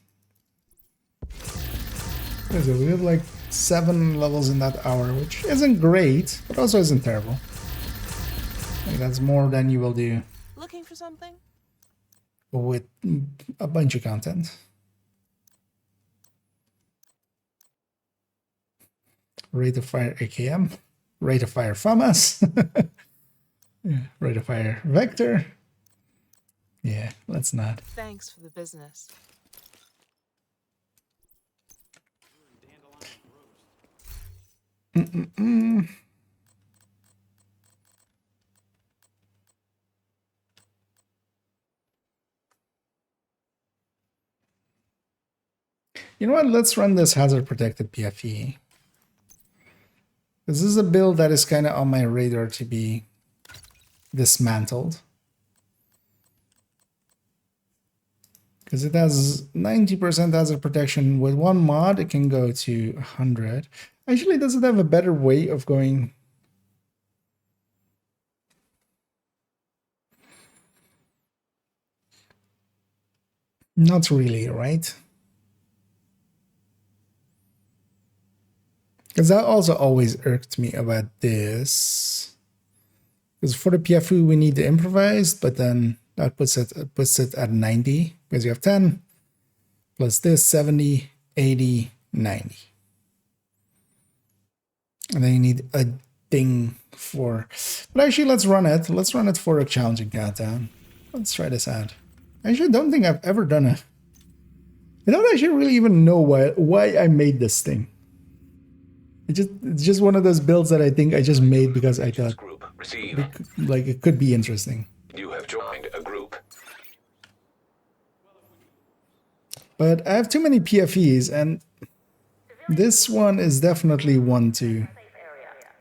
Speaker 1: So we have like 7 levels in that hour, which isn't great, but also isn't terrible. Like that's more than you will do.
Speaker 14: Looking for something?
Speaker 1: With a bunch of content. Rate of fire AKM. Rate of fire FAMAS. Yeah, rate of fire Vector. Yeah, let's not.
Speaker 14: Thanks for the business.
Speaker 1: You know what? Let's run this hazard protected PFE. This is a build that is kind of on my radar to be dismantled. Because it has 90% hazard protection. With one mod, it can go to 100. Actually, does it have a better way of going? Not really, right? Because that also always irked me about this. Because for the PFU, we need the improvised, but then that puts it at 90. Because you have 10, plus this, 70, 80, 90. And then you need a thing for... But actually, let's run it. Let's run it for a challenging countdown. Let's try this out. Actually, I don't think I've ever done it. I don't actually really even know why I made this thing. It's just one of those builds that I think I just made because I thought like it could be interesting.
Speaker 13: You have joined a group.
Speaker 1: But I have too many PFEs, and this one is definitely one to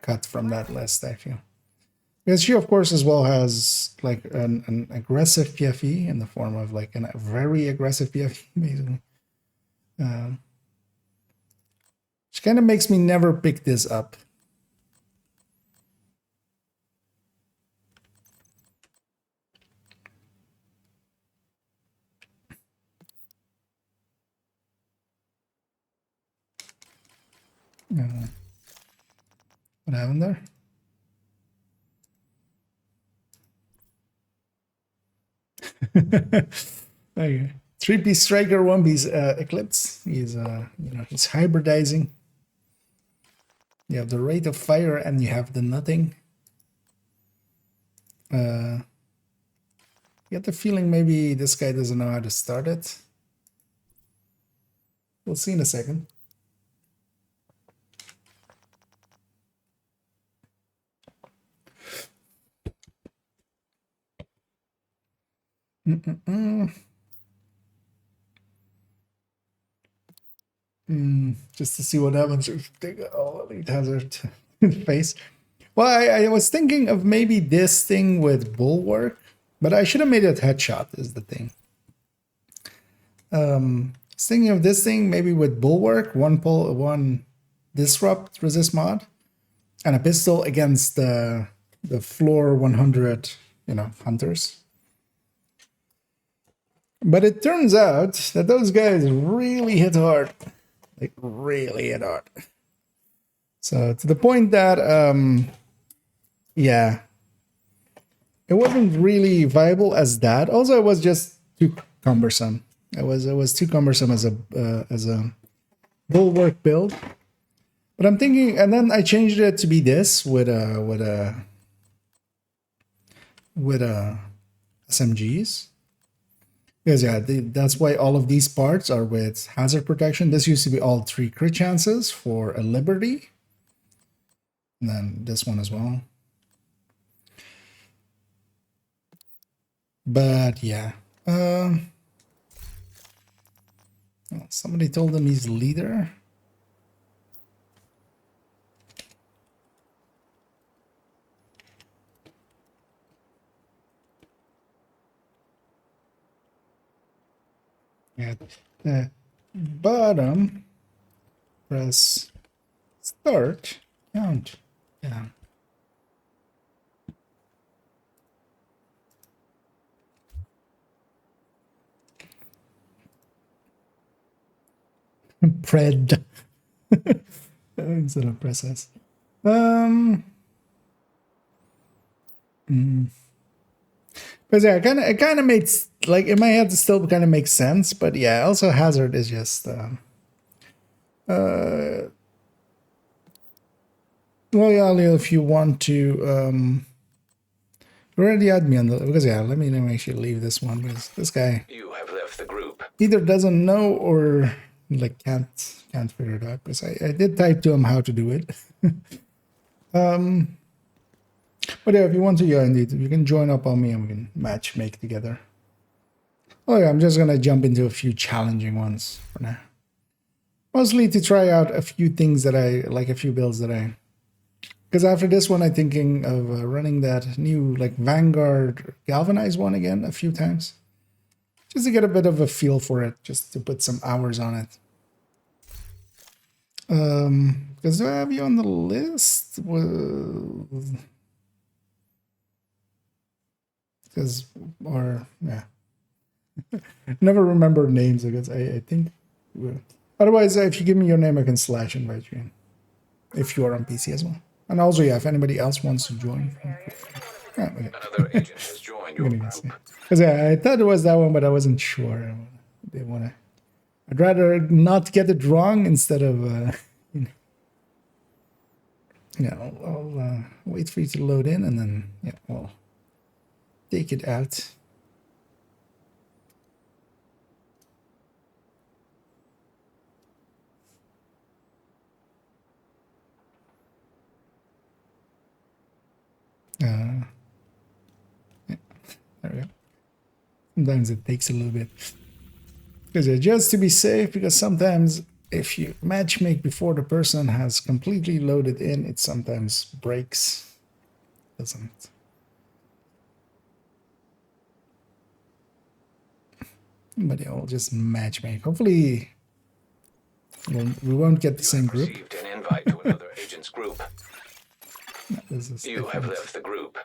Speaker 1: cut from that list, I feel. Because she, of course, as well has like an aggressive PFE in the form of like a very aggressive PFE, basically. Which kind of makes me never pick this up. What happened there? Okay. 3-piece striker, 1-piece eclipse. He's he's hybridizing. You have the rate of fire and you have the nothing. You get the feeling maybe this guy doesn't know how to start it. We'll see in a second. Just to see what happens if they go, oh, Elite Hazard in the face. Well, I was thinking of maybe this thing with Bulwark, but I should have made it headshot is the thing. I was thinking of this thing maybe with Bulwark, one disrupt resist mod, and a pistol against the floor 100, hunters. But it turns out that those guys really hit hard. Like, really hit hard. So, to the point that, yeah, it wasn't really viable as that. Also, it was just too cumbersome. It was too cumbersome as a Bulwark build. But I'm thinking, and then I changed it to be this with SMGs. Because yeah, that's why all of these parts are with hazard protection. This used to be all 3 crit chances for a Liberty. And then this one as well. But yeah. Somebody told him he's leader. At the bottom, press start, count down. Pred instead of press S. But yeah, it kind of made, like, in my head it still kind of makes sense, but yeah, also hazard is just well, yeah, Leo, if you want to you already add me on the, because yeah, let me actually leave this one, because this guy,
Speaker 13: You have left the group.
Speaker 1: either doesn't know or like can't figure it out, because I did type to him how to do it. But yeah, if you want to, yeah, indeed, you can join up on me and we can match make together. Oh yeah, I'm just gonna jump into a few challenging ones for now. Mostly to try out a few things that I like, a few builds that I. Because after this one, I'm thinking of running that new like Vanguard galvanized one again a few times, just to get a bit of a feel for it, just to put some hours on it. Because do I have you on the list? Because, or yeah, never remember names. Because I think. Otherwise, if you give me your name, I can slash invite you in. If you are on PC as well. And also, yeah, if anybody else wants to join. Okay.
Speaker 13: Another agent has joined your group.
Speaker 1: Because yeah, I thought it was that one, but I wasn't sure. They wanna. I'd rather not get it wrong instead of. I'll wait for you to load in, and then yeah, we'll take it out. Yeah, there we go. Sometimes it takes a little bit. Because just to be safe, because sometimes if you matchmake before the person has completely loaded in, it sometimes breaks. Doesn't. But yeah, we'll just matchmake. Hopefully we won't get the same group.
Speaker 13: Received an invite to another agent's group. You have left the group.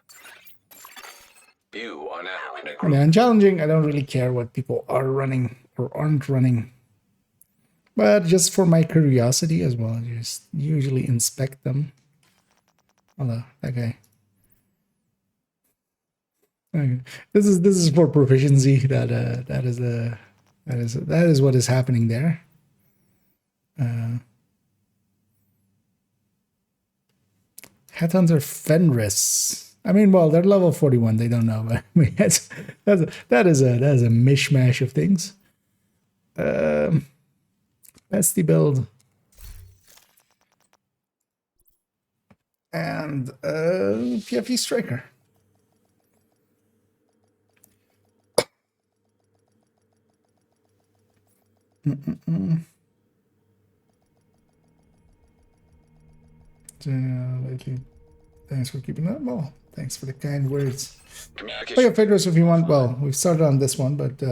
Speaker 13: You are now in a group.
Speaker 1: Yeah, and challenging, I don't really care what people are running or aren't running. But just for my curiosity as well, I just usually inspect them. Hello, that guy. Okay. This is for proficiency. That is what is happening there. Headhunter Fenris. I mean, well, they're level 41. They don't know, but I mean, that is a mishmash of things. Bestie build. And PFE Striker. Thanks for keeping that. Well, thanks for the kind words. Okay, Fedros, if you want. Well, we've started on this one, but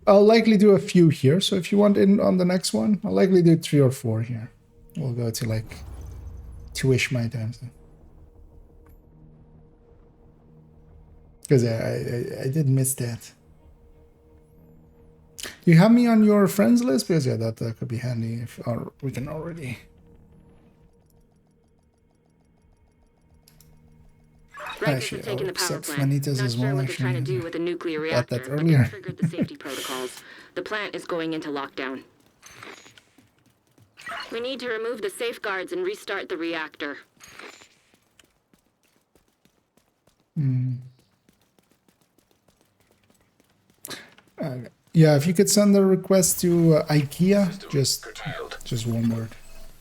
Speaker 1: I'll likely do a few here. So if you want in on the next one, I'll likely do 3 or 4 here. We'll go to like 2-ish my time. Because I did miss that. Do you have me on your friends list? Because yeah, that could be handy if we can already.
Speaker 3: Rikers have taken the power plant.
Speaker 1: Vanitas
Speaker 3: Not
Speaker 1: as
Speaker 3: sure
Speaker 1: well,
Speaker 3: what they're trying to
Speaker 1: actually.
Speaker 3: do with a nuclear
Speaker 1: Got
Speaker 3: reactor,
Speaker 1: that
Speaker 3: but
Speaker 1: earlier.
Speaker 3: they triggered the safety protocols. The plant is going into lockdown. We need to remove the safeguards and restart the reactor.
Speaker 1: Yeah, if you could send a request to IKEA, just one word.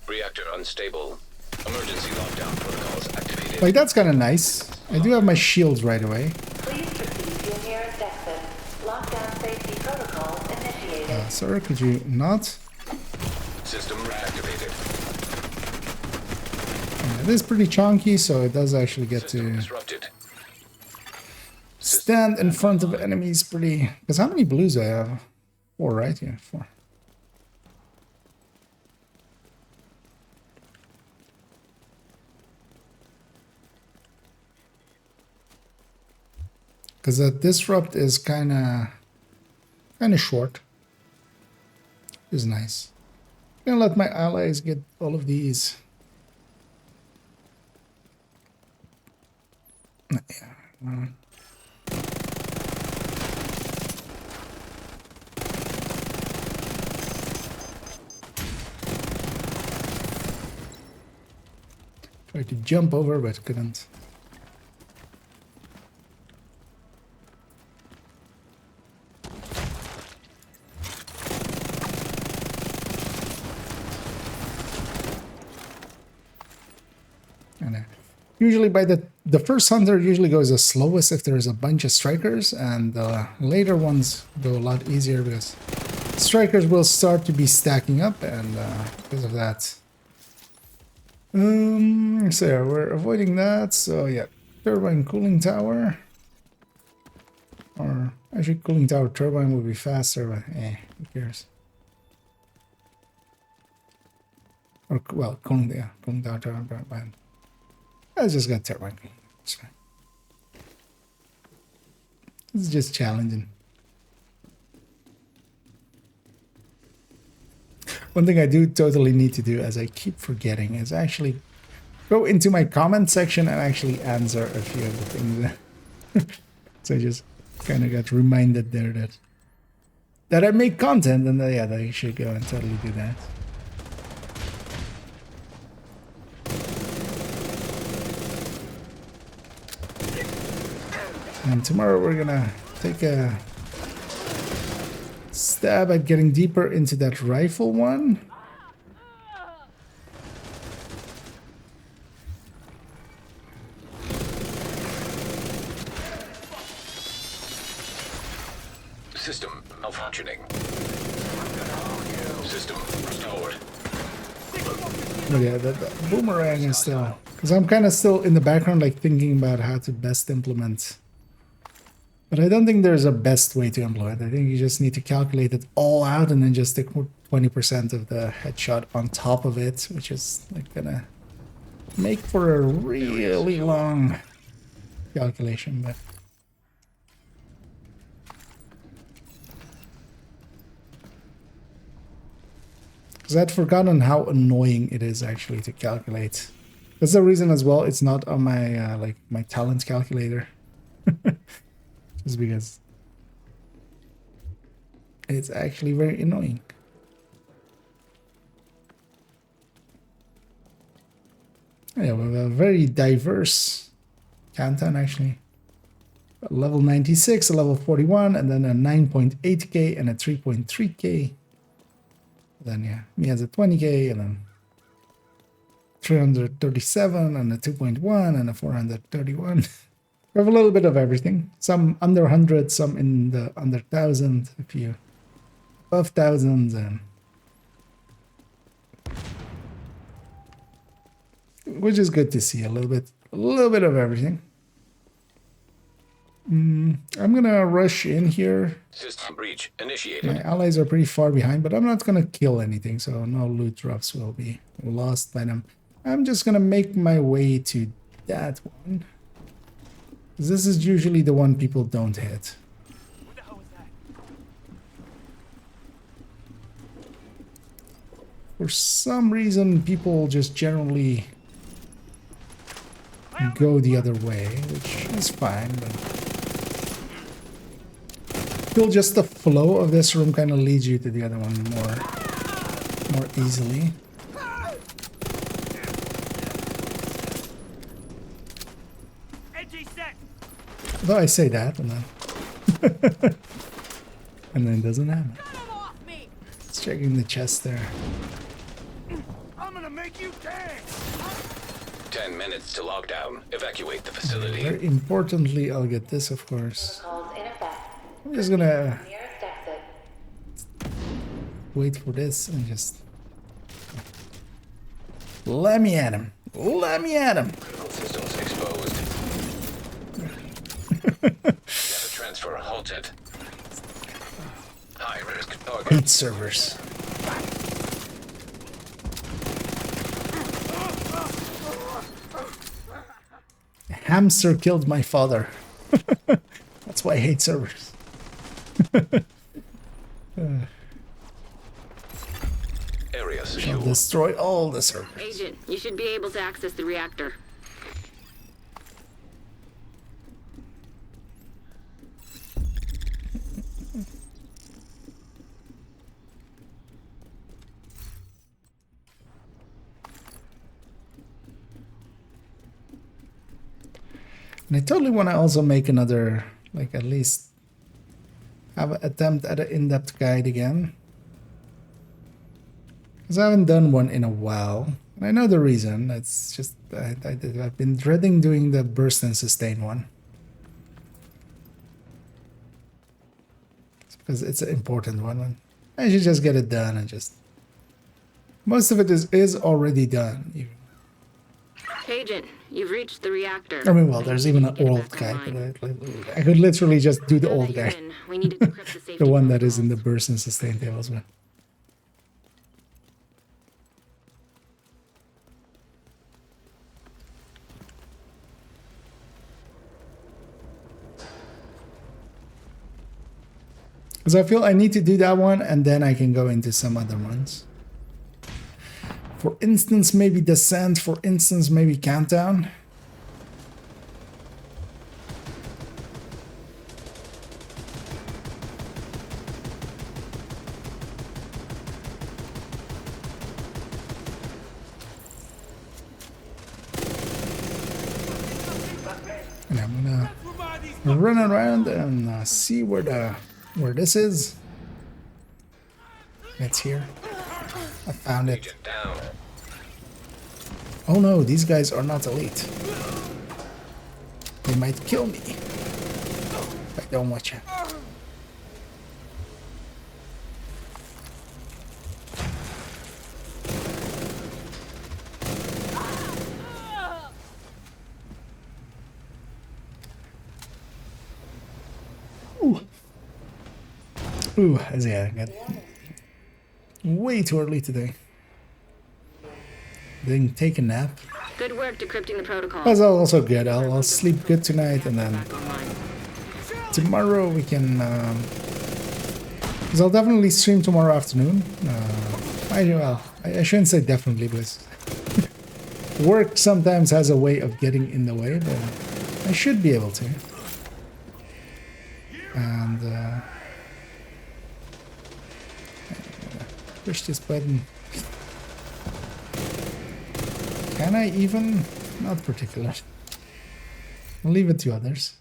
Speaker 13: Reactor unstable. Emergency lockdown protocols activated.
Speaker 1: Like, that's kind of nice. I do have my shields right away.
Speaker 11: Please proceed to your nearest exit. Lockdown safety protocols initiated.
Speaker 1: Sir, could you not?
Speaker 13: System reactivated.
Speaker 1: It is pretty chunky, so it does actually get to
Speaker 13: Disrupted.
Speaker 1: stand in front of enemies pretty... Because how many blues do I have? 4, right? Yeah, 4. Because that disrupt is kind of short. Is nice. I'm gonna let my allies get all of these. Yeah. Tried to jump over, but couldn't. And usually by the first hunter usually goes the slowest if there's a bunch of strikers, and the later ones go a lot easier because strikers will start to be stacking up, and because of that. So yeah, we're avoiding that. So yeah, turbine cooling tower, or actually cooling tower turbine would be faster, but who cares? Or well, cooling tower turbine. I just got turbine. It's fine. It's just challenging. One thing I do totally need to do, as I keep forgetting, is actually go into my comment section and actually answer a few of the things. So I just kind of got reminded there that I make content, and yeah, that I should go and totally do that. And tomorrow we're gonna take a stab at getting deeper into that rifle one.
Speaker 13: System malfunctioning. System restored.
Speaker 1: But yeah, that boomerang is still... Because I'm kind of still in the background, like thinking about how to best implement. But I don't think there's a best way to implement it. I think you just need to calculate it all out and then just stick 20% of the headshot on top of it, which is like gonna make for a really long calculation. But because I'd forgotten how annoying it is actually to calculate. That's the reason as well it's not on my like my talent calculator. Just because it's actually very annoying. Yeah, we have a very diverse countdown actually. A level 96, a level 41, and then a 9.8k and a 3.3k. Then yeah, me has a 20k and then 337 and a 2.1 and a 431. We have a little bit of everything. Some under 100, some in the under 1,000, a few above thousands, and which is good to see. A little bit of everything. I'm gonna rush in here.
Speaker 13: System breach initiated.
Speaker 1: My allies are pretty far behind, but I'm not gonna kill anything, so no loot drops will be lost by them. I'm just gonna make my way to that one. This is usually the one people don't hit.
Speaker 6: What the hell was that?
Speaker 1: For some reason, people just generally go the other way, which is fine, but I feel just the flow of this room kind of leads you to the other one more easily. Though I say that, and then and then it doesn't happen. It's checking the chest there.
Speaker 6: I'm gonna make you dance.
Speaker 13: 10 minutes to lockdown. Evacuate the facility.
Speaker 1: Very importantly, I'll get this, of course.
Speaker 11: Protocols in effect.
Speaker 1: I'm just gonna
Speaker 11: Nearest exit.
Speaker 1: wait for this and just let me at him. Let me at him.
Speaker 13: Critical systems exposed. Data transfer halted. High risk target.
Speaker 1: Hate servers. A hamster killed my father. That's why I hate servers.
Speaker 13: Area
Speaker 1: I'll
Speaker 13: secure.
Speaker 1: destroy all the servers.
Speaker 10: Agent, you should be able to access the reactor.
Speaker 1: And I totally want to also make another, like at least have an attempt at an in-depth guide again. Because I haven't done one in a while. And I know the reason. It's just, I've been dreading doing the burst and sustain one. It's because it's an important one. I should just get it done and just... Most of it is already done. Even.
Speaker 10: Agent, you've reached the reactor.
Speaker 1: I mean, well, there's even an old guy. I could literally just do the old guy.
Speaker 10: We need to decrypt the safety
Speaker 1: The one that is in the burst and sustain tables, man. Because I feel I need to do that one, and then I can go into some other ones. For instance, maybe Descent. For instance, maybe Countdown. And I'm gonna run around and see where this is. It's here. I found it. Oh no, these guys are not elite. They might kill me if I don't watch out. Ooh, yeah, I got way too early today. Didn't take a nap.
Speaker 10: Good work decrypting the protocol.
Speaker 1: That's also good. I'll sleep good tonight, and then tomorrow we can. Because I'll definitely stream tomorrow afternoon. I shouldn't say definitely, because work sometimes has a way of getting in the way, but I should be able to. and push this button. Can I even? Not particular. I'll leave it to others.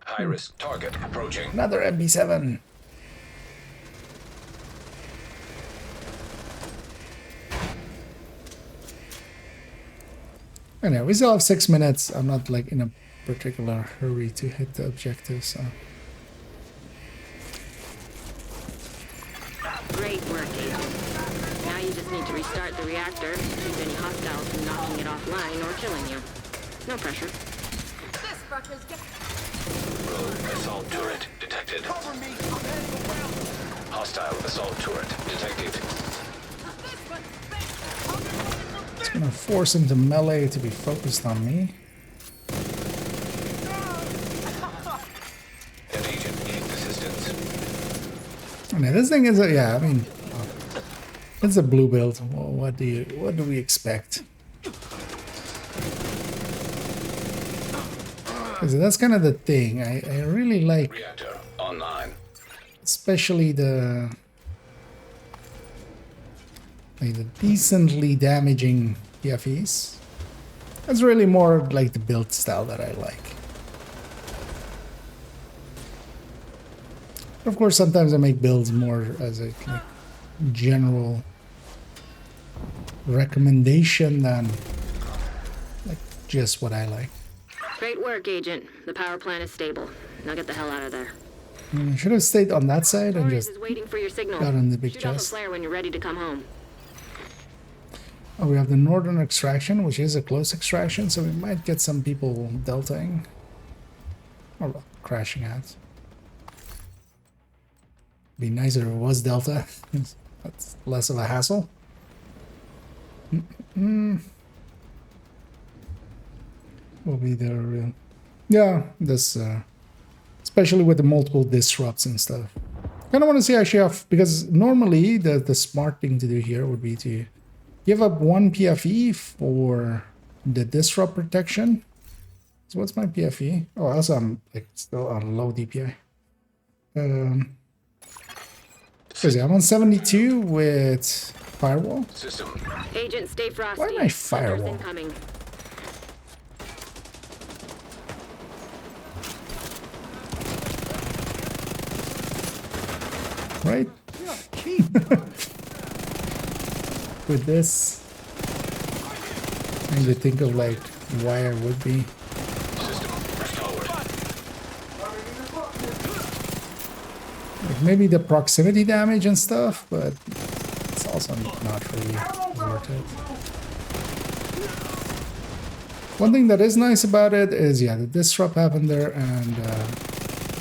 Speaker 13: High-risk target approaching.
Speaker 1: Another MB7. Anyway, we still have 6 minutes. I'm not like in a particular hurry to hit the objective, so.
Speaker 10: Great work, Agent. Now you just need to restart the reactor to keep any hostiles from knocking it offline or killing you. No pressure.
Speaker 9: This fucker's get.
Speaker 13: Rogue assault turret detected.
Speaker 6: Cover me. I'm heading around.
Speaker 13: Hostile assault turret detected.
Speaker 1: It's gonna force him to melee to be focused on me.
Speaker 13: An agent needs assistance.
Speaker 1: I mean, this thing is a, yeah, I mean, it's a blue build. Well, what do we expect? Because that's kind of the thing. I really like,
Speaker 13: Reactor online.
Speaker 1: especially the decently damaging PFEs. That's really more like the build style that I like. Of course, sometimes I make builds more as a like, general recommendation than like just what I like.
Speaker 10: Great work, Agent. The power plant is stable. Now get the hell out of there.
Speaker 1: I should have stayed on that side and
Speaker 10: Torres
Speaker 1: just
Speaker 10: is waiting for your signal.
Speaker 1: got on the big
Speaker 10: Shoot off a
Speaker 1: chest.
Speaker 10: flare when you're ready to come home.
Speaker 1: Oh, we have the northern extraction, which is a close extraction, so we might get some people deltaing. Or well, crashing out. Be nicer if it was delta. That's less of a hassle. Will be there. Yeah, this, especially with the multiple disrupts and stuff. Kind of want to see actually have, because normally the smart thing to do here would be to give up 1 PFE for the disrupt protection. So what's my PFE? Oh, also I'm like still on low DPI. Crazy, I'm on 72 with firewall.
Speaker 13: System.
Speaker 10: Agent, stay frosty.
Speaker 1: Why am I firewall?
Speaker 10: Incoming.
Speaker 1: Right? With this, I need to think of like why I would be. Like maybe the proximity damage and stuff, but it's also not really worth it. One thing that is nice about it is, yeah, the disrupt happened there and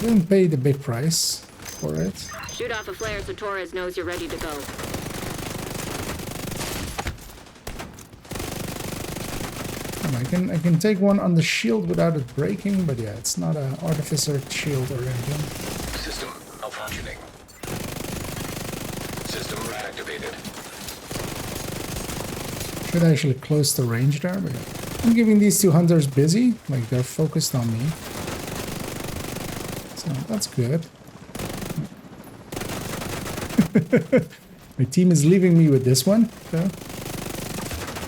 Speaker 1: didn't pay the big price for it.
Speaker 10: Shoot off a flare so Torres knows you're ready to go.
Speaker 1: And I can take one on the shield without it breaking, but yeah, it's not an artificer shield or anything.
Speaker 13: System malfunctioning. System reactivated.
Speaker 1: Should actually close the range there, but yeah. I'm giving these two hunters busy, like they're focused on me. So that's good. My team is leaving me with this one. So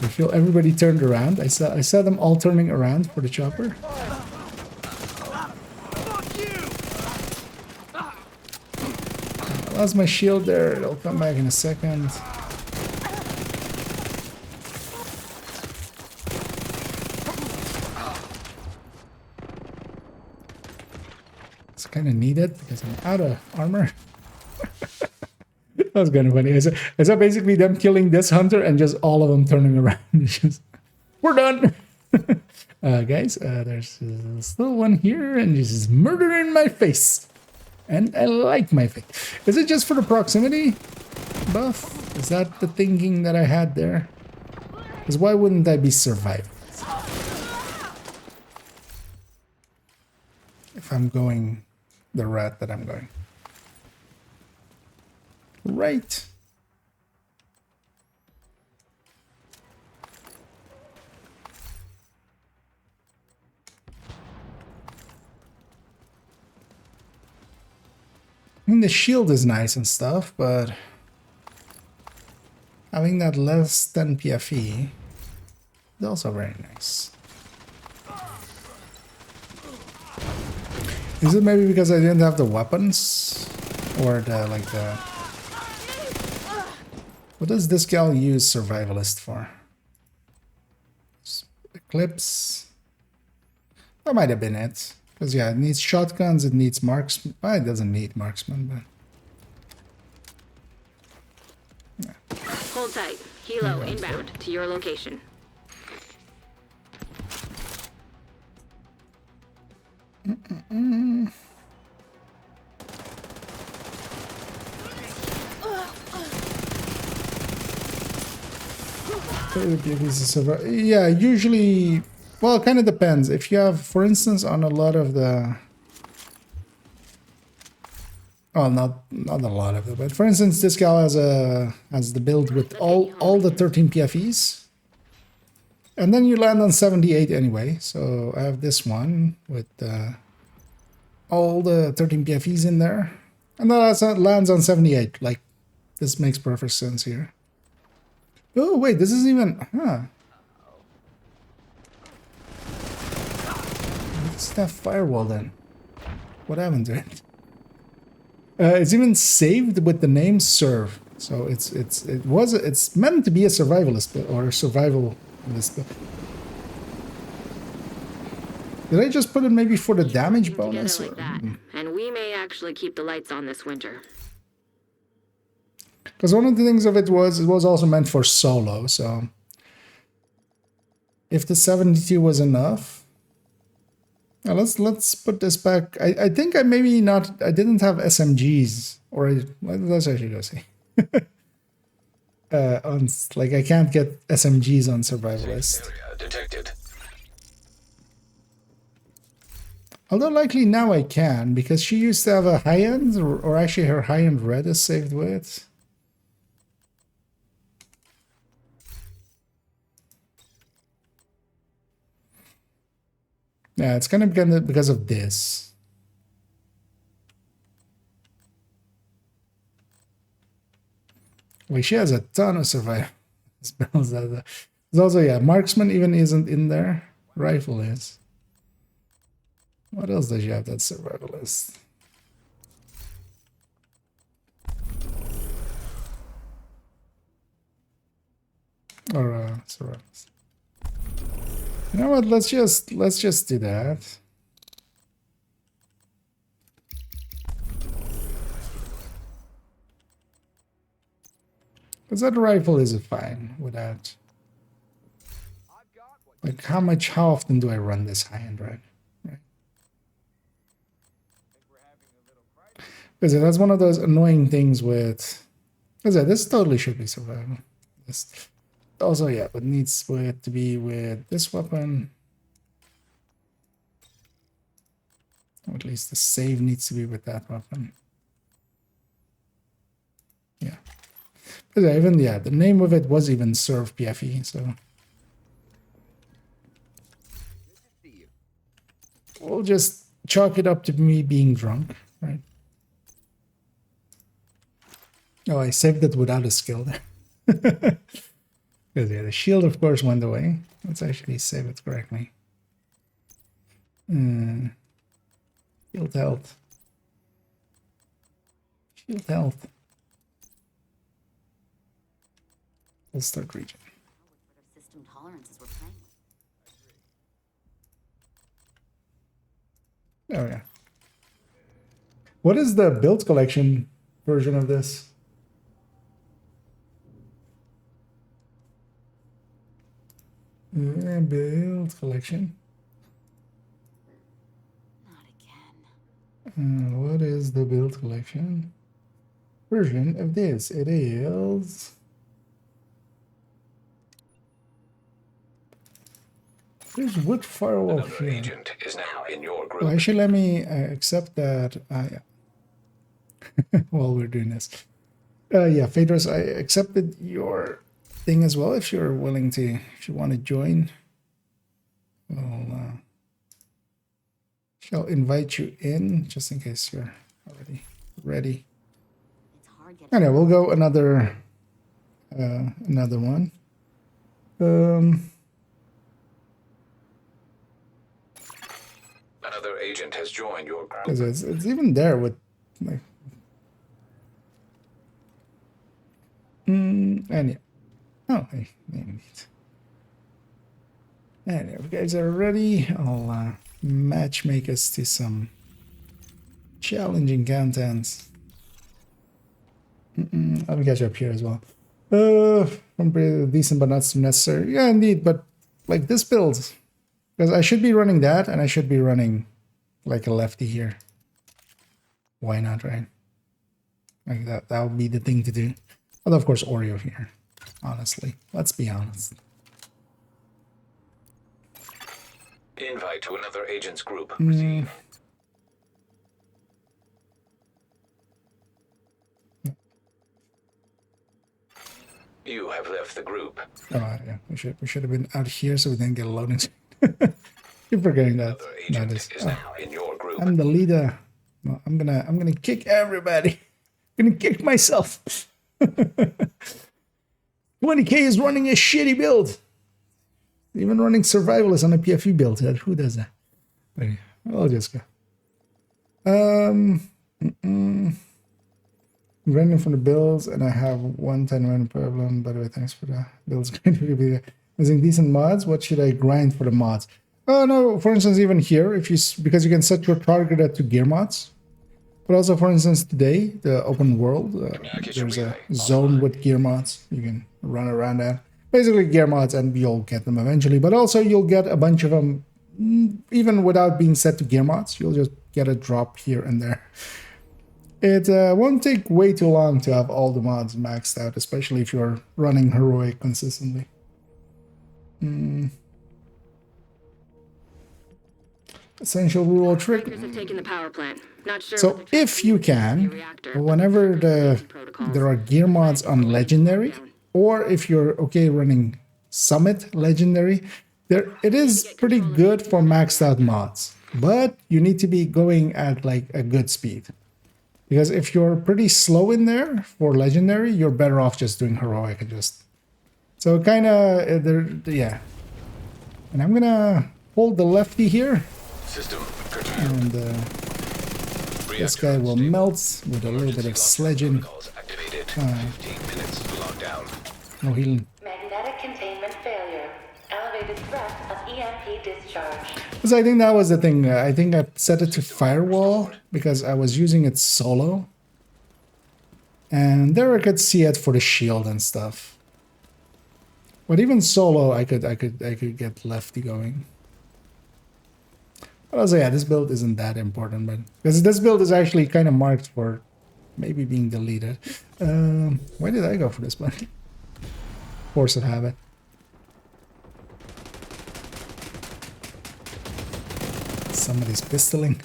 Speaker 1: I feel everybody turned around. I saw them all turning around for the chopper. I lost my shield there. It'll come back in a second. It's kind of needed because I'm out of armor. That was kind of funny. I saw basically them killing this hunter and just all of them turning around. Just, we're done. Guys, there's still one here and this is murdering my face. And I like my face. Is it just for the proximity buff? Is that the thinking that I had there? Because why wouldn't I be surviving? If I'm going the route that I'm going. Right. I mean, the shield is nice and stuff, but having that less than PFE is also very nice. Is it maybe because I didn't have the weapons? Or the, like the... What does this gal use Survivalist for? Eclipse? That might have been it. Because yeah, it needs shotguns, it needs marksman. Well, it doesn't need marksman, but... Yeah.
Speaker 10: Hold tight. Helo inbound to your location.
Speaker 1: Yeah, usually, well, it kind of depends. If you have, for instance, on a lot of the, well, not a lot of it, but for instance, this guy has the build with all the 13 PFEs, and then you land on 78 anyway. So I have this one with all the 13 PFEs in there, and then it lands on 78. Like, this makes perfect sense here. Oh wait, this isn't even, What's that firewall then? What happened to it? It's even saved with the name serve. So it's meant to be a survivalist or a survival list. Did I just put it maybe for the damage bonus?
Speaker 10: Like that. And we may actually keep the lights on this winter.
Speaker 1: Because one of the things of it was also meant for solo, so if the 72 was enough, now let's put this back. I think I didn't have SMGs, or let's actually go see. Like I can't get SMGs on Survivalist.
Speaker 13: Area detected.
Speaker 1: Although likely now I can, because she used to have a high-end, or actually her high-end red is saved with. Yeah, it's kind of because of this. Like, she has a ton of survival spells. There's also, yeah, marksman even isn't in there. Rifle is. What else does she have that's survivalist? Or survivalist. You know what? Let's just do that. Because that rifle is fine without. Like, how often do I run this high-end red? Right. Because that's one of those annoying things with. Because this totally should be survival. This. Also, yeah, but needs to be with this weapon. Or at least the save needs to be with that weapon. Yeah. But even, yeah, the name of it was even Serve PFE, so. We'll just chalk it up to me being drunk, right? Oh, I saved it without a skill there. Because yeah, the shield, of course, went away. Let's actually save it correctly. Shield health. Shield health. We'll start region.
Speaker 15: System tolerances we're playing with.
Speaker 1: Oh yeah. What is the build collection version of this? Build collection.
Speaker 15: Not again.
Speaker 1: What is the build collection version of this? It is. There's wood firewall
Speaker 13: Another
Speaker 1: here.
Speaker 13: agent is now in your group.
Speaker 1: Oh, actually, let me accept that. Yeah. While we're doing this, yeah, Phaedrus, I accepted your thing as well. If you're willing to, if you want to join, shall invite you in just in case you're already ready.
Speaker 15: It's hard getting.
Speaker 1: Anyway, we'll go another one.
Speaker 13: Another agent has joined your group.
Speaker 1: Because it's even there with like. Anyway. Oh, hey, maybe. Anyway, if you guys are ready, I'll match make us to some challenging contents. I'll catch up here as well. I'm pretty decent, but not so necessary. Yeah, indeed. But like this build, because I should be running that, and I should be running like a lefty here. Why not, right? Like that. That would be the thing to do. Although, of course, Oreo here. Honestly, let's be honest.
Speaker 13: Invite to another agent's group. Receive. You have left the group.
Speaker 1: Oh yeah, we should have been out here so we didn't get a loading screen. Keep forgetting that.
Speaker 13: Another agent is now in your group.
Speaker 1: I'm the leader. No, I'm gonna kick everybody. I'm gonna kick myself. 20k is running a shitty build. Even running survivalist on a PFE build. Who does that? Anyway, I'll just go. Random from the builds, and I have 110 random problem. By the way, thanks for the builds. Going to be using decent mods. What should I grind for the mods? Oh no, for instance, even here, if you because you can set your target to gear mods. But also, for instance, today the open world, there's a zone with gear mods. You can run around that. Basically, gear mods, and you'll get them eventually. But also, you'll get a bunch of them even without being set to gear mods. You'll just get a drop here and there. It won't take way too long to have all the mods maxed out, especially if you're running heroic consistently. Essential rule or trick.
Speaker 10: Have taken the power plant. Not sure
Speaker 1: So if you can, whenever there are gear mods on legendary, or if you're okay running summit legendary, it is pretty good for maxed out mods, but you need to be going at like a good speed. Because if you're pretty slow in there for legendary, you're better off just doing heroic and just. So kind of yeah. And I'm gonna hold the lefty here.
Speaker 13: System
Speaker 1: and this guy will melt with a little bit of sledging.
Speaker 13: 15 minutes lockdown.
Speaker 1: No healing.
Speaker 11: Magnetic containment failure. Elevated threat of EMP discharge.
Speaker 1: Because I think that was the thing. I think I set it to firewall because I was using it solo. And there I could see it for the shield and stuff. But even solo, I could get lefty going. But also, yeah, this build isn't that important, but because this build is actually kind of marked for maybe being deleted. Why did I go for this one? Force of habit. Somebody's pistoling.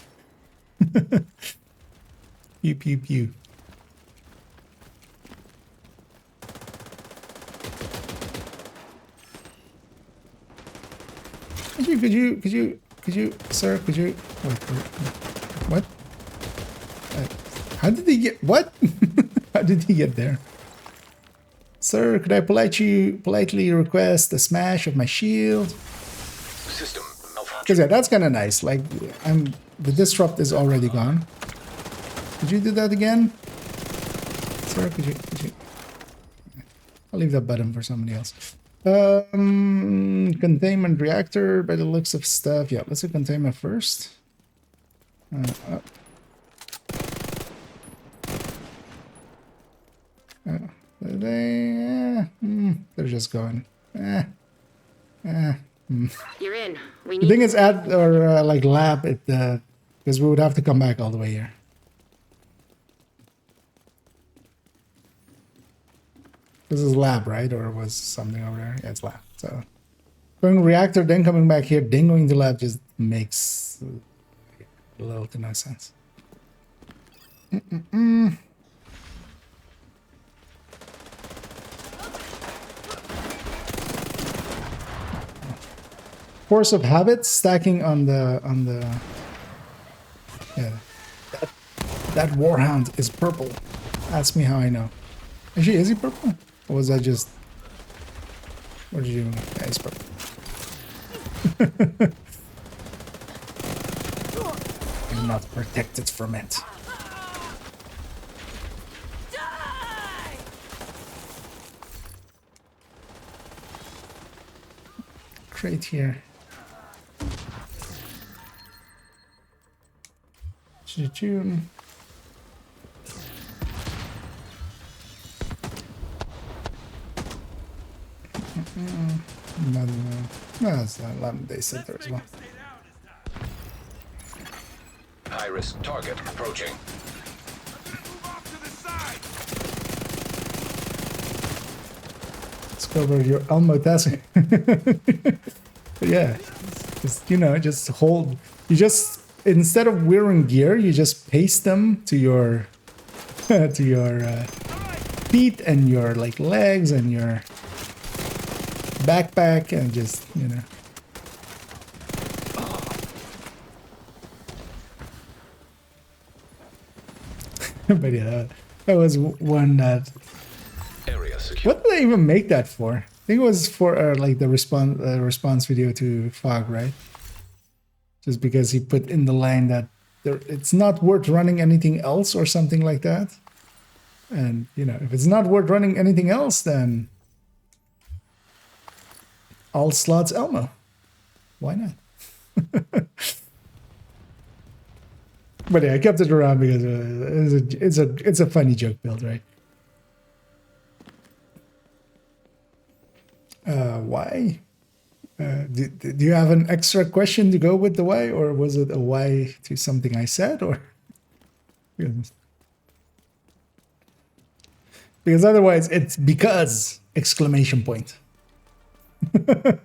Speaker 1: Pew pew pew. Could you, sir, could you, wait, what? How did he get, what? How did he get there? Sir, could I politely request a smash of my shield?
Speaker 13: System malfunction.
Speaker 1: Because yeah, that's kind of nice. Like, the disrupt is already gone. Could you do that again? Sir, could you? I'll leave that button for somebody else. Containment reactor by the looks of stuff. Yeah, let's do containment first. They're just going.
Speaker 10: You're in. We
Speaker 1: The thing is at or like lab at the because we would have to come back all the way here. This is lab, right? Or was something over there? Yeah, it's lab. So going reactor, then coming back here, then going to lab just makes a little to no sense. Force of habit stacking on the yeah. That warhound is purple. Ask me how I know. Actually, is he purple? Or was that just... What did you... Yeah, he's purple. I'm not protected from it. Crate here. Choo-choo. No, it's not 11 days sit there as well.
Speaker 13: High-risk target approaching.
Speaker 1: Let's go over your Elmo task. Yeah, just, you know, just hold. You just, instead of wearing gear, you just paste them to your to your feet and your like legs and your backpack, and just, you know. But yeah, that was one that... What did they even make that for? I think it was for like the response video to Fog, right? Just because he put in the line that it's not worth running anything else or something like that. And, you know, if it's not worth running anything else, then all slots Elmo. Why not? But yeah, I kept it around because it's a funny joke build, right? Why? Do you have an extra question to go with the why, or was it a why to something I said, or? Because otherwise it's because exclamation point. But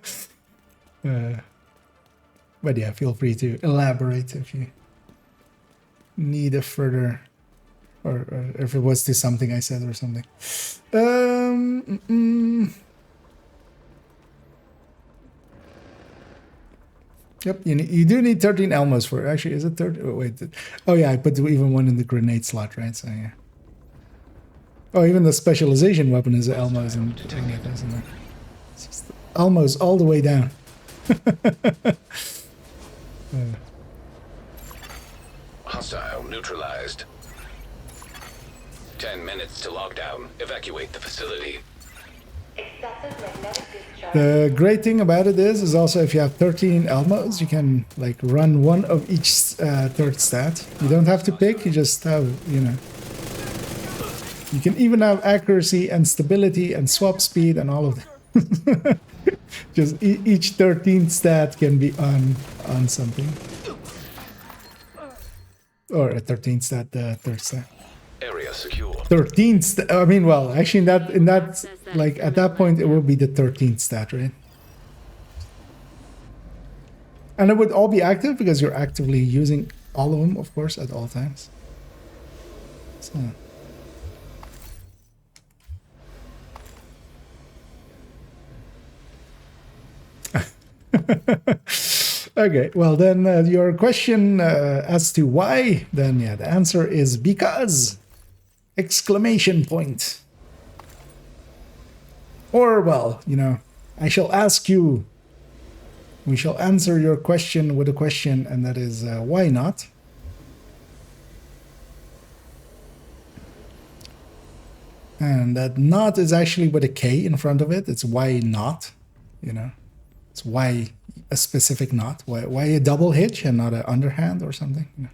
Speaker 1: yeah, feel free to elaborate if you need a further, or if it was to something I said or something. Yep, you do need 13 Elmos for it. Actually, is it 30? Oh, wait. Oh, yeah, I put even one in the grenade slot, right? So, yeah. Oh, even the specialization weapon is Elmos and grenade, isn't it? It's just Elmos all the way down.
Speaker 13: Hostile neutralized. 10 minutes to lockdown. Evacuate the facility.
Speaker 1: The great thing about it is also if you have 13 Elmos, you can like run one of each third stat. You don't have to pick, you just have, you know. You can even have accuracy and stability and swap speed and all of that. Just each 13th stat can be on something. Or a 13th stat, the third stat.
Speaker 13: Area secure.
Speaker 1: 13th, I mean, well, actually in that, like at that point, it will be the 13th stat, right? And it would all be active because you're actively using all of them, of course, at all times. So. Okay, well then your question as to why, then yeah, the answer is because! Exclamation point. Or, well, you know, I shall ask you, we shall answer your question with a question, and that is, why not? And that not is actually with a K in front of it. It's why not, you know. It's why a specific not. Why a double hitch and not an underhand or something, you know.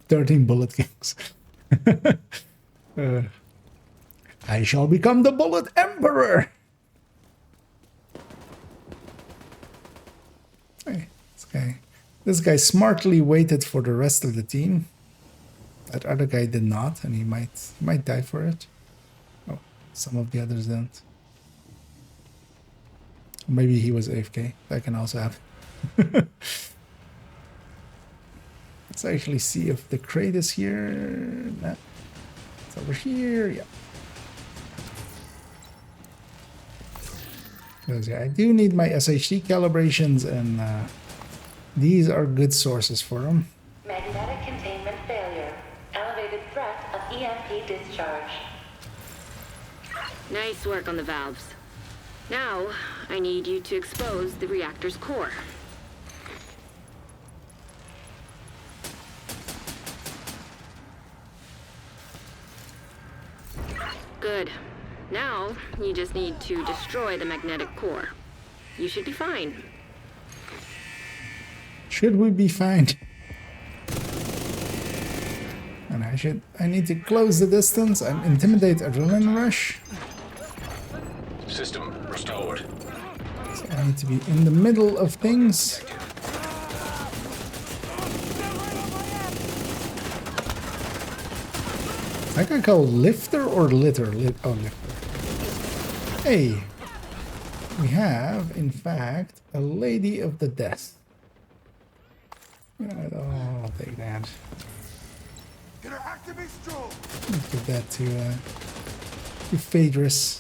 Speaker 1: 13 bullet kings. I shall become the bullet emperor. Hey, this guy smartly waited for the rest of the team. That other guy did not, and he might die for it. Oh, some of the others didn't. Maybe he was AFK. That can also happen. Let's actually see if the crate is here. No. It's over here. Yeah. Because I do need my SHD calibrations, and these are good sources for them.
Speaker 11: Magnetic containment failure. Elevated threat of EMP discharge.
Speaker 10: Nice work on the valves. Now, I need you to expose the reactor's core. Good. Now, you just need to destroy the magnetic core. You should be fine.
Speaker 1: Should we be fine? And I need to close the distance and intimidate adrenaline rush.
Speaker 13: System restored.
Speaker 1: So I need to be in the middle of things. I can call lifter or litter. Oh, lifter. Hey, we have, in fact, a Lady of the Death. Oh, I'll take that. Let's give that to Phaedrus.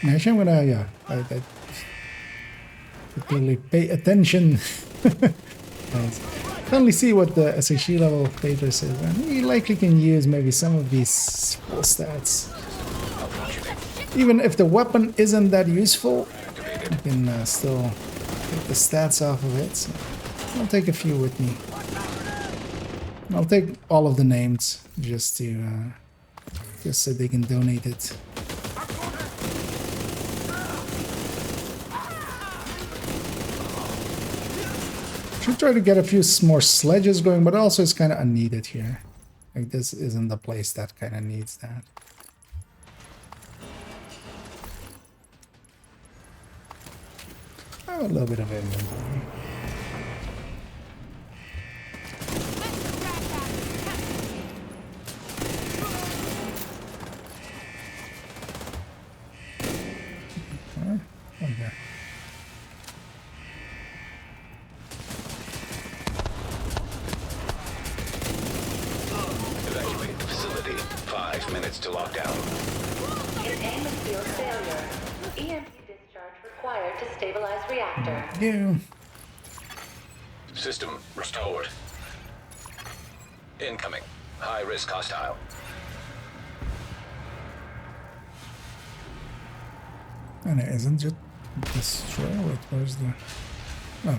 Speaker 1: Actually, I'm gonna, yeah, I really pay attention. Nice. Only see what the SHD level Phaedrus is, and we likely can use maybe some of these full stats. Even if the weapon isn't that useful, I can still take the stats off of it. So I'll take a few with me. I'll take all of the names just so they can donate it. Should try to get a few more sledges going, but also it's kind of unneeded here. Like, this isn't the place that kind of needs that. Oh, a little bit of inventory. Okay.
Speaker 13: Evacuate the facility. 5 minutes to lockdown.
Speaker 11: Containment field failure. EMP discharge required to stabilize reactor.
Speaker 1: Yeah.
Speaker 13: System restored. Incoming. High risk hostile.
Speaker 1: And it isn't just destroy. Wait, where's the... Oh.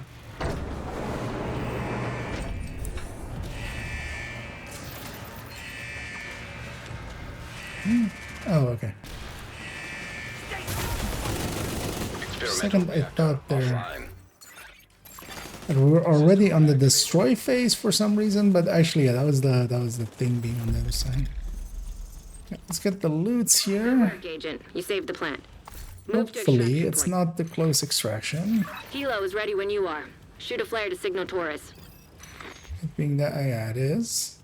Speaker 1: Oh, okay. Second, I thought there... We were already on the destroy phase for some reason, but actually, yeah, that was the thing being on the other side. Yeah, let's get the loots here.
Speaker 10: Agent, you saved the plant.
Speaker 1: Hopefully, it's not the close extraction.
Speaker 10: Helo is ready when you are. Shoot a flare to signal Taurus.
Speaker 1: It being that, yeah, it is.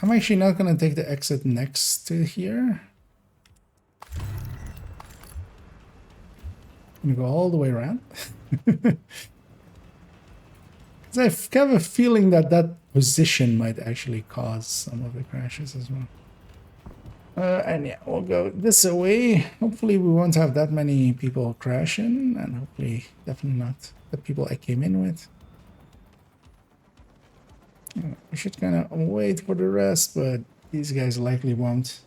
Speaker 1: I'm actually not gonna take the exit next to here. I'm gonna go all the way around. I have a feeling that that position might actually cause some of the crashes as well. And yeah, we'll go this way. Hopefully we won't have that many people crashing, and hopefully definitely not the people I came in with. We should kind of wait for the rest, but these guys likely won't.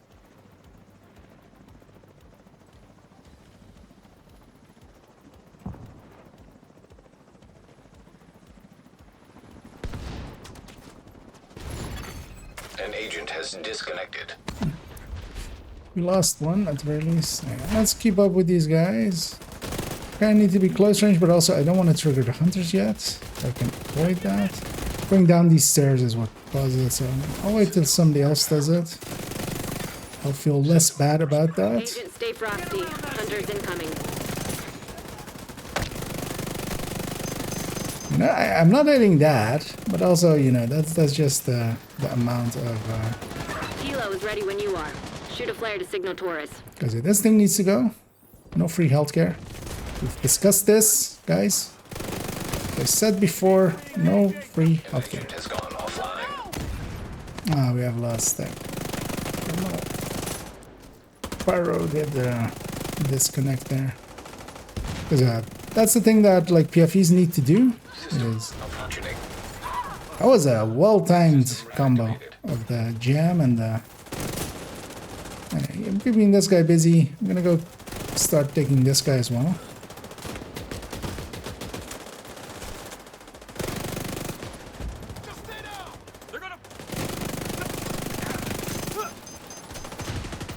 Speaker 13: An agent has disconnected.
Speaker 1: We lost one at the very least. Let's keep up with these guys. Kind of need to be close range, but also I don't want to trigger the hunters yet. So I can avoid that. Going down these stairs is what causes it, so I'll wait till somebody else does it. I'll feel less bad about that.
Speaker 10: Agent, stay frosty. Hunters incoming.
Speaker 1: You know, I'm not adding that, but also, you know, that's just the amount of...
Speaker 10: Kilo is ready when you are. Shoot a flare to signal Torres.
Speaker 1: Because this thing needs to go. No free healthcare. We've discussed this, guys. As I said before, no free healthcare.
Speaker 13: Has gone offline.
Speaker 1: Ah, we have lost that. Pyro did disconnect there. Because that's the thing that like PFEs need to do. Is that was a well-timed combo of the jam and the... I'm keeping this guy busy. I'm gonna go start taking this guy as well.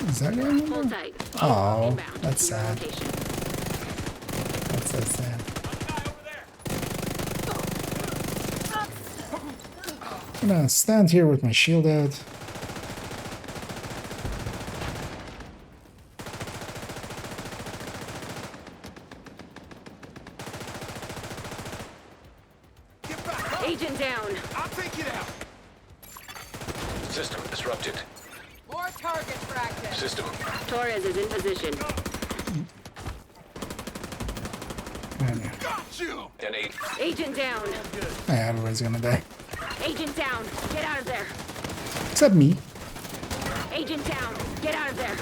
Speaker 1: Is that guy? Oh, that's sad. That's so sad. I'm gonna stand here with my shield out.
Speaker 10: Agent down.
Speaker 6: I'll take it out.
Speaker 13: System disrupted.
Speaker 9: More target practice.
Speaker 13: System.
Speaker 10: Torres is in position.
Speaker 6: Got you.
Speaker 13: An 8.
Speaker 10: Agent down.
Speaker 1: Yeah, everybody's gonna die.
Speaker 10: Agent down. Get out of there.
Speaker 1: Except me.
Speaker 10: Agent down. Get out of there.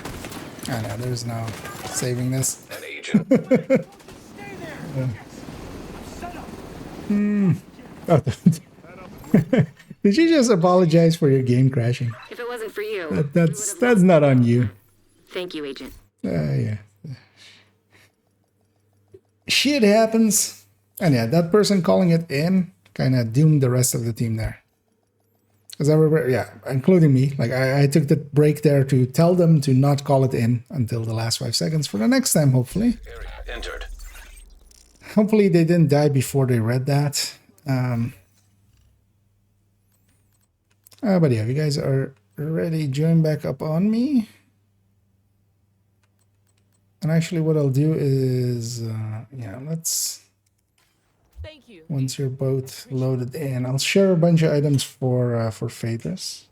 Speaker 1: I know, there's no saving this.
Speaker 13: An agent.
Speaker 1: Oh, did you just apologize for your game crashing?
Speaker 10: If it wasn't for you,
Speaker 1: That's not on you.
Speaker 10: Thank you, Agent.
Speaker 1: Yeah. Shit happens. And yeah, that person calling it in kind of doomed the rest of the team there. Because everybody, yeah, including me, like I took the break there to tell them to not call it in until the last 5 seconds for the next time, hopefully.
Speaker 13: Entered.
Speaker 1: Hopefully they didn't die before they read that. But yeah, if you guys are ready, join back up on me. And actually what I'll do is, yeah, let's...
Speaker 14: Thank you.
Speaker 1: Once you're both loaded in, I'll share a bunch of items for Phaedrus.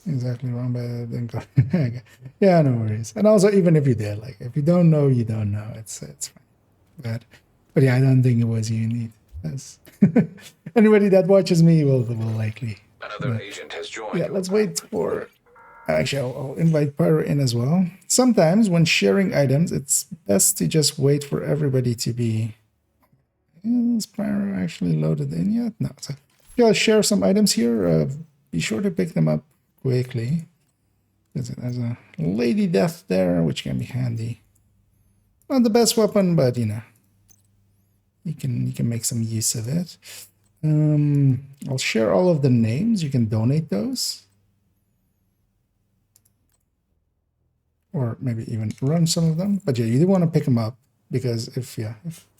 Speaker 1: Exactly wrong, but I didn't go. Yeah, no worries. And also, even if you did, like, if you don't know, you don't know. It's fine. But yeah, I don't think it was you need. Anybody that watches me will likely.
Speaker 13: Another agent has joined.
Speaker 1: Yeah, let's wait for. Actually, I'll invite Pyro in as well. Sometimes when sharing items, it's best to just wait for everybody to be. Is Pyro actually loaded in yet? No. So yeah, I'll share some items here. Be sure to pick them up quickly. There's a Lady Death there, which can be handy. Not the best weapon, but you know, you can make some use of it. I'll share all of the names. You can donate those. Or maybe even run some of them. But yeah, you do want to pick them up because if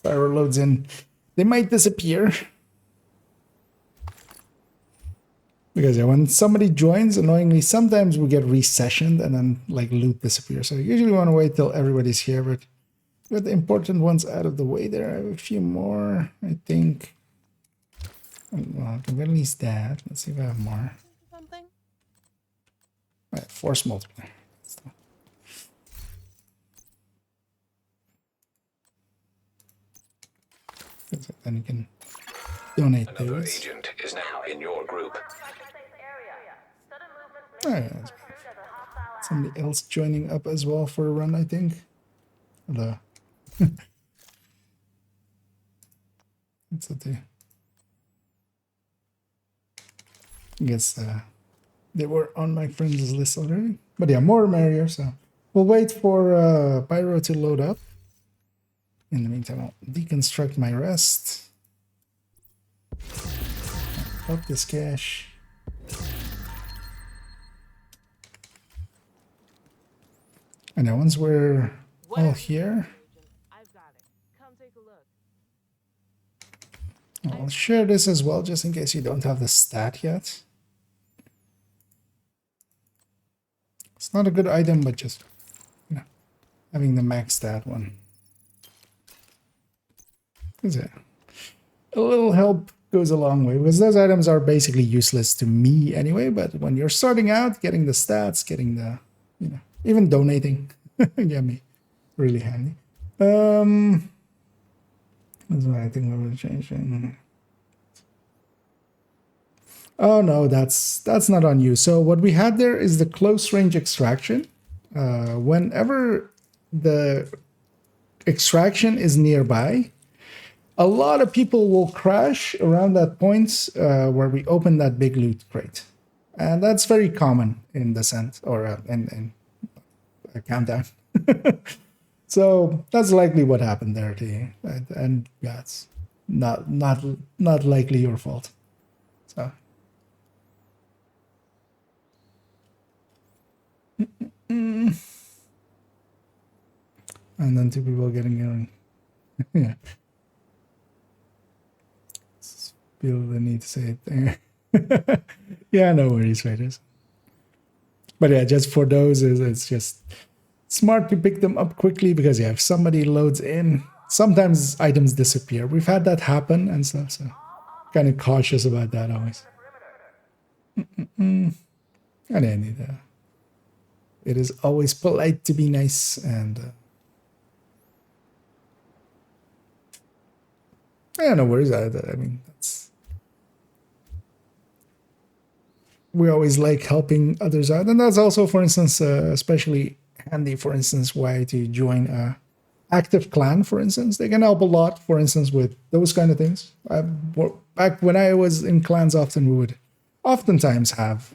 Speaker 1: Pyro loads in, they might disappear. Because yeah, when somebody joins, annoyingly, sometimes we get resessioned and then like loot disappears. So you usually want to wait till everybody's here, but with the important ones out of the way there, I have a few more, I think. Well, I can at least that. Let's see if I have more.
Speaker 14: Something?
Speaker 1: Right, force multiplier. Then you can donate
Speaker 13: Another
Speaker 1: those.
Speaker 13: agent is now in your group.
Speaker 1: Oh, yeah. Somebody else joining up as well for a run, I think. Hello. What's that do? I guess they were on my friends list already. But yeah, more merrier, so we'll wait for Pyro to load up. In the meantime, I'll deconstruct my rest. Up this cache. And now once we're all here,
Speaker 14: I've got it. Come take a look.
Speaker 1: I'll share this as well, just in case you don't have the stat yet. It's not a good item, but just, you know, having the max stat one. Yeah. A little help goes a long way, because those items are basically useless to me anyway, but when you're starting out, getting the stats, getting the, you know, even donating, get me really handy. That's why I think we're changing. Oh no, that's not on you. So what we had there is the close range extraction. Whenever the extraction is nearby, a lot of people will crash around that point where we open that big loot crate. And that's very common in Descent or in Countdown. So that's likely what happened there. And yeah, it's not likely your fault. So. And then 2 people getting in. Yeah. Feel the need to say it there. Yeah, no worries, Raiders. But yeah, just for those, it's just smart to pick them up quickly, because yeah, if somebody loads in, sometimes items disappear. We've had that happen and stuff, so kind of cautious about that always. And then it is always polite to be nice, and yeah, no worries. I mean, we always like helping others out, and that's also, for instance, especially handy, for instance, why to join a active clan, for instance. They can help a lot, for instance, with those kind of things. Back when I was in clans, often we would oftentimes have,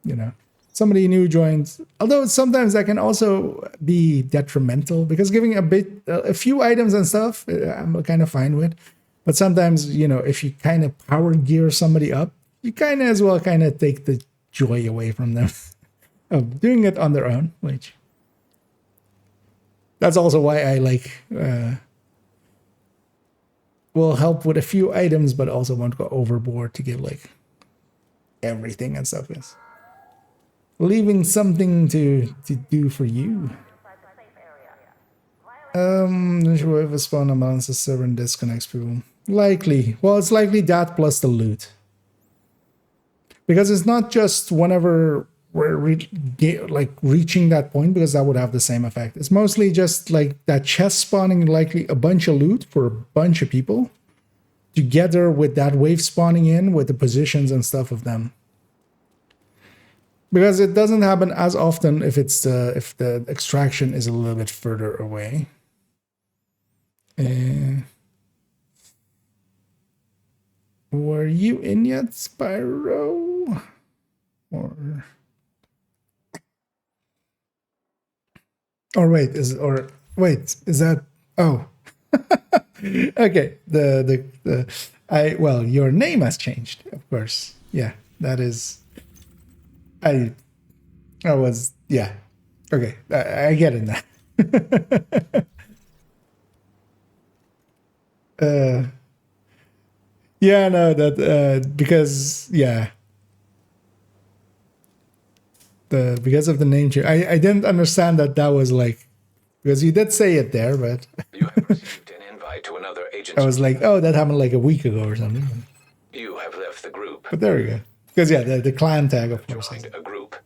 Speaker 1: you know, somebody new joins, although sometimes that can also be detrimental, because giving a few items and stuff, I'm kind of fine with. But sometimes, you know, if you kind of power gear somebody up, you kind of as well kind of take the joy away from them of doing it on their own, which that's also why I like will help with a few items, but also won't go overboard to give like everything and stuff. Yes, leaving something to do for you. If a spawn amounts to server and disconnects people, likely. Well, it's likely that plus the loot. Because it's not just whenever we're reaching that point, because that would have the same effect. It's mostly just like that chest spawning likely a bunch of loot for a bunch of people, together with that wave spawning in with the positions and stuff of them. Because it doesn't happen as often if the extraction is a little bit further away. Were you in yet, Spyro? Or wait, is that, oh. Okay, well, your name has changed, of course. Yeah, that is, I was, yeah. Okay, I get it now. Yeah, no, that because yeah, because of the name change, I didn't understand that was like, because you did say it there, but
Speaker 13: you have received an invite to another agent's
Speaker 1: I was like, oh, that happened like a week ago or something.
Speaker 13: You have left the group.
Speaker 1: But there we go. Because yeah, the clan tag, of course.
Speaker 13: Joined a group.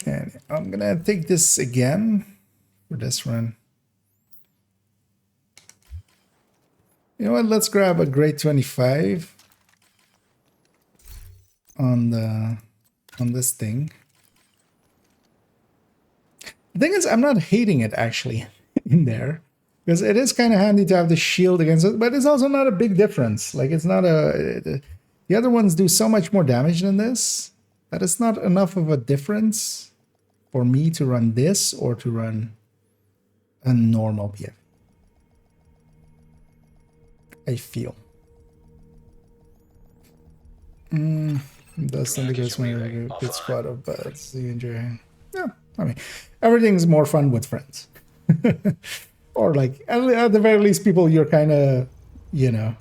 Speaker 1: And I'm gonna take this again for this run. You know what? Let's grab a grade 25 on this thing. The thing is, I'm not hating it actually in there, because it is kind of handy to have the shield against it, but it's also not a big difference. Like, it's not the other ones do so much more damage than this that it's not enough of a difference for me to run this or to run a normal PF. I feel. That's not the case when you're a good squad of buds. You enjoy. Yeah, I mean, everything's more fun with friends. Or like, at the very least, people you're kind of, you know,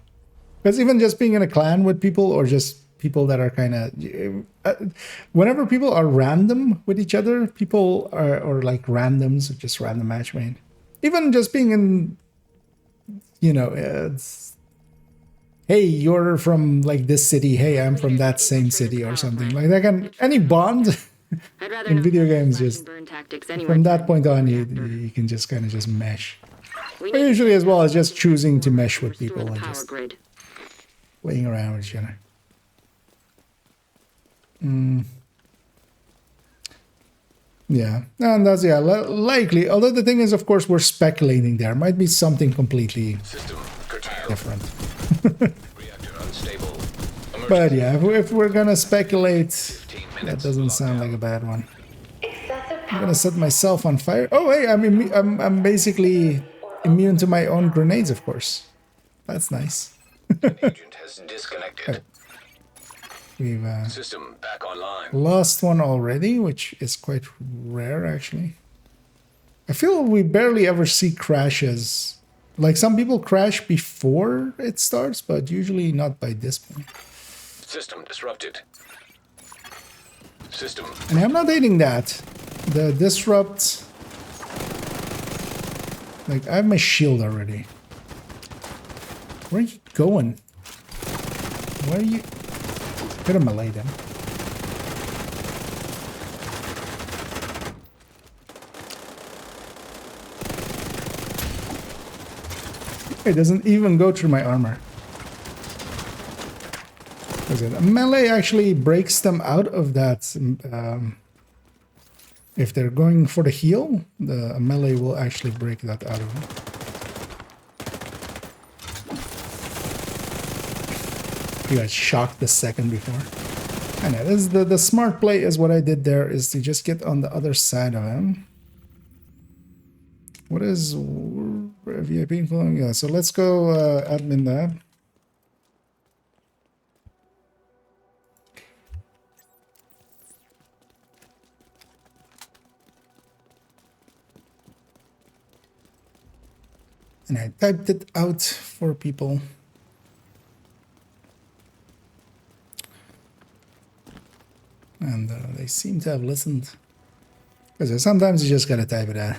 Speaker 1: Because even just being in a clan with people, or just people that are kind of, whenever people are random with each other, people are, or like randoms, or just random matchmade. Even just being in, you know, it's, hey, you're from like this city. Hey, I'm from that same city or something like that. Any bond in video games, just from that point on, you can just kind of just mesh. But usually as well as just choosing to mesh with people and just playing around with each other. Yeah, and that's likely. Although the thing is, of course, we're speculating. There might be something completely different. But yeah, if we're gonna speculate, that doesn't sound like a bad one. I'm gonna set myself on fire. Oh, hey, I'm basically immune to my own grenades, of course. That's nice.
Speaker 13: Agent has disconnected.
Speaker 1: We've
Speaker 13: System back online.
Speaker 1: lost one already, which is quite rare, actually. I feel we barely ever see crashes. Like, some people crash before it starts, but usually not by this point.
Speaker 13: System disrupted. System.
Speaker 1: And I'm not hating that. The disrupt... Like, I have my shield already. Where are you going? Where are you... Could have meleeed him. It doesn't even go through my armor. A melee actually breaks them out of that. If they're going for the heal, the melee will actually break that out of them. You got shocked the second before. I know, this is the smart play is what I did there, is to just get on the other side of him. What is VIP including? Yeah, so let's go admin lab. And I typed it out for people. And they seem to have listened. Because sometimes you just gotta type it out.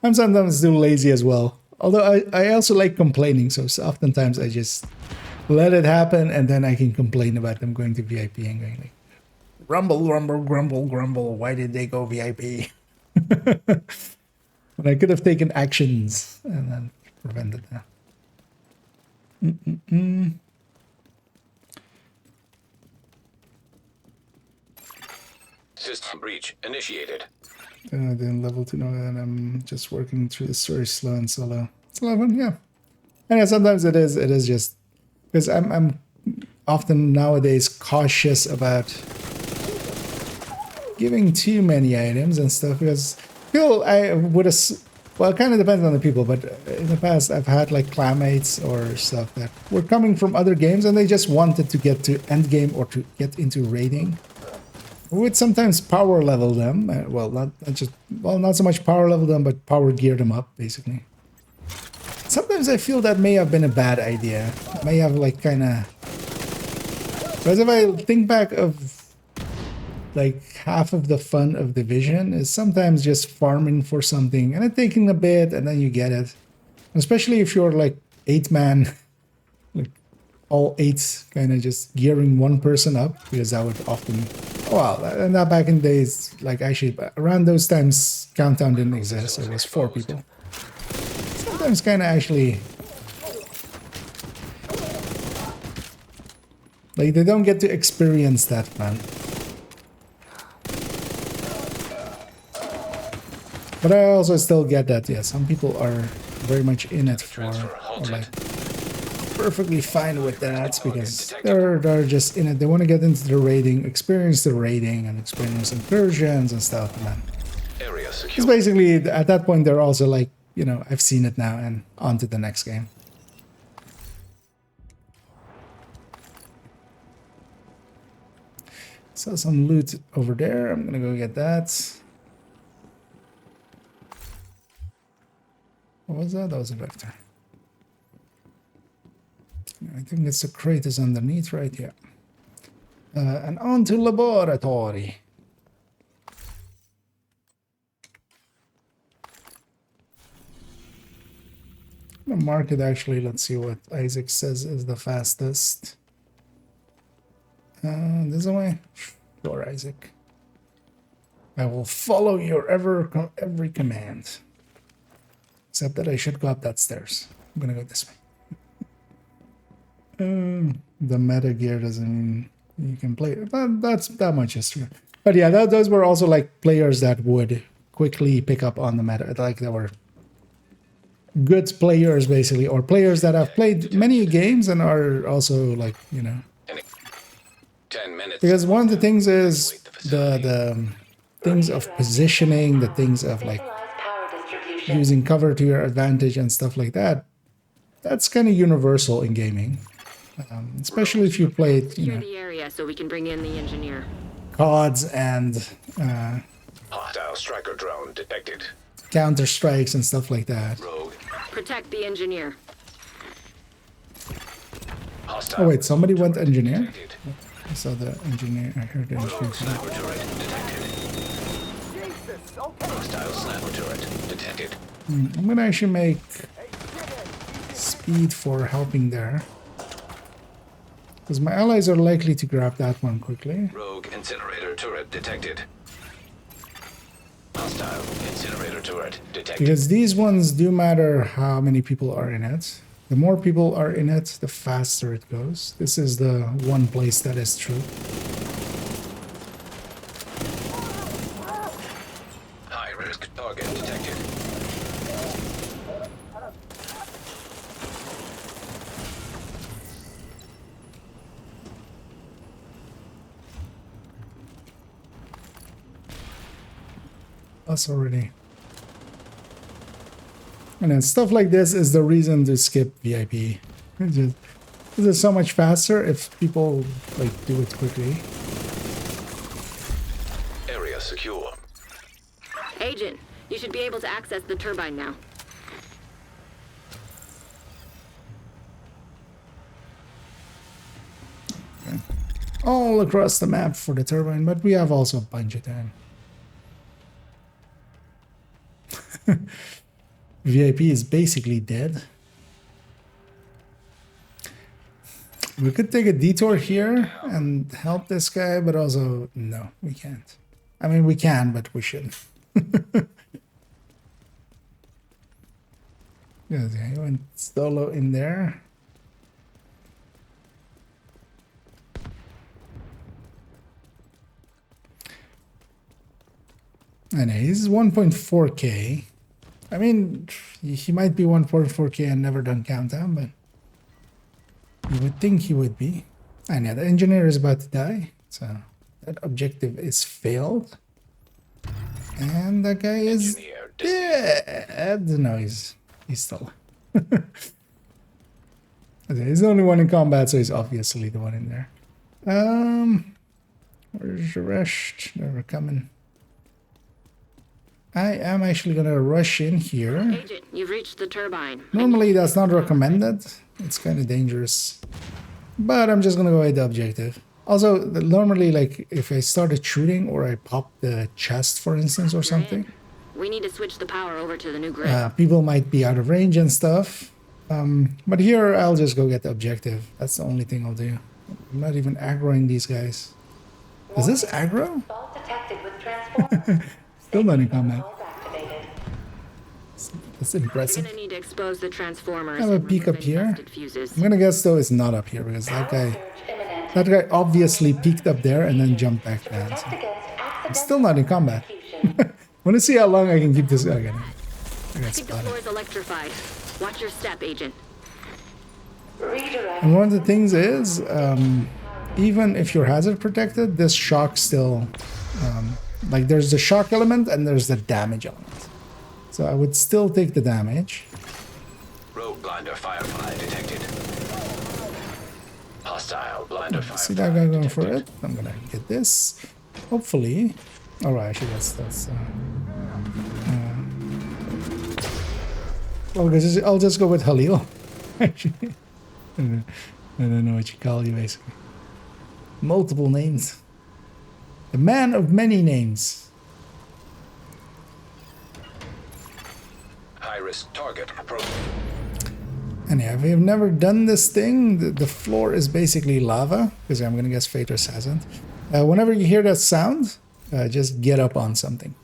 Speaker 1: I'm sometimes too lazy as well. Although I also like complaining, so oftentimes I just let it happen and then I can complain about them going to VIP and going like, rumble, rumble, grumble, grumble, why did they go VIP? But I could have taken actions and then prevented that.
Speaker 13: System breach initiated.
Speaker 1: Then level 2, no, and I'm just working through this very slow and solo. It's 11, yeah. And yeah, sometimes it is just because I'm often nowadays cautious about giving too many items and stuff, because I would have, well, it kind of depends on the people, but in the past I've had like clanmates or stuff that were coming from other games and they just wanted to get to end game or to get into raiding. We would sometimes power level them. Well, not so much power level them, but power gear them up, basically. Sometimes I feel that may have been a bad idea. May have like kind of... Because if I think back of like half of the fun of Division is sometimes just farming for something and then taking a bit and then you get it. Especially if you're like 8-man, like all 8 kind of just gearing one person up, because that would often... Well, and that back in days, like actually around those times, Countdown didn't exist. It was 4 people. Sometimes kind of actually, like they don't get to experience that, man. But I also still get that, yeah, some people are very much in it for, or like perfectly fine with that, because they're just in it. They want to get into the raiding, experience the raiding, and experience incursions and stuff. And it's basically at that point they're also like, you know, I've seen it now, and on to the next game. So some loot over there. I'm gonna go get that. What was that? That was a vector. I think it's a crate is underneath right here. And on to laboratory. I'm gonna mark it actually. Let's see what Isaac says is the fastest. This way? Sure, Isaac. I will follow your every command. Except that I should go up that stairs. I'm gonna go this way. The meta gear doesn't mean you can play it. That's that much is true. But yeah, those were also like players that would quickly pick up on the meta. Like they were good players basically, or players that have played many games and are also like, you know.
Speaker 13: 10 minutes.
Speaker 1: Because one of the things is the things of positioning, the things of like using cover to your advantage and stuff like that. That's kind of universal in gaming, especially if you played, you know,
Speaker 10: the area so we can bring in the engineer.
Speaker 1: CODs and
Speaker 13: Hostile striker drone detected.
Speaker 1: Counter Strikes and stuff like that.
Speaker 13: Rogue.
Speaker 10: Protect the engineer.
Speaker 13: Hostile.
Speaker 1: Oh wait, somebody went engineer? I saw the engineer. I heard the engineer.
Speaker 13: Sniper turret detected. Hostile sniper turret detected.
Speaker 1: I'm gonna actually make speed for helping there, because my allies are likely to grab that one quickly.
Speaker 13: Rogue incinerator turret detected. Hostile incinerator turret detected.
Speaker 1: Because these ones do matter how many people are in it. The more people are in it, the faster it goes. This is the one place that is true.
Speaker 13: High risk target detected.
Speaker 1: Us already. And then stuff like this is the reason to skip VIP. It's so much faster if people like do it quickly.
Speaker 13: Area secure.
Speaker 10: Agent, you should be able to access the turbine now.
Speaker 1: Okay. All across the map for the turbine, but we have also a bunch of them. VIP is basically dead. We could take a detour here and help this guy, but also, no, we can't. I mean, we can, but we shouldn't. Yeah, he went solo in there. And he's 1.4k. I mean, he might be 1.4k and never done countdown, but you would think he would be. And yeah, the engineer is about to die, so that objective is failed. And that guy is dead. No, he's still. Okay, he's the only one in combat, so he's obviously the one in there. Where's the rest? They're coming. I am actually gonna rush in here.
Speaker 10: Agent, you've reached the turbine.
Speaker 1: Normally that's not recommended. It's kind of dangerous. But I'm just gonna go with the objective. Also, normally, like, if I started shooting or I pop the chest, for instance, or something,
Speaker 10: We need to switch the power over to the new grid.
Speaker 1: people might be out of range and stuff. But here, I'll just go get the objective. That's the only thing I'll do. I'm not even aggroing these guys. Is this aggro?
Speaker 11: Fault detected with transformer.
Speaker 1: Still not in combat. That's impressive.
Speaker 10: You're gonna need to expose the transformers.
Speaker 1: I have a
Speaker 10: and
Speaker 1: peek
Speaker 10: remove
Speaker 1: up
Speaker 10: any
Speaker 1: here.
Speaker 10: busted fuses.
Speaker 1: I'm gonna guess though it's not up here because that guy obviously peeked up there and then jumped back down. So I'm still not in combat. Want to see how long I can keep this guy again. I
Speaker 10: I
Speaker 1: got
Speaker 10: think the
Speaker 1: spotted.
Speaker 10: floor is electrified. Watch your step, Agent.
Speaker 1: And one of the things is, even if you're hazard protected, this shock still, like there's the shock element and there's the damage element. So I would still take the damage.
Speaker 13: Rogue blinder firefly detected. Hostile blinder firefly.
Speaker 1: See that guy going for it? I'm gonna get this. Hopefully. Alright, actually that's well, I'll just go with Halil. Actually. I don't know what you call you, basically. Multiple names. The man of many names.
Speaker 13: High-risk target approaching.
Speaker 1: And yeah, if you've never done this thing, the floor is basically lava, because I'm gonna guess Phaedos hasn't. Whenever you hear that sound, just get up on something.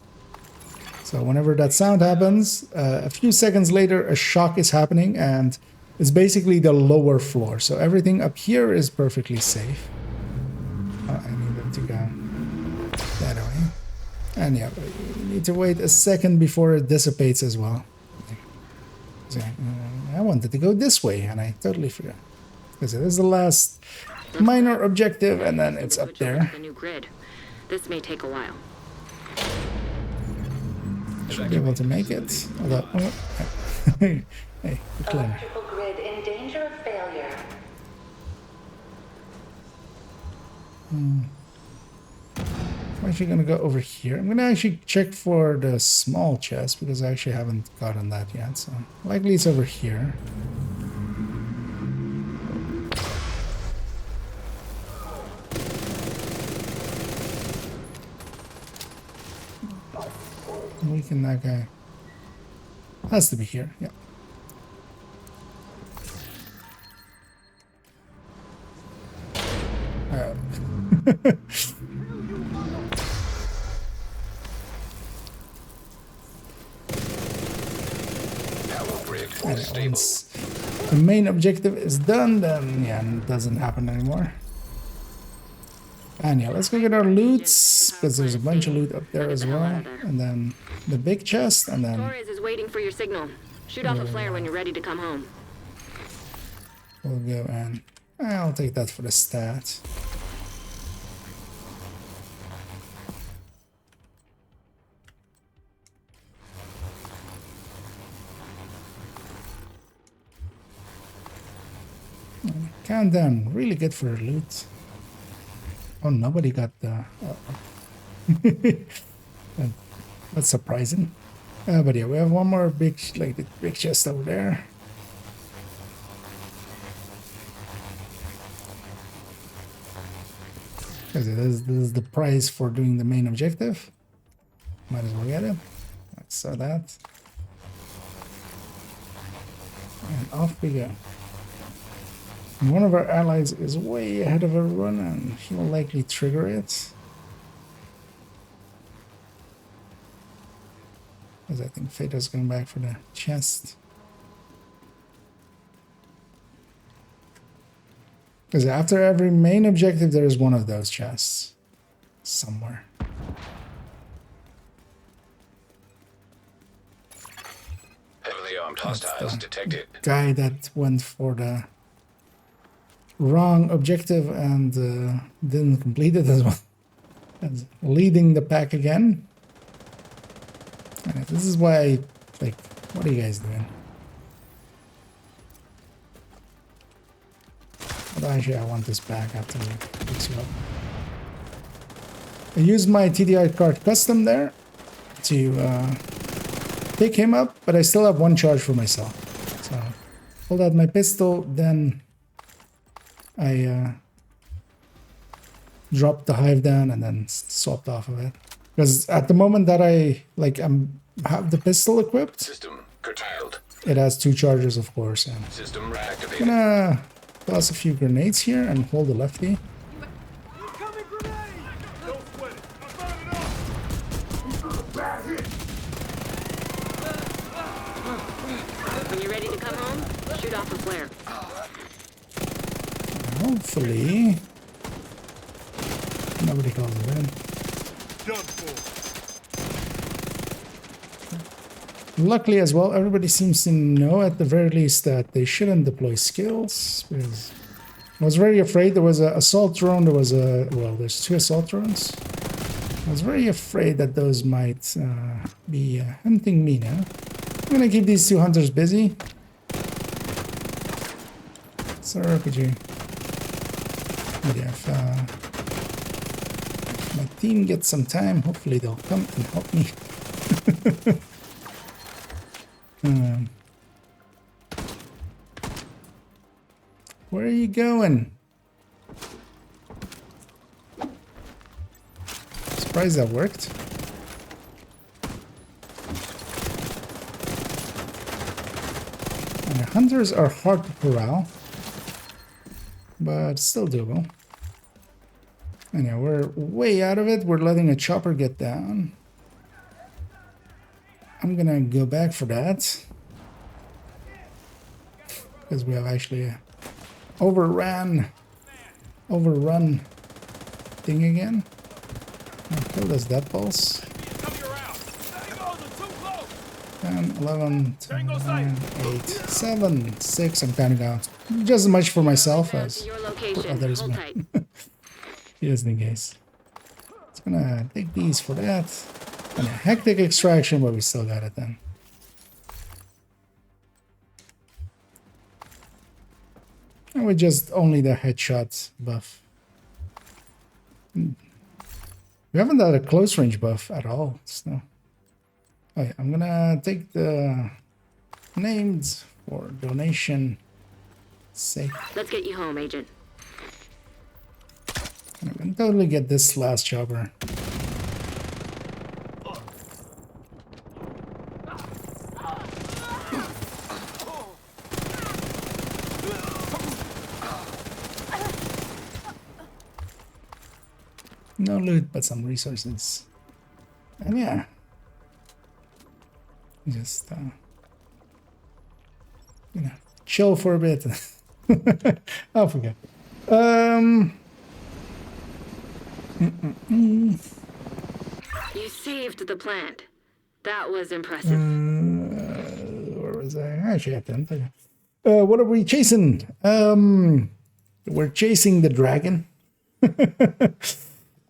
Speaker 1: So whenever that sound happens, a few seconds later, a shock is happening, and it's basically the lower floor. So everything up here is perfectly safe. I need them to go that way. And yeah, you need to wait a second before it dissipates as well. So, I wanted to go this way, and I totally forgot. Because it is the last minor objective, and then it's up there.
Speaker 10: The new grid. This may take a while.
Speaker 1: Should be able to make it. Although, hey, be clever.
Speaker 11: Electrical grid in danger of failure.
Speaker 1: I'm actually gonna go over here. I'm gonna actually check for the small chest because I actually haven't gotten that yet. So likely it's over here. Weaken that guy. Has to be here. Yeah. Once the main objective is done, then yeah, it doesn't happen anymore. And yeah, let's go get our loots, because there's a bunch of loot up there as well. And then the big chest, and then...
Speaker 10: Torres is waiting for your signal. Shoot off a flare when you're ready to come home.
Speaker 1: We'll go and... I'll take that for the stat. Countdown, really good for loot. Oh, nobody got the... That's surprising. But yeah, we have one more big, like the big chest over there. Because this is the prize for doing the main objective. Might as well get it. I saw that. And off we go. And one of our allies is way ahead of everyone, and he will likely trigger it. Because I think Phaedo's going back for the chest. Because after every main objective, there is one of those chests. Somewhere.
Speaker 13: Heavily armed hostiles detected.
Speaker 1: Guy that went for the wrong objective and didn't complete it as well. And leading the pack again. And this is why I, like, what are you guys doing? But actually I want this back after we fix you up. I used my TDI card custom there to pick him up, but I still have one charge for myself. So pulled out my pistol, then I dropped the hive down and then swapped off of it. Because at the moment that I have the pistol equipped,
Speaker 13: system curtailed.
Speaker 1: It has 2 charges, of course. And
Speaker 13: system reactivated.
Speaker 1: I'm gonna toss a few grenades here and hold the lefty.
Speaker 10: When you're ready to come home, shoot off a flare.
Speaker 1: Hopefully nobody calls it in. Luckily as well, everybody seems to know at the very least that they shouldn't deploy skills, because I was very afraid. There was an assault drone, there's 2 assault drones. I was very afraid that those might be hunting me now. I'm gonna keep these 2 hunters busy. Sir, could you... if my team gets some time, hopefully they'll come and help me. Where are you going? Surprised that worked. And the hunters are hard to corral, but still doable. Anyway, we're way out of it. We're letting a chopper get down. I'm gonna go back for that. Because we have actually overrun thing again. I'll kill this dead pulse. 10, 11, 10, 9, 8, 7, 6. I'm counting down. Just as much for myself as for others. Just in case. It's gonna take these for that. And a hectic extraction, but we still got it then. And with just only the headshot buff. We haven't had a close range buff at all. So. Oh yeah, I'm gonna take the names for donation sake.
Speaker 10: Let's get you home, Agent.
Speaker 1: I can totally get this last chopper. No loot, but some resources. And yeah. Just, you know, chill for a bit. I forget.
Speaker 10: You saved the plant. That was impressive.
Speaker 1: Where was I? Actually, I didn't. What are we chasing? We're chasing the dragon.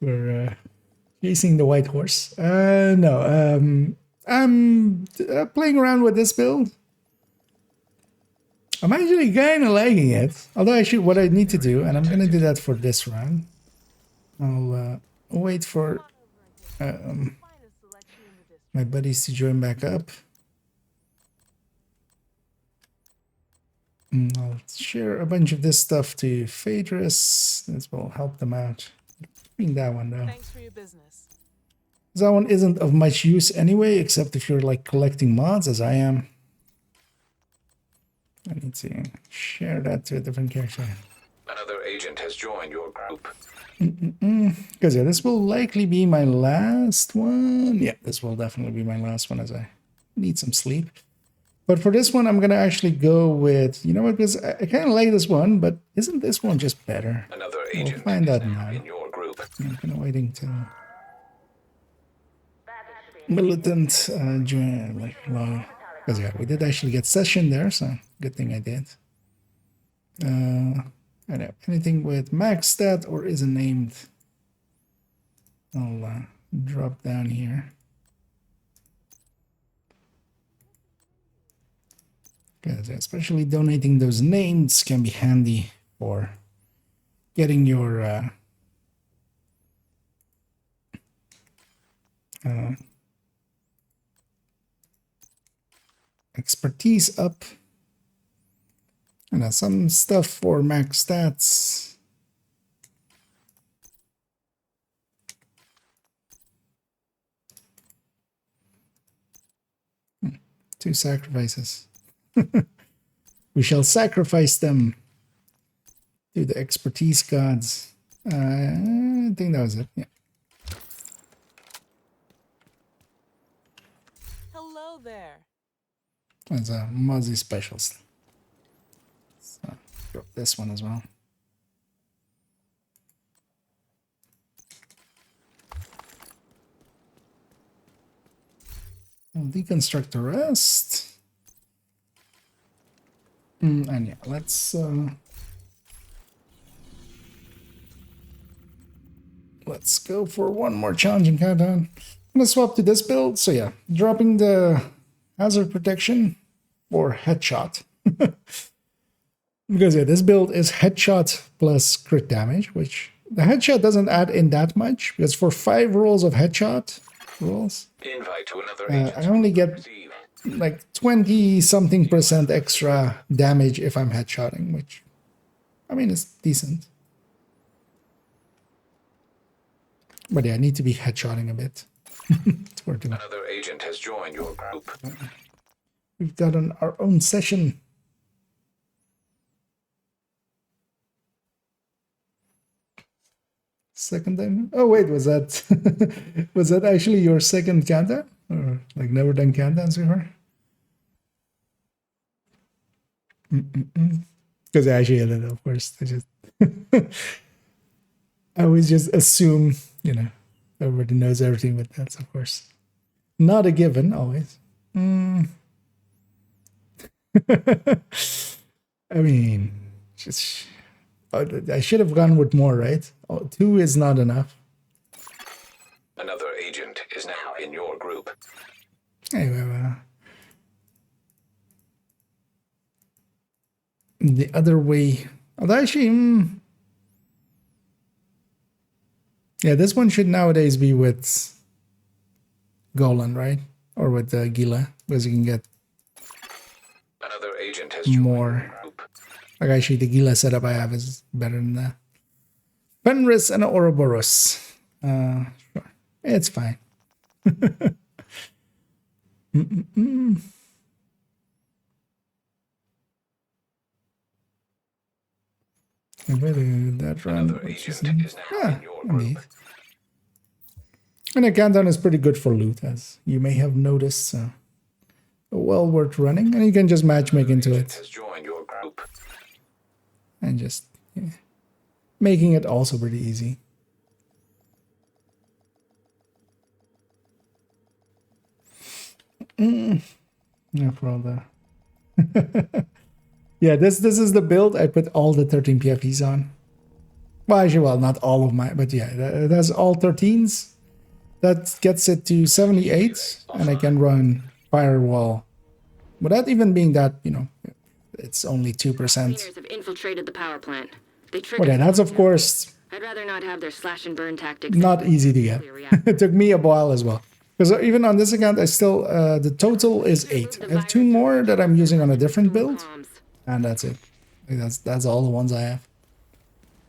Speaker 1: We're chasing the white horse. No, I'm playing around with this build. I'm actually kind of liking it. Although actually what I need to do, and I'm going to do that for this round. I'll wait for my buddies to join back up. And I'll share a bunch of this stuff to Phaedrus. This will help them out. Bring that one though.
Speaker 14: Thanks for your business.
Speaker 1: That one isn't of much use anyway, except if you're like collecting mods, as I am. I need to share that to a different character.
Speaker 13: Another agent has joined your group.
Speaker 1: Because yeah, this will likely be my last one. Yeah, this will definitely be my last one as I need some sleep. But for this one, I'm going to actually go with, you know what, because I kind of like this one, but isn't this one just better?
Speaker 13: Another agent
Speaker 1: we'll find out now.
Speaker 13: in your group.
Speaker 1: I'm kind of waiting till militant join, like, well, because yeah, we did actually get session there, so good thing I did. I know anything with max stat or isn't named, I'll drop down here. Because especially donating those names can be handy for getting your expertise up. And some stuff for max stats. Two sacrifices. We shall sacrifice them to the expertise gods. I think that was it. Yeah.
Speaker 14: Hello there.
Speaker 1: That's a Muzzy specialist. So drop this one as well. I'll deconstruct the rest. And yeah, let's go for one more challenging countdown. I'm gonna swap to this build. So yeah, dropping the hazard protection for headshot. Because yeah, this build is headshot plus crit damage, which the headshot doesn't add in that much, because for 5 rolls of headshot rolls,
Speaker 13: Invite to another
Speaker 1: I only get like 20-something% extra damage if I'm headshotting, which I mean, it's decent. But yeah, I need to be headshotting a bit.
Speaker 13: Another agent has joined your group.
Speaker 1: We've got our own session. Second time? Oh wait, was that was that actually your second countdown? Or like never done countdowns before? Because I actually had it, of course. I just I always just assume, you know, everybody knows everything, but that's of course not a given always. I mean, just I should have gone with more, right? 2 is not enough.
Speaker 13: Another agent is now in your group.
Speaker 1: Anyway, the other way. Although actually, yeah, this one should nowadays be with Golan, right? Or with Gila, because you can get
Speaker 13: Another agent has
Speaker 1: more. Like actually, the Gila setup I have is better than that. Fenris and Ouroboros. Sure. It's fine. That run.
Speaker 13: Another agent is now in your group.
Speaker 1: Indeed. And a countdown is pretty good for loot, as you may have noticed. So well worth running, and you can just matchmake into it.
Speaker 13: Has joined your group.
Speaker 1: And just making it also pretty easy. Yeah, for all the yeah, this is the build I put all the 13 PFEs on. Well, actually, well, not all of my, but yeah, that's all 13s. That gets it to 78, and I can run Firewall without even being that, you know, it's only 2%.
Speaker 10: Cleaners have infiltrated the power plant. They
Speaker 1: Well, yeah, that's of course
Speaker 10: I'd rather not have their slash and burn tactics.
Speaker 1: not easy to get. It took me a while as well. Because even on this account, I still, the total is 8. I have 2 more that I'm using on a different build. And that's it. That's all the ones I have.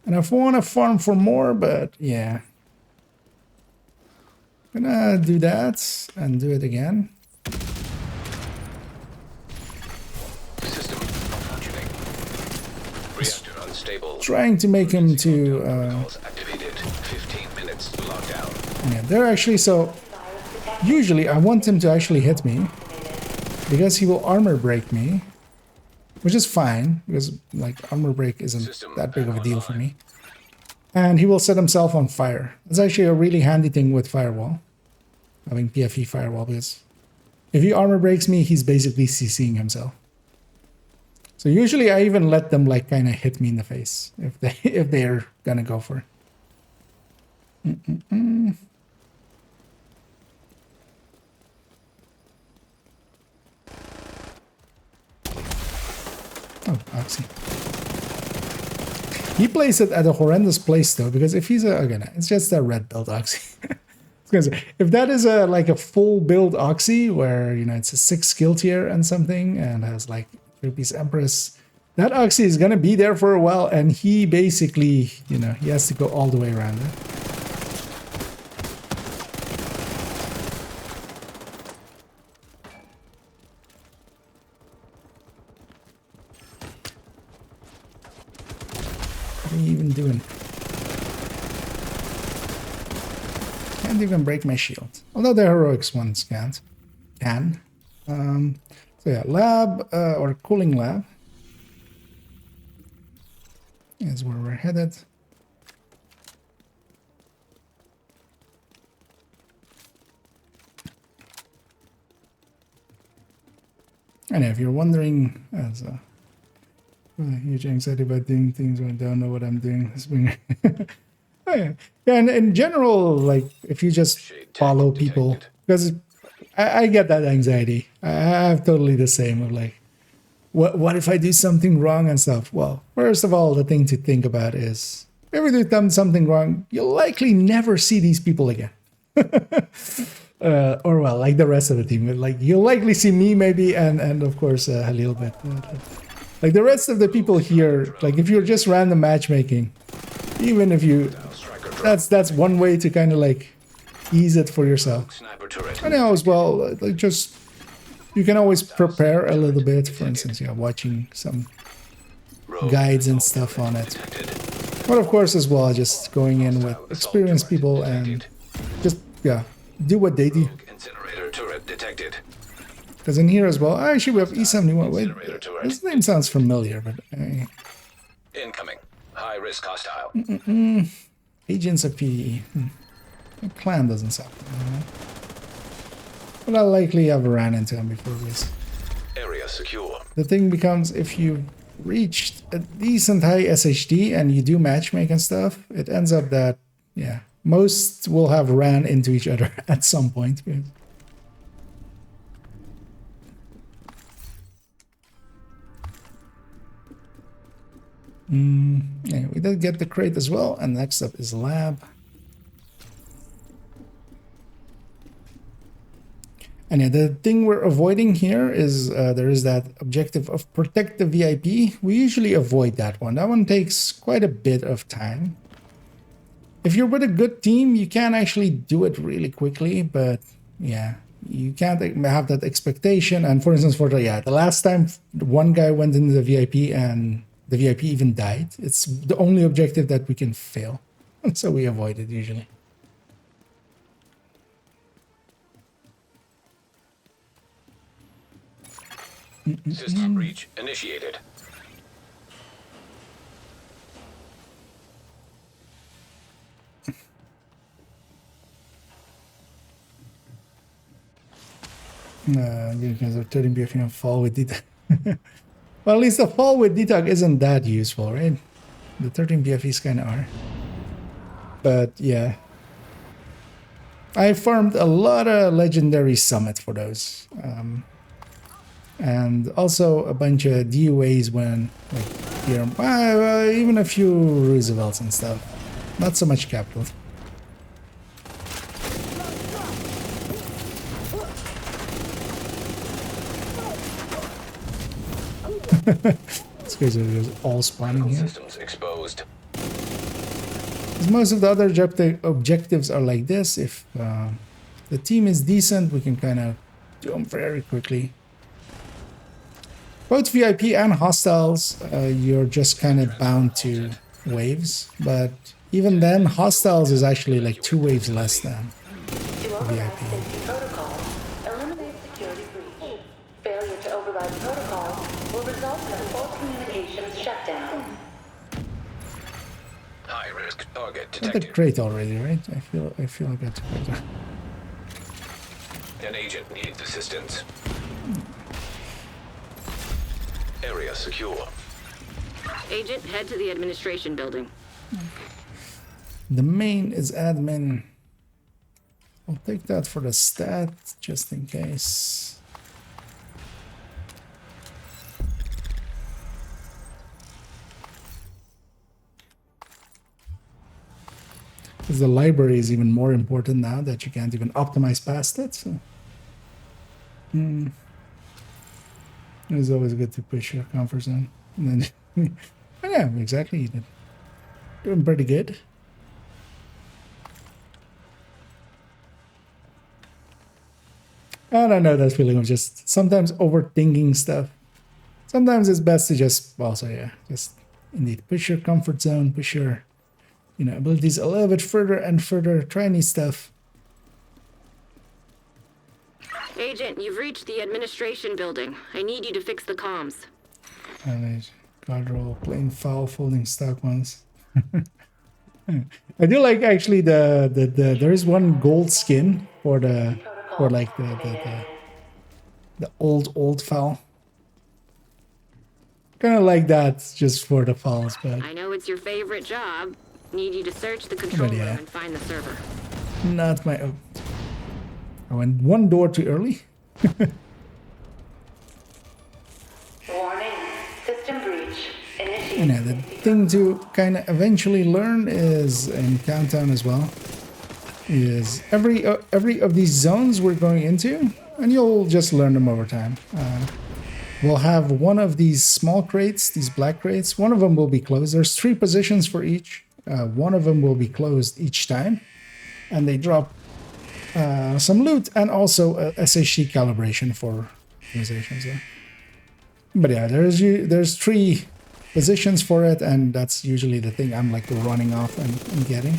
Speaker 1: And I want to farm for more, but yeah. Gonna do that and do it again.
Speaker 13: System functioning. Reactor unstable.
Speaker 1: Trying to make him to
Speaker 13: Activated. 15 minutes lockdown.
Speaker 1: yeah, they're actually so usually I want him to actually hit me because he will armor break me, which is fine because like armor break isn't that big of a deal for me. And he will set himself on fire. It's actually a really handy thing with Firewall, having PFE Firewall, because if he armor breaks me, he's basically CCing himself. So usually I even let them like kind of hit me in the face if they're gonna go for it. Oh, Oxy. He plays it at a horrendous place though, because if he's again, it's just a red build Oxy. Because if that is like a full build Oxy where, you know, it's a 6 skill tier and something and has like 3-piece Empress, that Oxy is gonna be there for a while, and he basically, you know, he has to go all the way around it. What are you even doing? Can't even break my shield. Although the heroics ones can't. Can. So yeah, lab or cooling lab is where we're headed. And if you're wondering, as huge anxiety about doing things when I don't know what I'm doing. Oh, yeah. Yeah, and in general, like if you just follow people, because I get that anxiety. I have totally the same of like, what if I do something wrong and stuff? Well, first of all, the thing to think about is if you do something wrong, you'll likely never see these people again. Or well, like the rest of the team, like you'll likely see me maybe, and of course a little bit. Like the rest of the people here, like if you're just random matchmaking, even if you, that's one way to kind of like ease it for yourself. I know as well, like just, you can always prepare a little bit. For instance, yeah, watching some guides and stuff on it. But of course as well, just going in with experienced people and just, yeah, do what they do.
Speaker 13: Incinerator turret detected.
Speaker 1: Because in here as well, actually we have E71. Wait, this name sounds familiar, but...
Speaker 13: Incoming. High risk hostile.
Speaker 1: Agents of PE. The clan doesn't sound familiar. But I'll likely have ran into him before this.
Speaker 13: Area secure.
Speaker 1: The thing becomes, if you reached a decent high SHD and you do matchmake and stuff, it ends up that, yeah, most will have ran into each other at some point. Yeah, we did get the crate as well, and next up is lab. And yeah, the thing we're avoiding here is there is that objective of protect the VIP. We usually avoid that one. That one takes quite a bit of time. If you're with a good team, you can actually do it really quickly, but yeah, you can't have that expectation. And for instance, for the last time one guy went into the VIP and the VIP even died, it's the only objective that we can fail. So we avoid it usually.
Speaker 13: System breach initiated.
Speaker 1: Because of 13 BF fall with DTAG. Well, at least the fall with DTAG isn't that useful, right? The 13 BFEs kind of are. But yeah. I farmed a lot of legendary summit for those. And also a bunch of DUAs when, like, here, even a few Roosevelts and stuff. Not so much capital. These guys are just all spawning here.
Speaker 13: Systems exposed.
Speaker 1: Most of the other objectives are like this. If the team is decent, we can kind of do them very quickly. Both VIP and hostiles, you're just kind of bound to waves. But even then, hostiles is actually like 2 waves less than VIP.
Speaker 11: Eliminate security breach. Failure to override protocol will result in a full communications shutdown.
Speaker 13: High risk target
Speaker 1: I got
Speaker 13: detected.
Speaker 1: the crate already, right? I feel I got the crate.
Speaker 13: An agent needs assistance. Area secure.
Speaker 10: Agent, head to the administration building.
Speaker 1: The main is admin. I'll take that for the stat, just in case. Because the library is even more important now that you can't even optimize past it. So. It's always good to push your comfort zone. And then, yeah, exactly. You did. Doing pretty good. I don't know that feeling of just sometimes overthinking stuff. Sometimes it's best to just, also, yeah, just indeed push your comfort zone, push your, abilities a little bit further and further, try new stuff.
Speaker 10: Agent, you've reached the administration building. I need you to fix the comms.
Speaker 1: God roll, plain foul, folding stock ones. I do like actually the there is one gold skin for the old foul. Kind of like that just for the fouls, but
Speaker 10: I know it's your favorite job. Need you to search the control room and find the server.
Speaker 1: Not my own. I went one door too early.
Speaker 11: Warning, system breach.
Speaker 1: And the thing to kind of eventually learn is, in Countdown as well, is every of these zones we're going into, and you'll just learn them over time. we'll have one of these small crates, these black crates. One of them will be closed. There's 3 positions for each. One of them will be closed each time. And they drop some loot and also a SHD calibration for organizations. But yeah, there's 3 positions for it, and that's usually the thing I'm like running off and getting.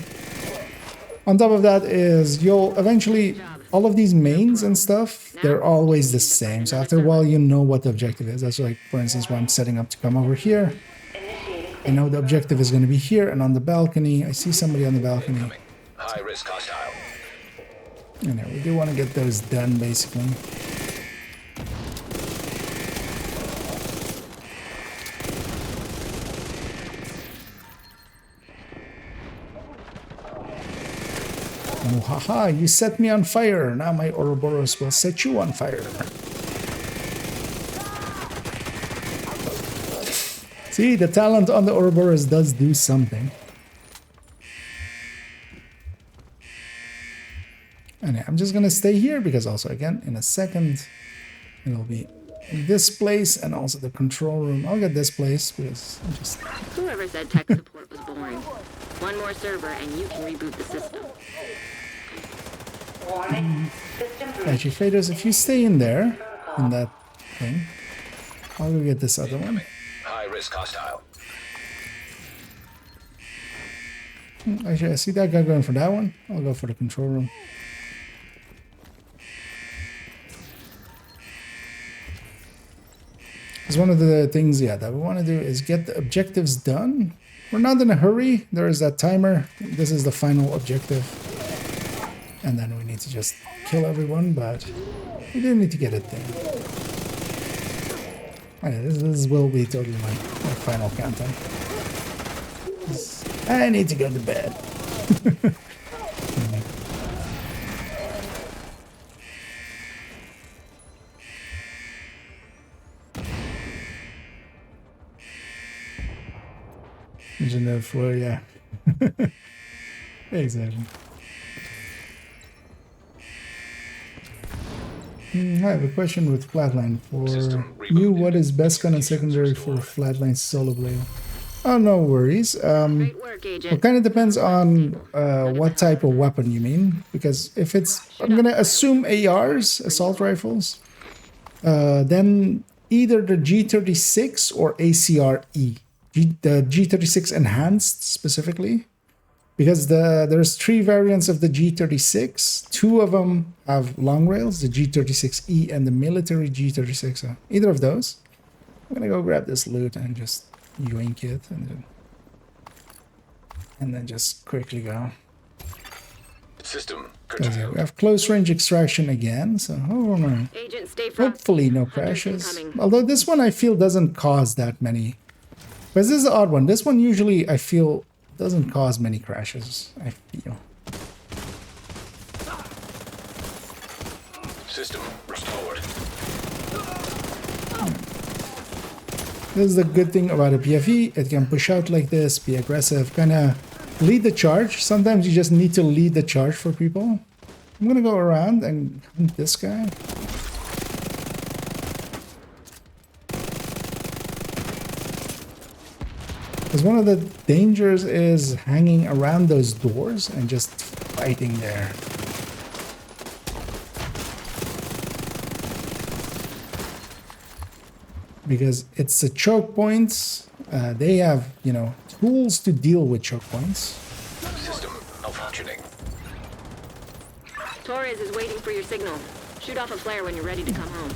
Speaker 1: On top of that is you'll eventually, all of these mains and stuff, they're always the same. So after a while, you know what the objective is. That's like, for instance, when I'm setting up to come over here, I know the objective is going to be here, and on the balcony, I see somebody on the balcony.
Speaker 13: High risk hostile.
Speaker 1: And yeah, we do want to get those done, basically. Haha, you set me on fire. Now my Ouroboros will set you on fire. See, the talent on the Ouroboros does do something. And yeah, I'm just going to stay here because also, again, in a second, it'll be this place and also the control room. I'll get this place because I'm just...
Speaker 10: Whoever said tech support was boring. One more server and you can reboot the system.
Speaker 1: Actually, Faders, if you stay in there, in that thing, I'll go get this other one.
Speaker 13: High risk hostile.
Speaker 1: Actually, I see that guy going for that one. I'll go for the control room. Because one of the things, yeah, that we want to do is get the objectives done. We're not in a hurry. There is that timer. This is the final objective. And then we need to just kill everyone, but we do need to get it done. Okay, this will be totally my final countdown. I need to go to bed. Engineer floor, yeah. Exactly. I have a question with Flatline. For you, what is best gun and secondary for Flatline solo play? Oh, no worries. It kind of depends on what type of weapon you mean. Because if it's, I'm going to assume ARs, assault rifles, then either the G36 or ACRE. The G36 Enhanced specifically. Because there's 3 variants of the G36. 2 of them have long rails, the G36E and the military G36. So either of those. I'm gonna go grab this loot and just yoink it, and then just quickly go.
Speaker 13: System.
Speaker 1: Yeah, we have close range extraction again, so hopefully no crashes. Although this one I feel doesn't cause that many. Because this is the odd one. This one usually I feel doesn't cause many crashes, I feel.
Speaker 13: System restored.
Speaker 1: This is the good thing about a PFE. It can push out like this, be aggressive, kind of lead the charge. Sometimes you just need to lead the charge for people. I'm gonna go around and hunt this guy. Because one of the dangers is hanging around those doors and just fighting there. Because it's the choke points. They have, you know, tools to deal with choke points.
Speaker 13: System malfunctioning.
Speaker 10: Torres is waiting for your signal. Shoot off a flare when you're ready to come home.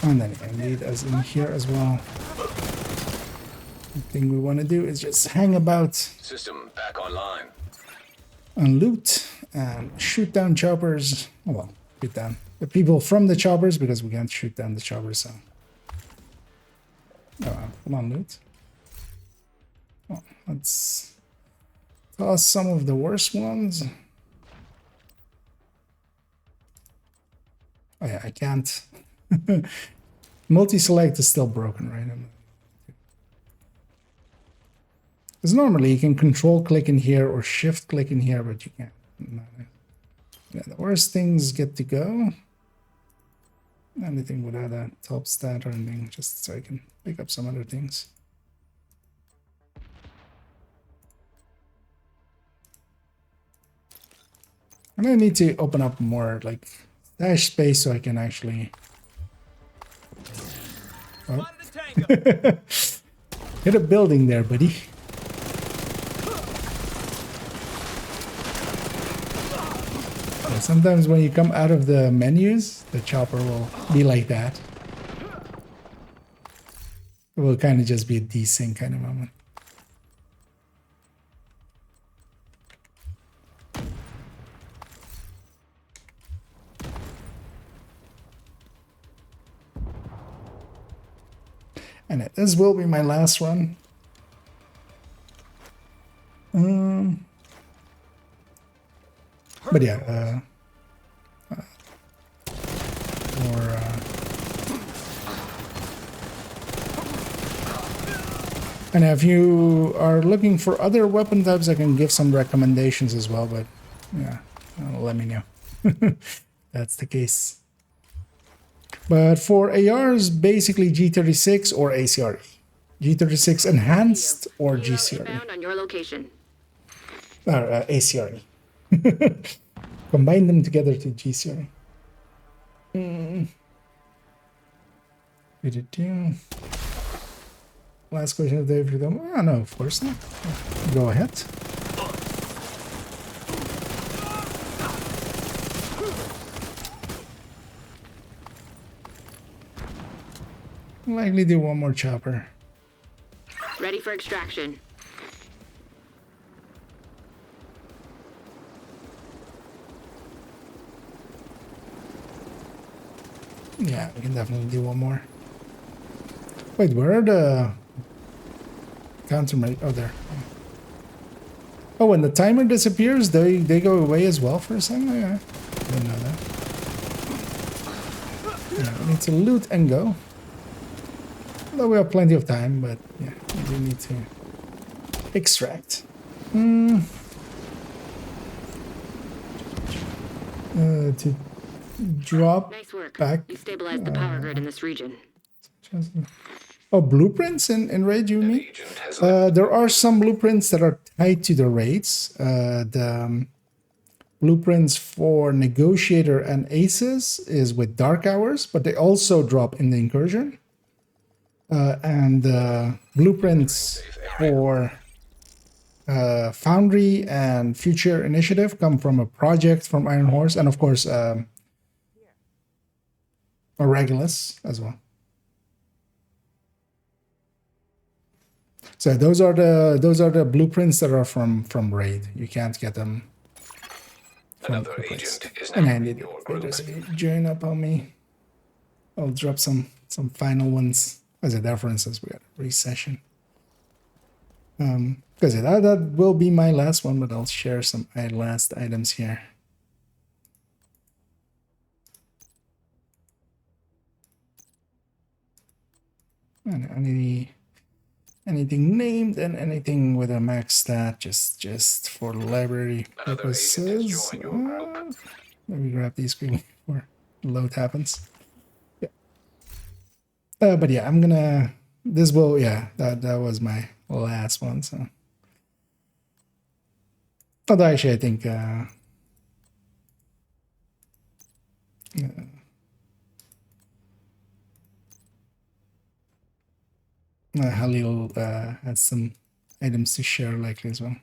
Speaker 1: And then I need us in here as well. The thing we want to do is just hang about.
Speaker 13: System back online.
Speaker 1: And loot and shoot down choppers. Oh well, shoot down the people from the choppers because we can't shoot down the choppers. So, full on loot. Oh, let's toss some of the worst ones. Oh yeah, I can't. Multi-select is still broken, right? Because normally you can control click in here or shift click in here, but you can't. Yeah, the worst things get to go. Anything without a top stat or anything, just so I can pick up some other things. And I need to open up more like stash space so I can actually. Oh. Hit a building there, buddy. Yeah, sometimes when you come out of the menus, the chopper will be like that. It will kind of just be a desync kind of moment. And this will be my last run. But yeah, and if you are looking for other weapon types, I can give some recommendations as well, but yeah, let me know. That's the case. But for ARs, basically G36 or ACRE. G36 Enhanced or GCRE.
Speaker 10: On your location.
Speaker 1: Or ACRE. Combine them together to GCRE. Last question of the day for them. Oh, no, of course not. Go ahead. Likely do one more chopper.
Speaker 10: Ready for extraction.
Speaker 1: Yeah, we can definitely do one more. Wait, where are the countermeasures? Oh, there. Oh, when the timer disappears, they go away as well for a second? Yeah, I didn't know that. Yeah, we need to loot and go. Although we have plenty of time, but yeah, we do need to extract. To drop
Speaker 10: nice work.
Speaker 1: back.
Speaker 10: You stabilized the power grid in this region.
Speaker 1: Oh, blueprints in raid, you mean? There are some blueprints that are tied to the raids. The blueprints for Negotiator and Aces is with Dark Hours, but they also drop in the Incursion. And blueprints for Foundry and Future Initiative come from a project from Iron Horse, and of course, Regulus as well. So those are the blueprints that are from raid. You can't get them.
Speaker 13: Another agent is
Speaker 1: and
Speaker 13: now
Speaker 1: I
Speaker 13: in
Speaker 1: need
Speaker 13: your
Speaker 1: they
Speaker 13: group.
Speaker 1: just join up on me. I'll drop some final ones as a references. We got a recession. Because that will be my last one, but I'll share some last items here. And anything named and anything with a max stat, just for library purposes. Let me grab these quickly before load happens. Yeah. But yeah, I'm gonna. This will that was my last one. So, although actually I think Halil has some items to share likely as well.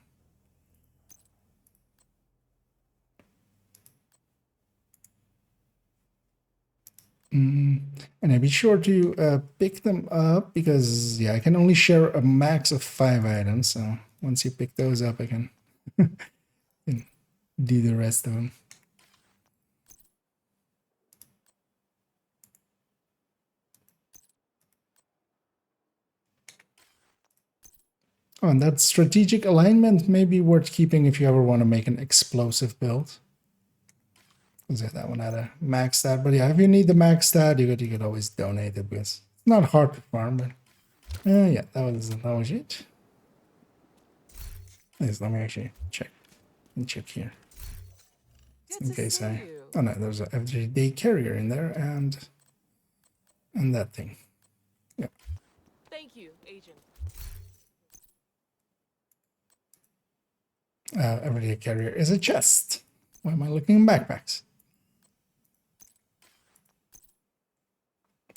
Speaker 1: And I'd be sure to pick them up because I can only share a max of 5 items. So once you pick those up, I can do the rest of them. Oh, and that strategic alignment may be worth keeping if you ever want to make an explosive build. That one had a max stat, but yeah, if you need the max stat, you could always donate it because it's not hard to farm. But yeah, that was it. Let me actually check here. in case I... Oh no, there's a everyday carrier in there, and that thing. Yeah.
Speaker 14: Thank you, Agent.
Speaker 1: Everyday carrier is a chest. Why am I looking in backpacks?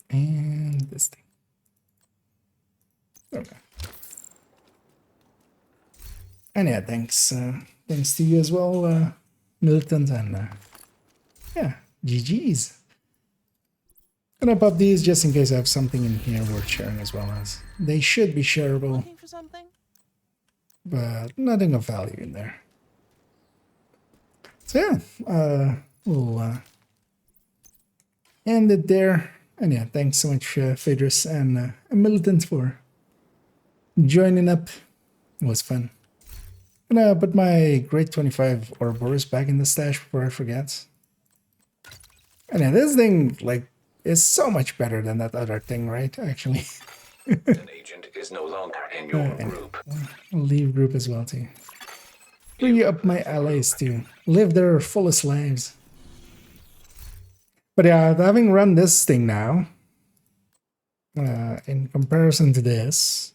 Speaker 1: And this thing. Okay. And yeah, thanks to you as well, Militant, and yeah, GG's. Gonna pop these just in case I have something in here worth sharing as well, as they should be shareable.
Speaker 14: Looking for something?
Speaker 1: But nothing of value in there. So yeah, we'll end it there. And yeah, thanks so much, Phaedrus and Militant, for joining up. It was fun. I'm gonna put my Grade 25 Ouroboros back in the stash before I forget. And yeah, this thing, like, is so much better than that other thing, right? Actually.
Speaker 13: An agent is no longer in your group.
Speaker 1: I'll leave group as well, too. Free up my allies to live their fullest lives. But yeah, having run this thing now, in comparison to this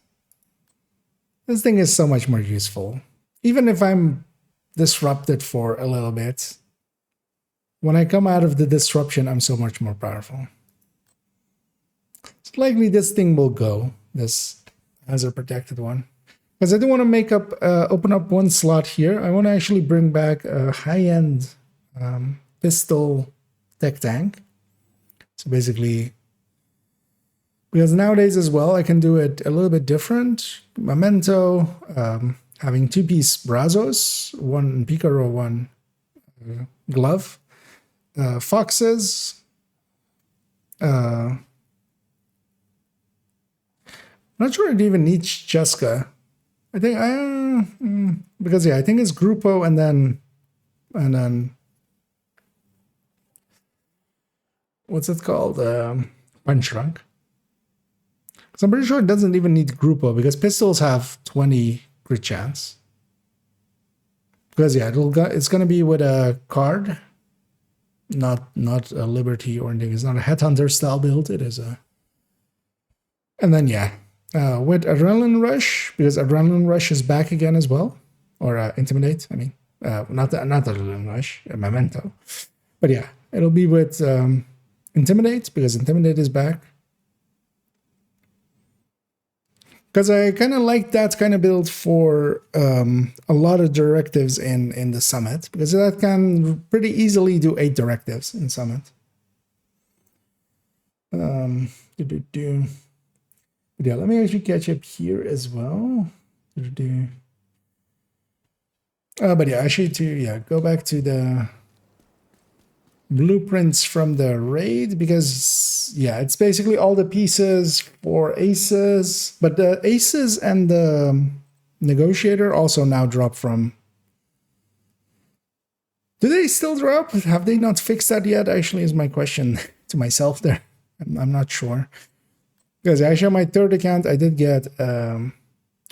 Speaker 1: thing is so much more useful. Even if I'm disrupted for a little bit, when I come out of the disruption, I'm so much more powerful. It's likely this thing will go, this hazard protected one. Because I do want to make up, open up one slot here. I want to actually bring back a high-end pistol tech tank. So basically, because nowadays as well, I can do it a little bit different. Memento, having 2-piece Brazos, 1 Picaro, 1 glove. Foxes. I'm not sure it even needs Cheska. I think because yeah, I think it's Grupo and then what's it called? Punch Drunk. Because I'm pretty sure it doesn't even need Grupo because pistols have 20 crit chance. Because yeah, it's gonna be with a card, not a Liberty or anything. It's not a Headhunter style build. It is a, and then yeah. With Adrenaline Rush, because Adrenaline Rush is back again as well, or Intimidate. I mean, not Adrenaline Rush, Memento, but yeah, it'll be with Intimidate because Intimidate is back. Because I kind of like that kind of build for a lot of directives in the Summit, because that can pretty easily do 8 directives in Summit. Yeah, let me actually catch up here as well. But yeah, actually go back to the blueprints from the raid, because yeah, it's basically all the pieces for aces, but the aces and the negotiator also now drop from... Do they still drop? Have they not fixed that yet? Actually, is my question to myself there. I'm not sure. Because actually on my third account, I did get, or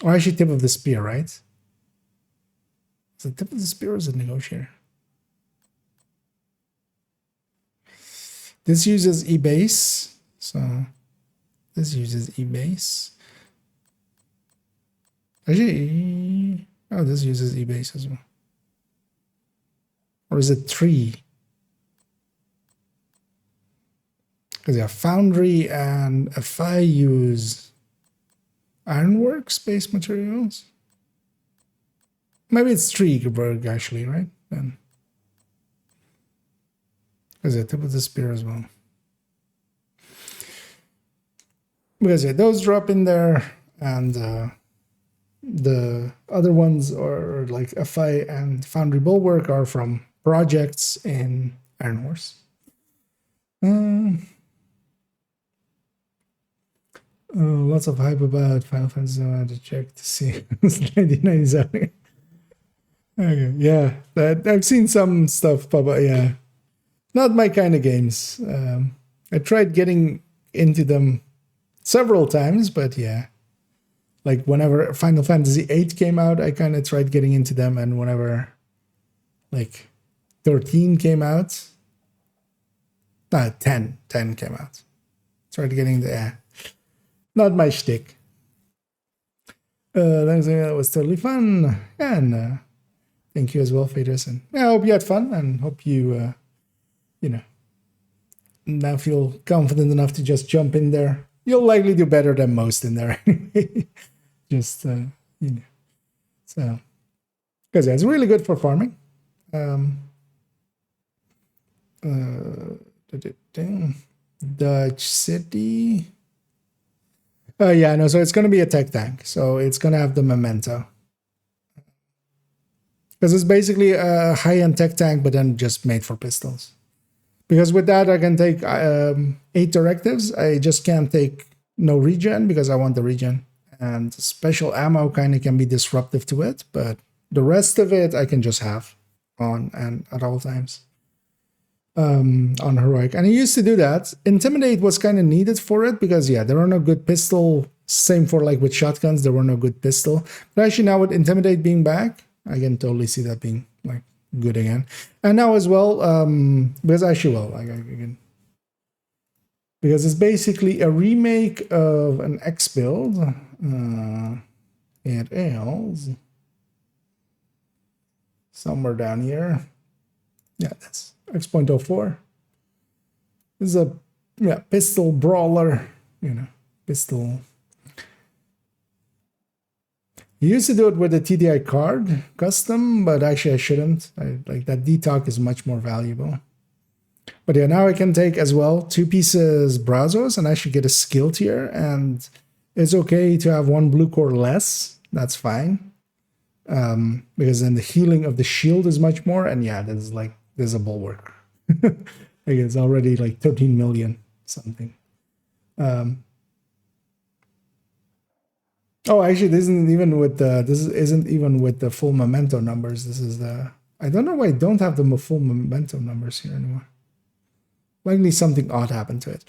Speaker 1: actually Tip of the Spear, right? Is it Tip of the Spear or is it Negotiator? This uses eBase, so this uses eBase. Actually, oh, this uses eBase as well. Or is it 3? Because yeah, Foundry and FI use Ironworks base materials. Maybe it's 3 Geberg actually, right? Then because yeah, Tip of the Spear as well. Because yeah, those drop in there, and the other ones are like FI and Foundry Bulwark are from projects in Iron Horse. Lots of hype about Final Fantasy. I had to check to see. It's 1997. Okay, yeah, I've seen some stuff pop up. Yeah, not my kind of games. I tried getting into them several times, but yeah, like whenever Final Fantasy VIII came out, I kind of tried getting into them, and whenever like 13 came out. No, 10 came out. Started getting the not my shtick. That was totally fun, and thank you as well, Faders. And I hope you had fun, and hope you, now feel confident enough to just jump in there. You'll likely do better than most in there anyway. Just, so, because it's really good for farming. Dutch City. Yeah, no, so it's going to be a tech tank. So it's going to have the memento. Because it's basically a high-end tech tank, but then just made for pistols. Because with that, I can take 8 directives. I just can't take no regen because I want the regen. And special ammo kind of can be disruptive to it, but the rest of it I can just have on and at all times. On heroic, and I used to do that. Intimidate was kind of needed for it because yeah, there are no good pistol. Same for like with shotguns, there were no good pistol. But actually now with intimidate being back, I can totally see that being like good again. And now as well, because actually well, like I can, because it's basically a remake of an X build. It is somewhere down here. Yeah, that's X.04. This is a pistol brawler, pistol. You used to do it with a TDI card custom, but actually I shouldn't. Like that D-Talk is much more valuable. But yeah, now I can take as well 2 pieces Brazos and actually get a skill tier, and it's okay to have 1 blue core less. That's fine. Because then the healing of the shield is much more, and yeah, there's a bulwark. Like it's already like 13 million something. Oh, actually, this isn't even with the full memento numbers. This is the. I don't know why I don't have the full memento numbers here anymore. Likely something odd happened to it.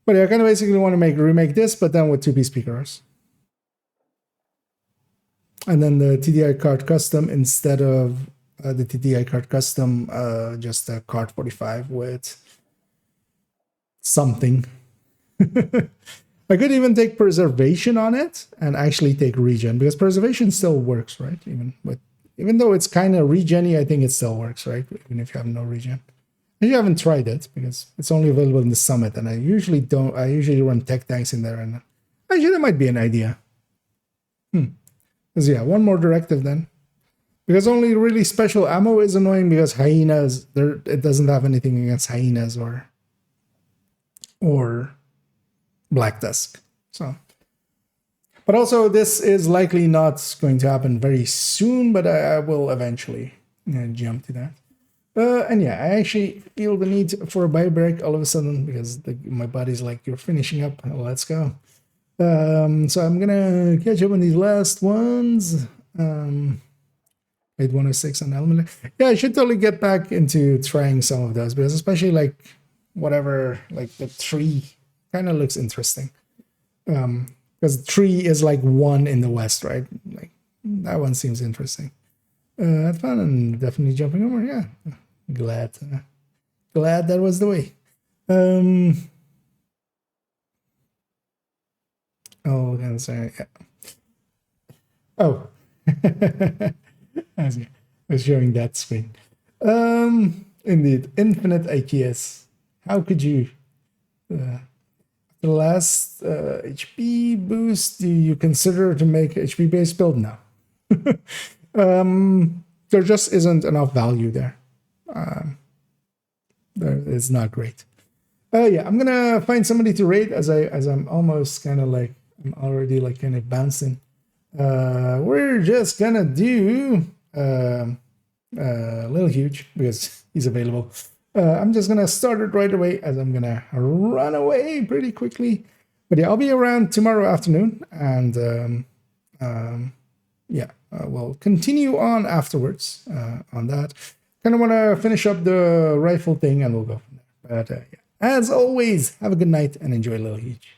Speaker 1: But yeah, I kind of basically want to remake this, but then with 2-piece speakers. And then the TDI card custom instead of the TDI card custom, just a card 45 with something. I could even take preservation on it and actually take regen, because preservation still works, right? Even though it's kind of regen-y, I think it still works, right? Even if you have no regen. And you haven't tried it because it's only available in the summit, and I usually run tech tanks in there, and actually that might be an idea. Because yeah, 1 more directive then. Because only really special ammo is annoying because hyenas, it doesn't have anything against hyenas or Black Tusk. So, but also this is likely not going to happen very soon, but I will eventually jump to that. And yeah, I actually feel the need for a bio break all of a sudden because my body's like, you're finishing up, let's go. So I'm gonna catch up on these last ones. 8106 on element. Yeah, I should totally get back into trying some of those, because especially like whatever, like the tree kind of looks interesting. Because the tree is like 1 in the west, right? Like that one seems interesting. Had fun and definitely jumping over. Yeah, glad that was the way. Oh, sorry. Yeah. Oh. I was showing that screen. Indeed, infinite IKEAs. How could you? The last HP boost, do you consider to make HP based build? No. There just isn't enough value there. It's not great. Yeah, I'm gonna find somebody to raid as I'm almost kind of like I'm already like kind of bouncing. We're just gonna do Little Huge because he's available. I'm just gonna start it right away as I'm gonna run away pretty quickly. But yeah, I'll be around tomorrow afternoon, and yeah, we'll continue on afterwards on that. Kind of want to finish up the rifle thing, and we'll go from there. But yeah, as always, have a good night and enjoy Little Huge.